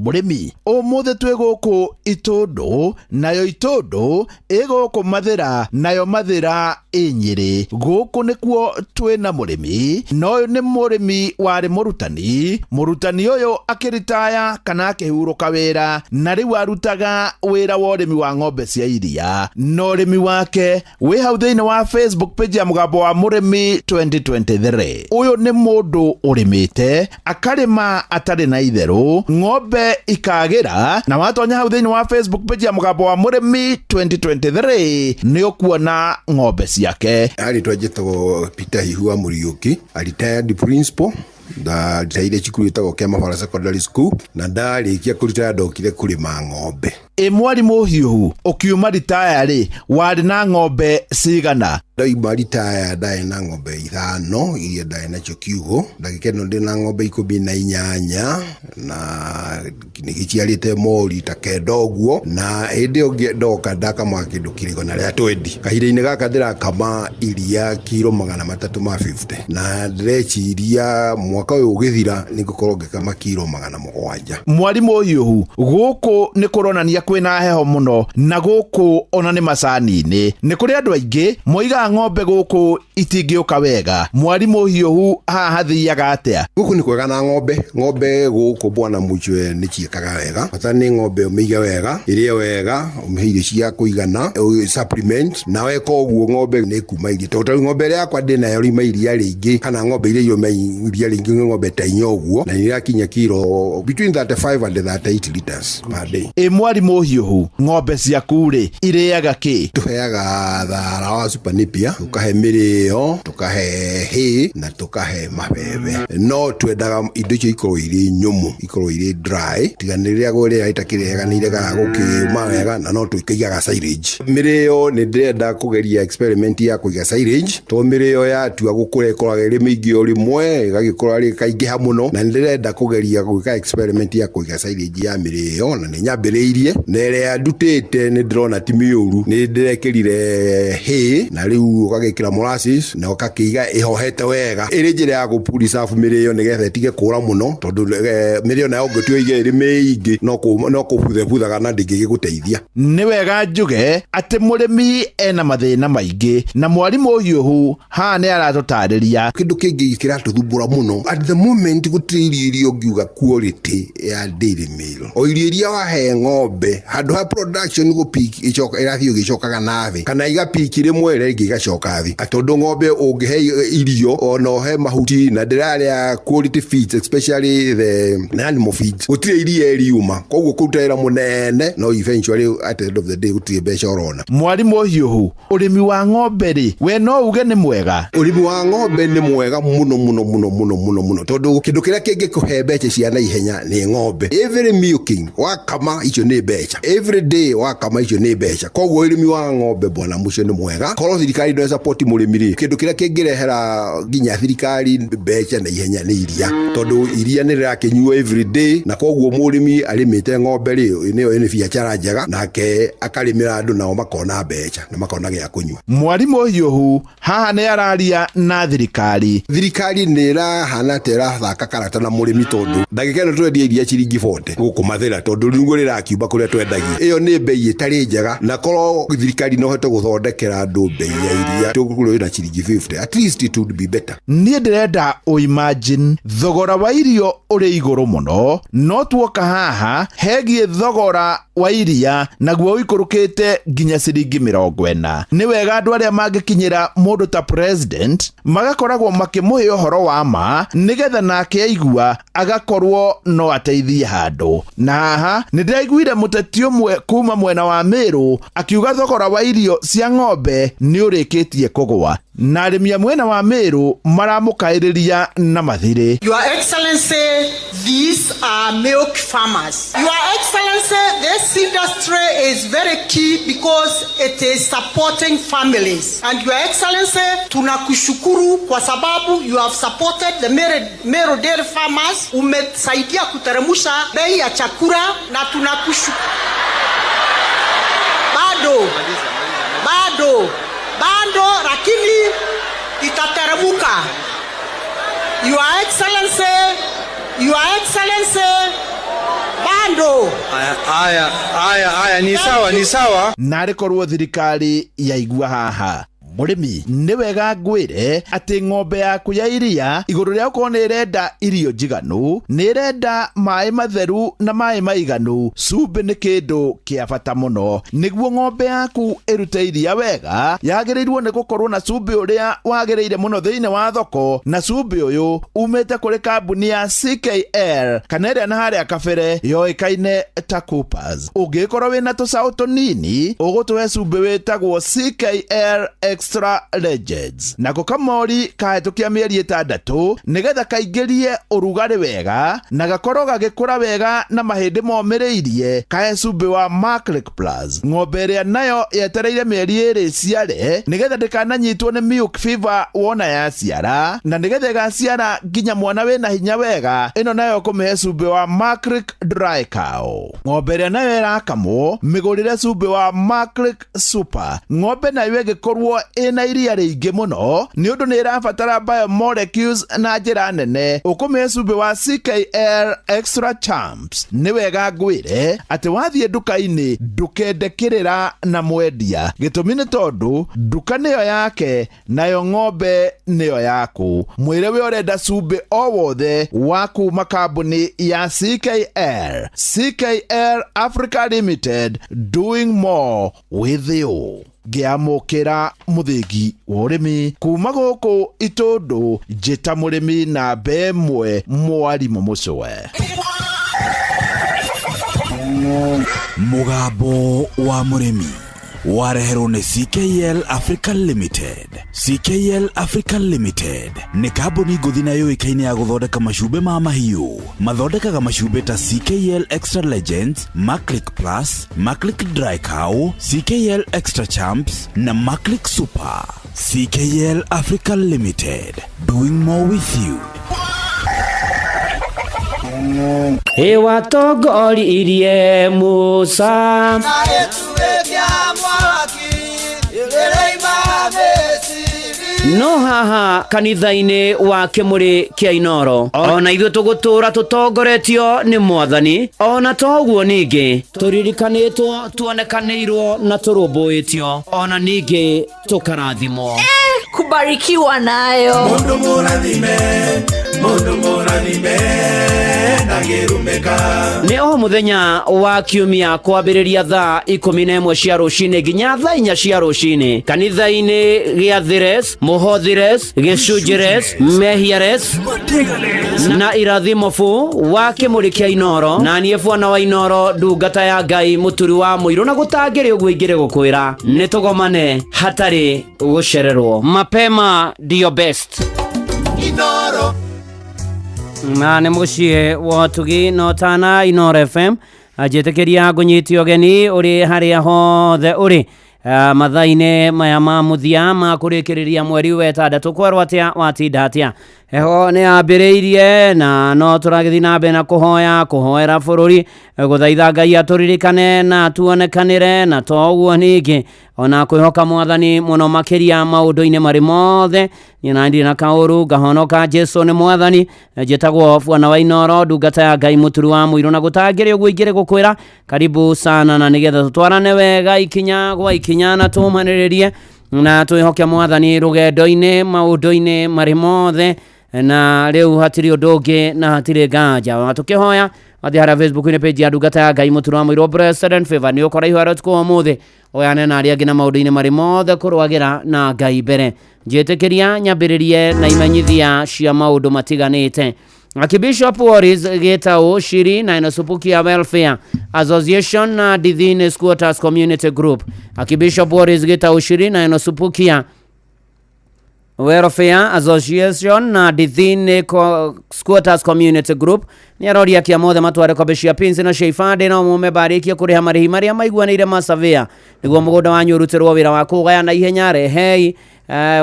Mũrĩmi ũmũthĩ twĩ gũkũ Itũndũ, nayo Itũndũ ĩgũkũ Mathĩra, nayo Mathĩra Nyĩrĩ. Gũkũ nĩkuo twĩ na mũrĩmi, na ũyũ nĩ mũrĩmi warĩ mũrutani. Mũrutani ũyũ akĩritaya kana akĩhurũka wĩra, na rĩu arutaga wĩra wa ũrĩmi wa ng'ombe cia iria. Na ũrĩmi wake wĩ hau thĩinĩ wa Facebook page ya Mũgambo wa Mũrĩmi 2023. Ũyũ nĩ mũndũ ũrĩmĩte akarĩma atarĩ na itherũ, ng'ombe ikagĩra, na watonya hau thĩinĩ wa Facebook page ya Mũgambo wa Mũrĩmi 2023 nĩ ũkuona ng'ombe ciake. Arĩtwa njĩtagwo Peter Hihua Mũriũki, a retired principal. Ndaire cukuru ĩtagwo Kĩamabara Secondary School, na ndarĩkia kũritaya ndokire kũrĩma ng'ombe. Mwarimũ Hiũhu, ũkiuma ritaya rĩ, warĩ na ng'ombe cigana? Ndaima ritaya ndaĩ na ng'ombe 5 iria ndaĩ nacio kiugũ. Ndagĩkeno ndĩ na ng'ombe 18 na nĩgĩciarĩte mori ta 9 ũguo, na hĩndĩ ĩyo ndoka ndakama kĩndũ kĩrĩgana rĩa 20. Kahinda-inĩ gaka ndĩrakama iria kilo 350, na ndĩreciria mwaka ũyũ ũgĩthira nĩngũkorwo ngĩkama kilo 700. Mwarimũ Hiũhu, gũkũ nĩ kũronania kwĩna heho mũno, na gũkũ ona nĩ macani-inĩ. Nĩ kũrĩ andũ aingĩ moiga ng'ombe gũkũ itingĩũka wega. Mwarimũ Hiũhu haha hathiaga atĩa? Gũkũ nĩ kwega na ng'ombe gũkũ bwana Mũchwe nĩ ciĩkaga wega. Bata nĩ ng'ombe ũmĩige wega, ĩrĩe wega, ũmĩhe irio cia kũigana, supplement, na weka ũguo ng'ombe nĩ kuma iria. Tondũ ng'ombe ĩrĩa yakwa ndĩ nayo rĩma iria rĩingĩ, kana ng'ombe iria iria rĩingĩ ng'ombe ta 4 ũguo, na nĩrakinya kilo between 35 and 38 liters per day. Mwarimũ Hiũhu, ng'ombe ciaku rĩ irĩaga kĩ? Tũheaga thara wa Super Napier, tukahe mĩrĩo, tukahe hay na tukahe mabebe. No twendaga indo icio ikorwo irĩ nyũmũ, ikorwo irĩ dry, tiganĩrĩra gũrĩa itakĩrĩega nĩ iregaga gũkĩũma wega, na no tũikaigaga silage. Mĩrĩo nĩ ndĩrenda kũgeria experiment ya kũiga silage, to mĩrĩo yatua gũkũra ĩkoragwo ĩrĩ mĩingĩ o rĩmwe, ĩgagĩkorwo rĩ kaingĩha mũno, na ndĩrenda kũgeria gwĩka experiment ya kũiga silage ya mĩrĩo, na nĩ nyambĩrĩirie. Na ĩrĩa ndutĩte nĩ ndĩrona ti mĩũru, nĩ ndĩrekĩrire hay, na rĩu ũgagĩkĩra molasses na ũgakĩiga ĩhohete wega. Ĩrĩ njĩra ya gũpreserve mĩrĩo nĩgetha ĩtige kũra mũno, tondũ mĩrĩo nayo ũngĩtua ige ĩrĩ mĩingĩ no kũbuthebuthaga na ndĩngĩgũteithia. Nĩ wega njuge atĩ mũrĩmi ena mathĩna maingĩ, na Mwarimũ Hiũhu haha nĩ aratũtarĩria kĩndũ kĩngĩ kĩratũthumbũra mũno. At the moment gũtirĩ irio ũngiuga quality ya dairy meal. O irio iria wahe ng'ombe handũ ha production gũpiki ĩrathiĩ ĩgĩcokaga na thĩ, kana igapiki rĩmwe rĩngĩ igacoka thĩ. Tondũ ng'ombe ũngĩhe irio ona ũhe mahuti na ndĩrarĩa quality feeds, especially the animal feeds, gũtirĩ iria riuma, koguo kũruta wĩra mũnene, no eventually at the end of the day gũtirĩ mbeca ũrona. Mwarimũ Hiũhu, ũrĩmi wa ng'ombe rĩ, we no uge nĩ mwega? Ũrĩmi wa ng'ombe nĩ mwega mũno, tondũ kĩndũ kĩrĩa kĩngĩkũhe mbeca cia naihenya nĩ ng'ombe. Every milking wakama icio nĩ mbeca, every day wakama icio nĩ mbeca. Koguo ũrĩmi wa ng'ombe bwana Mũchwe nĩ mwega. Korwo thirikari no support mũrĩmi rĩ, kĩndũ kĩrĩa kĩngĩrehera nginya thirikari mbeca na ihenya nĩ iria, tondũ iria nĩ rĩrakĩnyuo every day, na koguo mũrĩmi arĩmĩte ng'ombe rĩ, nĩ biacara njega, nake akarĩmĩra andũ nao makona mbeca na makona gĩa kũnyua. Mwarimũ Hiũhu haha nĩ araria na thirikari. Thirikari nĩ ĩrahana ta ĩrathaka karata na mũrĩmi, tondũ ndagĩka ĩno twendia iria ciringi 40 gũkũ Mathĩra, tondũ rĩu rĩrakiuba kũrĩa twendagia. Ĩyo nĩ mbei ĩtarĩ njega, na korwo thirikari no hote gũthondekera andũ mbei iria tugukuru na ciringi 50, at least it would be better. Niĩ ndĩrenda imagine thogora wa irio ũrĩ igũrũ mũno, no tuoka haha hegie thogora wa iria naguo ikũrũkĩte nginya ciringi 40. Nĩ wega andũ arĩa mangĩkinyĩra mũndũ ta president magakoragwo makĩmũhe ũhoro wa ma nĩgetha nake aigua agakorwo no ateithie handũ. Na haha nĩ ndĩraiguire mũteti ũmwe kuma mwena wa Meru akiuga thogora wa irio cia ng'ombe nĩ ũrĩkĩtie kũgũa, na arĩmi a mwena wa Meru maramũkaĩrĩria na mathirĩ. Your Excellency, these are milk farmers. Your Excellency, this industry is very key because it is supporting families. And Your Excellency, tunakushukuru kwa sababu you have supported the Meru dairy farmers. Umesaidia kuteremusha bei ya chakula na tunakushukuru. Bado lakini itateremuka. Your Excellency, bado. Aya, ni sawa. Narĩkorwo thirikari yaigua haha. Mũrĩmi nĩ wega ngwĩre atĩ ng'ombe yaku ya iria igũrũ rĩa gũkorwo nĩ ĩrenda irio njiganu, nĩ ĩrenda maĩ matheru na maĩ maiganu. Cumbĩ nĩ kĩndũ kĩa bata mũno. Nĩguo ng'ombe yaku ĩrute iria wega, yagĩrĩirwo nĩ gũkorwo na cumbĩ ũrĩa wagĩrĩire mũno thĩinĩ wa thoko, na cumbĩ ũyũ umĩte kũrĩ kambuni ya CKL kana ĩrĩa na harĩa kabere yoĩkaine ta Coopers. Ũngĩkorwo wĩna tũcaũ tũnini ũgũtũhe cumbĩ wĩtagwo CKL Extra Legends. Nako kamori kahĩtũkia mĩeri 6 nĩgetha kaingĩrie ũrugarĩ wega na gakorwo gagĩkũra wega na mahĩndĩ momĩrĩirie, kahe cumbĩ wa Maclick Plus. Ng'ombe ĩrĩa nayo yetereire mĩeri 2 ciare nĩgetha ndĩkananyitwo nĩ milk fever wona yaciara, na nĩgetha ĩgaciara nginya mwana wĩna hinya wega, ĩno nayo kũmĩhe cumbĩ wa Maclick Dry Cow. Ng'ombe ĩrĩa nayo ĩrakamwo mĩgũrĩre cumbĩ wa Maclick Super. Ng'ombe nayo ĩgĩkorwo ina iria rĩingĩ mũno nĩ ũndũ nĩ ĩrabatara biomolecules na njĩra nene, ũkũmĩhe cumbĩ wa CKL Extra Champs. Nĩ wega ngwĩre atĩ wathiĩ nduka-inĩ ndũkende kĩrĩra na mwendia, gĩtũmi nĩ tondũ nduka nĩyo yake nayo ng'ombe nĩyo yaku. Mwĩre we ũrenda cumbĩ o wothe wa kuma kambuni ya CKL Africa Limited, doing more with you. Ngĩamũkĩra mũthĩgi wa ũrĩmi kuma gũkũ Itũndũ, njĩta mũrĩmi na mbemwe mwarimũ mũcwe. Mũgambo wa mũrĩmi wareherwo nĩ CKL Africa Limited. CKL Africa Limited nĩ kambuni ngũthi na yũĩkaine ya gũthondeka macumbĩ ma mahiũ. Mathondekaga macumbĩ ta CKL Extra Legends, Maclick Plus, Maclick Dry Cow, CKL Extra Champs na Maclick Super. CKL Africa Limited, doing more with you. Watongoririe Musa no haha kanitha-inĩ wa Kĩmũrĩ kĩa Inoro, ona ithuĩ tũgũtũra tũtongoretio nĩ Mwathani, ona to ũguo ningĩ tũririkanĩtwo, tuonekanĩirwo na tũrũmbũĩtio, ona ningĩ tũkarathimwo. Kubarikiwa nayo Mundu mũrathime nĩ o mũthenya wa kiumia kwambĩrĩria thaa 11 cia rũcinĩ nginya thaa 4 cia rũcinĩ kanitha-inĩ gĩa Thires, Mũhothires, Gĩcunjĩres, Mehiares na Irathimofu wa Kĩmũrĩ kĩa Inoro, na niĩ Bwana wa Inoro, ndungata ya Ngai mũturi wa mũirũ, na gũtangĩrĩ ũguo ingĩrĩ gũkwĩra nĩ tũgomane hatarĩ gũcererwo. Mapema ndio best Inoro na nĩ mũciĩ wa Tugi no tana Inoro FM, njĩtĩkĩria ngũnyitio geni ũrĩ harĩa hothe ũrĩ mathaa-inĩ maya ma mũthia ma kũrĩkĩrĩria mweri wa 6 kwerwo atĩa watinda atĩa. Heho nĩ ambĩrĩirie na no tũragĩthiĩ na mbere na kũhoera bũrũri, gũthaitha Ngai atũririkane na tuonekanĩre, na to ũguo ningĩ ona kwĩhoka Mwathani mũno makĩria maũndũ-inĩ marĩ mothe. Niĩ na ndirĩ na kaũru, ngahonoka Jesũ nĩ Mwathani. Njĩtagwo Bwana wa Inoro, ndungata ya Ngai mũturi wa mũirũ, na gũtangĩrĩ ũguo ingĩrĩ gũkwĩra karibu sana, na nĩgetha tũtwarane wega ikinya gwa ikinya na tũmanĩrĩrie na twihoke mwathani rugendo-ini maundu-ini mari mothe na riu hatiri undu ungi na hatiri nganja tukihoya athi hara Facebook-ini page ya ndungata ya Ngai Muturo wa Muiro Blessed and Favor ni ukora ihwara tuko umuthi oyane na aria ngina maundu-ini mari mothe kurwagira na Ngai mbere njitikiria nyambiririe na imenyithia cia maundu matiganite. Archbishop Waris Getao Shiri na Inasupukia Welfare Association na Dithine Squatters Community Group. Archbishop Waris Getao Shiri na Inasupukia Welfare Association na Dithine Squatters Community Group ni aroria kia mothe matware kwa beshia pinsi na sheifade na umume barikia kuriha marihi maria maiguanire masavea niguo mugunda wanyu urutirwo wira wa kugaya na ihenya rehei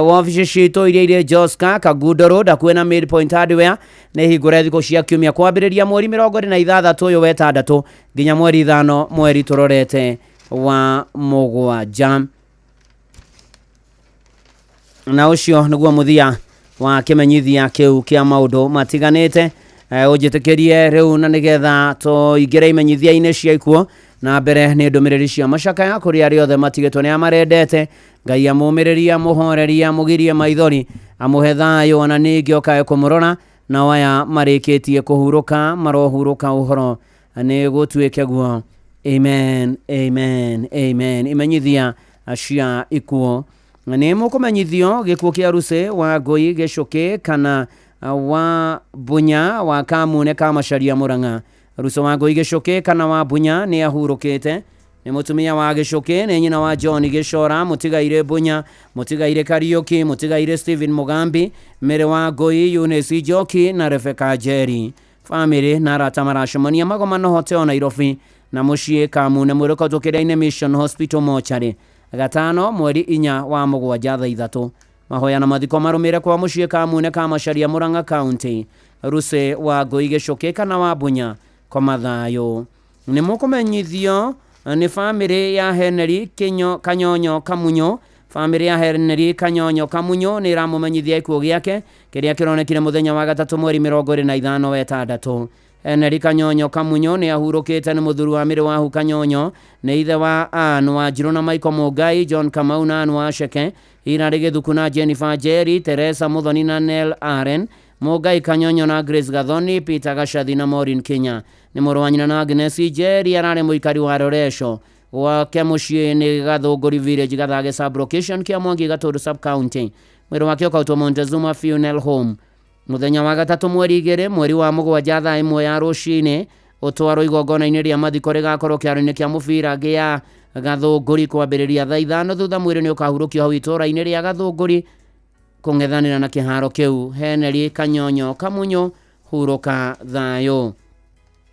wabici citå iria Joska Kagundo Road akuä na Midpoint Hardware nä hingå thikå cia kiumia kwambĩrĩria mweri 26 ũyũ wa 6 nginya mweri 5 mweri tũrorete wa mũgwanja. Na ũcio nĩguo mũthia wa kĩmenyithia kĩu kĩa maũndũ matiganĩte. Ũnjĩtĩkĩrie rĩu na nĩgetha tũingĩre imenyithia-inĩ cia ikuo na mbere nĩ ndũmĩrĩri cia macakaya kũrĩ arĩa othe matigĩtwo nĩ amarendete. Ngai amũmĩrĩria mũhoreria mũgirie maithori amũhe thayũ ona ningĩ okae kũmũrora na waya marĩkĩtie kũhurũka marohurũka ũhoro nĩ gũtuĩke guo. Amen, amen, amen. Imenyithia cia ikuo nĩ mũkũmenyithio gĩkuũ kĩa Ruse wa Ngũi Gĩcũkĩ kana wa Bunya wa Kamune ka Macharia Mũrang'a. Ruse wa Ngũi Gĩcũkĩ kana wa Bunya nĩ ahurũkĩte. Nĩ mũtumia wa Gĩcũkĩ nĩ nyina wa John Gĩcora mũtigaire Bunya mũtigaire Kariuki mũtigaire Stephen Mugambi mere wa Ngũi Eunice Njoki na Rebecca Jerry. Family na arata maracemania magomano hotel Nairobi na mũciĩ Kamune mwĩrĩko tũkĩrĩa-inĩ Mission Hospital mochari 5 mweri 4 wa mũgwanja thaa 3. Mahoya na mathiko marũmĩre kwa mũciĩ Kamune ka Macharia Mũrang'a County. Ruse wa Ngũi Gĩcũkĩ kana wa Bunya koma thayũ. Nĩ mũkũmenyithio ni family ya Henry Kanyonyo Kamunyo. Family ya Henry Kanyonyo Kamunyo ni iramumenyithia ikuo giake kiria kironekire muthenya wa 3 mweri 25 wa 6. Henry Kanyonyo Kamunyo ni ahurũkĩte ni muthuri wa Mĩrĩ wa Kanyonyo ni ithe wa Ann wa Njirũ na Michael Mũngai, John Kamau na Ann wa Sheke, Irari Gĩthuku na Jennifer Jerry, Teresa Muthoni na Nell Aren, Mũngai Kanyonyo na Grace Gathoni, Peter Gashathi na Maureen Kenya. Ni mũrũ wa nyina na Agnes Jerry ararĩ mũikari wa Roresho gwake mũciĩ nĩ Gathũngũri Village Gathage Sub Location kia Mwangi Gatũndũ Sub County. Mwĩrĩ wake ũkautwo Montezuma Funeral Home muthenya wa 3 mweri 2 mweri wa mũgwanja thaa 1 ya rũcinĩ ũtwarwo igongona-inĩ rĩa mathiko rĩgakorwo kĩharo-inĩ kĩa mũbira gĩa Gathũngũri kwambĩrĩria thaa 5 thutha mwĩrĩ nĩ ũkahurũkio hau itũũra-inĩ rĩa Gathũngũri kũng'ethanĩra na kĩharo kĩu. Henry Kanyonyo Kamunyo hurũka thayũ.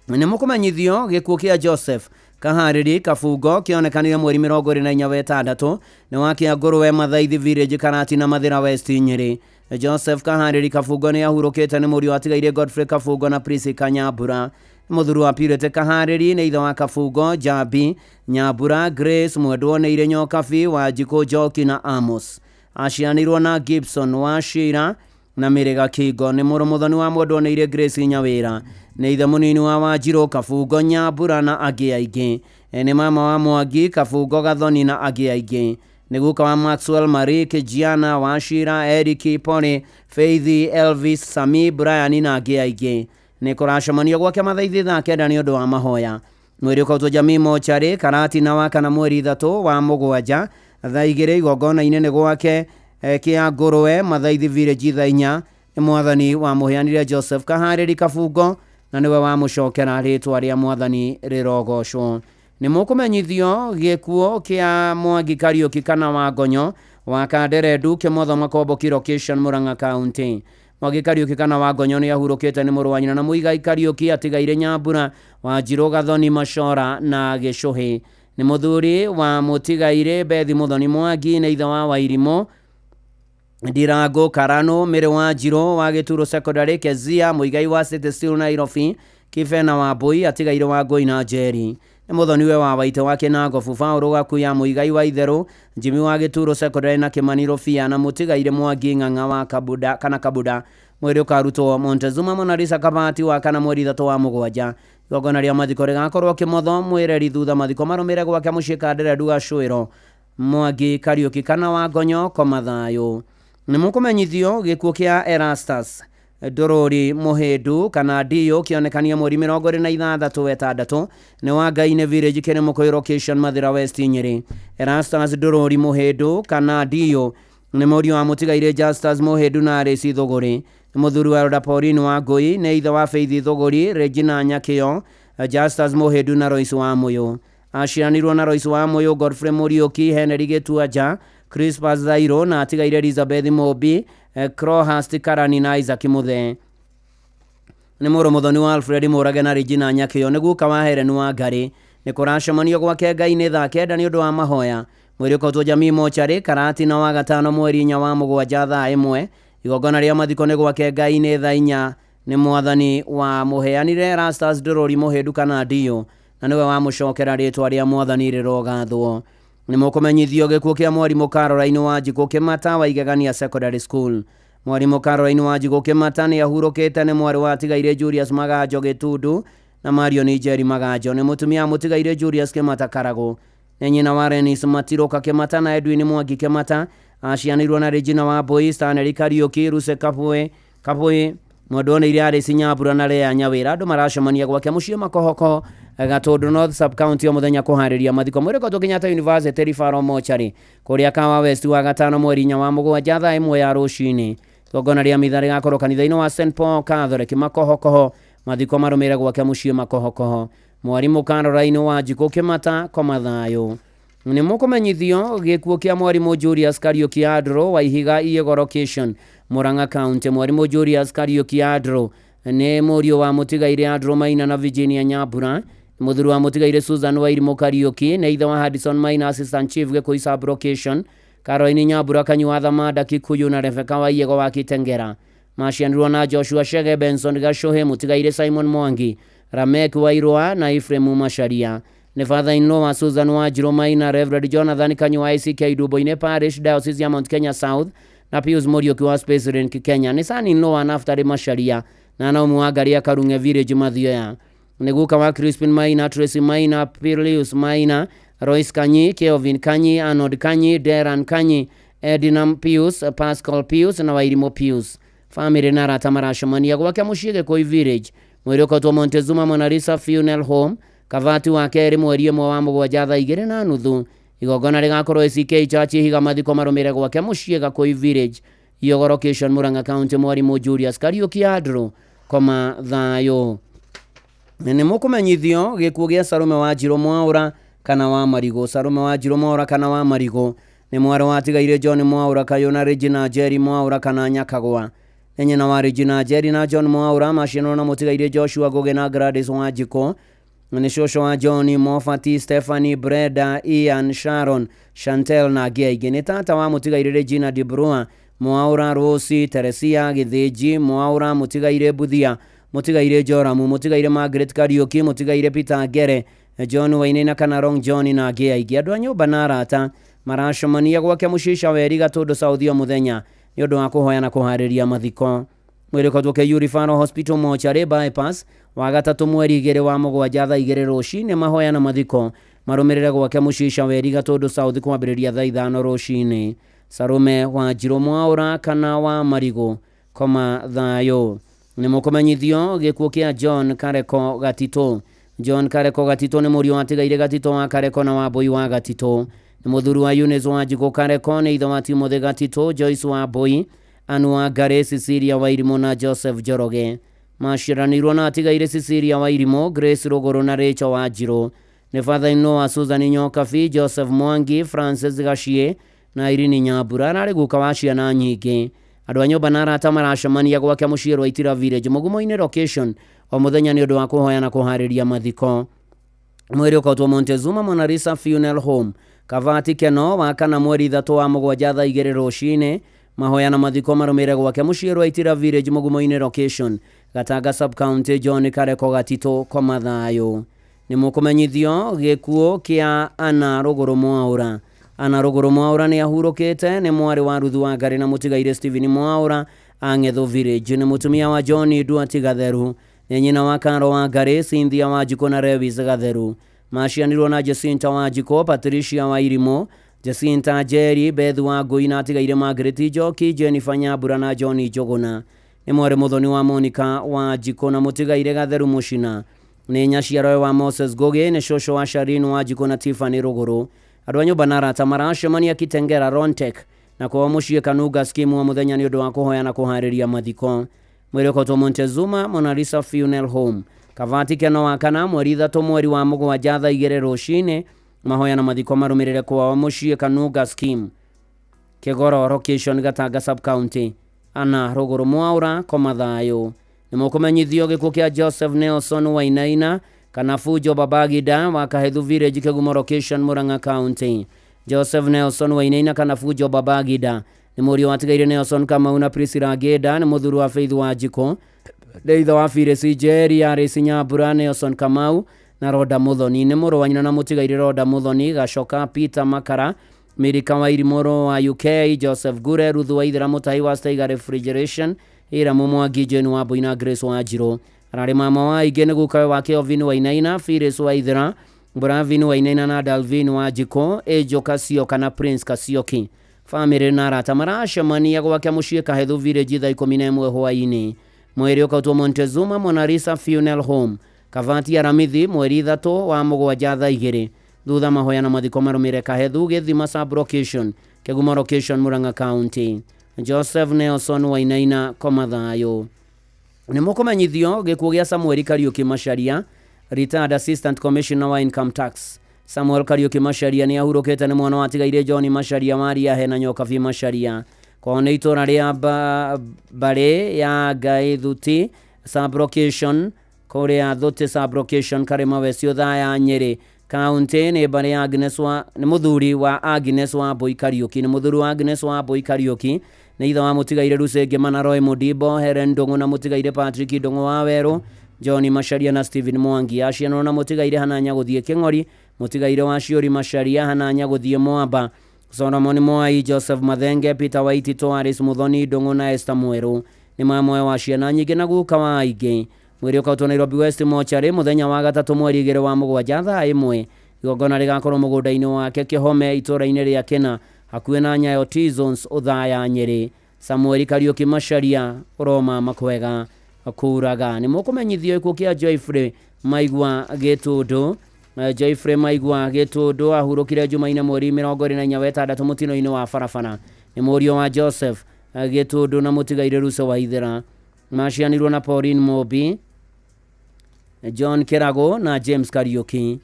Nĩ mũkũmenyithio gĩkuũ kĩa Joseph Kaharĩri Kafungo kĩonekanire mweri 24 wa 6 nĩ wa Kĩangũrũwe Mathaithi Village Karati na Mathĩra West Nyĩrĩ. Joseph Kaharĩri Kafungo nĩ ahurũkĩte nĩ mũriũ atigaire Godfrey Kafungo na Priscilla Nyambura. Mũthuri wa Purity Kaharĩri nĩ ithe wa Kafungo, Jabi Nyambura, Grace mwendwo nĩ Irĩ Nyokabi wa Njikũ Njoki na Amos. Aciarĩirwo na Gibson wa Shira na Mĩrĩga Kingo. Nĩ mũrũ mũthoni wa mwendwo nĩ Irĩ Grace Nyawĩra. Nĩ ithe mũnini wa Wanjirũ Kafungo, Nyambura na angĩ aingĩ. Nĩ mama wa Mwangi Kafungo, Gathoni na angĩ aingĩ. Nĩ guka wa Maxwell Marie Kijiana wa Shira, Eric Pone, Faith Elvis Sami Brian na angĩ aingĩ. Nĩ kũracemanio gwake Mathaithi thaa 9 nĩ ũndũ wa mahoya. Mwĩrĩ ũkautwo Jamii Mochari Karati na wakana mweri 3 wa mũgwanja thaa 2 igongona-inĩ nĩ gwake Kĩangũrũwe Mathaithi Village thaa 4. Nĩ mwathani wa mũheanire Joseph Kaharĩri Kafungo na nĩwe wa mũcokera rĩtwa rĩa mwathani rĩrogocwo. Nĩ mũkũmenyithio gĩkuũ kĩa Mwangi Kariuki kana wa Ngonyo wa Kanderendu Kĩmotho Makomboki Location Mũrang'a County. Mwangi Kariuki kana wa Ngonyo nĩ ahurũkĩte nĩ mũrũ wa nyina na Mũigai Kariuki atigaire Nyambura wa Njirũ, Gathoni, Macora na Gĩcũhĩ. Nĩ mũthuri wa mũtigaire Bethi Muthoni Mwangi nĩ ithe wa Wairimũ, Ndirango Karano Mĩrĩ wa Njirũ wa Gĩturo Secondary, Kezia Mũigai wa City Steel Nairobi, Kĩbena wa Mbũi atigaire wa Ngũi na Njeri. Nĩ mũthoniwe wa Waite wa Kĩnango Bubaũrũ Gakuya Mũigai wa Itherũ, Jimmy wa Gĩturo Secondary na Kĩmani Rũbia na mũtigaire Mwangi Ng'ang'a wa Kabuda kana Kabuda. Mwĩrĩ ũkarutwo Montezuma Monalisa Kabati wa kana mweri 3 wa mũgwanja. Igongona rĩa mathiko rĩgakorwo Kĩmotho Mwĩreri thutha mathiko marũmĩre gwake mũciĩ Kanderendu Gacũĩro Mwangi Kariuki kana wa Ngonyo komathayo. Nĩ mũkũmenyithio gĩkuũ kĩa Erastus Dorori Muhindu kana Dio kĩonekania mweri 26/6 nĩ wa Ngaine Village kene Mũkũyũ location Mathira West Nyeri. Erastus Dorori Muhindu kana Dio nĩ mũriũ wa mũtigaire Justus Muhindu na Arĩci Thũgũrĩ. Mũthuri wa Roda Pauline wa Ngũi nĩ ithe wa Faith Thũgũrĩ, Regina Nyakĩo, Justus Muhindu na Royce wa Mũyũ. Aciarirwo na Royce wa Mũyũ, Godfrey Mũriũki, Henry Gĩtuanja, Crispus Zairo na atigaire Elizabeth Mobi, Crowhurst Karani na Isaac Muthe. Nĩ mũrũ mũthoni wa Alfred Mũrage na Regina Nyakĩo nĩ guka wa Helen wa Ngari. Nĩ kũracemanio gwake Ngai-inĩ thaa 9 nĩ ũndũ wa mahoya. Mwĩrĩ ũkautwo Jamii Mochari Karati na wa gatano mweri 4 wa mũgwanja thaa 1. Igongona rĩa mathiko nĩ gwake Ngai-inĩ thaa 4. Nĩ mwathani wa mũheanire Erastus Dorori Muhindu kana Dio na niwe wa mũcokera rĩtwa rĩa mwathani rĩrogathwo. Nĩ mũkũmenyithio gĩkuũ kĩa mwarimũ Caroline Wanjikũ Kĩmata wa Igegania Secondary School. Mwarimũ Caroline Wanjikũ Kĩmata nĩ ahurũkĩte nĩ mwarĩ wa tigaire Julius Maganjo Gĩtundu na Marion Njeri Maganjo. Nĩ mũtumia mũtigaire Julius Kĩmata Karagũ. Nĩ nyina wa Renis Matiroka Kĩmata na Edwin Mwangi Kĩmata. Acianirwo na Regina Wambui, Stanley Kariuki, Ruse Kapui Mwendwa iria arĩ Nyambura na Lea Nyawĩra. Andũ maracemania gwake mũciĩ Makohoko Gatundu North Sub County o mũthenya kũharĩria mathiko. Mwĩrĩ ũkautwo Kenyatta University Referral Mochari kũrĩa Kawa West wa gatano mweri 4 wa mũgwanja thaa 1 ya rũcinĩ. Igongona rĩa mitha rĩgakorwo kanitha-inĩ wa St Paul Catholic Makohokoho. Mathiko marũmĩrĩre gwake mũciĩ Makohokoho. Mwarimũ Caroline Wanjikũ Kĩmata komathayo. Nĩ mũkũmenyithio gĩkuũ kĩa mwarimũ Julius Kariuki Andro wa Ihiga Iego location Murang'a County. Mwarimũ Julius Kariuki Andro nĩ mũriũ wa mũtigaire Andro Maina na Virginia Nyambura. Mũthuri wa mũtigaire Susan Wairimũ Kariuki nĩ ithe wa Hardison Maina assistant chief Gĩkũi sub location. Caroline Nyambura Kanyua Thamanda Kikuyu na Rebecca wa Iego wa Kitengera. Macianirwo na Joshua Shege, Benson Gashohe, mũtigaire Simon Mwangi, Ramek Wairwa na Ephraim Masharia. Nĩ father-in-law wa Susan Wanjirũ Maina, Reverend Jonathan Kanyua ICK Dubo-inĩ Parish Diocese ya Mount Kenya South na Pius Mũriũki wa Space Link Kenya. Nĩ son-in-law wa Naftali Masharia na Naomi wa Ngaria Karunge Village Mathioya. Nĩ guka wa Crispin Maina, Tracy Maina, Pirlius Maina, Royce Kanyi, Kelvin Kanyi, Arnold Kanyi, Deran Kanyi, Edinam Pius, Pascal Pius na Wairimũ Pius. Family na arata maracemania gwake mũciĩ Gĩkũi Village. Mwĩrĩ ũkautwo Montezuma Mona Lisa Funeral Home Kavati wa kerĩ mweri 1 wa mũgwanja thaa 2:30. Igongona rĩgakorwo ACK Church Ihiga mathiko marũmĩrĩre gwake mũciĩ Gĩkũi Village Iego location Murang'a County. Mwarimũ Julius Kariuki Andro komathayo. Nĩ mũkũmenyithio gĩkuũ gĩa Sarume Wanjirũ Mwaũra kana wa Marigũ. Sarume Wanjirũ Mwaũra kana wa Marigũ nĩ mwarĩ wa tigaire John Mwaũra Kayũ na Regina Njeri Mwaũra kana Nyakagwa. Nĩ nyina wa Regina Njeri na John Mwaũra. Macianirwo na mũtigaire Joshua Ngũgĩ na Gladys Wanjikũ. Nĩ cũcũ wa John, Mofati, Stephanie, Brenda, Ian, Sharon, Chantel na angĩ aingĩ. Nĩ tata wa mũtigaire Regina Dibrua Mwaũra, Rosi, Teresia Gĩthĩnji Mwaũra, mũtigaire Buthia, mũtigaire Joramu, mũtigaire Margaret Kariuki, mũtigaire Peter Ngere, John Wainaina kana Rong John na angĩ aingĩ. Andũ a nyũmba na arata maracemania gwake mũciĩ Caweri Gatundu South o mũthenya nĩ ũndũ wa kũhoya na kũharĩria mathiko. Mwĩrĩ ũkautwo Kĩiyũ Referral Hospital Mochari bypass wa gatatũ mweri 2 wa mũgwanja thaa 2 rũcinĩ. Mahoya na mathiko marũmĩrĩre gwake mũciĩ Caweri Gatundu South kwambĩrĩria thaa 5 rũcinĩ. Sarume Wanjirũ Mwaũra kana wa Marigũ komathayo. Nĩ mũkũmenyithio gĩkuũ kĩa John Kareko Gatito. John Kareko Gatito nĩ mũriũ wa tigaire Gatito wa Kareko na Wambui wa Gatito. Nĩ mũthuri wa Eunice Wanjikũ Kareko, nĩ ithe wa Timothy Gatito, Joyce Wambui, Anu wa Ngari, Cecilia Wairimũ na Joseph Njoroge. Maciaranĩirwo na atigaire Cecilia Wairimũ, Grace Rũgũrũ na Rachel Wanjirũ. Nĩ father-in-law wa Susan Nyokabi, Joseph Mwangi, Francis Gacie na Irene Nyambura. Ararĩ guka wa ciana nyingĩ. Andũ a nyũmba na arata maracemania gwake mũciĩ Rwaitira Village Mũgumo-inĩ location o mũthenya nĩ ũndũ wa kũhoya na kũharĩria mathiko. Mwĩrĩ ũkautwo Montezuma Mona Lisa Funeral Home Kavati Keno wa kana mweri 3 wa mũgwanja thaa 2 rũcinĩ. Mahoya na mathiko marũmĩrĩre gwake mũciĩ Rwaitira Village Mũgumo-inĩ location Gatanga Sub County. John Kareko Gatito komathayo. Nĩ mũkũmenyithio gĩkuũ kĩa Anna Rũgũrũ Mwaũra. Anna Rũgũrũ Mwaũra nĩ ahurũkĩte. Nĩ mwarĩ wa Ruthu wa Ngari na mũtigaire Stephen Mwaũra Ang'etho Village. Nĩ mũtumia wa John Duati Gatheru. Nĩ nyina wa Karo wa Ngari, Cynthia Wanjikũ na Lewis Gatheru. Macianirwo na Jacinta Wanjikũ, Patricia Wairimũ, Jacinta Jerry, Beth Wangui na atigaire Margaret Njoki, Jennifer Nyambura na John Njuguna. Nĩ mwari muthoni wa Monica Wanjiko na mutigaire Gatheru Mucina. Nĩ nyaciaro wa Moses Goge, nĩ shosho wa Sharin Wanjiko na Tiffany Ruguru. Andũ a nyũmba na arata maracemania Kitengera Rontek na kwa muciĩ Kanuga skimu wa muthenya nĩ ũndũ wa kũhoya na kũharĩria mathiko. Mwĩrĩ ũkotwo Montezuma Mona Lisa Funeral Home. Kavati keno wa kana mweri 3 mweri wa mũgwanja thaa 2 rũcinĩ. Mahoya na mathiko marũmĩrĩre kwa muciĩ Kanuga skimu. Kĩgoro location Gatanga sub county. Ana Ruguru Mwaura komathayo. Nĩ mũkũmenyithio gĩkuũ kĩa Joseph Nelson Wainaina kana Fujo Babagida wa Kahedhu Village Kegumo location Murang'a county. Joseph Nelson Wainaina kana Fujo Babagida nĩ mũriũ wa tigaire Nelson Kamau na Priscilla Geda, nĩ mũthuri wa Faith Wanjiko, Deitha wa Phyllis Jerry, Aris Nyambura, Nelson Kamau na Roda Muthoni. Nĩ mũrũ wa nyina na mũtigaire Roda Muthoni, Gacoka Peter Makara, Mirika wa Irimoro wa UK, Joseph Gure, Ruthu wa Ithera Mutahi wa Steiga Refrigeration, Ira Mumwangi, Jane wa Boina, Grace wa Njiro. Ararĩ mama wa Ige nĩ gukawe wa Kelvin Wainaina, Phyllis wa Ithera, Bravin Wainaina na Dalvin wa Njiko, Ejo Kasioka na Prince Kasioki. Family na arata maracemania gwake muciĩ Kahedhu Village thaa 11 hwaĩ-inĩ. Mweri ũkautwo Montezuma Mona Lisa Funeral Home. Kavati Aramithi mweri 3 wa mũgwanja thaa 2. Thutha mahoya na mathiko marũmĩrĩre Kahedhu Gĩthima sub location Kegumo location Murang'a county. Joseph Nelson Wainaina komathayo. Nĩ mũkũmenyithio gĩkuũ gĩa Samuel Kariuki Macharia, retired assistant commissioner wa income tax. Samuel Kariuki Macharia nĩ ahurũkĩte nĩ mwana wa tigaire John Macharia Mariahe na Nyokabi Macharia. Kwao nĩ itũra rĩa Bare ya Gaithuti sub location kũrĩa Thuti sub location Karema West Othaya Nyeri county. Nĩ Bare ya Agnes wa nĩ mũthuri wa Agnes wa Boy Kariuki, nĩ mũthuri wa Agnes wa Boy Kariuki. Nĩ ithe wa mũtigaire Rusenge Manaroi Mudibo, Helen Ndung'u na mũtigaire Patrick Ndung'u wa Werũ, John Macharia na Stephen Mwangi. Aciarwo na mũtigaire Hananya gũthiĩ Kĩng'ori, mũtigaire wa Ciori Macharia Hananya gũthiĩ Mwamba, Solomon Mwai, Joseph Mathenge, Peter Waitito, Aris Muthoni Ndung'u na Esther Mweru. Nĩ mamwe wa ciana nyingĩ na guka wa aingĩ. Mwĩrĩ ũkautwo Nairobi West Mortuary mũthenya wa 3 mweri 2 wa mũgwanja thaa 1. Igongona rĩgakorwo mũgũnda-inĩ wake Kĩhome itũra-inĩ rĩa Kĩna hakuhĩ na Nyayo T-Zones Othaya Nyeri. Samuel Kariuki Macharia Roma makwega kuraga. Nĩ mũkũmenyithio gĩkuũ kĩa Joyfrey Maigwa Gĩtũndũ. Joyfrey Maigwa Gĩtũndũ ahurũkire Jumaine mweri 24 mũtino-inĩ wa barabara. Nĩ mũriũ wa Joseph Gĩtũndũ na mũtigaire Ruso wa Ithera. Macianirwo na Pauline Mobi, John Kirago na James Kariuki.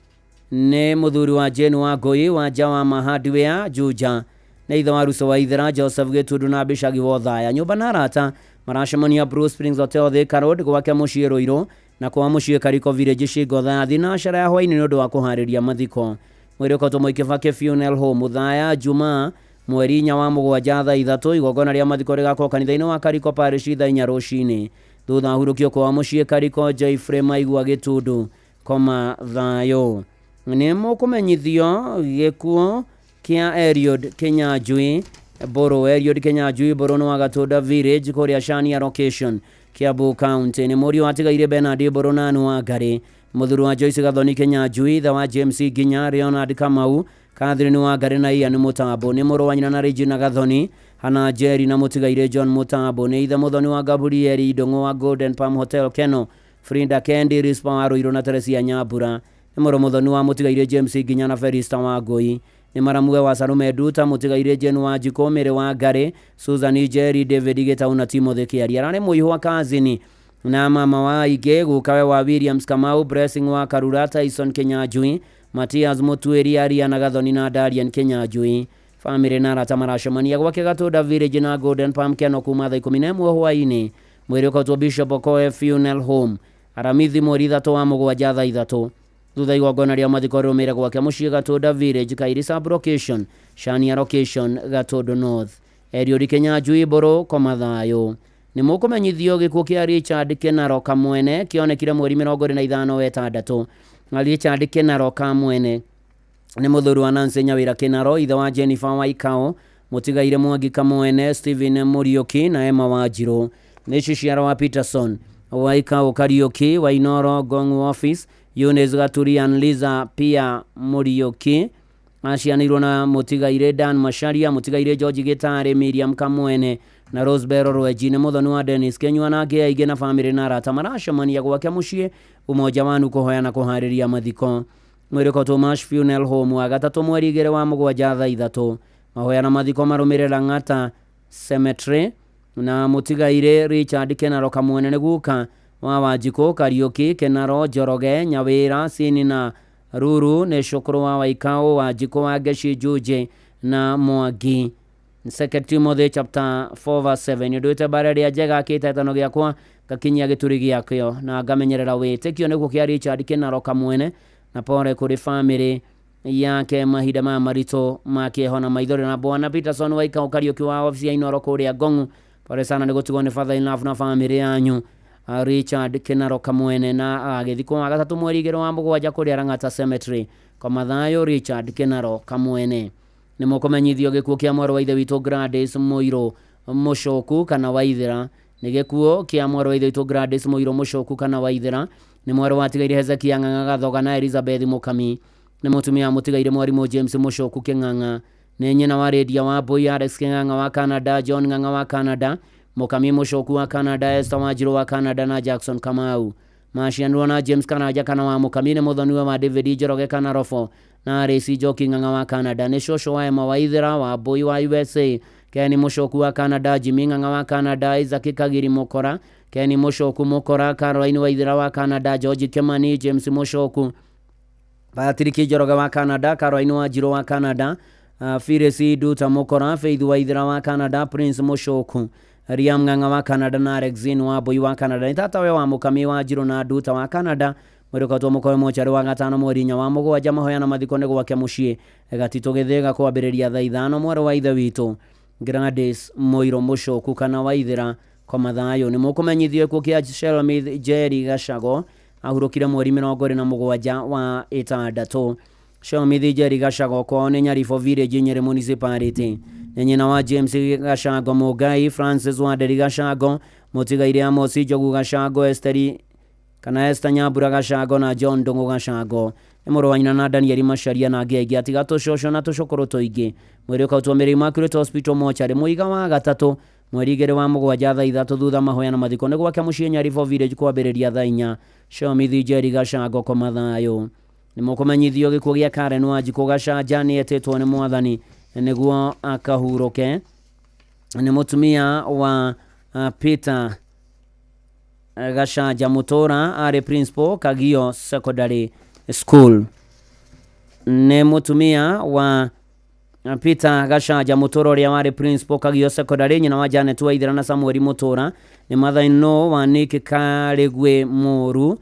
Nĩ mũthuri wa Jane wa Ngũi wa Jawa Hardware Juja. Nĩ ithe wa Ruso wa Ithera Joseph Gĩtũndũ na Bishagi wa Othaya. Nyũmba na arata maracemania Blue Springs Hotel Thika Road gwake muciĩ Rũirũ na kwa muciĩ Kariko Village Shingo Othaya na cara ya hwaĩ-inĩ nĩ ũndũ wa kũharĩria mathiko. Mwĩrĩ ũkotwo Moi Kibaki Funeral Home Othaya Jumaa mweri 4 wa mũgwanja thaa 3. Igongona rĩa mathiko rĩgakorwo kanitha-inĩ wa Kariko Parish thaa 4 rũcinĩ. Thutha hurũkio kwa muciĩ Kariko Joyfrey Maigwa Gĩtũndũ komathayo. Nĩ mũkũmenyithio gĩkuũ kĩa Eliud Kĩnyanjui Boro. Eliud Kĩnyanjui Boro nĩ wa Gatũnda Village kũrĩa Shania location Kiambu county. Nĩ mũriũ wa tigaire Bernard Boro na Anu Wangari, mũthuri wa Joyce Gathoni Kĩnyanjui, ithe wa James Nginya, Leonard Kamau, Catherine Wangari na Ian Mutambo. Nĩ mũrũ wa nyina na Regina Gathoni, Hannah Jerry na mũtigaire John Mutambo. Nĩ ithe Muthoni wa Gabriel Ndung'u wa Golden Palm Hotel Keno, Frida Kendi Rispa wa Rũirũ na Teresia Nyambura. Nĩ mũrũ Muthoni wa mũtigaire James Nginya na Felista wa Ngũi. Nĩ maramue wa Sarume Nduta, mũtigaire Jane wa Njiko, Mĩrĩ wa Ngari, Susan Jerry, David Gĩtaũ na Timothy Kĩaria. Ararĩ mũihũ kazini na mama wa Ige, gukawe wa Williams Kamau, Blessing wa Karura, Tyson Kĩnyanjui, Matias Mũtuĩri, Ariana Gathoni na Darian Kĩnyanjui. Family na arata maracemania gwake Gatũnda Village na Golden Palm Keno kuma thaa 11 hwaĩ-inĩ. Mwĩrĩ ũkautwo Bishop Okoe Funeral Home Aramithi mweri 3 wa mũgwanja thaa 3. Thutha igongona rĩa mathiko rĩrũmĩrĩre gwake muciĩ Gatũnda Village Kairi sub location Shania location Gatũndũ North. Eliud Kĩnyanjui Boro komathayo. Nĩ mũkũmenyithio gĩkuũ kĩa Richard Kenaro Kamwene kĩonekire mweri 25/6. Richard Kenaro Kamwene nĩ mũthuri wa Nancy Nyawĩra Kenaro, ithe wa Jennifer Waikao, mũtigaire Mwangi Kamwene, Stephen Muriuki na Emma Wanjirũ. Nĩ ciciaro wa Peterson Waikao Kariuki, Wainoro Gong'u Office, Eunice Gaturian, Liza pia Muriuki, acianĩirwo na Mũtigaire Dan Macharia, Mũtigaire George Gĩtarĩ, Miriam Kamwene na Rosebero Rweji. Nĩ mũthoni wa Dennis Kenyua na angĩ aingĩ na bamĩrĩ na arata maracemania gwake mũciĩ Umoja Wanu kũhoya na kũharĩria mathiko. Mwĩrĩko Tomash Funeral Home wa gatatũ mweri 2 wa mũgwanja thaa 3. Mahoya na mathiko marũmĩrĩra Lang'ata Cemetery na Mũtigaire Richard Kenaro Kamwene nĩ guka wa Wanjikũ, Kariuki, Kenaro, Njoroge, Nyawĩra, Sini na Ruru nĩ cukuru wa Waikao, Wanjikũ, wa Geci, Juje na Mwangi. 2 Timothy chapter 4 verse 7. Nĩndũĩte mbara ĩrĩa njega kĩtetano gĩakwa gakinyia gĩturi gĩakĩo na ngamenyerera wĩtĩkio nĩguo kĩa Richard Kenaro Kamwene na pore kũrĩ bamĩrĩ yake mahinda maya maritũ makĩeho na maithori. Na Bwana Peterson Waikao, Kariuki wa ofici ya Inoro kũrĩa Ngong'u, pore sana nĩ gũtigwo nĩ father in love na bamĩrĩ yanyu Richard Kenaro Kamwene na agĩthikwo wa gatatũ mweri 2 wa mũgwanja kũrĩa Lang'ata Cemetery kwa mathayo Richard Kenaro Kamwene. Nĩ mũkũmenyithio gĩkuũ kĩa mwarĩ wa ithe witũ Gladys Mũirũ Mũcoku kana Waithĩra. Nĩ gĩkuũ kĩa mwarĩ wa ithe witũ Gladys Mũirũ Mũcoku kana Waithĩra. Nĩ mwarĩ watigaire Hezekia Ng'ang'a Gathoga na Elizabeth Mũkami. Nĩ mũtumia mũtigaire mwarimũ James Mũcoku Kĩng'ang'a. Nĩ nyina wa Redia wa Boy, Alex Kĩng'ang'a wa Canada, John Ng'ang'a wa Canada, Mũkami Mũcoku wa Canada, Esther Wanjirũ wa Canada na Jackson Kamau. Macianirwo na James Karanja kana wa Mũkami. Nĩ mũthoni wa David Njoroge kana Rofo na Resi Njoki Ng'ang'a wa Canada. Nĩ cũcũ wa Emma Waithĩra wa Boy wa USA, Kenny Mũcoku wa Canada, Jimmy Ng'ang'a wa Canada, Isaac Kagiri Mũkora, Kenny Mũcoku Mũkora, Caroline Waithĩra wa Canada, George Kemani, James Mũcoku, Patrick Njoroge wa Canada, Caroline Wanjirũ wa Canada, Firesi Duta Mũkora, Faith Waithĩra wa Canada, Prince Mũcoku, Riam Ng'ang'a wa Canada na Alexine wa Boy wa Canada. Nĩ tatawe wa Mũkami Wanjirũ na Duta wa Canada. Mwĩrĩko mũkoe mochari wa gatano mweri 4 wa mũgwanja mahoya na mathiko nĩ gwake mũciĩ Gatito Gĩthĩga kwambĩrĩria thaa 5 mwarĩ wa ithe witũ Gladys Mũirũ Mũcoku kana Waithĩra kwa mathayo. Nĩ mũkũmenyithio gĩkuũ kĩa Shelomith Jerry Gacago ahurũkire mweri 27 wa 6. Shelomith Jerry Gacago kwao nĩ Nyarifo Village, Nyeri Municipality. Nĩ nyina wa James Gacago Mũgai, Francis Wanderi Gacago, Mũtigaire Amos Njogu Gacago, Esther Nyambura Gacago na John Ndung'u Gacago. Nĩ mũrũ wa nyina na Daniel Macharia na angĩ aingĩ atiga tũcũcũ na tũcũkũrũ tũingĩ. Mwĩrĩ ũkautwo Mary Immaculate Hospital mochari mũiga wa gatatũ mweri 2 wa mũgwanja thaa 3 thutha mahoya na mathiko nĩ gwake mũciĩ Nyarifo Village kwambĩrĩria thaa 4. Shelomith Jerry Gacago kwa mathayo. Nĩ mũkũmenyithio gĩkuũ gĩa Karen Wanjikũ Gacanja nĩ etĩtwo nĩ Mwathani nĩguo akahurũke. Nĩ mũtumia wa Peter Gacanja Mũtũra arĩ principal Kagio Secondary School. Nĩ mũtumia wa Peter Gacanja Mũtũra ũrĩa warĩ principal Kagio Secondary, nyina wa Janet Waithĩra na Samuel Mũtũra. Nĩ mother-in-law wa Nick Karĩgwe Mũru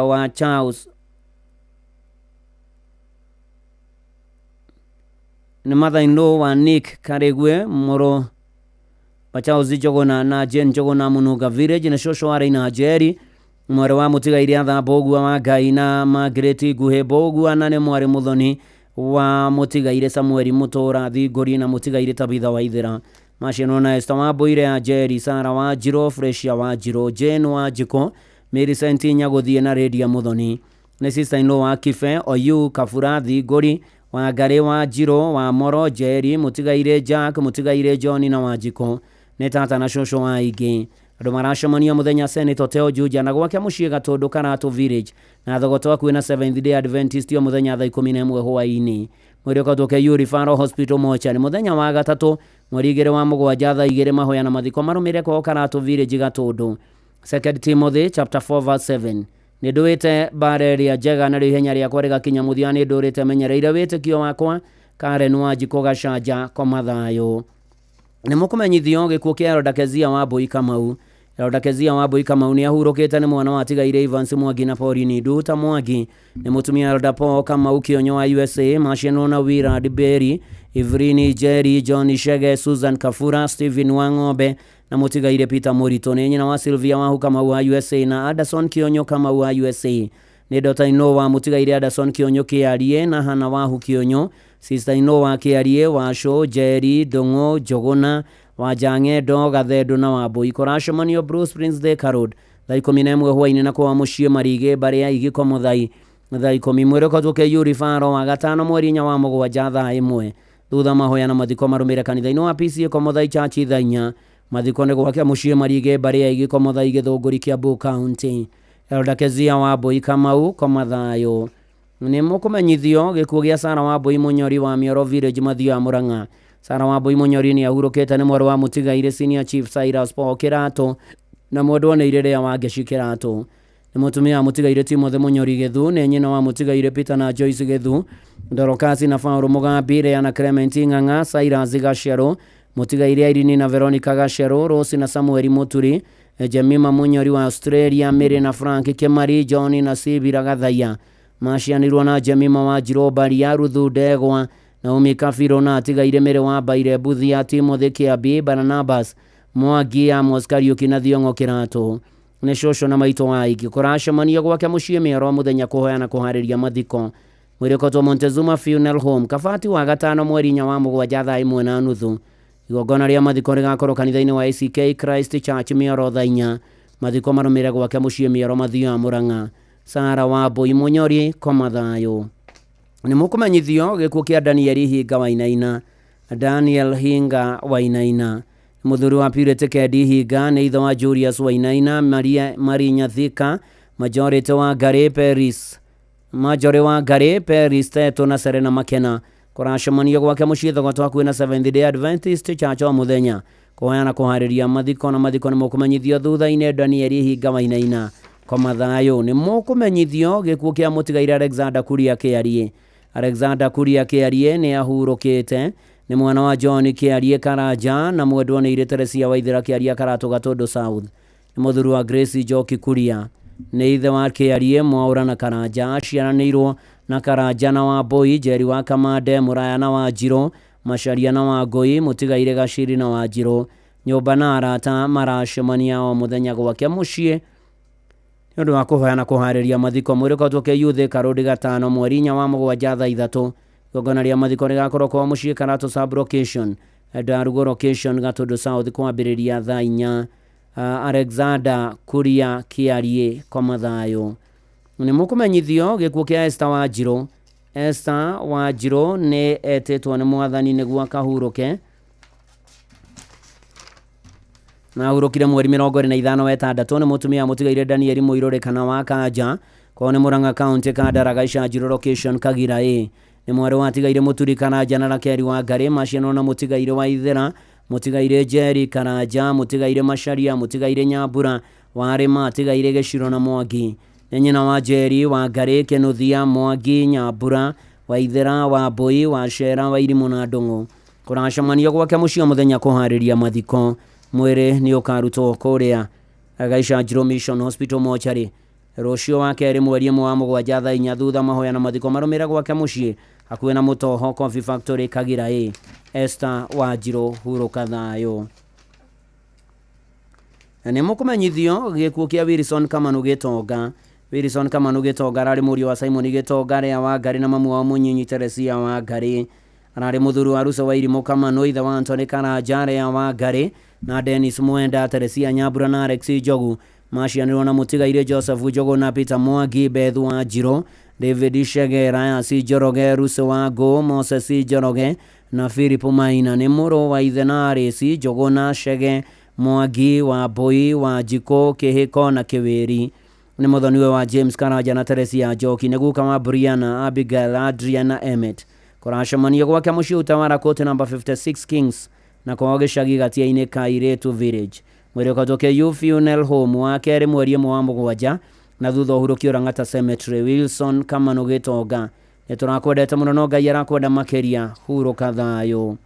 wa Charles. Nĩ mother-in-law wa Nick Karĩgwe Mũru Pachauzi Njogona na Jane Njogona Mũnunga Village. Nĩ cũcũ wa Raina Njeri, mwarĩ wa Mũtigaire Atha Mbũgua wa Ngai na Margaret Nguhĩ Mbũgua, na nĩ mwarĩ mũthoni wa Mũtigaire Samuel Mũtũra Thingũri na Mũtigaire Tabitha Waithĩra. Macianwo na Esther Wambũire ya Njeri, Sara Wanjirũ, Frecia Wanjirũ, Jane Wanjikũ, Mary Sentinya Gũthiĩ na Redia Mũthoni. Nĩ sister-in-law wa Kibe Oyu Kabura Thingũri, Wangari Wanjirũ wa Moro Njeri, Mũtigaire Jack, Mũtigaire John na Wanjikũ. Nĩ tata na cũcũ wa aingĩ. Andũ maracemania mũthenya Senator Teo Juja na gwake mũciĩ Gatũndũ Karatu Village na thogotwa kwĩna Seventh Day Adventist mũthenya thaa 11 hwaĩ-inĩ. Mwĩrĩ ũkatũke Yuri Faro Hospital mochari mũthenya wa gatatũ mweri 2 wa mũgwanja thaa 2 mahoya na mathiko marũmĩrĩre kwa Karatu Village Gatũndũ. 2 Timothy chapter 4 verse 7. Nĩ ndũĩte mbara ĩrĩa njega na ihenya rĩakwa rĩgakinya mũthia, nĩ ndũrĩte menyereire wĩtĩkio wakwa. Karen Wanjikũ Gacanja kwa mathayo. Nĩ mũkũmenyithio gĩkuũ kĩa Elder Kezia Wambũi Kamau. Elder Kezia Wambũi Kamau nĩ ahurũkĩte nĩ mwana wa Tigaire Evans Mwangi na Pauline Nduta Mwangi. Nĩ mũtumia Elder Paul Kamau Kĩonyo wa USA, Maciano na Willard Berry, Evelyn Jerry, John Shege, Susan Kafura, Stephen Wang'ombe na Mũtigaire Peter Mũritũ. Nĩ nyina wa Sylvia Wahu Kamau wa USA na Anderson Kĩonyo Kamau wa USA. Nĩ daughter-in-law wa Mũtigaire Anderson Kĩonyo Kĩarie na Hannah Wahu Kĩonyo, sister-in-law wa Kĩarie Wacũ, Jerry Ndung'u, Njogona wa Jang'endo, Gathendũ na Wambũi. Kũracemanio Bruce Prince Thika Road thaa 11 hwaĩ-inĩ na kwa mũciĩ Marigĩ mbere ya igiko Mũthai thaa 10 mwere ko tuke yuri faro wa gatano mweri nya wa mugwanja thaa 1 thutha mahoya na mathiko marumire kanitha-ini wa PCA Komothai Church thaa 4 mathiko ni gwakia muciĩ Marige mbari ya igi Komothai Gĩthũngũri Kiambu County. Elder Kezia Wambui Kamau Komathayo ni mukumenyithio gĩkuũ gĩa Sarah Wambui Munyori wa Mioro Village Mathio ya Murang'a. Sarah Wambui Munyori ni ahurũkĩte nĩ mwarĩ wa mũtigairĩ Senior Chief Cyrus Paul Kĩratũ na mwendwa nĩ Irĩrĩa wa Ngeci Kĩratũ. Ni mutumia wa mũtigairĩ Timothy Munyori Gĩthu nĩ nyina wa mũtigairĩ Peter na Joyce Gĩthu, Dorokasi na Faũrũ Mũgambi, Rea na Clement Ng'ang'a, Cyrus Gaciarũ, mũtigairĩ Irene na Veronica Gaciarũ, Rose na Samuel Muturi, Jemima Munyori wa Australia, Mary na Frank Kĩmari, John na Sibira Gathaiya. Macianirwo na Jemima wa Jirobaria, Ruthu Ndegwa, Naomi Kafiro na atigaire Mary wa Baire Buthia, Timothy Kĩambi, Barnabas Mwangi, Amos Kariuki na Thiong'o Kĩratũ. Nĩ cũcũ na maitũ wa aingĩ kũracemania gwake mũciĩ Mĩoro mũthenya kũhoya na kũharĩria mathiko. Mwĩrĩkotwo Montezuma Funeral Home Kabati wa gatano mweri nya wa mũgwanja thaa 1:30. Igongona rĩa mathiko rĩgakorwo kanitha-inĩ wa ACK Christ Church Mĩoro thaa 4. Mathiko marũmĩrĩre gwake mũciĩ Mĩoro Mathio ya Murang'a. Sarah Wambui Munyori Komathayo. Nĩ mũkũmenyithio gĩkuũ kĩa Daniel Hinga Wainaina. Daniel Hinga Wainaina muthuri wa Purity Kedi Hinga nĩ ithe wa Julius Wainaina, Maria Nyathika, Majority wa Ngari Paris, Majority wa Ngari Paris Teto na Serena Makena. Kũracemania gwake mũciĩ Thogotwa kwĩna Seventh Day Adventist Church o mũthenya kũhoya na kũharĩria mathiko na mathiko nĩ mũkũmenyithio thutha-inĩ Daniel Hinga Wainaina Komathayo. Nĩ mũkũmenyithio gĩkuũ kĩa mũtigairĩ Alexander Kuria Kĩarie. Alexander Kuria Kĩarie nĩ ahurũkĩte, ni mwana wa John Kĩarie Karanja na mwendwa nĩ Irĩ Teresia Waithĩra Kĩarie Karatũ Gatũndũ South. Ni mũthuri wa Grace Njoki Kuria, nĩ ithe wa Kĩarie Mwaũra na Karanja. Aciaranĩirwo na Karanja na Wambui, Njeri wa Kamande, Mũraya na Wanjirũ, Macharia na Wangũi, mũtigairĩ Gaciri na Wanjirũ. Nyũmba na arata maracemania o mũthenya gwake mũciĩ nĩ ũndũ wa kũhoya na kũharĩria mathiko. Mwĩrĩkotwo Kĩyuthĩ Karũndi gatano mweri nya wa mũgwanja thaa 3. Igongona rĩa mathiko rĩgakorwo kwa mũciĩ Karatũ Sub Location, Ndarugo Location Gatũndũ South kwambĩrĩria thaa 4. Alexander Kuria Kĩarie Komathayo. Nĩ mũkũmenyithio gĩkuũ kĩa Esther Wanjirũ. Esther Wanjirũ nĩ etĩtwo nĩ Mwathani nĩguo akahurũke na ahurũkire mweri 25 wetandatũ. Nĩ mũtumia mũtigairĩ Daniel Mũirũrĩ kana wa Kanja kwao nĩ Murang'a County Kandaraga Icanjiro Location Kagira A. Nĩ mwarĩ wa tigairĩ Mũturi Karanja na Rakeri wa Ngari. Maciano na mũtigairĩ wa Ithera, mũtigairĩ Njeri Karanja, mũtigairĩ Macharia, mũtigairĩ Nyambura warĩ matigairĩ Gĩciro na Mwangi. Nĩ nyina wa Njeri wa Ngari, Kĩnuthia, Mwangi, Nyambura, wa Ithera, wa Mbui, wa Cera, wa Irimũ na Ndũng'ũ. Kũracemania gwake mũciĩ mũthenya kũharĩria mathiko. Mwĩrĩ nĩ ũkarutwo kũrĩa Gaicanjiro Mission Hospital Mortuary rũciũ wa kerĩ mweri 1 wa mũgwanja thaa 4 thutha mahoya na mathiko marũmĩrĩre gwake mũciĩ hakuhĩ na Mũtoho Coffee Factory Kagira A. Esther Wanjirũ hurũka thayũ. Nĩ mũkũmenyithio gĩkuũ kĩa Wilson Kamanu Gĩtonga. Wilson Kamanu Gĩtonga ararĩ mũriũ wa Simon Gĩtonga Rea wa Ngari na mamu wa Mũnyinyi Teresia wa Ngari. Ararĩ mũthuri wa Ruso wa Irimũ Kamanu, ithe wa Anthony Karanja Rea wa Ngari na Dennis Mwenda, Teresia Nyambura na Alex Njogu. Macianĩrwo na mũtigairĩ Joseph Njogu na Peter Mwangi, Beth Wanjirũ, David Shegera, Asi Njoroge, Ruso wa Ngũ, Moses Njoroge na Philip Maina. Nĩ mũrũ wa ithe na Arĩci Njogu na Shege, Mwangi, Wambui, Wanjikũ, Kĩhĩko na Kĩwĩri. Nĩ mũthoniwe wa James Karanja na Teresia Njoki. Nĩ guka wa Brianna, Abigail, Adriana Emmet. Kũracemania gwake mũciĩ Utawara Court number 56 Kings na kwao gĩcagi gatia-inĩ ka Irĩtu Village. Mwĩrĩkotwo Kĩyũ Funeral Home wa kerĩ mweri 1 wa mũgwanja na thutha ũhurũkio Lang'ata Cemetery. Wilson Kamanu Gĩtonga, nĩ tũrakwendete mũno no Ngai arakwenda makĩria, hurũka thayũ.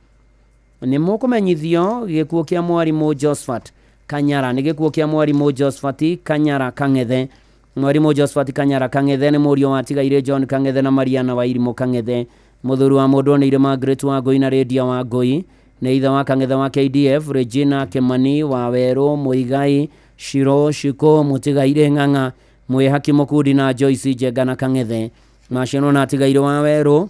Nĩ mũkũmenyithio gĩkuũ kĩa mwarimũ Josephat Kanyara. Nĩ gĩkuũ kĩa mwarimũ Josephat Kanyara Kang'ethe. Mwarimũ Josephat Kanyara Kang'ethe nĩ mũriũ wa tigairĩ John Kang'ethe na Mariana wa Irimũ Kang'ethe. Mũthuri wa mũndũ nĩ Irĩ Margaret wa Ngũi na Lydia wa Ngũi. Nĩ ithe wa Kang'ethe wa KDF, Regina Kĩmani wa Werũ, Mũigai, Shiro Shiko, mũtigairĩ Ng'ang'a, Mwĩhaki Mũkundi na Joyce Njenga na Kang'ethe. Maciano na tigairĩ wa Werũ,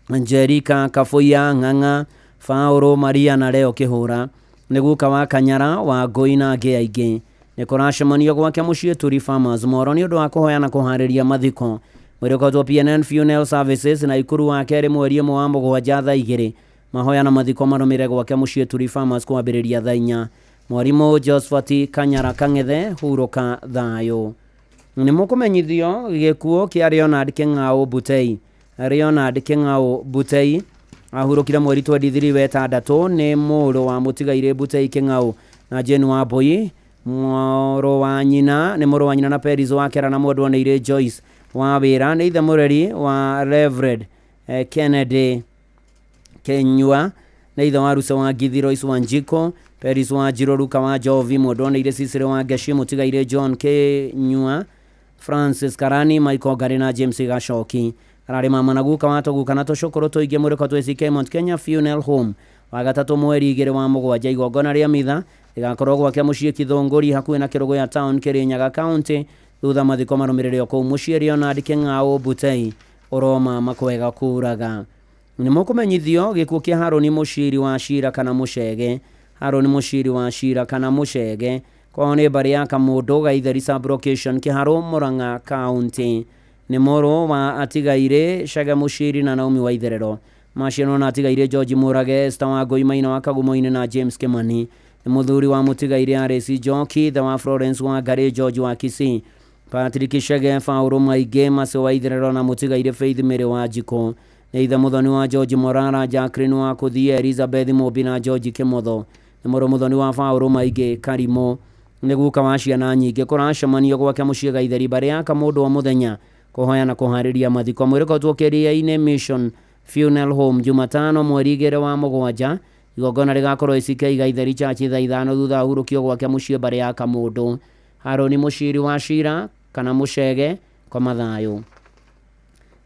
Angelica Kabuya, Ng'ang'a, Faũrũ, Maria na Leo Kĩhũra. Nĩ guka wa Kanyara wa Ngũi na angĩ aingĩ. Nĩ kũracemanio gwake mũciĩ Turi Farmers Moro nĩ ũndũ wa kũhoya na kũharĩria mathiko. mwĩrĩ ũkotwo PNN Funeral Services na ikuru wa kerĩ mweri ĩmwe wa mũgwanja thaa 2 mahoya na mathiko marũmĩrĩre gwake mũciĩ Turi Farmers kwambĩrĩria thaa 4 mwarimũ Josephat Kanyara Kang'ethe hurũka thayũ nĩ mũkũmenyithio gĩkuũ kĩa Leonard Kĩng'aũ Butei. Leonard Kĩng'aũ Butei ahurũkire mweri 23 wetandatũ nĩ mũrũ wa mũtigairĩ Butei Kĩng'aũ na Jane Wambui mũrũ wa nyina na Peris wa Kera na mũndũ wa Ire Joyce wa wĩra nĩ ithe mũreri wa Reverend Kennedy Kenyua na ithe wa Rusa wa Githi Royce Wanjiko Peris wa Jiroruka wa Jovi mũndũ wa Ire Cicere wa Gashi mũtigairĩ John Kenyua Francis Karani Michael Gari na James Gashoki ararĩ mama na guka watoguka na tũcũkũrũ tũingĩ mũrĩko twĩcike Mount Kenya Funeral Home wa gatatũ mweri 2 wa mũgwanja igongona rĩa mitha rĩgakorwo gwake mũciĩ Kithũngũri hakuhĩ na Kĩrũgũ ya town Kĩrĩnyaga county thutha mathiko marũmĩrĩre kũu mũciĩ Leonard Kĩng'aũ Butei ũroma makwega kũraga. Nĩ mũkũmenyithio gĩkuũ kĩa Haroni Mũciri wa Cira kana Mũcege. Haroni Mũciri wa Cira kana Mũcege kwao nĩ mbarĩ ya Kamũndũ Gaitheri sub location Kĩharũ Mũrang'a county. Nĩ mũrũ wa atigaire Cege Mũciri na Naomi Waitherero. Maciano na atigaire George Mũrage Esther Wangũi Maina wa Kagumo-inĩ na James Kimani. Nĩ mũthuri wa mũtigaire Aresi Njoki the wa Florence wa Ngari George wa Kisii. Patrick Cege Faũrũ Maingĩ Mase Waitherero na mũtigaire Faith Mĩrĩ wa Njiko. Nĩ ithe mũthoni wa George Morara Jacqueline wa Kuthia Elizabeth Mũmbi na George Kĩmotho. Nĩ mũrũ mũthoni wa Faũrũ Maingĩ Karimo. Nĩ guka wa ciana nyingĩ kũracemanio gwake mũciĩ Gaitheri mbarĩ ya Kamũndũ wa mũthenya kũhoya na kũharĩria mathiko mwĩrĩko twokĩria-inĩ Mission Funeral Home Jumatano mweri 2 wa mũgwanja igongona rĩgakorwo ICK Gaitheri Church thaa 5 thutha hurũkio gwake mũciĩ mbarĩ ya Kamũndũ. Haroni Mũciri wa Cira kana Mũcege kwa mathayũ.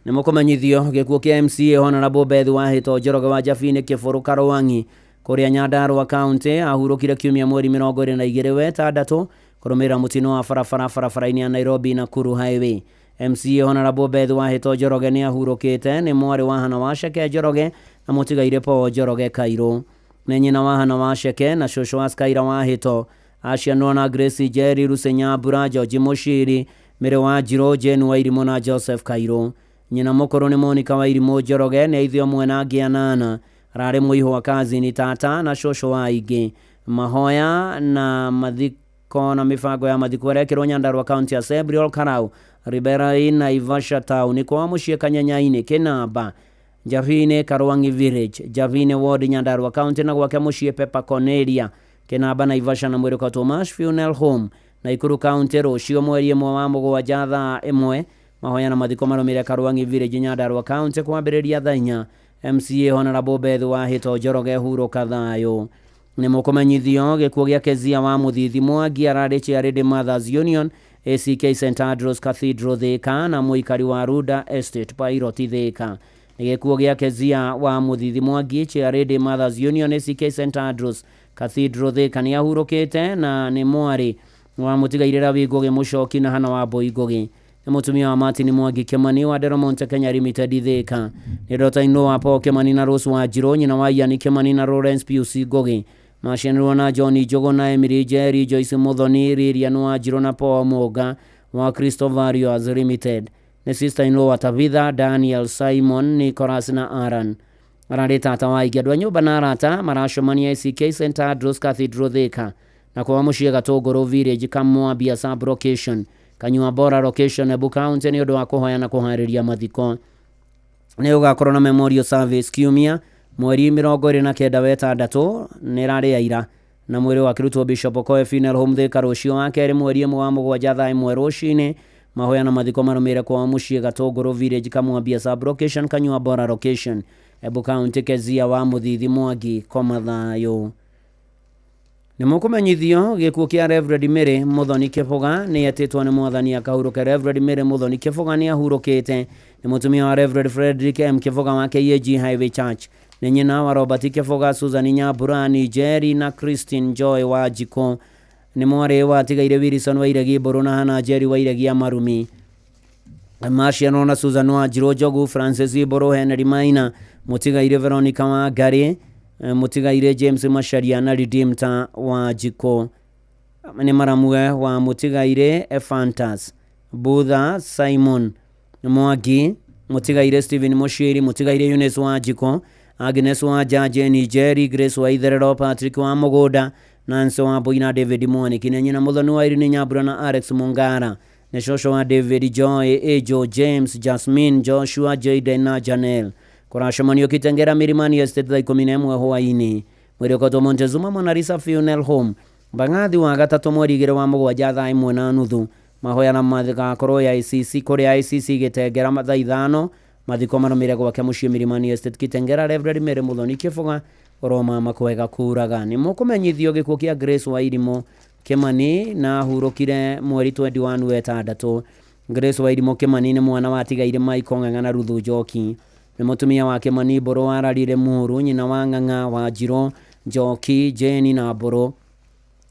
Nĩ mũkũmenyithio gĩkuũ kĩa MCA Honorable Beth Wahĩto Njoroge wa Njabine Kĩbũrũ Karũang'i kũrĩa Nyandarua county ahurũkire kiumia mweri 22 wetandatũ kũrũmĩrĩra mũtino wa barabara-inĩ ya Nairobi Nakuru Highway. MCA Honorable Beth Wahĩto Njoroge nĩ ahurũkĩte nĩ mwarĩ wa Hannah Waceke Njoroge na mũtigaire Paul Njoroge Kairũ. Nĩ nyina wa Hannah Waceke na cũcũ wa Skyra Wahĩto aciarwo na Grace Njeri Rusenyambura George Mũciri Mĩrĩ wa Njirũ Jane Wairimũ na Joseph Kairũ. Nyina mũkũrũ nĩ Monica Wairimũ Njoroge nĩ aithio mwe na angĩ anana ararĩ mũihu wa kazini tata na cũcũ wa ingĩ. Mahoya na mathiko na mĩbango ya mathiko ĩrekĩrwo Nyandarua County Assembly Karau Ribera na Ivasha Town kwa mũciĩ Kanyanya-inĩ Kĩnamba Njavine Karũang'i Village Njavine Ward Nyandarua County na gwake mũciĩ Pepper Cornelia Kĩnamba na Ivasha na mwĩrĩko Thomas Funeral Home na Ikuru County rũciũ mweri 1 wa mũgwanja thaa 1 mahoya na mathiko marũmĩrĩre Karũang'i Village Nyandarua County kwambĩrĩria thaa 4. MCA Honorable Beth Wahĩto Njoroge hurũka thayũ. Nĩ mũkũmenyithio gĩkuũ gĩa Kezia wa Mũthithi Mwangi ararĩ Charity Mothers Union ACK St Andrews Cathedral Thika na mũikari wa Ruda Estate Pilot Thika. Nĩ gĩkuũ gĩa Kezia wa Mũthithi Mwangi Charity Mothers Union ACK St Andrews Cathedral Thika nĩ ahurũkĩte na nĩ mwarĩ wa mũtigaire Rabi Ngũgĩ Mũcoki na Hannah Wambui Ngũgĩ. Nĩ mũtumia wa Martin Mwangi Kimani wa Delmonte Kenya Limited Thika. Nĩ Dr. wa Paul Kimani na Rose Wanjirũ nyina wa Ian Kimani na Lawrence Pius Ngũgĩ. Maciarwo na John Njogo na Emily Jerry Joyce Muthoni Lilian Wanjirũ na Paul Mũga wa Crystal Values Limited. Nĩ sister-in-law wa Tabitha Daniel Simon Nicholas na Aaron. Ararĩ tata wa ingĩ andũ a nyũmba na arata maracemania ACK St Andrews Cathedral Thika na kwa mũciĩ Gatũngũrũ Village Kamwambia sub location Kanyua Bora location Embu County nĩ ũndũ wa kũhoya na kũharĩria mathiko. Nĩ ũgakorwo na memorial service kiumia mweri 29 wetandatũ nĩ rarĩ ya ira na mwĩrĩ wakĩrutwo Bishop Okoye Funeral Home Thika rũciũ wa kerĩ mweri 1 wa mũgwanja thaa 1 rũcinĩ mahoya na mathiko marũmĩrĩre kwa mũciĩ Gatũngũrũ Village Kamwambia sub location Kanyua Bora location Embu County Kezia wa Mũthithi Mwangi kwa mathayũ. Nĩ mũkũmenyithio gĩkuũ kĩa Reverend Mĩrĩ Mũthoni Kĩbũga nĩ etĩtwo nĩ mwathani akahurũka. Reverend Mĩrĩ Mũthoni Kĩbũga nĩ ahurũkĩte nĩ mũtumia wa Reverend Frederick M Kĩbũga wa KAG Highway Church. Nĩ nyina wa Robert Kĩbũga, Susan Nyambura, Jerry na Christine Joy wa Njiko. Nĩ mwarĩ wa tigaire Wilson wa Iregi Mbũrũ na Hannah Jerry wa Iregi Marumi. Maciarwo na Susan Wanjirũ Njogu, Francis Mbũrũ, Henry Maina, mũtigaire Veronica wa Ngari, mũtigaire James Macharia na Redeemed wa Njiko. Nĩ maramwe wa mũtigaire Ephantus Butha Simon Mwangi mutigaire Steven Mushiri mutigaire Eunice Wanjiko Agnes Wanja Jenny Jerry Grace Waitherero Patrick wa Mugoda Nancy wa Boina David Mwani kinenye na muthoni wa Irene Nyambura na Alex Mungara ne shosho wa David Joy Ejo James Jasmine Joshua Jaden na Janel kurashamanio kitengera Mirimani Estate thaa 11 hwaini mwiri koto Montezuma Monarisa Funeral Home bangathi wa gatatu mweri gire wa mugwanja thaa 1:30 mahoya na mathika koro ya ICC kore ya ICC gitengera mathaa 5 mathiko maromire gwake muciĩ Mirimani Estate kitengera Reverend Mary Muthoni Kibuga oroma makwega kuraga ni mukumenyithio gikuo kia Grace Wairimo Kimani na hurukire mweri 21 wetandatũ. Grace Wairimo Kimani ni mwana wa tigaire Michael Ng'ang'a na Ruthu Njoki ni mutumia wa Kimani Mburu wararire Mũru nyina wa Ng'ang'a wa Njiro Njoki Jeni na Mburu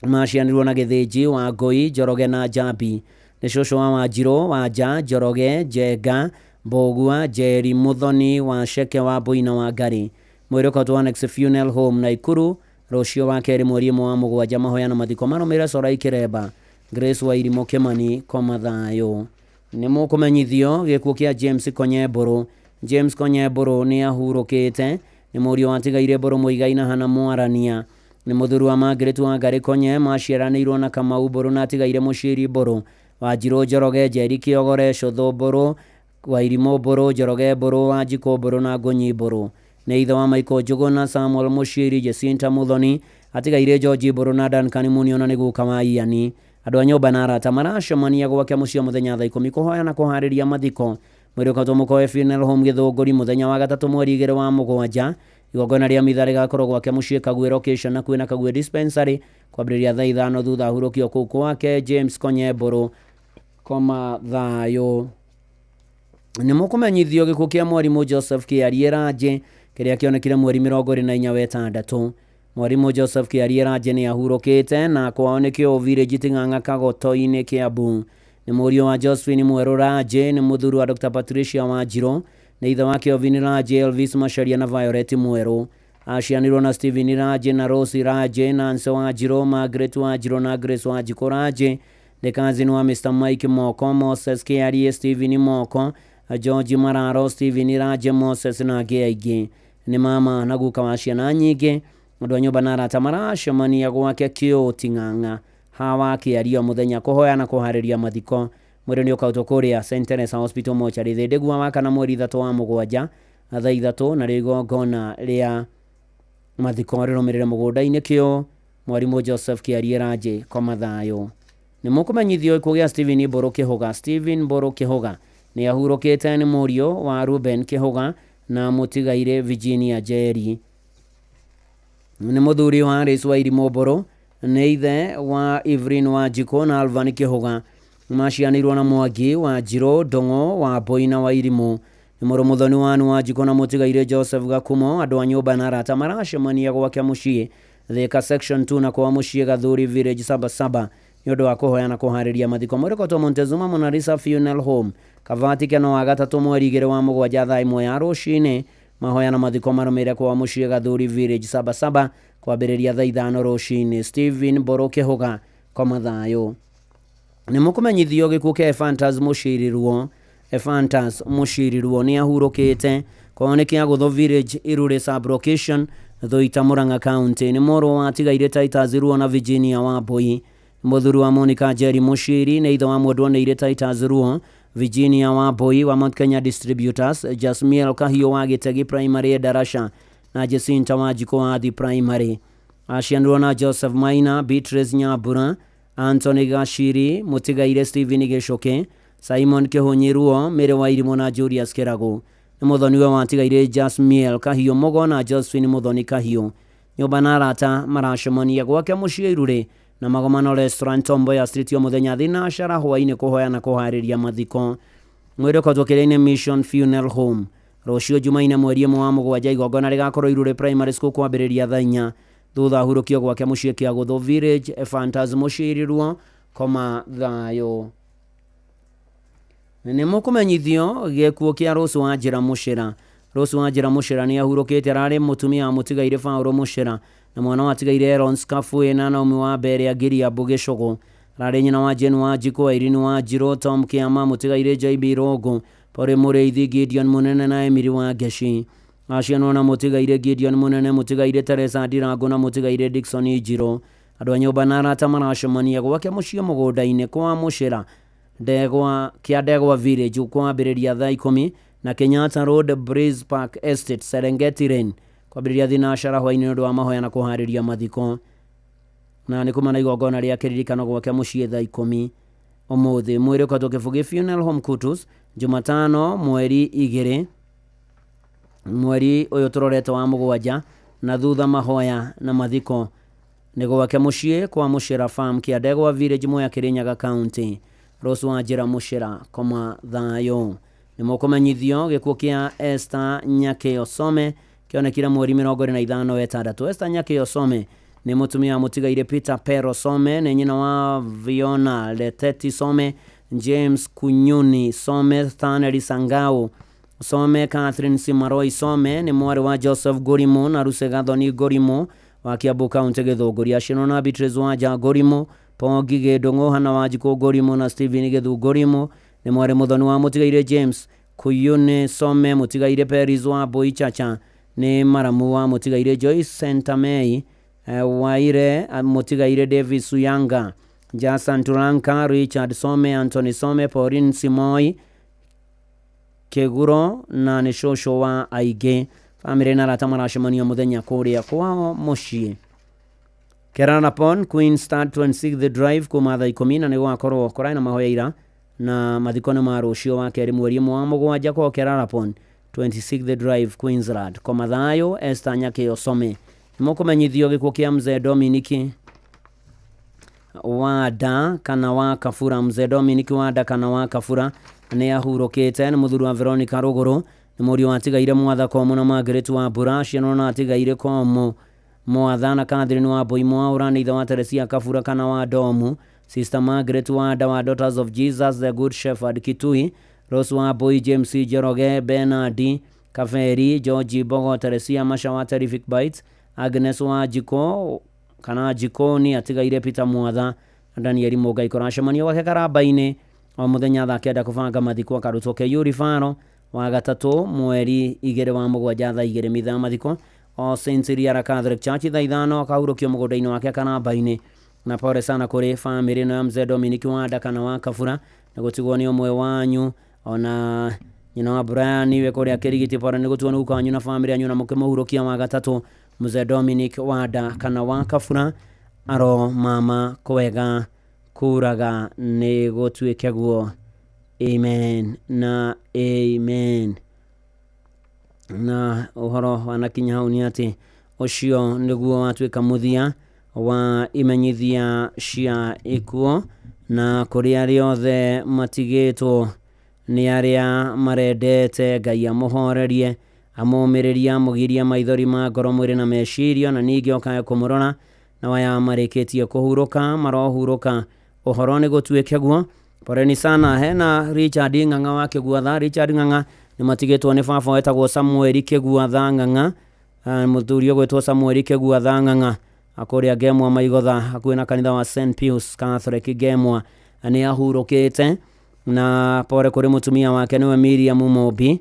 macianirwo na Githĩnji wa Ngoi Njoroge na Njambi ni shosho wa Wanjiro wa Nja Njoroge Njenga Mbogua Jerry Muthoni wa Sheke wa Boina wa Ngari mwiri kotwa Next Funeral Home na Ikuru rocio wa keri mweri wa mugwanja mahoya na mathiko maromire Sorai Kiremba Grace Wairimo Kimani komathayo ni mukumenyithio gikuo kia James Konyeburu. James Konyeburu ni ahurukite ni murio watigaire Mburu Muigaina hana Mwarania ni muthuru wa Margaret wa Ngari Konye maciaranirwo na Kamau Mburu na tigaire Mushiri Mburu Wanjiro Njoroge Jerry Kiogore Cotho Mburu Wairimo Mburu Njoroge Mburu Wanjiko Mburu na Ngonyi Mburu ni ithe wa Michael Njugu na Samuel Mushiri Jacinta Muthoni atigaire George Mburu na Duncan Muniona ni guka wa Iani andu a nyumba na arata maracemania gwake muciĩ muthenya thaa 10 kuhoya na kuhariria mathiko mwiri ukatwo Mukoe Funeral Home Githunguri muthenya wa gatatu mweri 2 wa mugwanja igongona ria mitha rigakorwo gwake muciĩ Kaguĩ location na kwina Kaguĩ dispensary kwambĩrĩria thaa 5 thutha hurũkio kũu kwake James Konyeburu komathayo ni mukumenyithio gikuo kia mwarimu Joseph Kiarieraje kiria kionekire mweri 24 wetandatũ. Mwarimu Joseph Kiarieraje ni ahurũkite na kwaonekio village Ting'ang'a Kagoto-inĩ Kiambu. Ni murio wa Josephine Mweru Raje ni muthuru wa Dr. Patricia Wanjiro ni ithe wake Ovini Raje Elvis Macharia na Violet Mweru acianirwo na Stephen Raje na Rosi Raje na Nancy Wanjiro Margaret Wanjiro na Grace Wanjiko Raje ni cousin wa Mr. Mike Moko Moses Kiarie Stephen Moko George Mararo Stephen Raje Moses na Geige ni mama na guka wa ciana nyingi andu a nyumba na arata maracemania gwake Kĩũ Ting'ang'a hawa Kiario muthenya kuhoya na kuhariria mathiko mwiri ni ukautwo kuria St. Teresa Hospital mochari thindegua wa kana mweri 3 wa mugwanja thaa 3 na rigongona ria mathiko riromirire mugunda-inĩ Kĩũ. Mwarimu Joseph Kiarieraje komathayo ni mukumenyithio ikugia Stephen Mburu Kihuga. Stephen Mburu Kihuga ni ahurũkite ni murio wa Ruben Kihuga na mutigaire Virginia Jerry ni muthuri wa Grace Wairimo Mburu ni ithe wa Evelyn Wanjiko na Alvan Kihuga macianirwo na Mwangi wa Njiro Ndong'o wa Boina Wairimo ni Mũrũ Muthoni wa Wanjiko na mutigaire Joseph Gakumo andu a nyumba na arata maracemania gwake muciĩ Thika section 2 na kwa muciĩ Gathuri village Sabasaba ni undu wa kuhoya na kuhariria mathiko mwiri kotwo Montezuma Monarisa Funeral Home Kavati keno wa gatatu mweri 2 wa mugwanja thaa 1 ya rũcinĩ mahoya na mathiko maromire kwa muciĩ Gathuri village Sabasaba kwambĩrĩria thaa 5 rũcinĩ. Stephen Mburu Kihuga komathayo ni mukumenyithio gikuo kia Ephantus Mushirirwo. Ephantus Mushirirwo ni ahurũkite kwaonekia Gũthũ village Irure sub location Thũita Murang'a county ni moro wa tigaire Titus Ruo na Virginia Wambui. Muthuru wa Monica Jerry Mushiri ni ithe wa mwendwa ni Titus Ruo Virginia Wambui wa Mount Kenya Distributors Jasmiel Kahio wa Gitegi Primary Darasha na Jacinta Wanjiko wa The Primary acianirwo na Joseph Maina Beatrice Nyambura Anthony Gashiri mutigaire Stephen Gicuki Simon Kihunyiruo Mary Wairimo na Julius Kirago ni muthoni wa watigaire Jasmiel Kahio Mogo na Josephine Muthoni Kahio. Nyumba na arata maracemania gwake muciĩ Irure na Magomano Restaurant Tomboya Street yo muthenya thinacara hwainĩ kuhoya na kuhariria mathiko mwiri kotwo Kĩrĩa-inĩ Mission Funeral Home rũciũ Jumaine mweri 1 wa mugwanja igongona rigakorwo Irure Primary School kwambĩrĩria thaa 4 thutha hurũkio gwake muciĩ kĩa Gũthũ village. Ephantus Mushirirwo komathayo ni mukumenyithio gikuo kia Rose Wanjira Mushira. Rose Wanjira Mushira ni ahurũkite ararĩ mutumia wa mutigaire Paulo Mushira na mwana wa tigaire Aaron Scafue na Naomi wa Mbere Agiria Bugicogo ararĩ nyina wa Jane Wanjiko Irene Wanjiro Tom Kiama mutigaire JB Rogo Pore Mureithi Gideon Munene na Emiri wa Geshi aciano na Mutigaire Gideon Munene Mutigaire Teresa Ndirango na Mutigaire Dickson Ijiro andũ a nyũmba na arata maracemania gwake mũciĩ mũgũnda-inĩ kwa Mũcĩra ndegwa kĩa Ndegwa Village kwambĩrĩria thaa 10 na Kenyatta Road Breeze Park Estate Serengeti Lane kwambĩrĩria thinacara hwainĩ ũndũ wa mahoya na kũharĩria mathiko na nĩ kumana igongona rĩa kĩririkano gwake mũciĩ thaa 10 ũmũthĩ mwĩrĩ ũkatũkĩbugi Funeral Home Kutus Jumatano mweri 2 mweri ũyũ tũrorete wa mũgwanja na thutha mahoya na mathiko nĩ gwake mũciĩ kwa Mũcĩra Farm kĩa Ndegwa Village Mwea Kirinyaga County Rose wa Njĩra Mũcĩra koma thayũ nĩ mũkũmenyithio gĩkuũ kĩa Esther Nyake Osome kĩonekire mweri 25 Esther Nyake Osome nĩ mũtumia wa Mũtigaire Peter Pero Some nĩ nyina wa Viona Leteti Some James Kunyuni Some Stanley Sangao Some Catherine Simaroi Some nĩ mwarĩ wa Joseph Gorimo na Ruse Gathoni Gorimo wa Kiambu County Gĩthũngũri aciarwo na Beatrice Wanja Gorimo Pongi Gĩndũng'ũ Hana Wanjikũ Gorimo na Stephen Gĩthu Gorimo nĩ mwarĩ mũthoni wa Mũtigaire James Kuyune Some Mũtigaire Peris wa Boi Chacha nĩ maramu wa Mũtigaire Joyce Sentamei Waire Mũtigaire Davis Suyanga Jason Turanka Richard Some Anthony Some Pauline Simoi Keguro na nĩ shosho wa Aige family na arata maracemania mũthenya kũrĩa kwao mũciĩ Keranapon Queen Star 26 The Drive kuma thaa 10 na nĩ gwakorwo kũraya na mahoya ira na mathiko nĩ ma rũciũ wa kerĩ mweri wa mũgwanja kwa Keranapon 26 The Drive Queensland koma thayũ Esther Nyake Osome mũkũmenyithio gĩkuũ kĩa Mzee Dominic Wada kana wa Kafura Mzee Dominic Wada kana wa Kafura nĩ ahurũkĩte nĩ mũthuri wa Veronica Rũgũrũ nĩ mũriũ wa Tigaire Mwatha Komu na Margaret wa Mbura ciano na Tigaire Komu Mwatha na Catherine wa Boimwa ũrani ithe wa Teresia Kafura kana wa Domu Sister Margaret Wada wa Daughters of Jesus The Good Shepherd Kitui Rose wa Boy James Jeroge Bernardi Kaveri George Bogo Teresia Masha wa Terrific Bites Agnes wa Jiko kana Jikoni Atigaire Peter Mwatha Daniel Mogai koracemania wake karamba-inĩ o mũthenya thaa 9 kũbanga mathiko akarutwo Kĩiyũri Faro wa gatatũ mweri 2 wa mũgwanja thaa 2 mitha mathiko o St. Riara Catholic Church thaa 5 akahurũkio mũgũnda-inĩ wake karamba-inĩ na pore sana kũrĩ family na Mzee Dominic Wada kana wa Kafura nĩ gũtigwo nĩ ũmwe wanyu ona nyina wa Brian we kũrĩa Kĩrigiti pore nĩ gũtigwo nĩ gukanyu na family yanyu na mũkĩmũhurũkia wa gatatũ Mzee Dominic Wada kana wa Kafura aro mama kwega kuraga nĩ gũtuĩke guo amen na amen na ũhoro wanakinya hau nĩ atĩ ũcio nĩguo watuĩka mũthia wa imenyithia cia ikuo na kũrĩ arĩa othe matigĩtwo nĩ arĩa marendete Ngai amũhorerie amũmĩrĩria mũgiria maithori ma ngoro mwĩrĩ na meciria na ningĩ okae kũmũrora na waya marĩkĩtie kũhurũka marohurũka ũhoro nĩ gũtuĩke guo poreni sana hena Richard Ng'ang'a wa Kĩguatha Richard Ng'ang'a nĩ matigĩtwo nĩ baba wetagwo Samuel Kĩguatha Ng'ang'a mũthuri ũgwĩtwo Samuel Kĩguatha Ng'ang'a akũrĩa Ngemwa Maigotha hakuhĩ na kanitha wa St. Pius Catholic Ngemwa nĩ ahurũkĩte na pore kũrĩ mũtumia wake nĩwe Miriam Mobi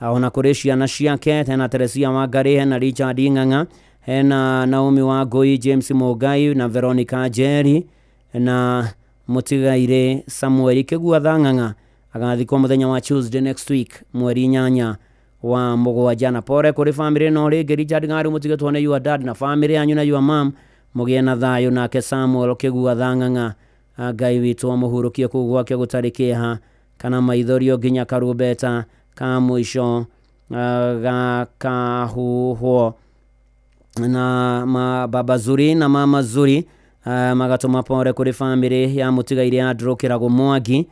ona kũrĩ ciana ciake hena Teresia Wangari hena Richard Ng'ang'a hena Naomi Wangui James Mogai na Veronica Jerry na Mũtigaire Samuel Kĩguatha Ng'ang'a agathikwo mũthenya wa Tuesday next week mweri 8 wa mũgwanja na pore kũrĩ family no rĩngĩ Richard Ng'ang'a mũtigĩtwo nĩ your dad na family yanyu na your mom mũgĩe na thayũ nake Samuel Kĩguatha Ng'ang'a Ngai witũ amũhurũkie kũu gwake gũtarĩ kĩeha kana maithorio nginya karumbeta ka mũico gakahuhwo na baba Zuri na mama Zuri magatũma pore kũrĩ family ya Mũtigaire Andrew Kĩrago Mwangi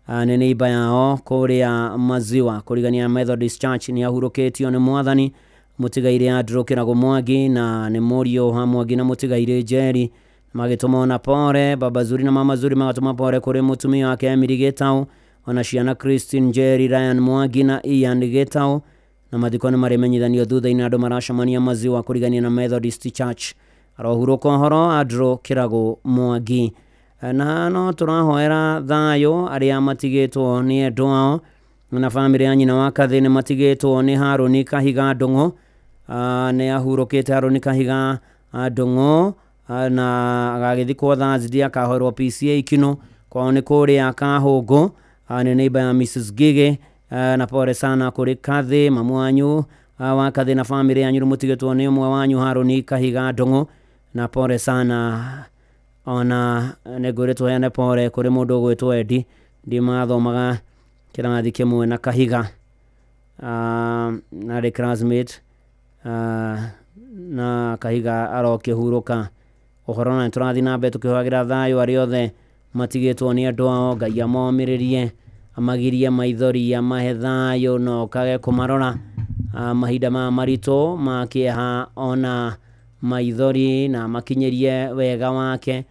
nĩ neighbor yao kũrĩa Maziwa kũrigania Methodist Church nĩ ahurũkĩtio nĩ Mwathani Mũtigaire Andrew Kĩrago Mwangi na nĩ mũriũ ha Mwangi na Mũtigaire Jerry magĩtũma ona pore baba Zuri na mama Zuri magatũma pore kũrĩ mũtumia wake Emily Gĩtaũ ona ciana Christine Jerry Ryan Mwangi na Ian Gĩtaũ na mathiko nĩ marĩmenyithanio thutha-inĩ andũ maracemania Maziwa kũrigania na Methodist Church arohurũka ũhoro Andrew Kĩrago Mwangi na no tũrahoera thayũ arĩa matigĩtwo nĩ endwa ao na family ya nyina wa Kathĩ matigĩtwo nĩ Harũni Kahiga Ndung'u. Nĩ ahurũkĩte Harũni Kahiga Ndung'u na agagĩthikwo Thursday, akahoerwo PCA Kino kwao nĩ kũrĩa Kahũngũ. Nĩ neighbor ya Mrs Gigi. Na pole sana kũrĩ Kathĩ, mamu wanyu wa Kathĩ na family yanyu mũtigĩtwo nĩ ũmwe wanyu Harũni Kahiga Ndung'u, na pole sana. Ona nĩngwĩrĩtwo heane pole kũrĩ mũndũ ũgwĩtwo Edi, ndimathomaga kĩrathi kĩmwe na Kahiga, narĩ classmate, na Kahiga arokĩhurũka. Ũhoro na tũrathiĩ na mbere tũkĩhoyagĩra thayũ arĩa othe matigĩtwo nĩ andũ ao, Ngai amomĩrĩrie, amagirie maithori, amahe thayũ na okage kũmarora mahinda ma maritũ ma kĩeha, ona maithori na makinyĩrie wega wake,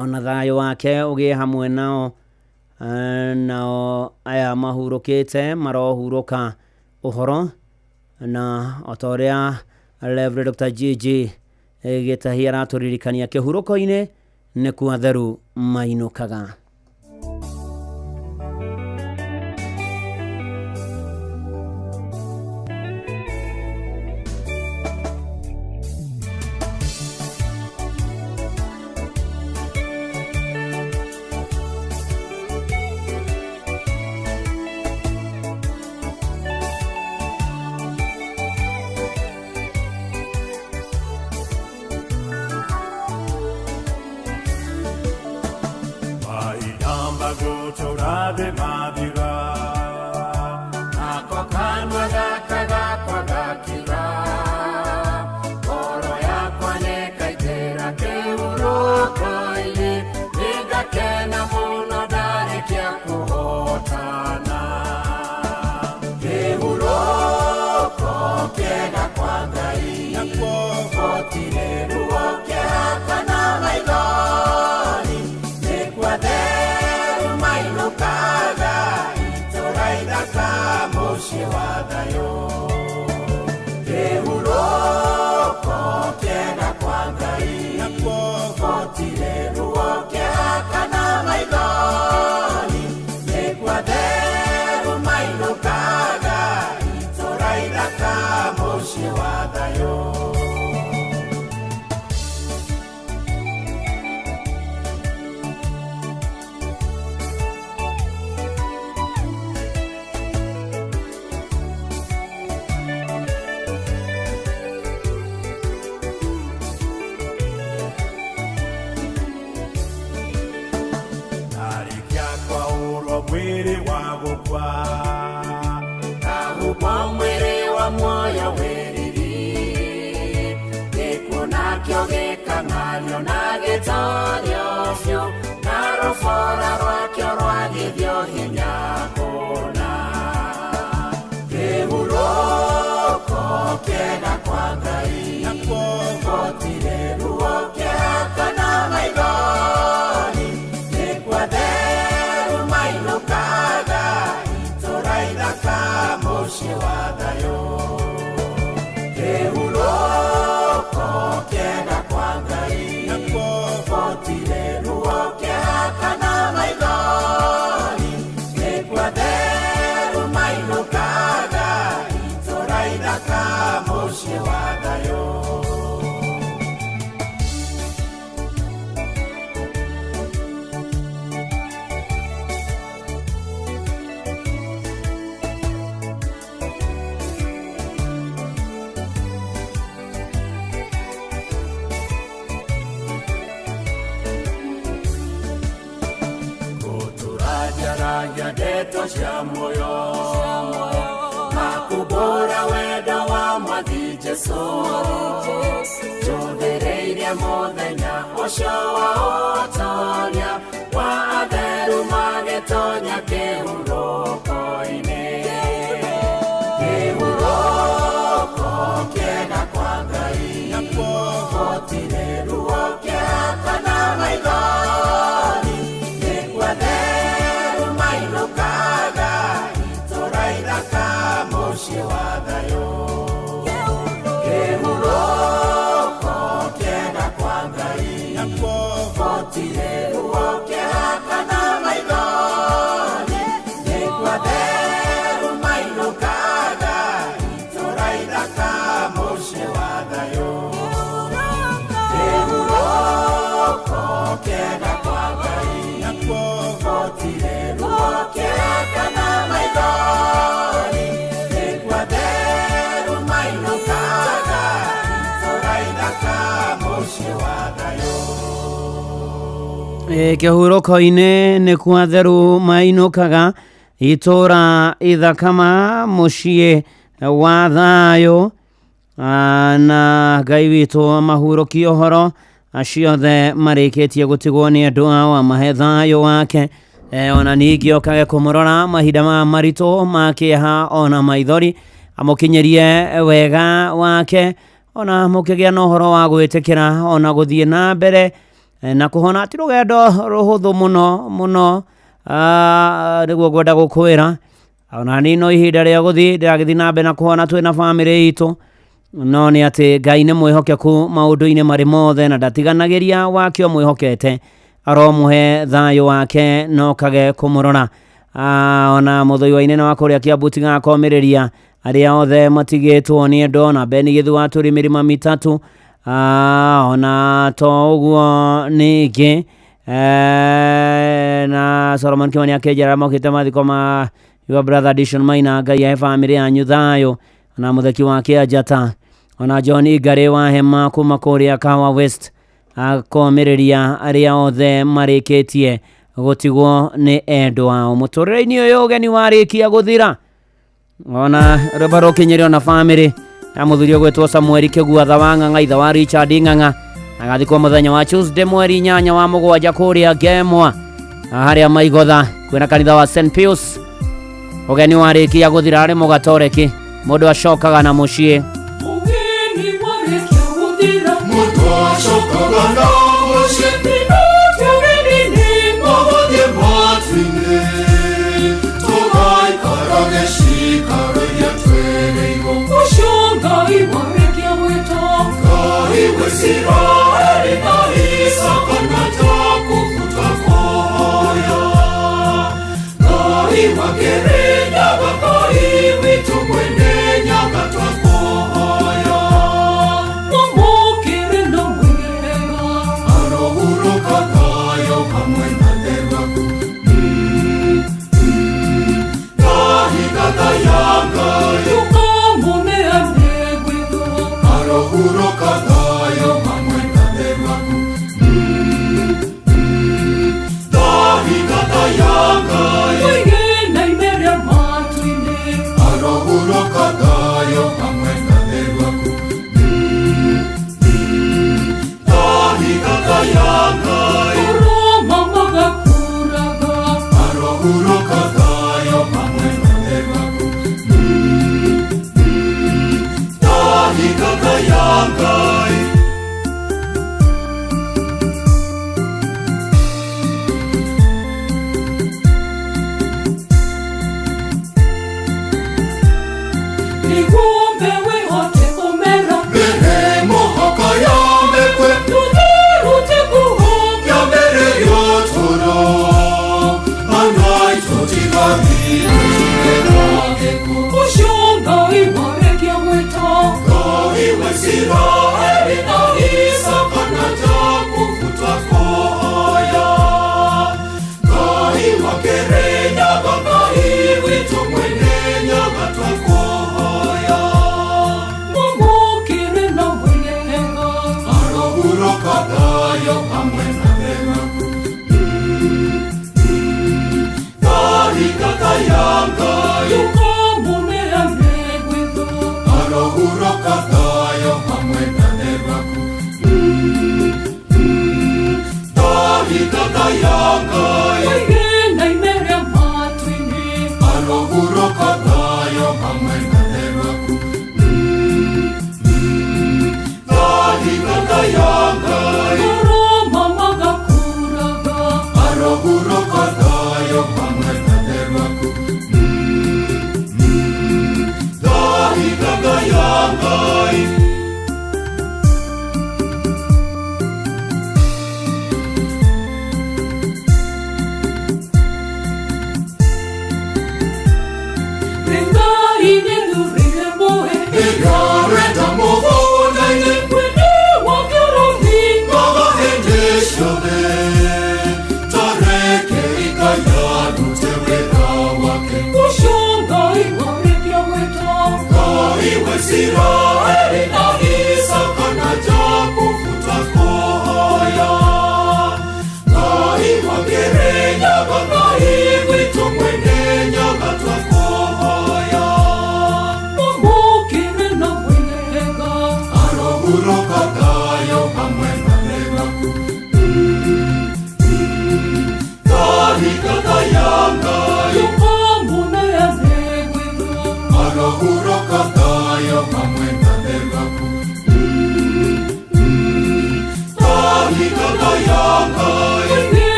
ona thayũ wake ũgĩe hamwe nao. Nao aya mahurũkĩte marohurũka ũhoro, na otorĩa Reverend Dr. Gigi Gĩtahi aratũririkania kĩhurũko-inĩ nĩkuo atheru mainũkaga. Tire uoke haka na maithori, nikwa Kĩhurũko-inĩ nĩ kwatheru mainũkaga itũra ithakama mũciĩ wa thayũ na Ngai witũ mahurũkie ũhoro ciothe marĩkĩtie gũtigwo nĩ andũ ao amahe thayũ wake ona ningĩ okage kũmũrora mahinda ma maritũ ma kĩeha ona maithori amũkinyerie wega wake ona mũkĩgĩa na ũhoro wa gwĩtĩkĩra ona gũthiĩ na mbere na kuhona ti rugendo ruhuthu muno niguo ngwenda gukwira ona ni no ihinda ria guthi ndiragithi na mbere na kuhona twina family itu no ni ati Ngai ni mwihokeku maundu-ini mari mothe na ndatiganagiria wakio mwihokete aromuhe thayo wake no kage kumurora ona muthoi wa inene wa kuria Kiambu tigakomiriria aria othe matigitwo ni endo na Beni Githu waturi mirima mitatu ona to uguo ningi na Solomon Kimani akejera mokite mathiko ma your brother Dishon Maina Ngai ya family yanyu thayo na mutheki wake Ajata ona John Igare wa hema kuma kuria Kawa West akomiriria aria othe marikitie gutigwo ni endo ao muturire-ini uyu ugeni warikia guthira ona rebaro kinyerio na family ya muthuri gwetwo Samuel Kigua wa Ng'ang'a itha wa Richard Ng'ang'a agathikwo muthenya wa Tuesday mweri 8 wa mugwanja kuria Gemwa haria Maigotha kwina kanitha wa St Pius ugeni warikia guthira ari mugatoreki mundu acokaga na mucii ugeni warikia guthira mundu acokaga na mucii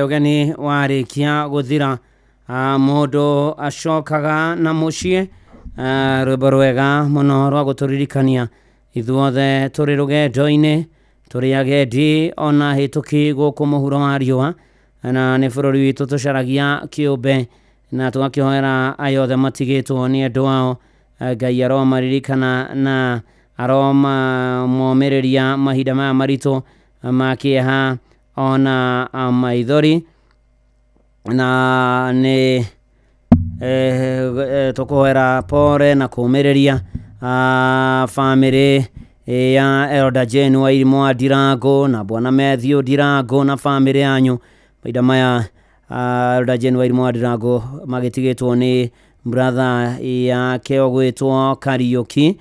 Ogeni warikia guthira mundu acokaga na mucie rwimbo rwega muno rwa guturirikania ithuothe turi rugendo-ini turi agendi ona hituki guku muhuro wa riua na ni bururi witu tucaragia kiumbe na tugakihoera ayothe matigitwo ni andu ao Ngai aromaririkana na aroma momereria mahinda maya maritu makieha ona maithori na ni tukuhoera pore na kumereria family ya Elder Jane Wairimu wa Ndirango na Bwana Matthew Ndirango na family yanyu mahinda maya Elder Jane Wairimu wa Ndirango magitigitwo ni brother yake ogwitwo Kariuki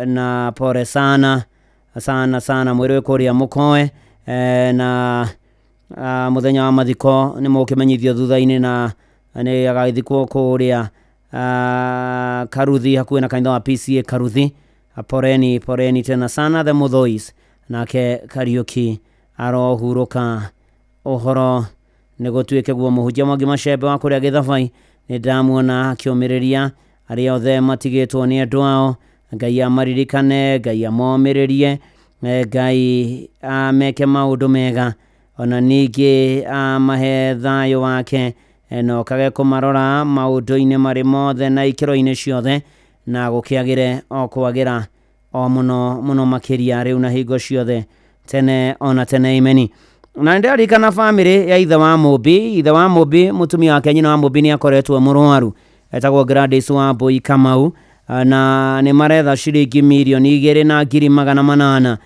na pore sana mwiriwe kuria mukoe na muthenya wa mathiko ni mukimenyithio thutha-ini na ni agagithikwo kuria Karuthi hakuhi na kanitha wa PCA Karuthi. Poreni tena sana the Muthois nake Kariuki arohuruka uhoro ni gutuike guo muhunjia Mwangi Macembe wa kuria Githabai ni ndamuona akiumireria aria othe matigitwo ni andu ao. Ngai amaririkane, Ngai amomererie, Ngai ameke maundu mega ona ningi amahe thayo wake no kage kumarora maundu-ini mari mothe na ikiro-ini ciothe na gukiagire o kwagira o muno makiria riu na hingo ciothe tene ona tene imeni. Na ndirikana family ya ithe wa Mubi mutumia wake nyina wa Mubi ni akoretwo murwaru etagwo Gladys wa Mbui Kamau na ni maretha ciringi milioni 2,800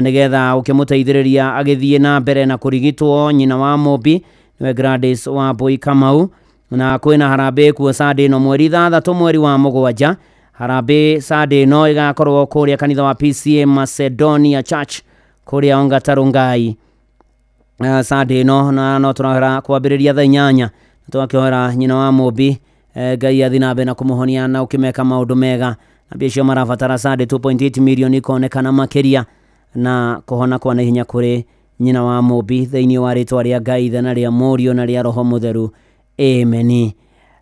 nigetha ukimuteithiriria agithie na mbere na kurigitwo. Nyina wa Mubi niwe Gladys wa Mbui Kamau na kwina harambe kuo Sunday no mweri 3 mweri wa Mugwanja. Harambe Sunday no igakorwo kuria kanitha wa PCA Macedonia Church kuria Ongatarungai Sunday no turahera kwambiriria thaa 8 twakihora nyina wa Mubi Ngai athinabe na kumuhonia na ukimeka maundu mega na biacio marabatara Sunday 2.8 milioni ikonekana makiria na kuhona kwa na hinya kuri nyina wa Mubi thiini wa ritwa ria Ngai thana ria Murio na ria Roho Mutheru amen.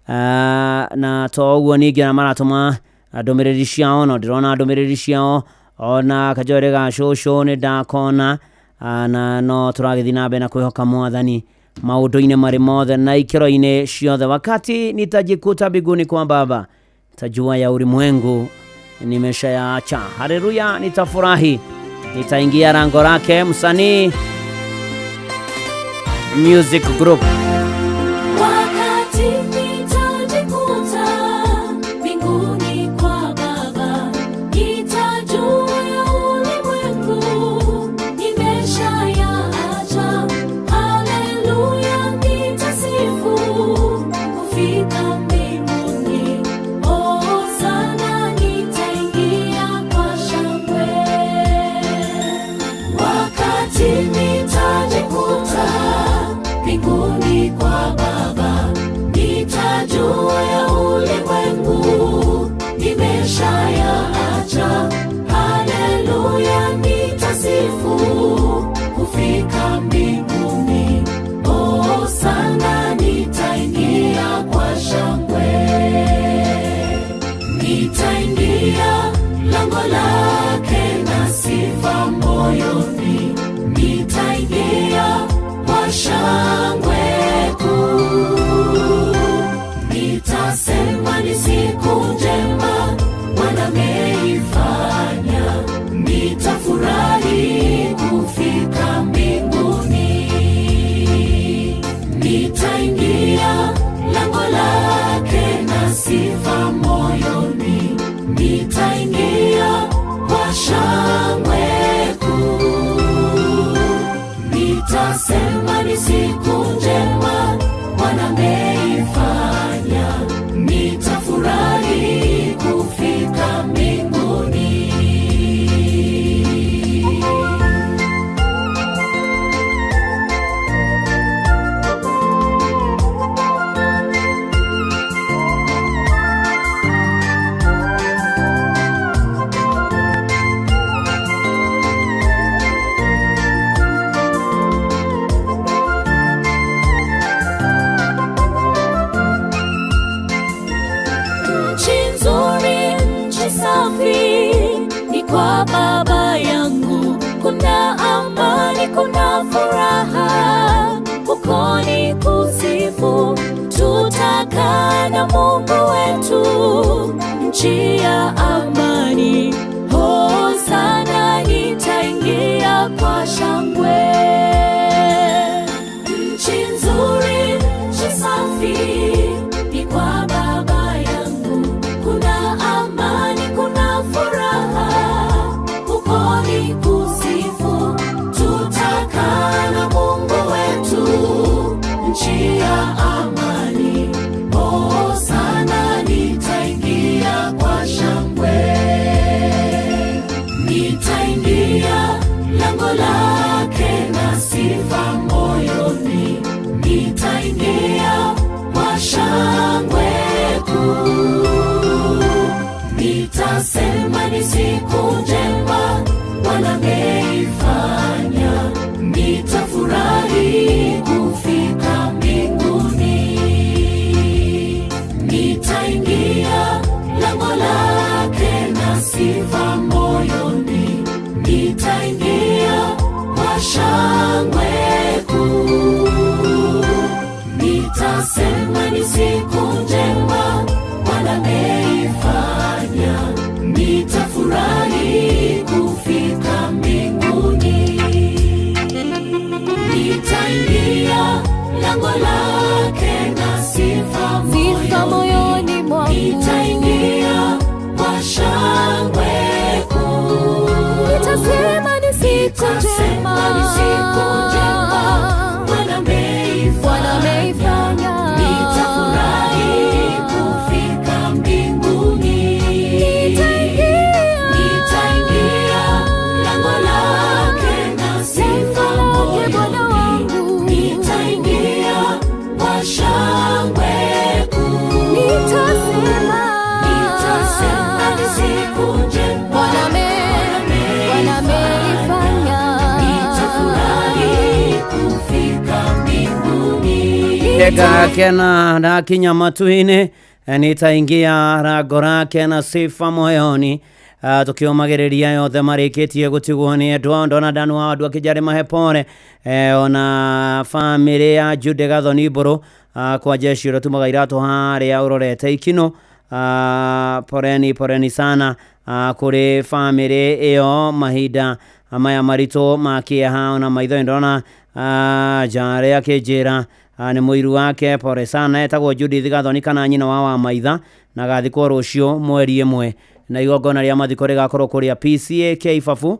Na to uguo ningi na maratuma ndumiriri ciao no ndirona ndumiriri ciao ona kajore ga shosho ni ndakona na no turagithi nabe na kwihoka Mwathani maundu-ini mari mothe na ikiro-ini ciothe. Wakati nitajikuta mbinguni kwa Baba, tajua ya ulimwengu nimeshayaacha. Haleluya, nitafurahi, nitaingia rango lake. Msanii Music Group. Wakati nitajikuta mbinguni kwa Baba, nitajua ya ulimwengu nimeshayaacha. Haleluya, nitasifu kufika mbinguni. Oh sana, nitaingia kwa shangwe. Wakati nitajikuta mbinguni kwa Baba, nitajua ya ulimwengu nimeshayaacha. Haleluya, nitasifu kufika mbinguni. Oh sana, nitaingia kwa shangwe. Nitaingia lango lake na sifa moyoni. Nitaingia kwa shangwe kuu. Nitasema ni siku njema Bwana ameifanya. Nitafurahi kufika mbinguni. Nitaingia lango lake na sifa moyoni. Nitaingia kwa shangwe kuu. Nitasema ni siku njema Bwana ameifanya. Nitafurahi kufika mbinguni. Ni kwa Baba yangu, kuna amani, kuna furaha, huko ni kusifu. Tutakaa na Mungu wetu, nchi ya amani. Oh sana, nitaingia kwa shangwe. Nchi nzuri, nchi safi, ni kwa Baba yangu, kuna amani, kuna furaha, huko ni kusifu. Tutakaa na Mungu wetu, nchi ya amani. Oh sana, nitaingia kwa shangwe. Nitaingia lango lake na sifa moyoni. Nitaingia kwa shangwe kuu. Nitasema ni siku njema Bwana ameifanya. Nitafurahi kufika mbinguni. Nitaingia lango lake na sifa moyoni. Nitaingia kwa shangwe kuu. Nitasema ni siku njema Bwana ameifanya. Nitafurahi kufika mbinguni. Nitaingia lango lake na sifa moyoni mwangu. Nitaingia kwa shangwe kuu. Nitasema ni siku njema Bwana ameifanya. Nitafurahi kufika mbinguni. Nitaingia lango lake na sifa moyoni. Nitaingia kwa shangwe kuu. Nitasema ni siku njema Bwana ameifanya. Nitafurahi kufika mbinguni. Ega kena na kinyamatuine, nitaingia rango lake na sifa moyoni. Tukiomagiriria yothe marikitie gutigwo ni endwa ndona ndanu wa andu akijari mahepore ona family ya Jude Gathoni Mburu kwa jeshi ro tumaga iratu haria urorete ikino poreni sana kuri family iyo mahinda maya marito makieha na maitho ndona jare akijira ni muiru wake pore sana etagwo Judith Gathoni kana nyina wa maitha na gathikwo rucio mweri 1 na igongona ria mathiko rigakorwo kuria PCA Keifafu.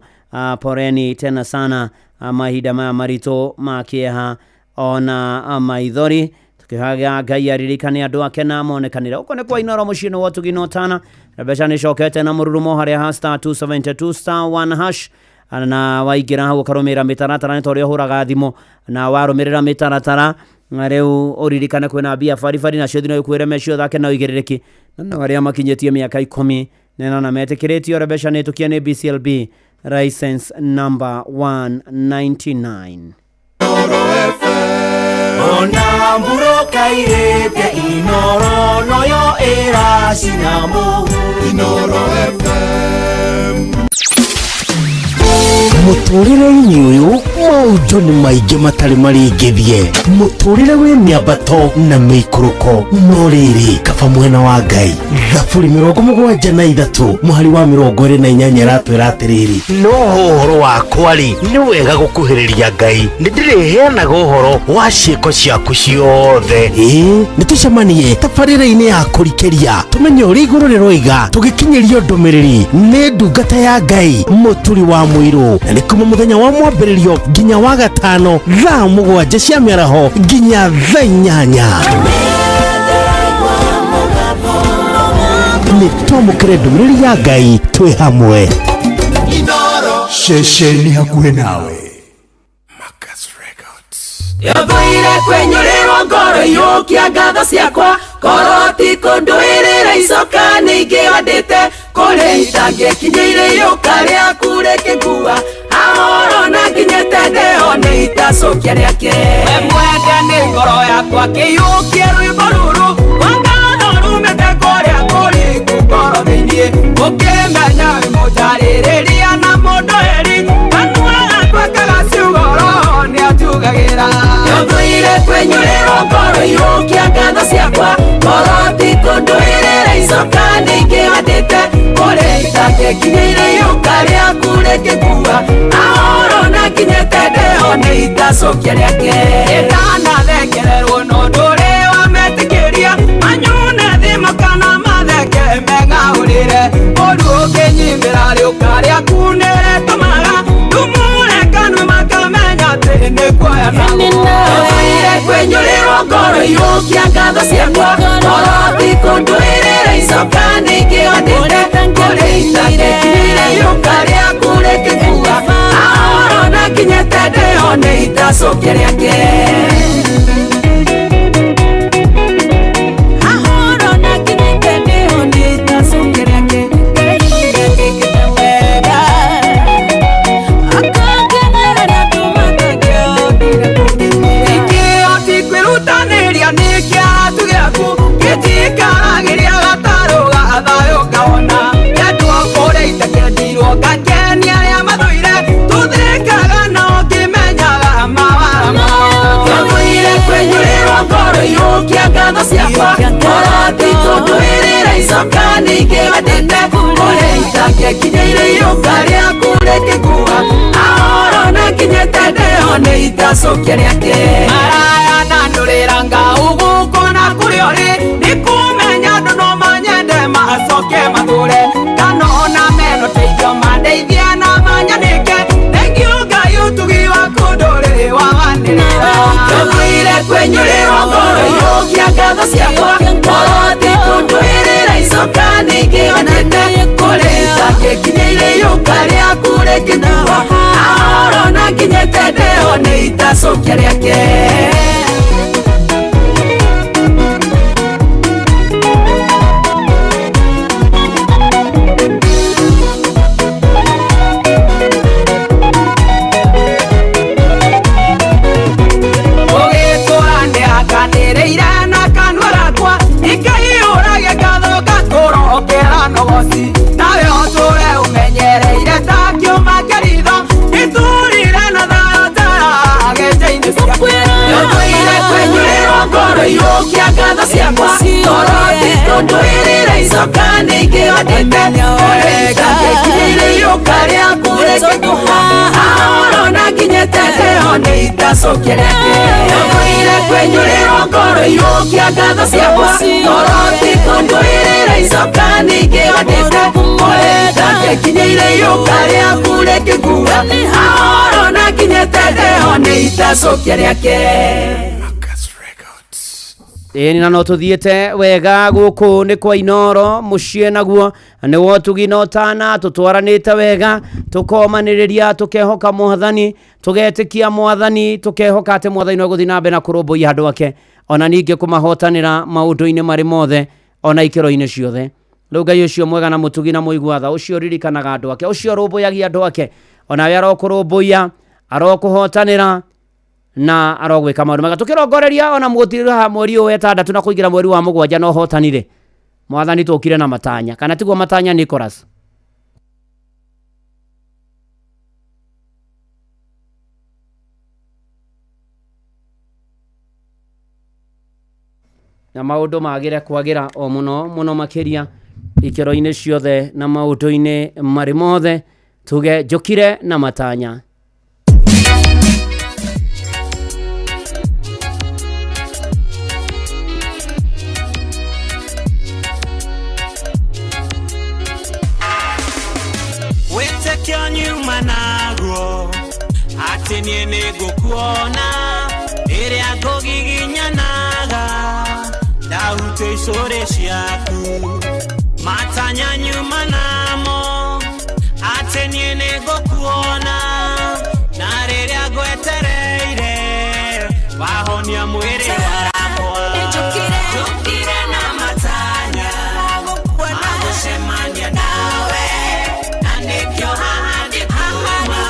Poreni tena sana mahinda maya marito makieha ona maithori tukihaga Ngai aririkane andu ake na monekanira uko ne kwa Inoro mucini wa tuginotana Rebesha ni cokete na mururumo haria *272*1# na waigira hau karumira mitaratara ni torio huraga thimo na warumirira mitaratara reu uririkane kwina bia farifari na cio thino ikwire mecio thake na uigiriki na waria makinyetie miaka 10 nena na metekiretio. Rebesha ni tukia ni BCLB license number 199. Ona mburoka irete Inoro noyo era sinamo Inoro FM. Muturire-inĩ ũyũ maũndũ nĩ maingĩ matarĩ maringithie, muturire wĩ mĩambato na mĩikũrũko, no rĩrĩ kaba mwena wa Ngai. Thaburi 73 mũhari wa 28 ratwĩra atĩrĩrĩ, no ũhoro wakwa-rĩ nĩ wega gũkuhĩrĩria Ngai, nĩ ndĩrĩheanaga ũhoro wa ciĩko ciaku ciothe. Nĩ tũcemanie tabarĩra-inĩ ya kũrikĩria tũmenye ũrĩa igũrũ rĩroiga tũgĩkinyĩrio ndũmĩrĩri nĩ ndungata ya Ngai mũturi wa mũirũ, na nĩ kuma mũthenya wa mwambĩrĩrio nginya wa gatano thaa 7 cia mĩaraho nginya thaa 8. Nĩ twamũkĩre ndũmĩrĩri ya Ngai twĩ hamwe. Shesheni hakuhĩ nawe. Yoboire kwenyũrĩrwo ngoro yũkia ngatho ciakwa koroti kũndũĩrĩra icoka nĩingĩ wandĩte kũrĩ itangĩkinyĩire yũka rĩaku rĩkĩngua ahoro na nginyĩte ndeo nĩ itacokia rĩake. We mwende nĩ ngoro yakwa kĩiyũkie rwĩmbo rũrũ wangatho rumĩte kũrĩa kũrĩ ngoro thĩiniĩ ũkĩmenya mũnjarĩrĩria na mũndũ eri kanua atwekaga ciugoro nĩ atugagĩra. Yoboire kwenyũrĩrwo ngoro yũkia ngatho ciakwa koroti kũndũĩrĩra icoka nĩingĩ wandĩte kũrĩ itangĩkinyĩire yũka rĩaku rĩkĩngua ahoro na nginyĩte ndeo nĩ itacokia rĩake. Ndanathengererwo no ndũrĩ wametĩkĩria manyune thimo kana matheke megahũrĩre ũndũ ũngĩnyimĩra rĩũka rĩaku nĩ rĩtũmaga ndumũre kanua makamenya atĩ nĩ kuoya naguo. Yoboire kwenyũrĩrwo ngoro yũkia ngatho ciakwa koroti kũndũĩrĩra icoka nĩingĩ wandĩte kũrĩ itangĩkinyĩire yũka rĩaku rĩkĩngua ahoro na nginyĩte ndeo nĩ itacokia rĩake. Yũkia ngatho ciakwa koroti kũndũĩrĩra icoka nĩingĩ wandĩte kũrĩ itangĩkinyĩire yũka rĩaku rĩkĩngua ahoro na nginyĩte ndeo nĩ itacokia rĩake. Maraya na ndũrĩra ngau gũkũ na kũrĩa ũrĩ nĩ kũmenya andũ no manyende macoke matũre kana ona meno teithio mandeithia na manyanĩke thengiũ Ngai ũtugi waku ndũrĩ wawanĩrĩra. Yoboire kwenyũrĩrwo ngoro yũkia ngatho ciakwa koroti kũndũĩrĩra icoka nĩingĩ wandĩte kũrĩ itangĩkinyĩire yũka rĩaku rĩkĩngua ahoro na nginyĩte ndeo nĩ itacokia rĩake. Nawe ũtũre ũmenyereire ta kĩũma kĩritho gĩtũrire na thayũ ta gĩtĩ-inĩ ciaku. Yoboire kwenyũrĩrwo ngoro yũkia ngatho ciakwa koroti kũndũĩrĩra kunyirira icoka ningĩondete ũrĩngakinyĩire ũkarĩa kũreke ahoro na nginyĩte ndeo nĩ itacokia rĩake ũkwĩire kwenyũrĩrwo ngoro irũkia ngatho ciakwa ngoro tikũndũĩrĩra icoka ningĩondete ũrĩngakinyĩire ũkarĩa kũreke kuga ahoro na nginyĩte ndeo nĩ itacokia rĩake. Ĩni na no tuthiĩte wega gũkũ nĩ kwa Inoro mũciĩ naguo nĩwo tuginotana tutwaranĩte wega tukomanĩrĩria tukehoka Mwathani tugetĩkia Mwathani tukehoka atĩ Mwathani no gũthiĩ na mbere na kũrũmbũiya andũ ake ona ningĩ kũmahotanĩra maũndũ-inĩ marĩ mothe ona ikĩro-inĩ ciothe. Rĩu Ngai ũcio mwega na mũtugi na mũigua tha ũcio ririkanaga andũ ake ũcio rũmbũyagia andũ ake ona we arokũrũmbũiya arokũhotanĩra na arogwĩka maũndũ mega tũkĩrongoreria ona mũgũtirĩra mweri ũyũ wetandatũ na kũingĩra mweri wa mũgwanja no hotanire Mwathani tũkire na matanya kana tiguo matanya Nicholas na maũndũ magĩre kwagĩra o mũno makĩria ikĩro-inĩ ciothe na maũndũ-inĩ marĩ mothe tuge njũkire na matanya. Ati nie nĩngũkuona ĩrĩa ngũgiginyanaga ndarute icore ciaku matanya nyuma namo ati nie nĩngũkuona na rĩrĩa ngwetereire wahonia mwĩrĩ wakwa njũkire na matanya magũcemania nawe na nĩkĩo haha ndĩkuuma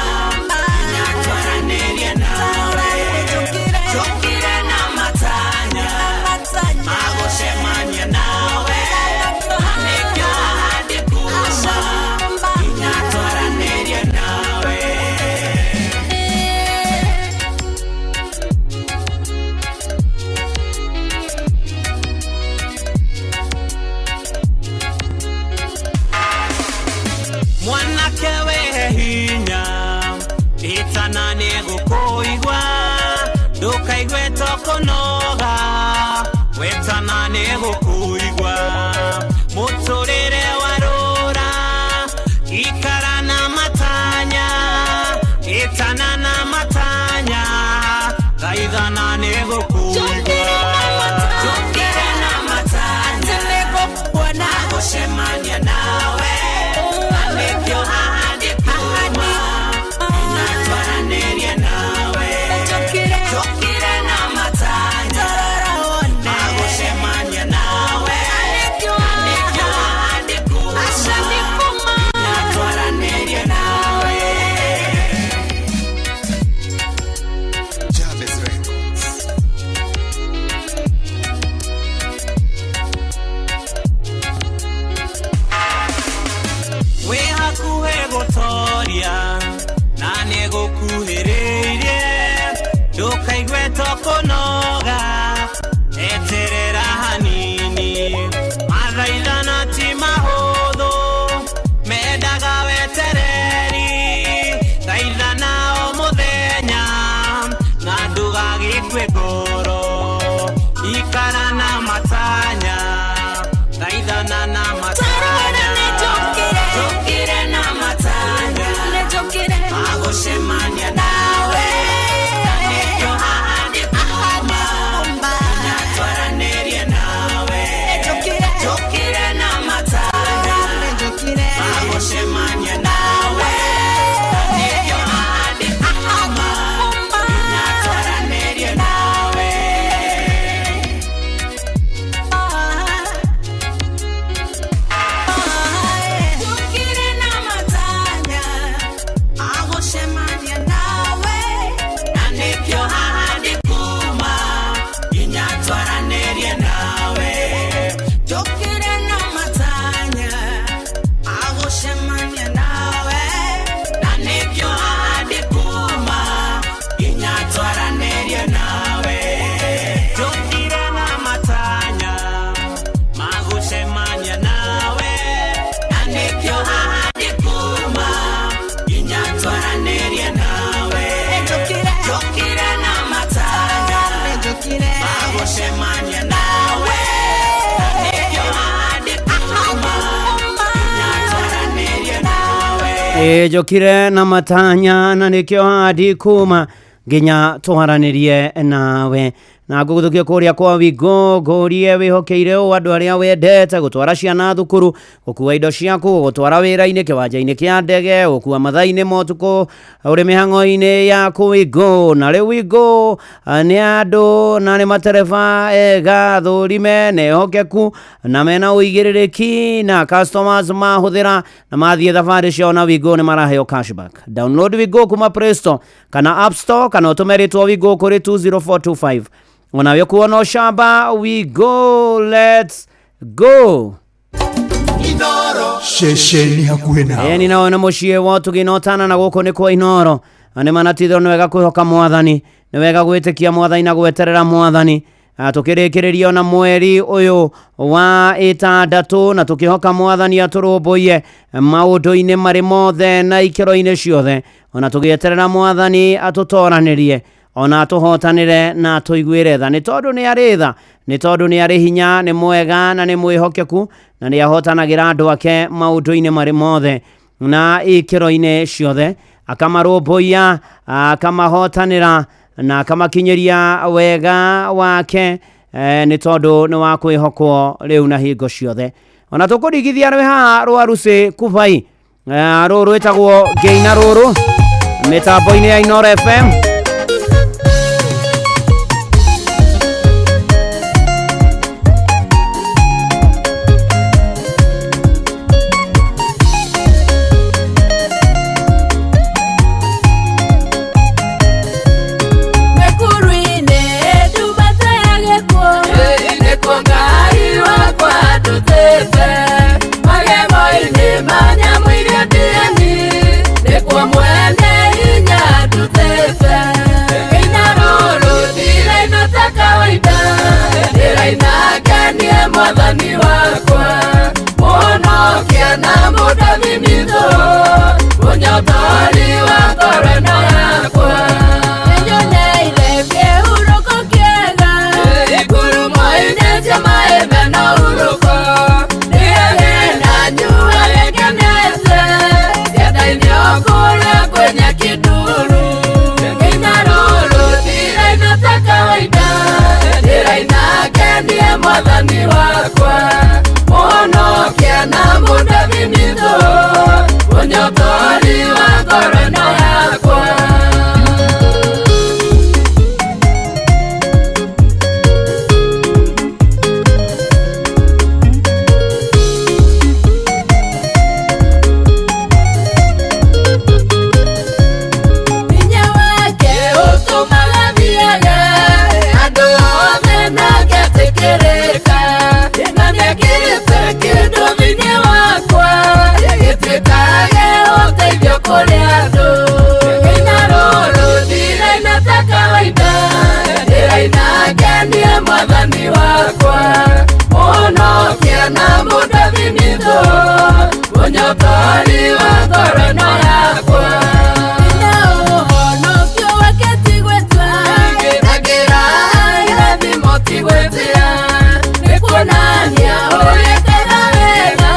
ndukaigwe tokonoga wetana nĩgũkũigua mũtũrĩre warũra ikara na matanya itana na matanya thaithana nĩgũkũigua njũkire na matanya nĩgũkuona gũcemania nawe na nĩkĩo haha ndĩkuuma natwaranĩrie nawe njũkire na matanya magũcemania nawe Jokire na matanya na nikio hadi kuma nginya twaranirie nawe na guguthukia kuria kwa wigo gorie wihokeire o andu aria wendete gutwara ciana thukuru gukua indo ciaku gutwara wira-ini kiwanja-ini kia ndege gukua mathaa-ini motuko uri mihango-ini yaku wigo na riu wigo ni andu na ni matereba ega thurime nehokeku na mena uigiririki na customers mahuthira na mathie thabari cio na wigo ni maraheo cashback. Download wigo kuma Play Store kana App Store kana utumeritwo wigo kuri 20425 Unawe kuona shamba, we go, let's go. Inoro shesheni hakuhe nawe. Ninaona mushie watu ginotana na guko ni kwa Inoro. Ane manatithiro ni wega kwihoka mwathani, ni wega gwitikia mwathani na gweterera mwathani. Tukirikirerio na mweri uyu wa 6 na tukihoka mwathani aturumbuye maundu-ini mari mothe na ikiro-ini ciothe. Ona tugieterera mwathani atutoranirie. Ona tuhotanire na tuiguire tha ni tondu ni ari tha ni tondu ni ari hinya ni mwega na ni mwihokeku na ni ahotanagira andu ake maundu-ini mari mothe na ikiro-ini ciothe akamarumbuia akamahotanira na akamakinyiria wega wake ni tondu ni wa kwihokwo riu na hingo ciothe. Ona tukurigithia rwe ha rwaruci kubai ruru etagwo Geina ruru mitambo-ini ya Inoro FM. Mwathani wakwa muhonokia na mudathimithũ ũnyotori wa ngoro yakwa nĩnyoneire kĩhurũko kĩega igurumo-inĩ cia maĩ mena hurũko rĩrĩ na nyua rĩkenete cienda-inĩ o kũrĩa kwĩ nyeki nduru nginya rũrũ ndiraina ta kawaida ndiraina kenie mwathani wakwa muhonokia na mudathimithũ ũnyotori wa ngoro yakwa hinya wake ũtũmaga thiaga andũ othe nagetikĩrĩka na nĩekĩrĩte kĩndũ thĩinĩ wakwa gĩtuĩkage ũteithio kũrĩ andũ nginya rũrũ ndiraina ta kawaida ndĩraina ngenie mwathani wakwa mũhonokia na mudathimithũ ũnyotori wa ngoro yakwa nginya ũhonokio wake ti gwĩtwa ngĩragĩra irathimo ti gwĩtĩra nĩkuonania ũgĩkaga wega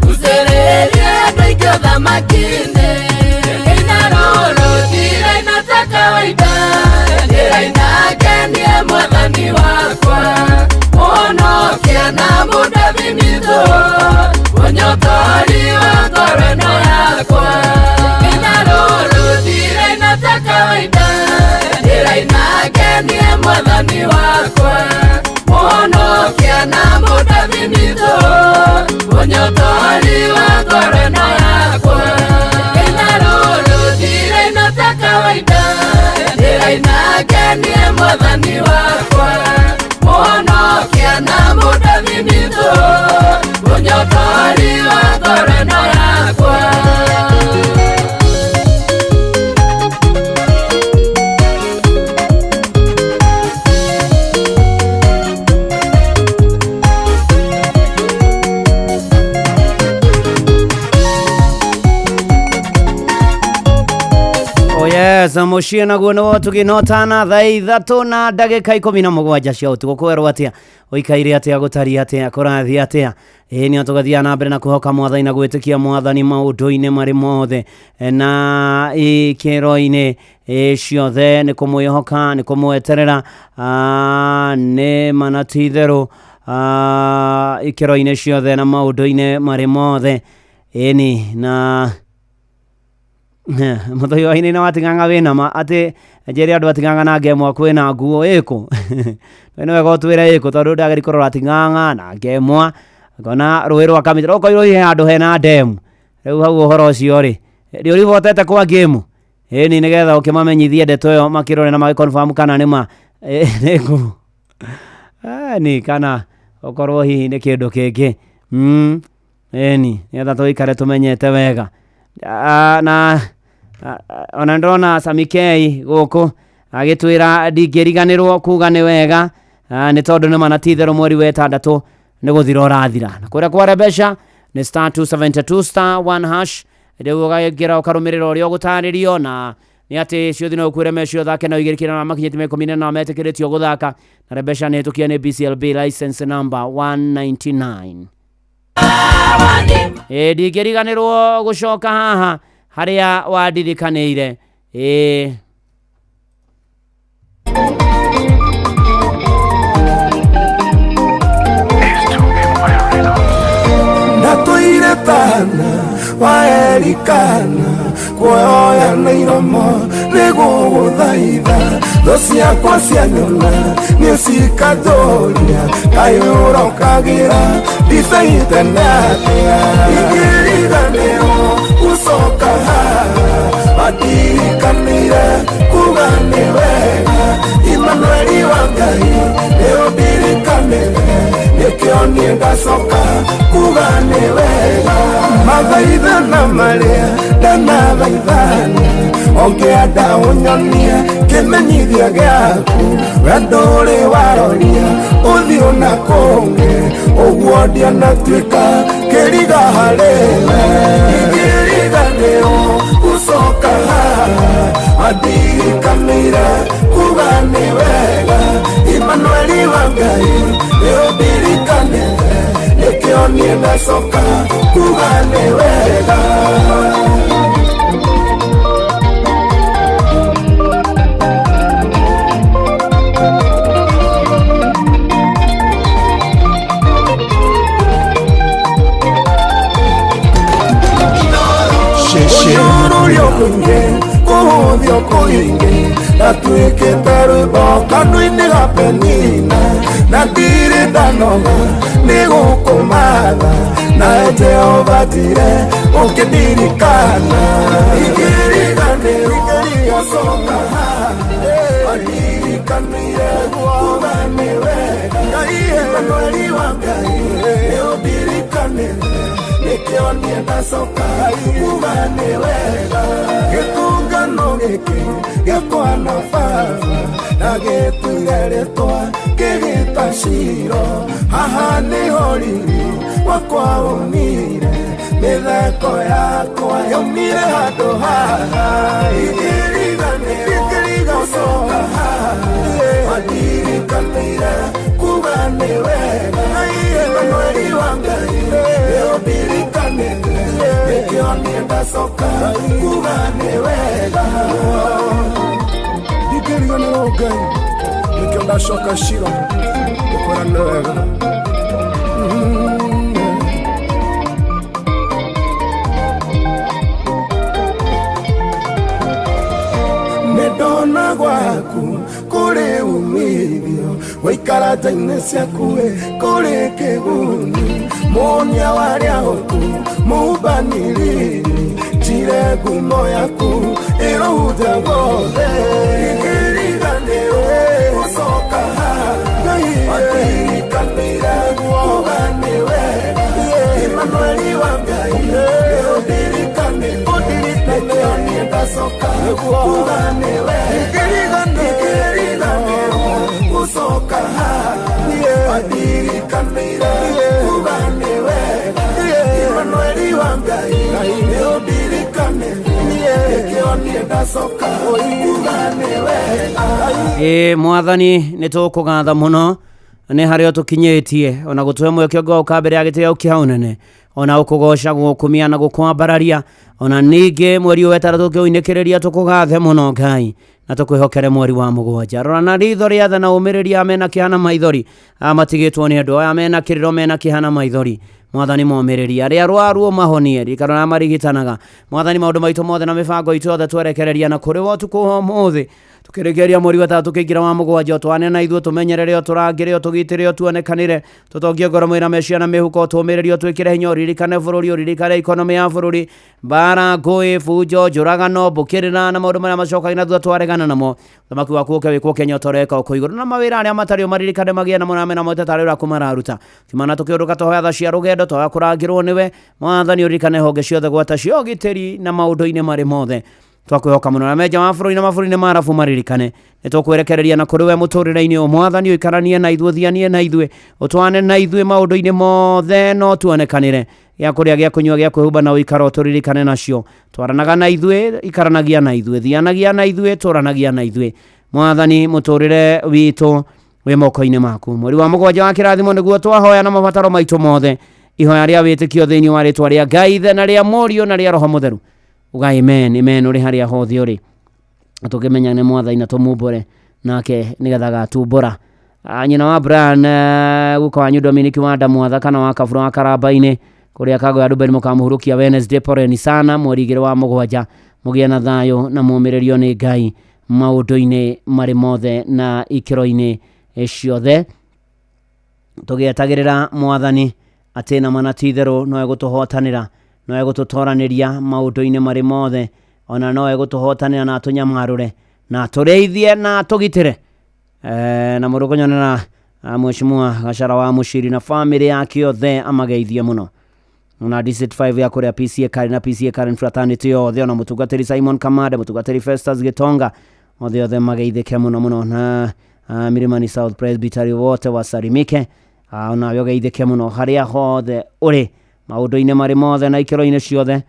gucĩrĩria andũ aingĩ ũthamaki-inĩ nginya rũrũ ndiraina ta kawaida ndĩraina ngenie mwathani wakwa mũhonokia na mudathimithũ ũnyotori wa ngoro yakwa nginya rũrũ ndiraina ta kawaida ndĩraina ngenie mwathani wakwa muhonokia na mudathimithũ ũnyotori wa ngoro yakwa nginya rũrũ ndiraina ta kawaida ndĩraina ngenie mwathani wakwa muhonokia na mudathimithũ ũnyotori wa ngoro yakwa. Yes, muciĩ naguo nĩguo tũgĩnotana thaa ithatũ na ndagĩka 17 cia ũtukũ. Kwerwo atĩa ũikaire atĩa gũtariĩ atĩa kũrathiĩ atĩa nĩo tũgathiĩ na mbere na kũhoka Mwathani na gwĩtĩkia Mwathani maũndũ-inĩ marĩ mothe na ikĩro-inĩ ciothe nĩ kũmwĩhoka nĩ kũmweterera nĩ manatitherũ ikĩro-inĩ ciothe na maũndũ-inĩ marĩ mothe ĩni na mũthoi wa hinya watiganga wĩna ma atĩ njĩrĩ andũ atiganga na ngemwa kwĩna nguo ĩkũ nĩ wega ũtwĩre ĩkũ tondũ ndagĩrĩ korwo atiganga na ngemwa ngona rũĩ rwa Kamiti rũkoirwo ihe handũ hena ndemu rĩu hau ũhoro ũcio rĩ rĩũribotete kwa game ĩni nĩgetha ũkĩmamenyithie ndeto ĩyo makĩrore na magĩconfirm kana nĩma nĩ nguo ni kana ũkorwo hihi nĩ kĩndũ kĩngĩ ĩni nĩgetha tũikare tũmenyete wega na ona ndona Samikei gũkũ agĩtwĩra ndingĩriganĩrwo kuga nĩ wega nĩ tondũ nĩ manatitherũ mweri wa 6 nĩ gũthira ũrathira na kũrĩa kwa Rebesha nĩ star 272 star 1 hash rĩu ũgagĩkĩra ũkarũmĩrĩra ũrĩa ũgũtarĩrio na nĩ atĩ ciothe no ũkwĩre mecio thake na ũigĩrĩkĩra na makinyĩte 10 na metĩkĩrĩtio gũthaka na Rebesha nĩ hĩtũkia nĩ BCLB license number 199 ndingĩriganĩrwo gũcoka haha harĩa wandirikaniire ndatuire tana waerikana kuoya na iromo nĩgũgũthaitha thũ ciakwa cia nyona nĩcikatũria kayũrokagĩra ndicaite natĩa ingĩriganĩrwo gũcoka haha mandirikanĩire kuga nĩ wega Imanueli wa Ngai nĩũndirikanĩre nĩkĩo niĩ ngacoka kuga nĩ wega mathaithana marĩa ndanathaithana ongĩenda ũnyonie kĩmenyithia gĩaku we ndũrĩ waroria ũthiũ na kũngĩ ũguo ndianatuĩka kĩriga harĩwe ingĩriganĩrwo gũcoka haha mandirikanĩire kuga nĩ wega Imanueli wa Ngai nĩũndirikanĩre nĩkĩo niĩ ngacoka kuga nĩ wega kũhũthio kũingĩ natuĩkĩte rwĩmbo kanua-inĩ ga Penina na ndirĩ ndanoga nĩ gũkũmatha na Jehova njire ũkĩndirikana ingĩriganĩrwo gũcoka haha mandirikanĩire kuga nĩ wega Imanueli wa Ngai nĩũndirikanĩre nĩkĩo niĩ ngacoka kuga nĩ wega gĩtungano gĩkĩ gĩakwa na baba na gĩtuire rĩtwa kĩgĩta Shiro haha nĩho riri wakwa ũmire mĩtheko yakwa yaumire handũ haha ingĩriganĩrwo gũcoka haha mandirikanĩire kuga nĩ wega Imanueli wa Ngai nĩũndirikanĩre nĩkĩo niĩ ngacoka kuga nĩ wega ndingĩriganĩrwo Ngai nĩkĩo ngacoka Shiro gũkwĩra nĩ wega nĩndona gwaku kũrĩ umithio gũikara nja-inĩ ciaku kũrĩ kĩguni mũnia warĩa ũtu mũmbanĩrĩri njire ngumo yaku ĩrũnja guothe ingĩriganĩrwo gũcoka haha mandirikanĩire kuga nĩ wega Imanueli wa Ngai nĩũndirikanĩre nĩkĩo niĩ ngacoka kuga nĩ wega ingĩriganĩrwo gũcoka haha mandirikanĩire kuga nĩ wega Imanueli wa Ngai nĩũndirikanĩre nĩkĩo niĩ mwathani nĩ tũkũgatha mũno nĩ harĩa tũkinyĩtie ona gũtũhe muoyo kĩongo ũkambere ya gĩtĩo kĩa ũnene ona ũkũgoca gũkũmia na gũkwambararia ona ningĩ mweri wetatũ tũkĩũinĩkĩrĩria tũkũgathe mũno Ngai na tũkwĩhokere mweri wa mũgwanja rora na ritho rĩathe na ũmĩrĩria mena kĩhana maithori matigĩtwo nĩ andũ aya mena kĩrĩro mena kĩhana maithori mwathani momĩrĩria arĩa arwaru mahonie rikarona marigitanaga mwathani maũndũ maitũ mothe na mĩbango itũ yothe twerekereria na kũrĩ wo tukũ ũmũthĩ tukĩrĩkĩria mweri wa gatatu tũkĩingĩra wa mũgwanja twane na ithuĩ tũmenyerere tũrangĩre tũgitĩre tuonekanire tũtongie ngoro mwĩra meciria na mĩhuko tũmĩrĩrio twĩkĩre hinya ũririkane bũrũri ũririkane ikonomi ya bũrũri mbara ngũĩ bunjo njũragano mbũkĩrĩra na maũndũ marĩa macokagia na thutha twaregana namo thamaki waku ũke wĩkwo Kenya ũtoreka ũkũ igũrũ na mawĩra arĩa matarĩ maririkane magĩe na mũname na moteta rĩu rakũmararuta kimana tũkĩũndũka tũhoya tha cia rũgendo twaga kũrangĩrwo nĩwe mwathani ũririkane honge ciothe gwata cio ũgitĩri na maũndũ-inĩ marĩ mothe twakwĩhoka mũno na menja wa bũrũri na mabũrũri-inĩ marabu maririkane nĩ tũkwĩrekereria na kũrĩ we mũtũrĩre-inĩ ũyũ mwathani ũikaranie na ithuĩ thianie na ithuĩ ũtwane na ithuĩ maũndũ-inĩ mothe no tuonekanĩre gĩa kũrĩa gĩa kũnyua gĩa kwĩhumba na ũikaro tũririkane nacio twaranaga na ithuĩ ikaranagia na ithuĩ thianagia na ithuĩ tũranagia na ithuĩ mwathani mũtũrĩre witũ wĩ moko-inĩ maku mweri wa mũgwanja wa kĩrathimo nĩguo twahoya na mabataro maitũ mothe ihoya rĩa wĩtĩkio thĩinĩ wa rĩtwa rĩa Ngai ithe na rĩa Mũriũ na rĩa Roho Mũtheru uga amen amen uri haria hothe uri tukimenya nĩ mwathani na tumumbure nake nigetha gatumbura nyina wa Brian guko wanyu Dominic Wanda mwatha kana wa kabura wa Karaba-inĩ kuria kago ya Rubeni mukamuhurukia Wednesday poreni sana mweri igĩrĩ wa mũgwanja mugie na thayũ na mũmĩrĩrio nĩ Ngai maũndũ-inĩ marĩ mothe na ikĩro-inĩ ciothe tũgĩetagĩrĩra mwathani atĩ na manatitherũ no egũtũhotanĩra no egũtũtoranĩria maũndũ-inĩ marĩ mothe ona no egũtũhotanĩra na tũnyamarũre na tũrĩithie na tũgitĩre na mũrũgonyonera mheshimiwa Gachara wa Mushiri na family yake yothe amageithie mũno na District 5 ya kũrĩa PCA Karen na PCA Karen fraternity yothe ona mũtungatĩri Simon Kamade mũtungatĩri Festus Gitonga othe mageithĩke mũno mũno na Milimani South Presbytery wote wasalimike ona yogeithĩke mũno harĩa hothe ũrĩ maũndũ-inĩ marĩ mothe na ikĩro-inĩ ciothe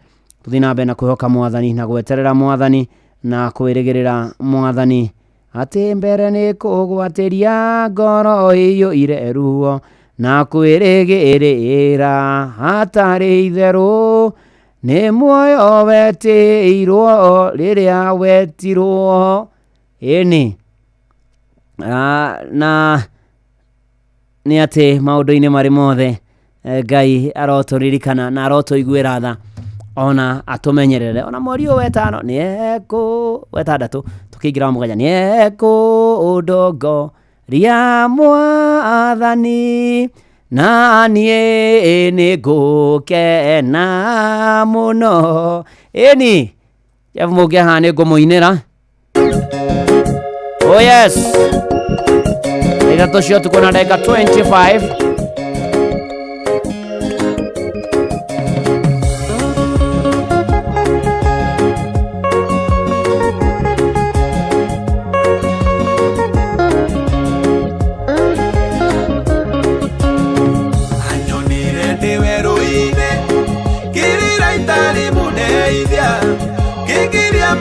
tũthiĩ na mbere na kwĩhoka mwathani na gweterera mwathani na kwĩrĩgĩrĩra mwathani atĩ mbere nĩ kũgwatĩria ngoro ĩiyũire ruo na kwĩrĩgĩrĩra hatarĩ itherũ nĩ muoyo wetĩirwo rĩrĩa wetirwo ĩni na nĩ atĩ maũndũ-inĩ marĩ mothe Ngai arotũririkana na arotũiguĩra tha ona atũmenyerere ona mweri ũyũ wetano wetandatũ tũkĩingĩra wa mũgwanja nĩ ekũndongoria mwathani na niĩ nĩ ngũkena mũno ĩni Jeff Mũngĩaha nĩ ngũmũinĩra oh yes ithatũ cia ũtukũ na ndagĩka 25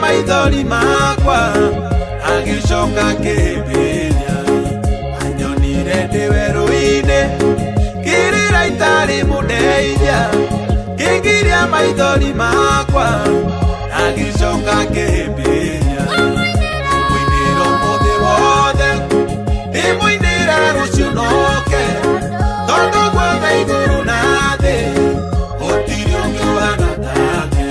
maithori makwa agĩcoka kĩmbĩria anyonire ndĩ werũ-inĩ kĩrĩra itarĩ mũndeithia kĩngiria maithori makwa agĩcoka kĩmbĩria mũinĩro mũthĩ wothe ndĩmũinĩra rũciũ noke tondũ gwothe igũrũ na thĩ gũtirĩ ũngĩ ũhana take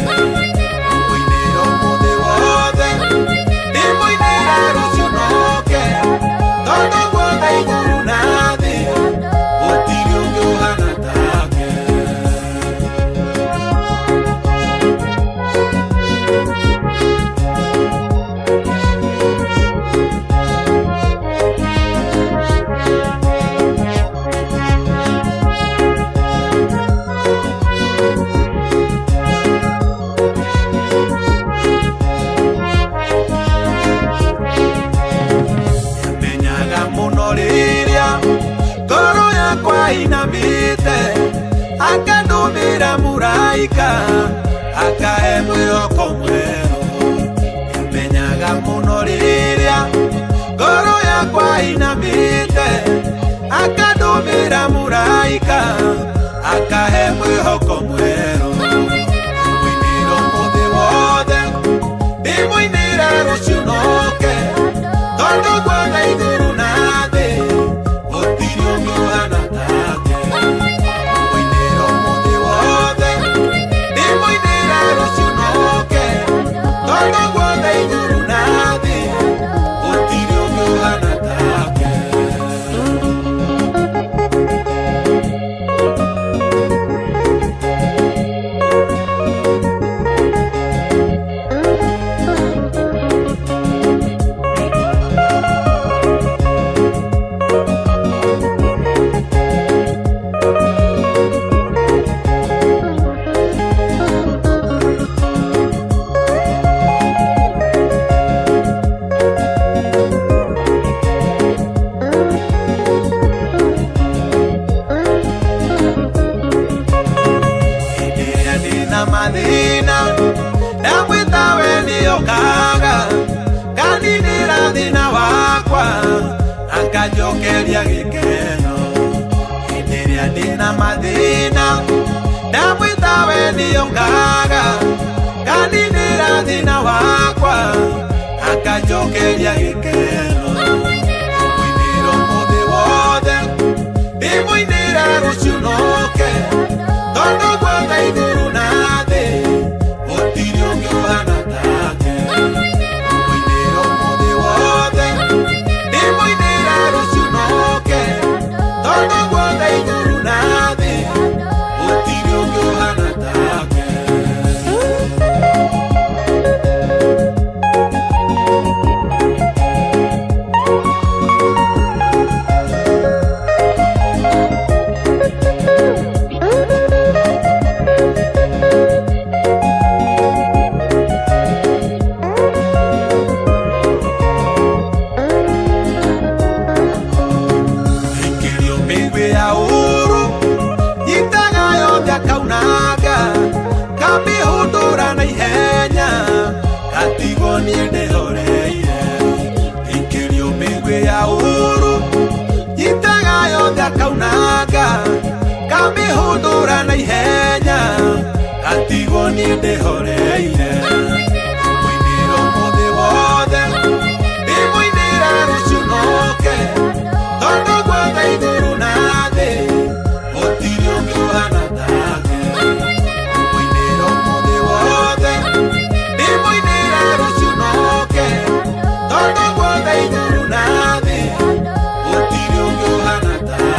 nĩokaga kaninĩra thĩna wakwa akanjokeria gĩkeno hĩndĩ ĩrĩa ndĩna mathĩna ndamwĩta we nĩokaga kaninĩra thĩna wakwa akanjokeria gĩkeno mũinĩra ũmũthĩ wothe ndĩmũinĩra rũciũ noke tondũ gwothe igũrũ na thĩ gũtirĩ ũngĩ ũhana take mũinĩra ũmũthĩ wothe ndĩmũinĩra rũciũ noke tondũ gwothe igũrũ na thĩ gũtirĩ ũngĩ ũhana take. Kamihundura na ihenya atigwo ni ndehoreire mũinĩra ũmũthĩ wothe ndĩmũinĩra rũciũ noke tondũ gwothe igũrũ na thĩ gũtirĩ ũngĩ ũhana take mũinĩra ũmũthĩ wothe ndĩmũinĩra rũciũ noke tondũ gwothe igũrũ na thĩ gũtirĩ ũngĩ ũhana take.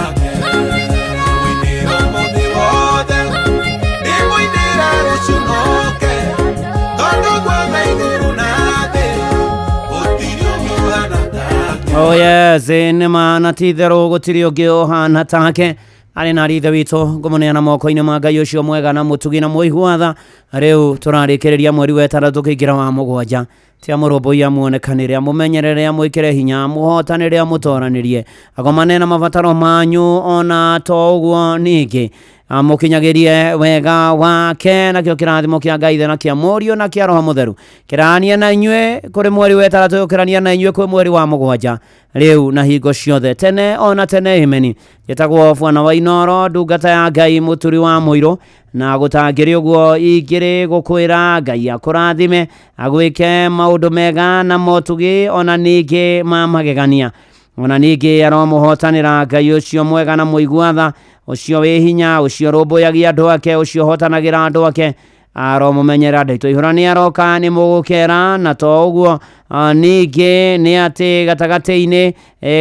Oh yes, nĩma na titherũ gũtirĩ ũngĩ ũhana take arĩ na rithe witũ ngũmũneana moko-inĩ ma Ngai ũcio mwega na mũtugi na mũiguatha. Rĩu tũrarĩkĩrĩria mweri wa ĩtandatũ kĩingĩra wa mũgwanja tia mũrũmbũiya muonekanĩre amũmenyerere amwĩkĩre hinya amũhotanĩre amũtoranĩrie agomane na mabataro manyu ona to ũguo ningĩ amũkinyagĩrie wega wake nakĩo kĩrathimo kĩa Ngai na kĩa Mũriũ na kĩa Roho Mũtheru kĩrania na inyuĩ kũrĩ mweri wa ĩtandatũ kĩrania na inyuĩ kwĩ mweri wa mũgwanja rĩu na hingo ciothe tene ona tene imeni. Njĩtagwo Bwana wa Inoro ndungata ya Ngai mũturi wa mũirũ na gũtangĩrĩ ũguo ingĩrĩ gũkwĩra Ngai akũrathime agwĩke maũndũ mega na motugi ona ningĩ ma magegania ona ningĩ aromũhotanĩra Ngai ũcio mwega na mũiguatha ũcio wĩ hinya ũcio rũmbũyagia andũ ake ũcio hotanagĩra andũ ake aromũmenyera ndaitũ ihũra nĩ aroka nĩ mũgũkera na to ũguo ningĩ nĩ atĩ gatagatĩ-inĩ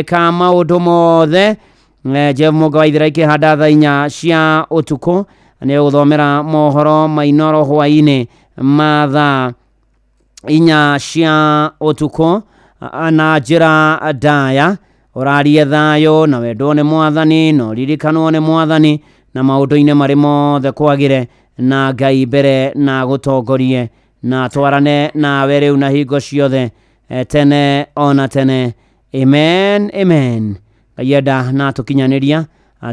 ka maũndũ mothe Jeff Mũnga Waithĩra ikĩhanda thaa 4 cia ũtukũ nĩ gũthomera mohoro ma Inoro hwaĩ-inĩ ma thaa 4 cia ũtukũ na njĩra ndaya ũrarie thayũ na wendo nĩ Mwathani no ririkanwo nĩ Mwathani na maũndũ-inĩ marĩ mothe kwagĩre na Ngai mbere na gũtongorie na twarane nawe rĩu na hingo ciothe tene ona tene. Amen, amen. Ngai enda na tũkinyanĩria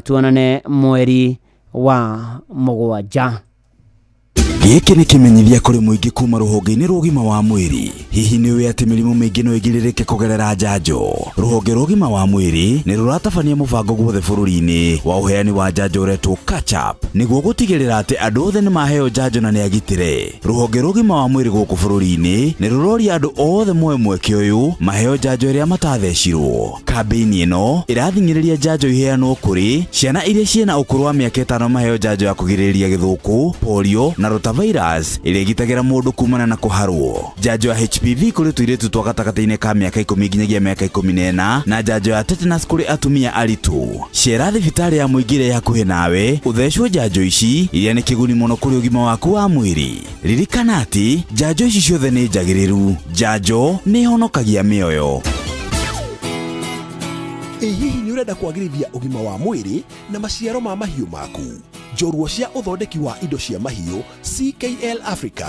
tuonane mweri wa mũgwanja. Gĩkĩ nĩ kĩmenyithia kũrĩ mũingĩ kuma rũhonge-inĩ rwa ũgima wa mwĩrĩ. Hihi nĩ ũĩ atĩ mĩrimũ mĩingĩ no ĩgirĩrĩke kũgerera njanjo? Rũhonge rwa ũgima wa mwĩrĩ nĩ rũratabania mũbango guothe bũrũri-inĩ wa ũheani wa njanjo ũretwo catch-up nĩguo gũtigĩrĩra atĩ andũ othe nĩ maheo njanjo na nĩ agitĩre. Rũhonge rwa ũgima wa mwĩrĩ gũkũ bũrũri-inĩ nĩ rũroria andũ othe moe mweke ũyũ maheo njanjo ĩrĩa matathecirwo. Kambĩini ĩno ĩrathing'ĩrĩria njanjo iheanwo kũrĩ ciana iria ciĩna ũkũrũ wa mĩaka 5 maheo njanjo ya kũgirĩrĩria gĩthũkũ, polio na rotavirus ĩrĩa ĩgitagĩra mũndũ kumana na kũharwo. Njanjo ya HPV kũrĩ tũirĩtu twa gatagatĩ-inĩ ka mĩaka 10 nginyagia mĩaka 14 na njanjo ya tetanus kũrĩ atumia aritũ. Cera thibitarĩ ya mũingĩ ĩrĩa hakuhĩ nawe ũthecwo njanjo ici iria nĩ kĩguni mũno kũrĩ ũgima waku wa mwĩrĩ. Ririkana atĩ njanjo ici ciothe nĩ njagĩrĩru. Njanjo nĩ ihonokagia mĩoyo. Hihi nĩ ũrenda kwagĩrithia ũgima wa mwĩrĩ na maciaro ma mahiũ maku? Njorua cia ũthondeki wa indo cia mahiũ CKL Africa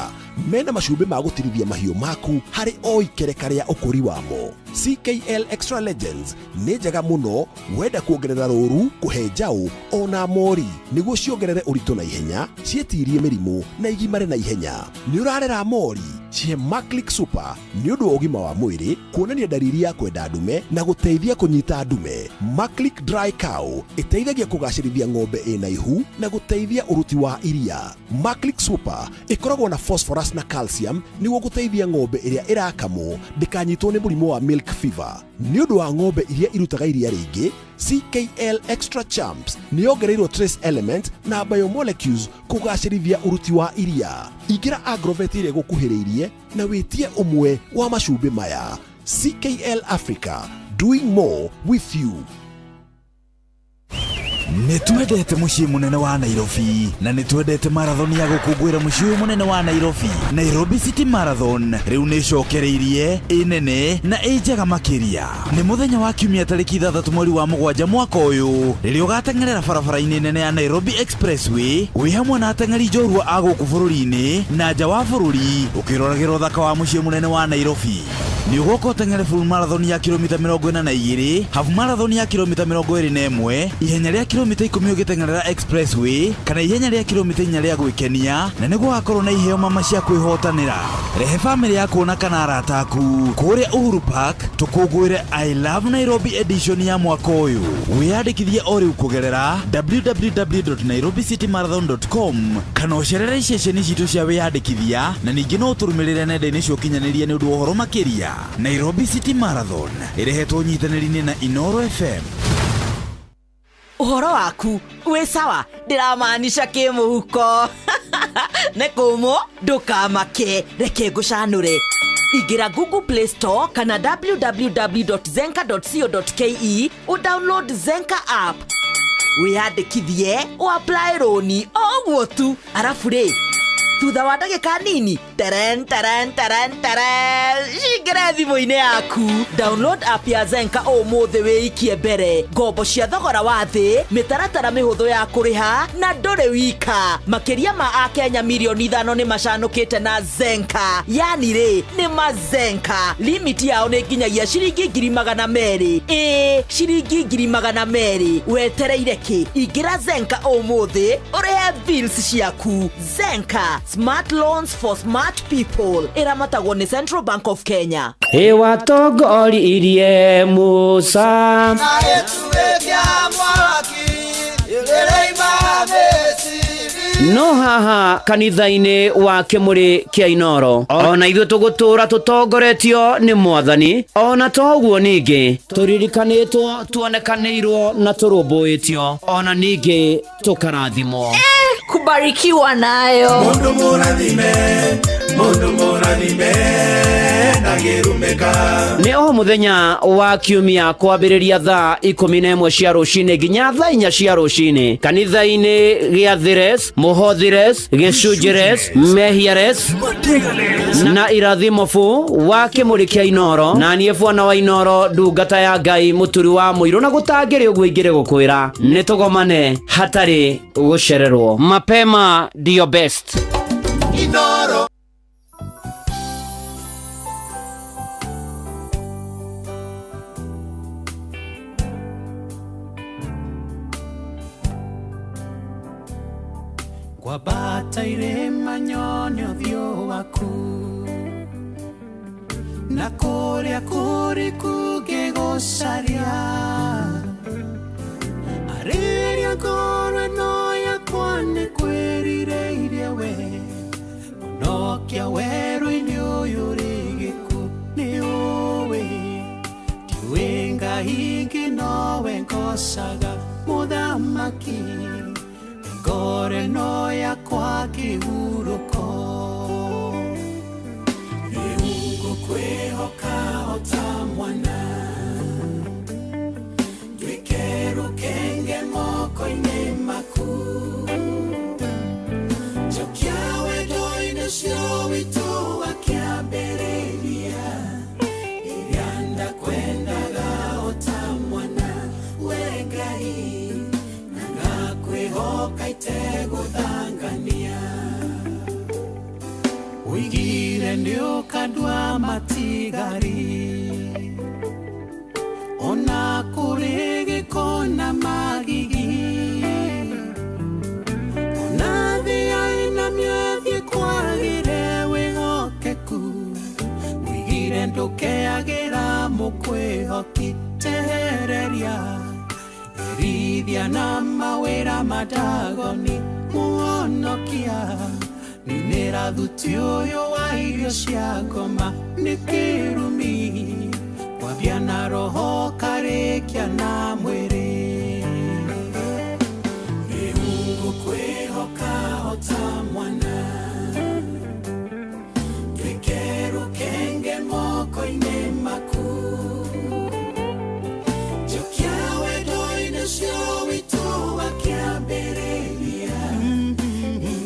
mena macumbĩ ma gũtirithia mahiũ maku harĩ o ikereka rĩa ũkũri wamo. CKL Extra Legends nĩ njega mũno wenda kuongerera rũru, kũhe njaũ ona mori nĩguo ciongerere ũritũ na ihenya, cietirie mĩrimũ na igimare na ihenya. Nĩ ũrarera mori, cihe Maclick Super nĩ ũndũ wa ũgima wa mwĩrĩ, kuonania dalili ya kwenda ndume na gũteithia kũnyita ndume. Maclick Dry Cow ĩteithagia kũgacĩrithia ng'ombe ĩna ihu na gũteithia ũruti wa iria. Maclick Super ĩkoragwo na phosphorus na calcium nĩguo gũteithia ng'ombe ĩrĩa ĩrakamwo ndĩkanyitwo nĩ mũrimũ wa milk fever. Nĩ ũndũ wa ng'ombe iria irutaga iria rĩingĩ, CKL Extra Champs nĩ yongereirwo trace element na biomolecules kũgacĩrithia ũruti wa iria. Ingĩra Agrovet ĩrĩa gũkuhĩrĩirie na wĩtie ũmwe wa macumbĩ maya. CKL Africa, doing more with you. Nĩtwendete mũciĩ mũnene wa Nairobi na nĩtwendete marathon ya gũkũngũĩra mũciĩ mũnene wa Nairobi. Nairobi City Marathon rĩu nĩcokereirie ĩnene na ĩnjega makĩria. Nĩ mũthenya wa kiumia tarĩki 6 mweri wa 7 mwaka ũyũ, rĩrĩa ũgateng'erera barabara-inĩ nene ya Nairobi Expressway wĩ hamwe na ateng'eri njorua a gũkũ bũrũri-inĩ na nja wa bũrũri, ũkĩroragĩra ũthaka wa mũciĩ mũnene wa Nairobi. Nĩ ũgoka ũteng'ere full marathon ya kilomita 42, half marathon ya kilomita 21, ihenya rĩa kilomita 10 ũgĩteng'erera Expressway, kana ihenya rĩa kilomita 4 rĩa gwĩkenia, na nĩguo hakorwo na iheo mama cia kwĩhotanĩra. Rehe family yaku na kana arata aku kũrĩa Uhuru Park tũkũngũĩre I Love Nairobi edition ya mwaka ũyũ. Wĩyandĩkithie o rĩu kũgerera www.nairobiCityMarathon.com kana ũcerere iceceni citũ cia wĩyandĩkithia, na ningĩ no ũtũrũmĩrĩre nenda-inĩ cia ũkinyanĩria nĩ ũndũ wa ũhoro makĩria. Nairobi City Marathon ĩrehetwo nyitanĩri-inĩ na Inoro FM. Uhoro waku wĩ sawa, ndiramaanisha kĩmũhuko. Nĩ kũmũ ndũkamake, reke ngũcanũre. Ingĩra Google Play Store kana www.zenka.co.ke udownload Zenka app. Wĩyandĩkithie apply roni oguo tu, arafu rĩ thutha wa ndagĩka nini shingĩre thimũ-inĩ yaku. Download app ya Zenka ũmũthĩ wĩikie mbere. Ngombo cia thogora wa thĩ, mĩtaratara mĩhũthũ ya kũrĩha na ndũrĩ wika. Makĩria ma Akenya milioni 5 nĩ macanũkĩte na Zenka. Yani rĩ nĩ mazenka. Limit yao nĩ nginyagia ciringi 200,000. Ciringi 200,000. Wetereire kĩ? Ingĩra Zenka ũmũthĩ ũrĩhe bills ciaku. Zenka, smart loans for smart people. Ĩramatagwo nĩ Central Bank of Kenya. Watongoririe Musa no haha kanitha-inĩ wa Kĩmũrĩ kĩa Inoro, ona ithuĩ tũgũtũra tũtongoretio nĩ Mwathani, ona toguo ningĩ tũririkanĩtwo, tuonekanĩirwo na tũrũmbũĩtio, ona ningĩ tũkarathimwo. Kubarikiwa nayo. Mundu mũrathime ndagĩrumĩka. Nĩ o mũthenya wa kiumia kwambĩrĩria thaa 11 cia rũcinĩ nginya thaa 4 cia rũcinĩ kanitha-inĩ gĩa Thires, Mũhothires, Gĩcunjĩres, Mehiares na Irathimofu wa Kĩmũrĩ kĩa Inoro, na niĩ bwana wa Inoro, ndungata ya Ngai, mũturi wa mũirũ, na gũtangĩrĩ ũguo ingĩrĩ gũkwĩra nĩ tũgomane hatarĩ gũcererwo. Mapema ndio best. Inoro. Kwabata irĩma nyone ũthiũ waku, na kũrĩa kũrĩ kũngĩgũcaria, arĩria ngoro ĩno yakwa nĩ kwĩrireirie we, mũnokia werũ-inĩ ũyũ rĩ gĩkuũ nĩ ũĩ, ndiũĩ Ngai ingĩ nowe ngocaga mũthamaki, ngoro ĩno yakwa kĩhurũko, rĩu ngũkwĩhoka o ta mwana, nduĩke rũkenge moko-inĩ maku, njokia wendo-inĩ ũcio witũ wa kĩambĩrĩria, iria ndakwendaga o ta mwana we Ngai, na ngakwĩhoka itegũthangania, ũigire nĩ ũkandua matigari, ona kũrĩ gĩko na magigi ona thĩ aina mĩothi kwagĩre wĩhokeku wĩgire ndũkeagĩra mũkwĩhoki tehereria erithia na mawĩra madagoni muonokia ninera thuti ũyũ wa irio cia ngoma nĩ kĩrumi kwambia na roho karĩkia na mwĩrĩ Mungu kwĩhoka hota mwana twĩkerũ kenge moko-inĩ maku jokia wendo-inĩ cio witũ wakĩambĩrĩria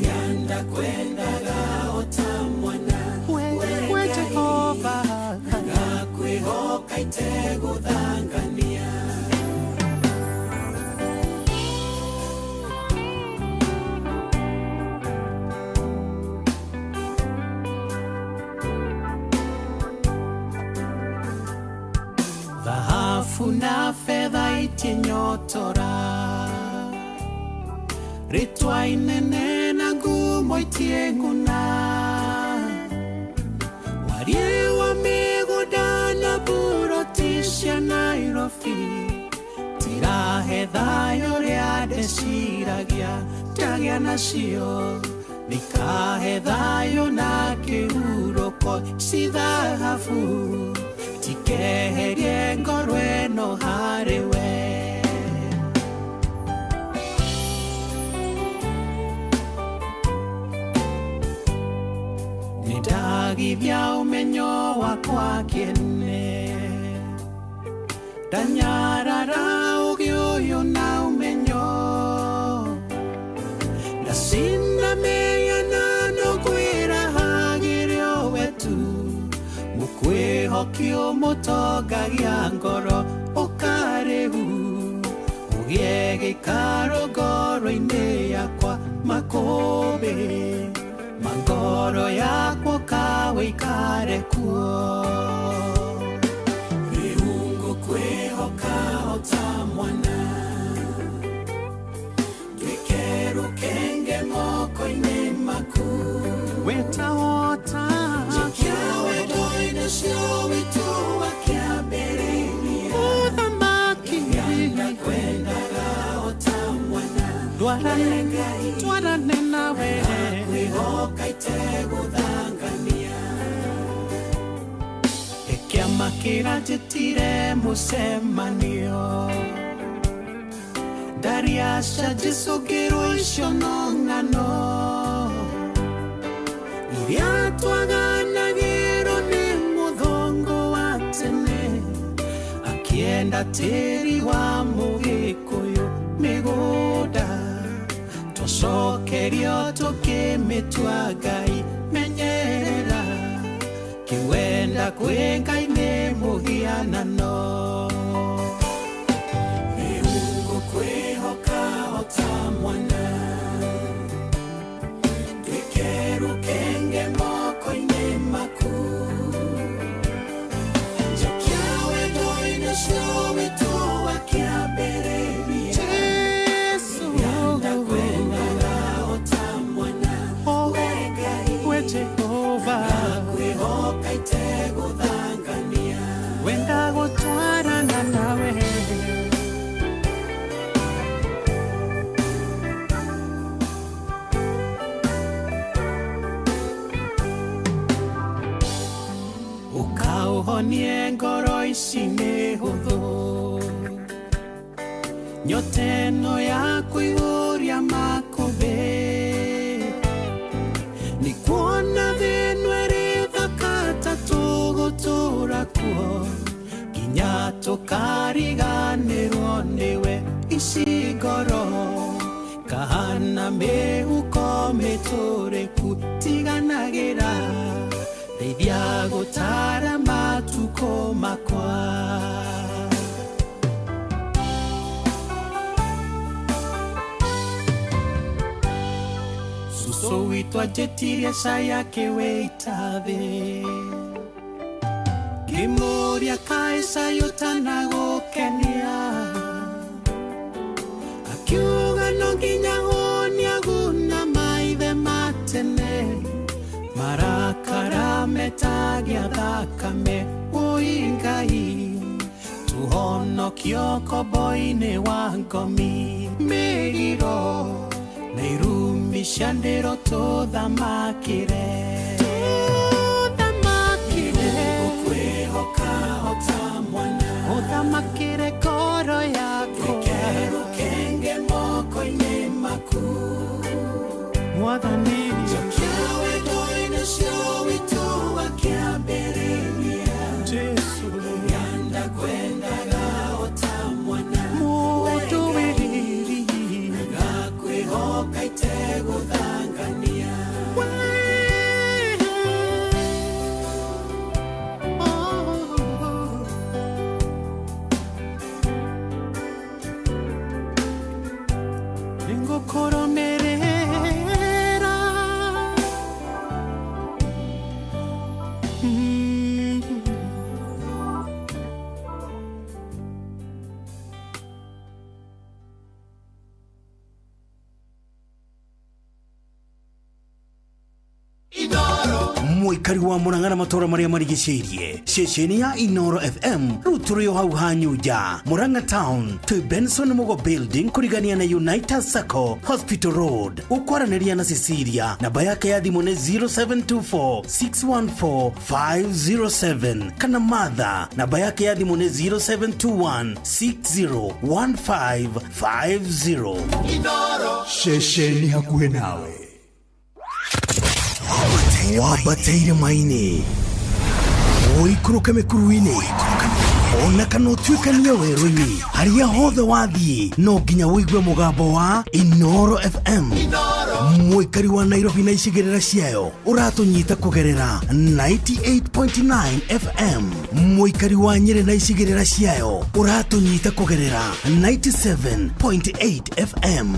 yanda kwendaga hota mwana we Jehova na kwĩhoka itegũthangania dhahabu na fedha itinyotora ritwa inene na ngumo itienguna warie wa mĩgũnda na buroti cia Nairobi tirahe thayũ rĩa ndeciragia ndagĩa nacio nikahe thayũ na kĩhurũko ci thahabu tikeherie ngoro ĩno harĩ we nĩndagithia ũmenyo wakwa kĩene ndanyarara ũgĩ ũyũ na ũmenyo ndacinamĩya na nũkwĩra hagĩrĩ wetu mũkwĩhoki ũmũtongagia ngoro ũkarĩhu ũgĩe gĩikaro ngoro-inĩ yakwa makũmbĩ mangoro yakwa kawe ikare kuo Mungu kwĩhoka hota mwana twĩkerũ kenge moko-inĩ maku wetahota jokia wendo-inĩ cio witũ wakĩambĩrĩria ũthamaki yanda kwendaga hota mwana twarane nawe kwĩhoka itegũthangania kĩama kĩranjĩtire mũcemanio ndariaca Jesũ ngĩrwo icio no ng'ano iria twaganagĩrwo nĩ mũthongo wa tene akĩenda tĩri wa mũgĩkũyũ mĩgũnda tũcokerio tũkĩmĩtua Ngai menyerera kĩwenda kwĩ Ngai nĩ mũhianano Mungu kwĩhoka hota mwana twĩkerũ kenge moko-inĩ maku jokia wendo-inĩ cio witũ wakĩambĩrĩria yanda kwendaga hota mwana we Jehova kwĩhoka itegũthangania wenda gũtwarana nawe ũkaũhonie ngoro ici nĩ hũthũ nyota ĩno ya kũihũria makũmbĩ nĩ kuona thĩno ĩrĩ thaka ta tũgũtũra kuo nginya tũkariganĩrwo nĩwe ici ngoro kahana mĩhuko mĩtũrĩku tiganagĩra ndeithia gũtara matukũ makwa Suso witũ anjĩtirie caya kĩwĩita thĩ kĩmũria kaĩ cayũ tanagũka kenia akiuga no nginya honia guna maithe matene marakara metagia thakame uingai tuhonokio koboine wa ngomi mĩgiro na irumisha ndĩro tũthamakĩre ũkwĩhoka hota mwana ũthamakĩre ngoro yakwa rũkenge moko-inĩ maku mwathani jokia wendo-inĩ cio witũ wa kĩambĩrĩria Jesu yanda kwendaga hota mwana mũndũ wĩriri ngakwĩhoka itegũthangania ngũkũrũmĩrĩra Muikari wa Murang'a na matora maria marigicĩirie ceceni ya Inoro FM rĩu tũrĩ o hau hanyuja Murang'a Town to Benson Mugo Building kũrigania na United Circle Hospital Road ũkwaranĩria na Cecilia namba yake ya thimũ nĩ 0724614507 kana Martha namba yake ya thimũ nĩ 0721601550 Inoro ceceni hakuhĩ nawe wabateire maini oikuruka mikuruini ona kana utuikania werũ-inĩ harĩa hothe wathiĩ no nginya wĩigue mũgambo wa Inoro FM mũikari wa Nairobi na icigĩrĩra ciayo ũratũnyita kũgerera 98.9 FM mũikari wa Nyĩrĩ na icigĩrĩra ciayo ũratũnyita kũgerera 97.8 FM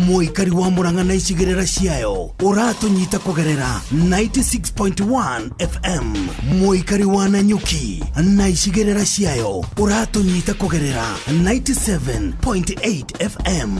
mũikari wa Murang'a na icigĩrĩra ciayo ũratũnyita kũgerera 96.1 FM mũikari wa Nanyuki na icigĩrĩra ciayo ũratũnyita kũgerera 97.8 FM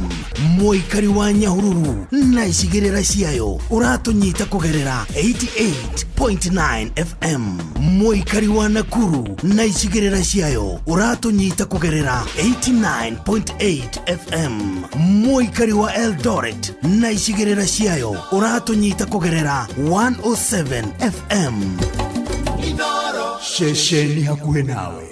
mũikari wa Nyahururu na icigĩrĩra ciayo ũratũnyita kũgerera 88.9 FM mũikari wa Nakuru na icigĩrĩra ciayo ũratũnyita kũgerera 89.8 FM mũikari wa Eldoret na icigĩrĩra ciayo ũratũnyita kũgerera 107 FM Inoro ceceni hakuhĩ nawe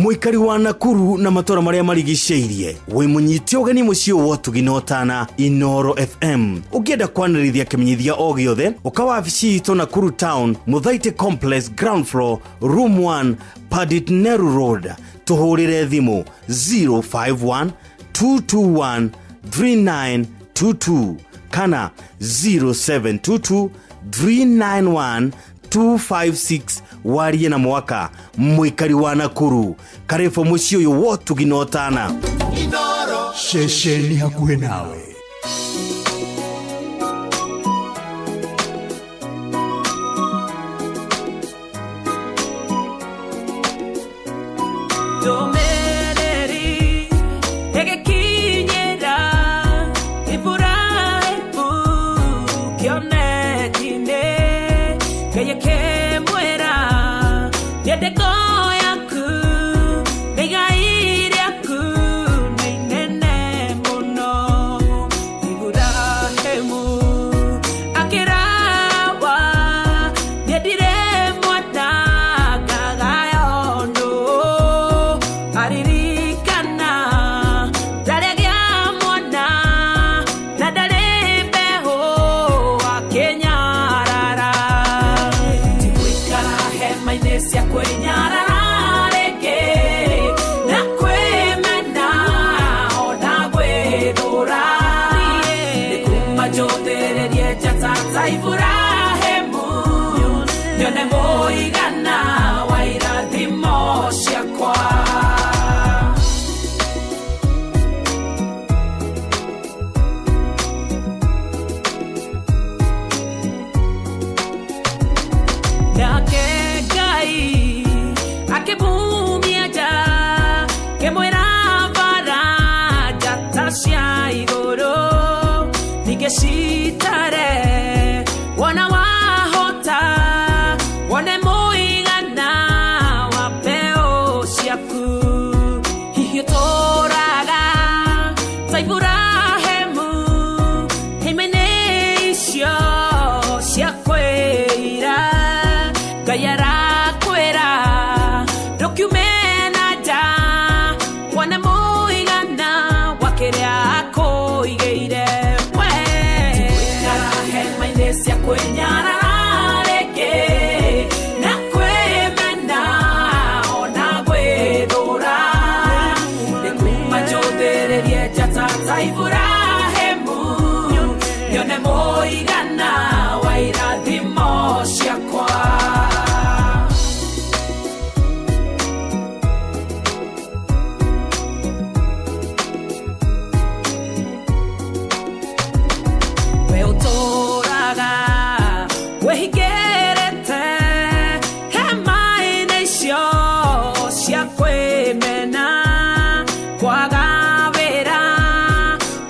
Muikari wa Nakuru na matora maria marigicĩirie we munyiti ũgeni mũciĩ wa Tuginotana Inoro FM ũngĩenda kwanĩrithia kĩmenyithia o gĩothe ũkawabici itũ Nakuru Town Muthaite Complex ground floor room 1 Padit Neru Road tuhũrĩre thimũ 051-221-3922 kana 0722-391-256 warie na mwaka muikari wa Nakuru karifo mũciĩ ũyũ wa Tuginotana Inoro ceceni hakuhĩ nawe Nake Ngai akĩmumia nja Ngai arakwĩra ndũkiume na nja wone mũigana wa kĩrĩa akũigĩire we gũikara hema-inĩ cia kwĩnyarara rĩngĩ na kwĩmena ona gwĩthũra nĩkuma njũthĩrĩrie njata ta Iburahĩmu nyone mũigana wa irathimo ciakwa. We ũtũraga wĩhingĩrĩte hema-inĩ icio cia kwĩmena kwaga wĩra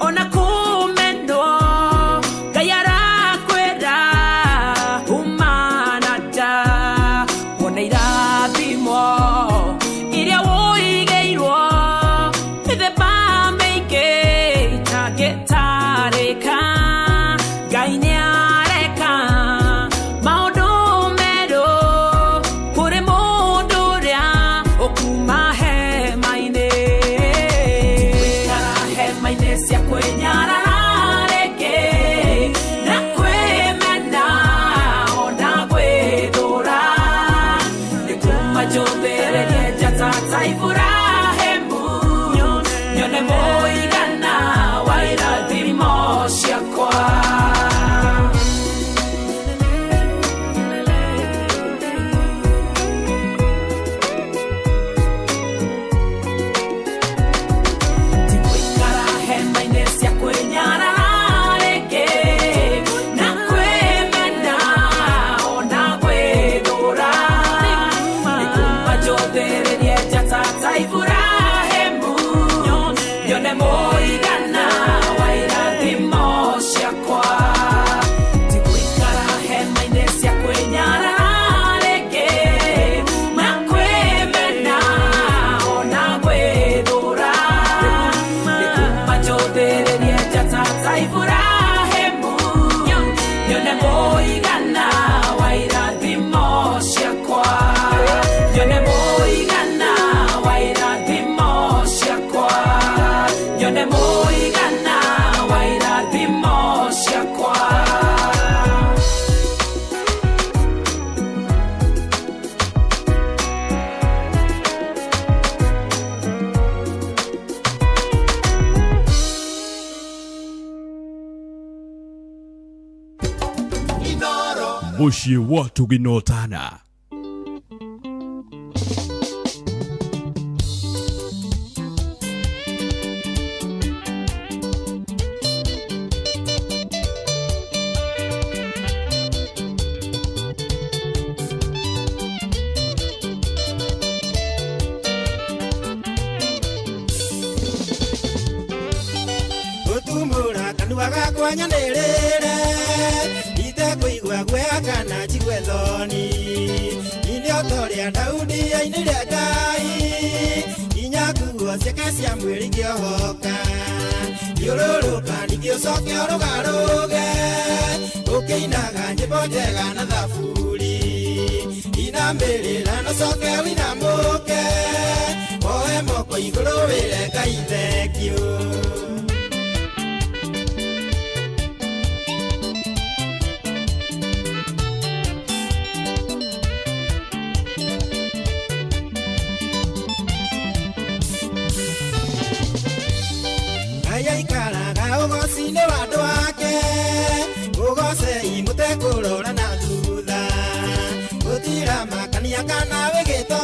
ona kũmenwo Ngai arakwĩra umana nja wone irathimo iria wũigĩirwo mĩthemba mĩingĩ itangĩtarĩka. Ngai nĩareka maũndũ merũ kũrĩ mũndũ ũrĩa ũkuma hema-inĩ. Gũikara hema-inĩ cia kwĩnyarara rĩngĩ na kwĩmena ona gwĩthũra nĩkuma njũthĩrĩrie njata ta Iburahĩmu nyone mũigana wa irathimo ciakwa. Gũikara hema-inĩ cia kwĩnyarara rĩngĩ na kwĩmena ona gwĩthũra nĩkuma njũthĩrĩrie njata ta Iburahĩmu nyone mũigana wa irathimo ciakwa. Gũikara hema-inĩ cia kwĩnyarara rĩngĩ na kwĩmena ona gwĩthũra nĩkuma njũthĩrĩrie njata ta Iburahĩmu nyone mũigana wa irathimo ciakwa. Nyone mũigana wa irathimo ciakwa. Nyone mũigana wa irathimo ciakwa. Muciĩ wa Tuginotana. Gutumbura kanua gakwa nyanĩrĩre itekũigua guoya kana njigue thoni inĩ oto rĩa Daudi aini rĩa Ngai inya nguo ciake cia mwĩrĩ ingĩohoka thiũrũrũka ningĩ ũcoke ũrũgarũge ũkĩinaga nyĩmbo njega na thaburi inamĩrĩra na ũcoke ũinamũke woe moko igũrũ wĩre Ngai thengiũ. Aikaraga ũgoci-inĩ wa andũ ake ũgocei mũtekũrora na thutha gũtira makania kana wĩgĩto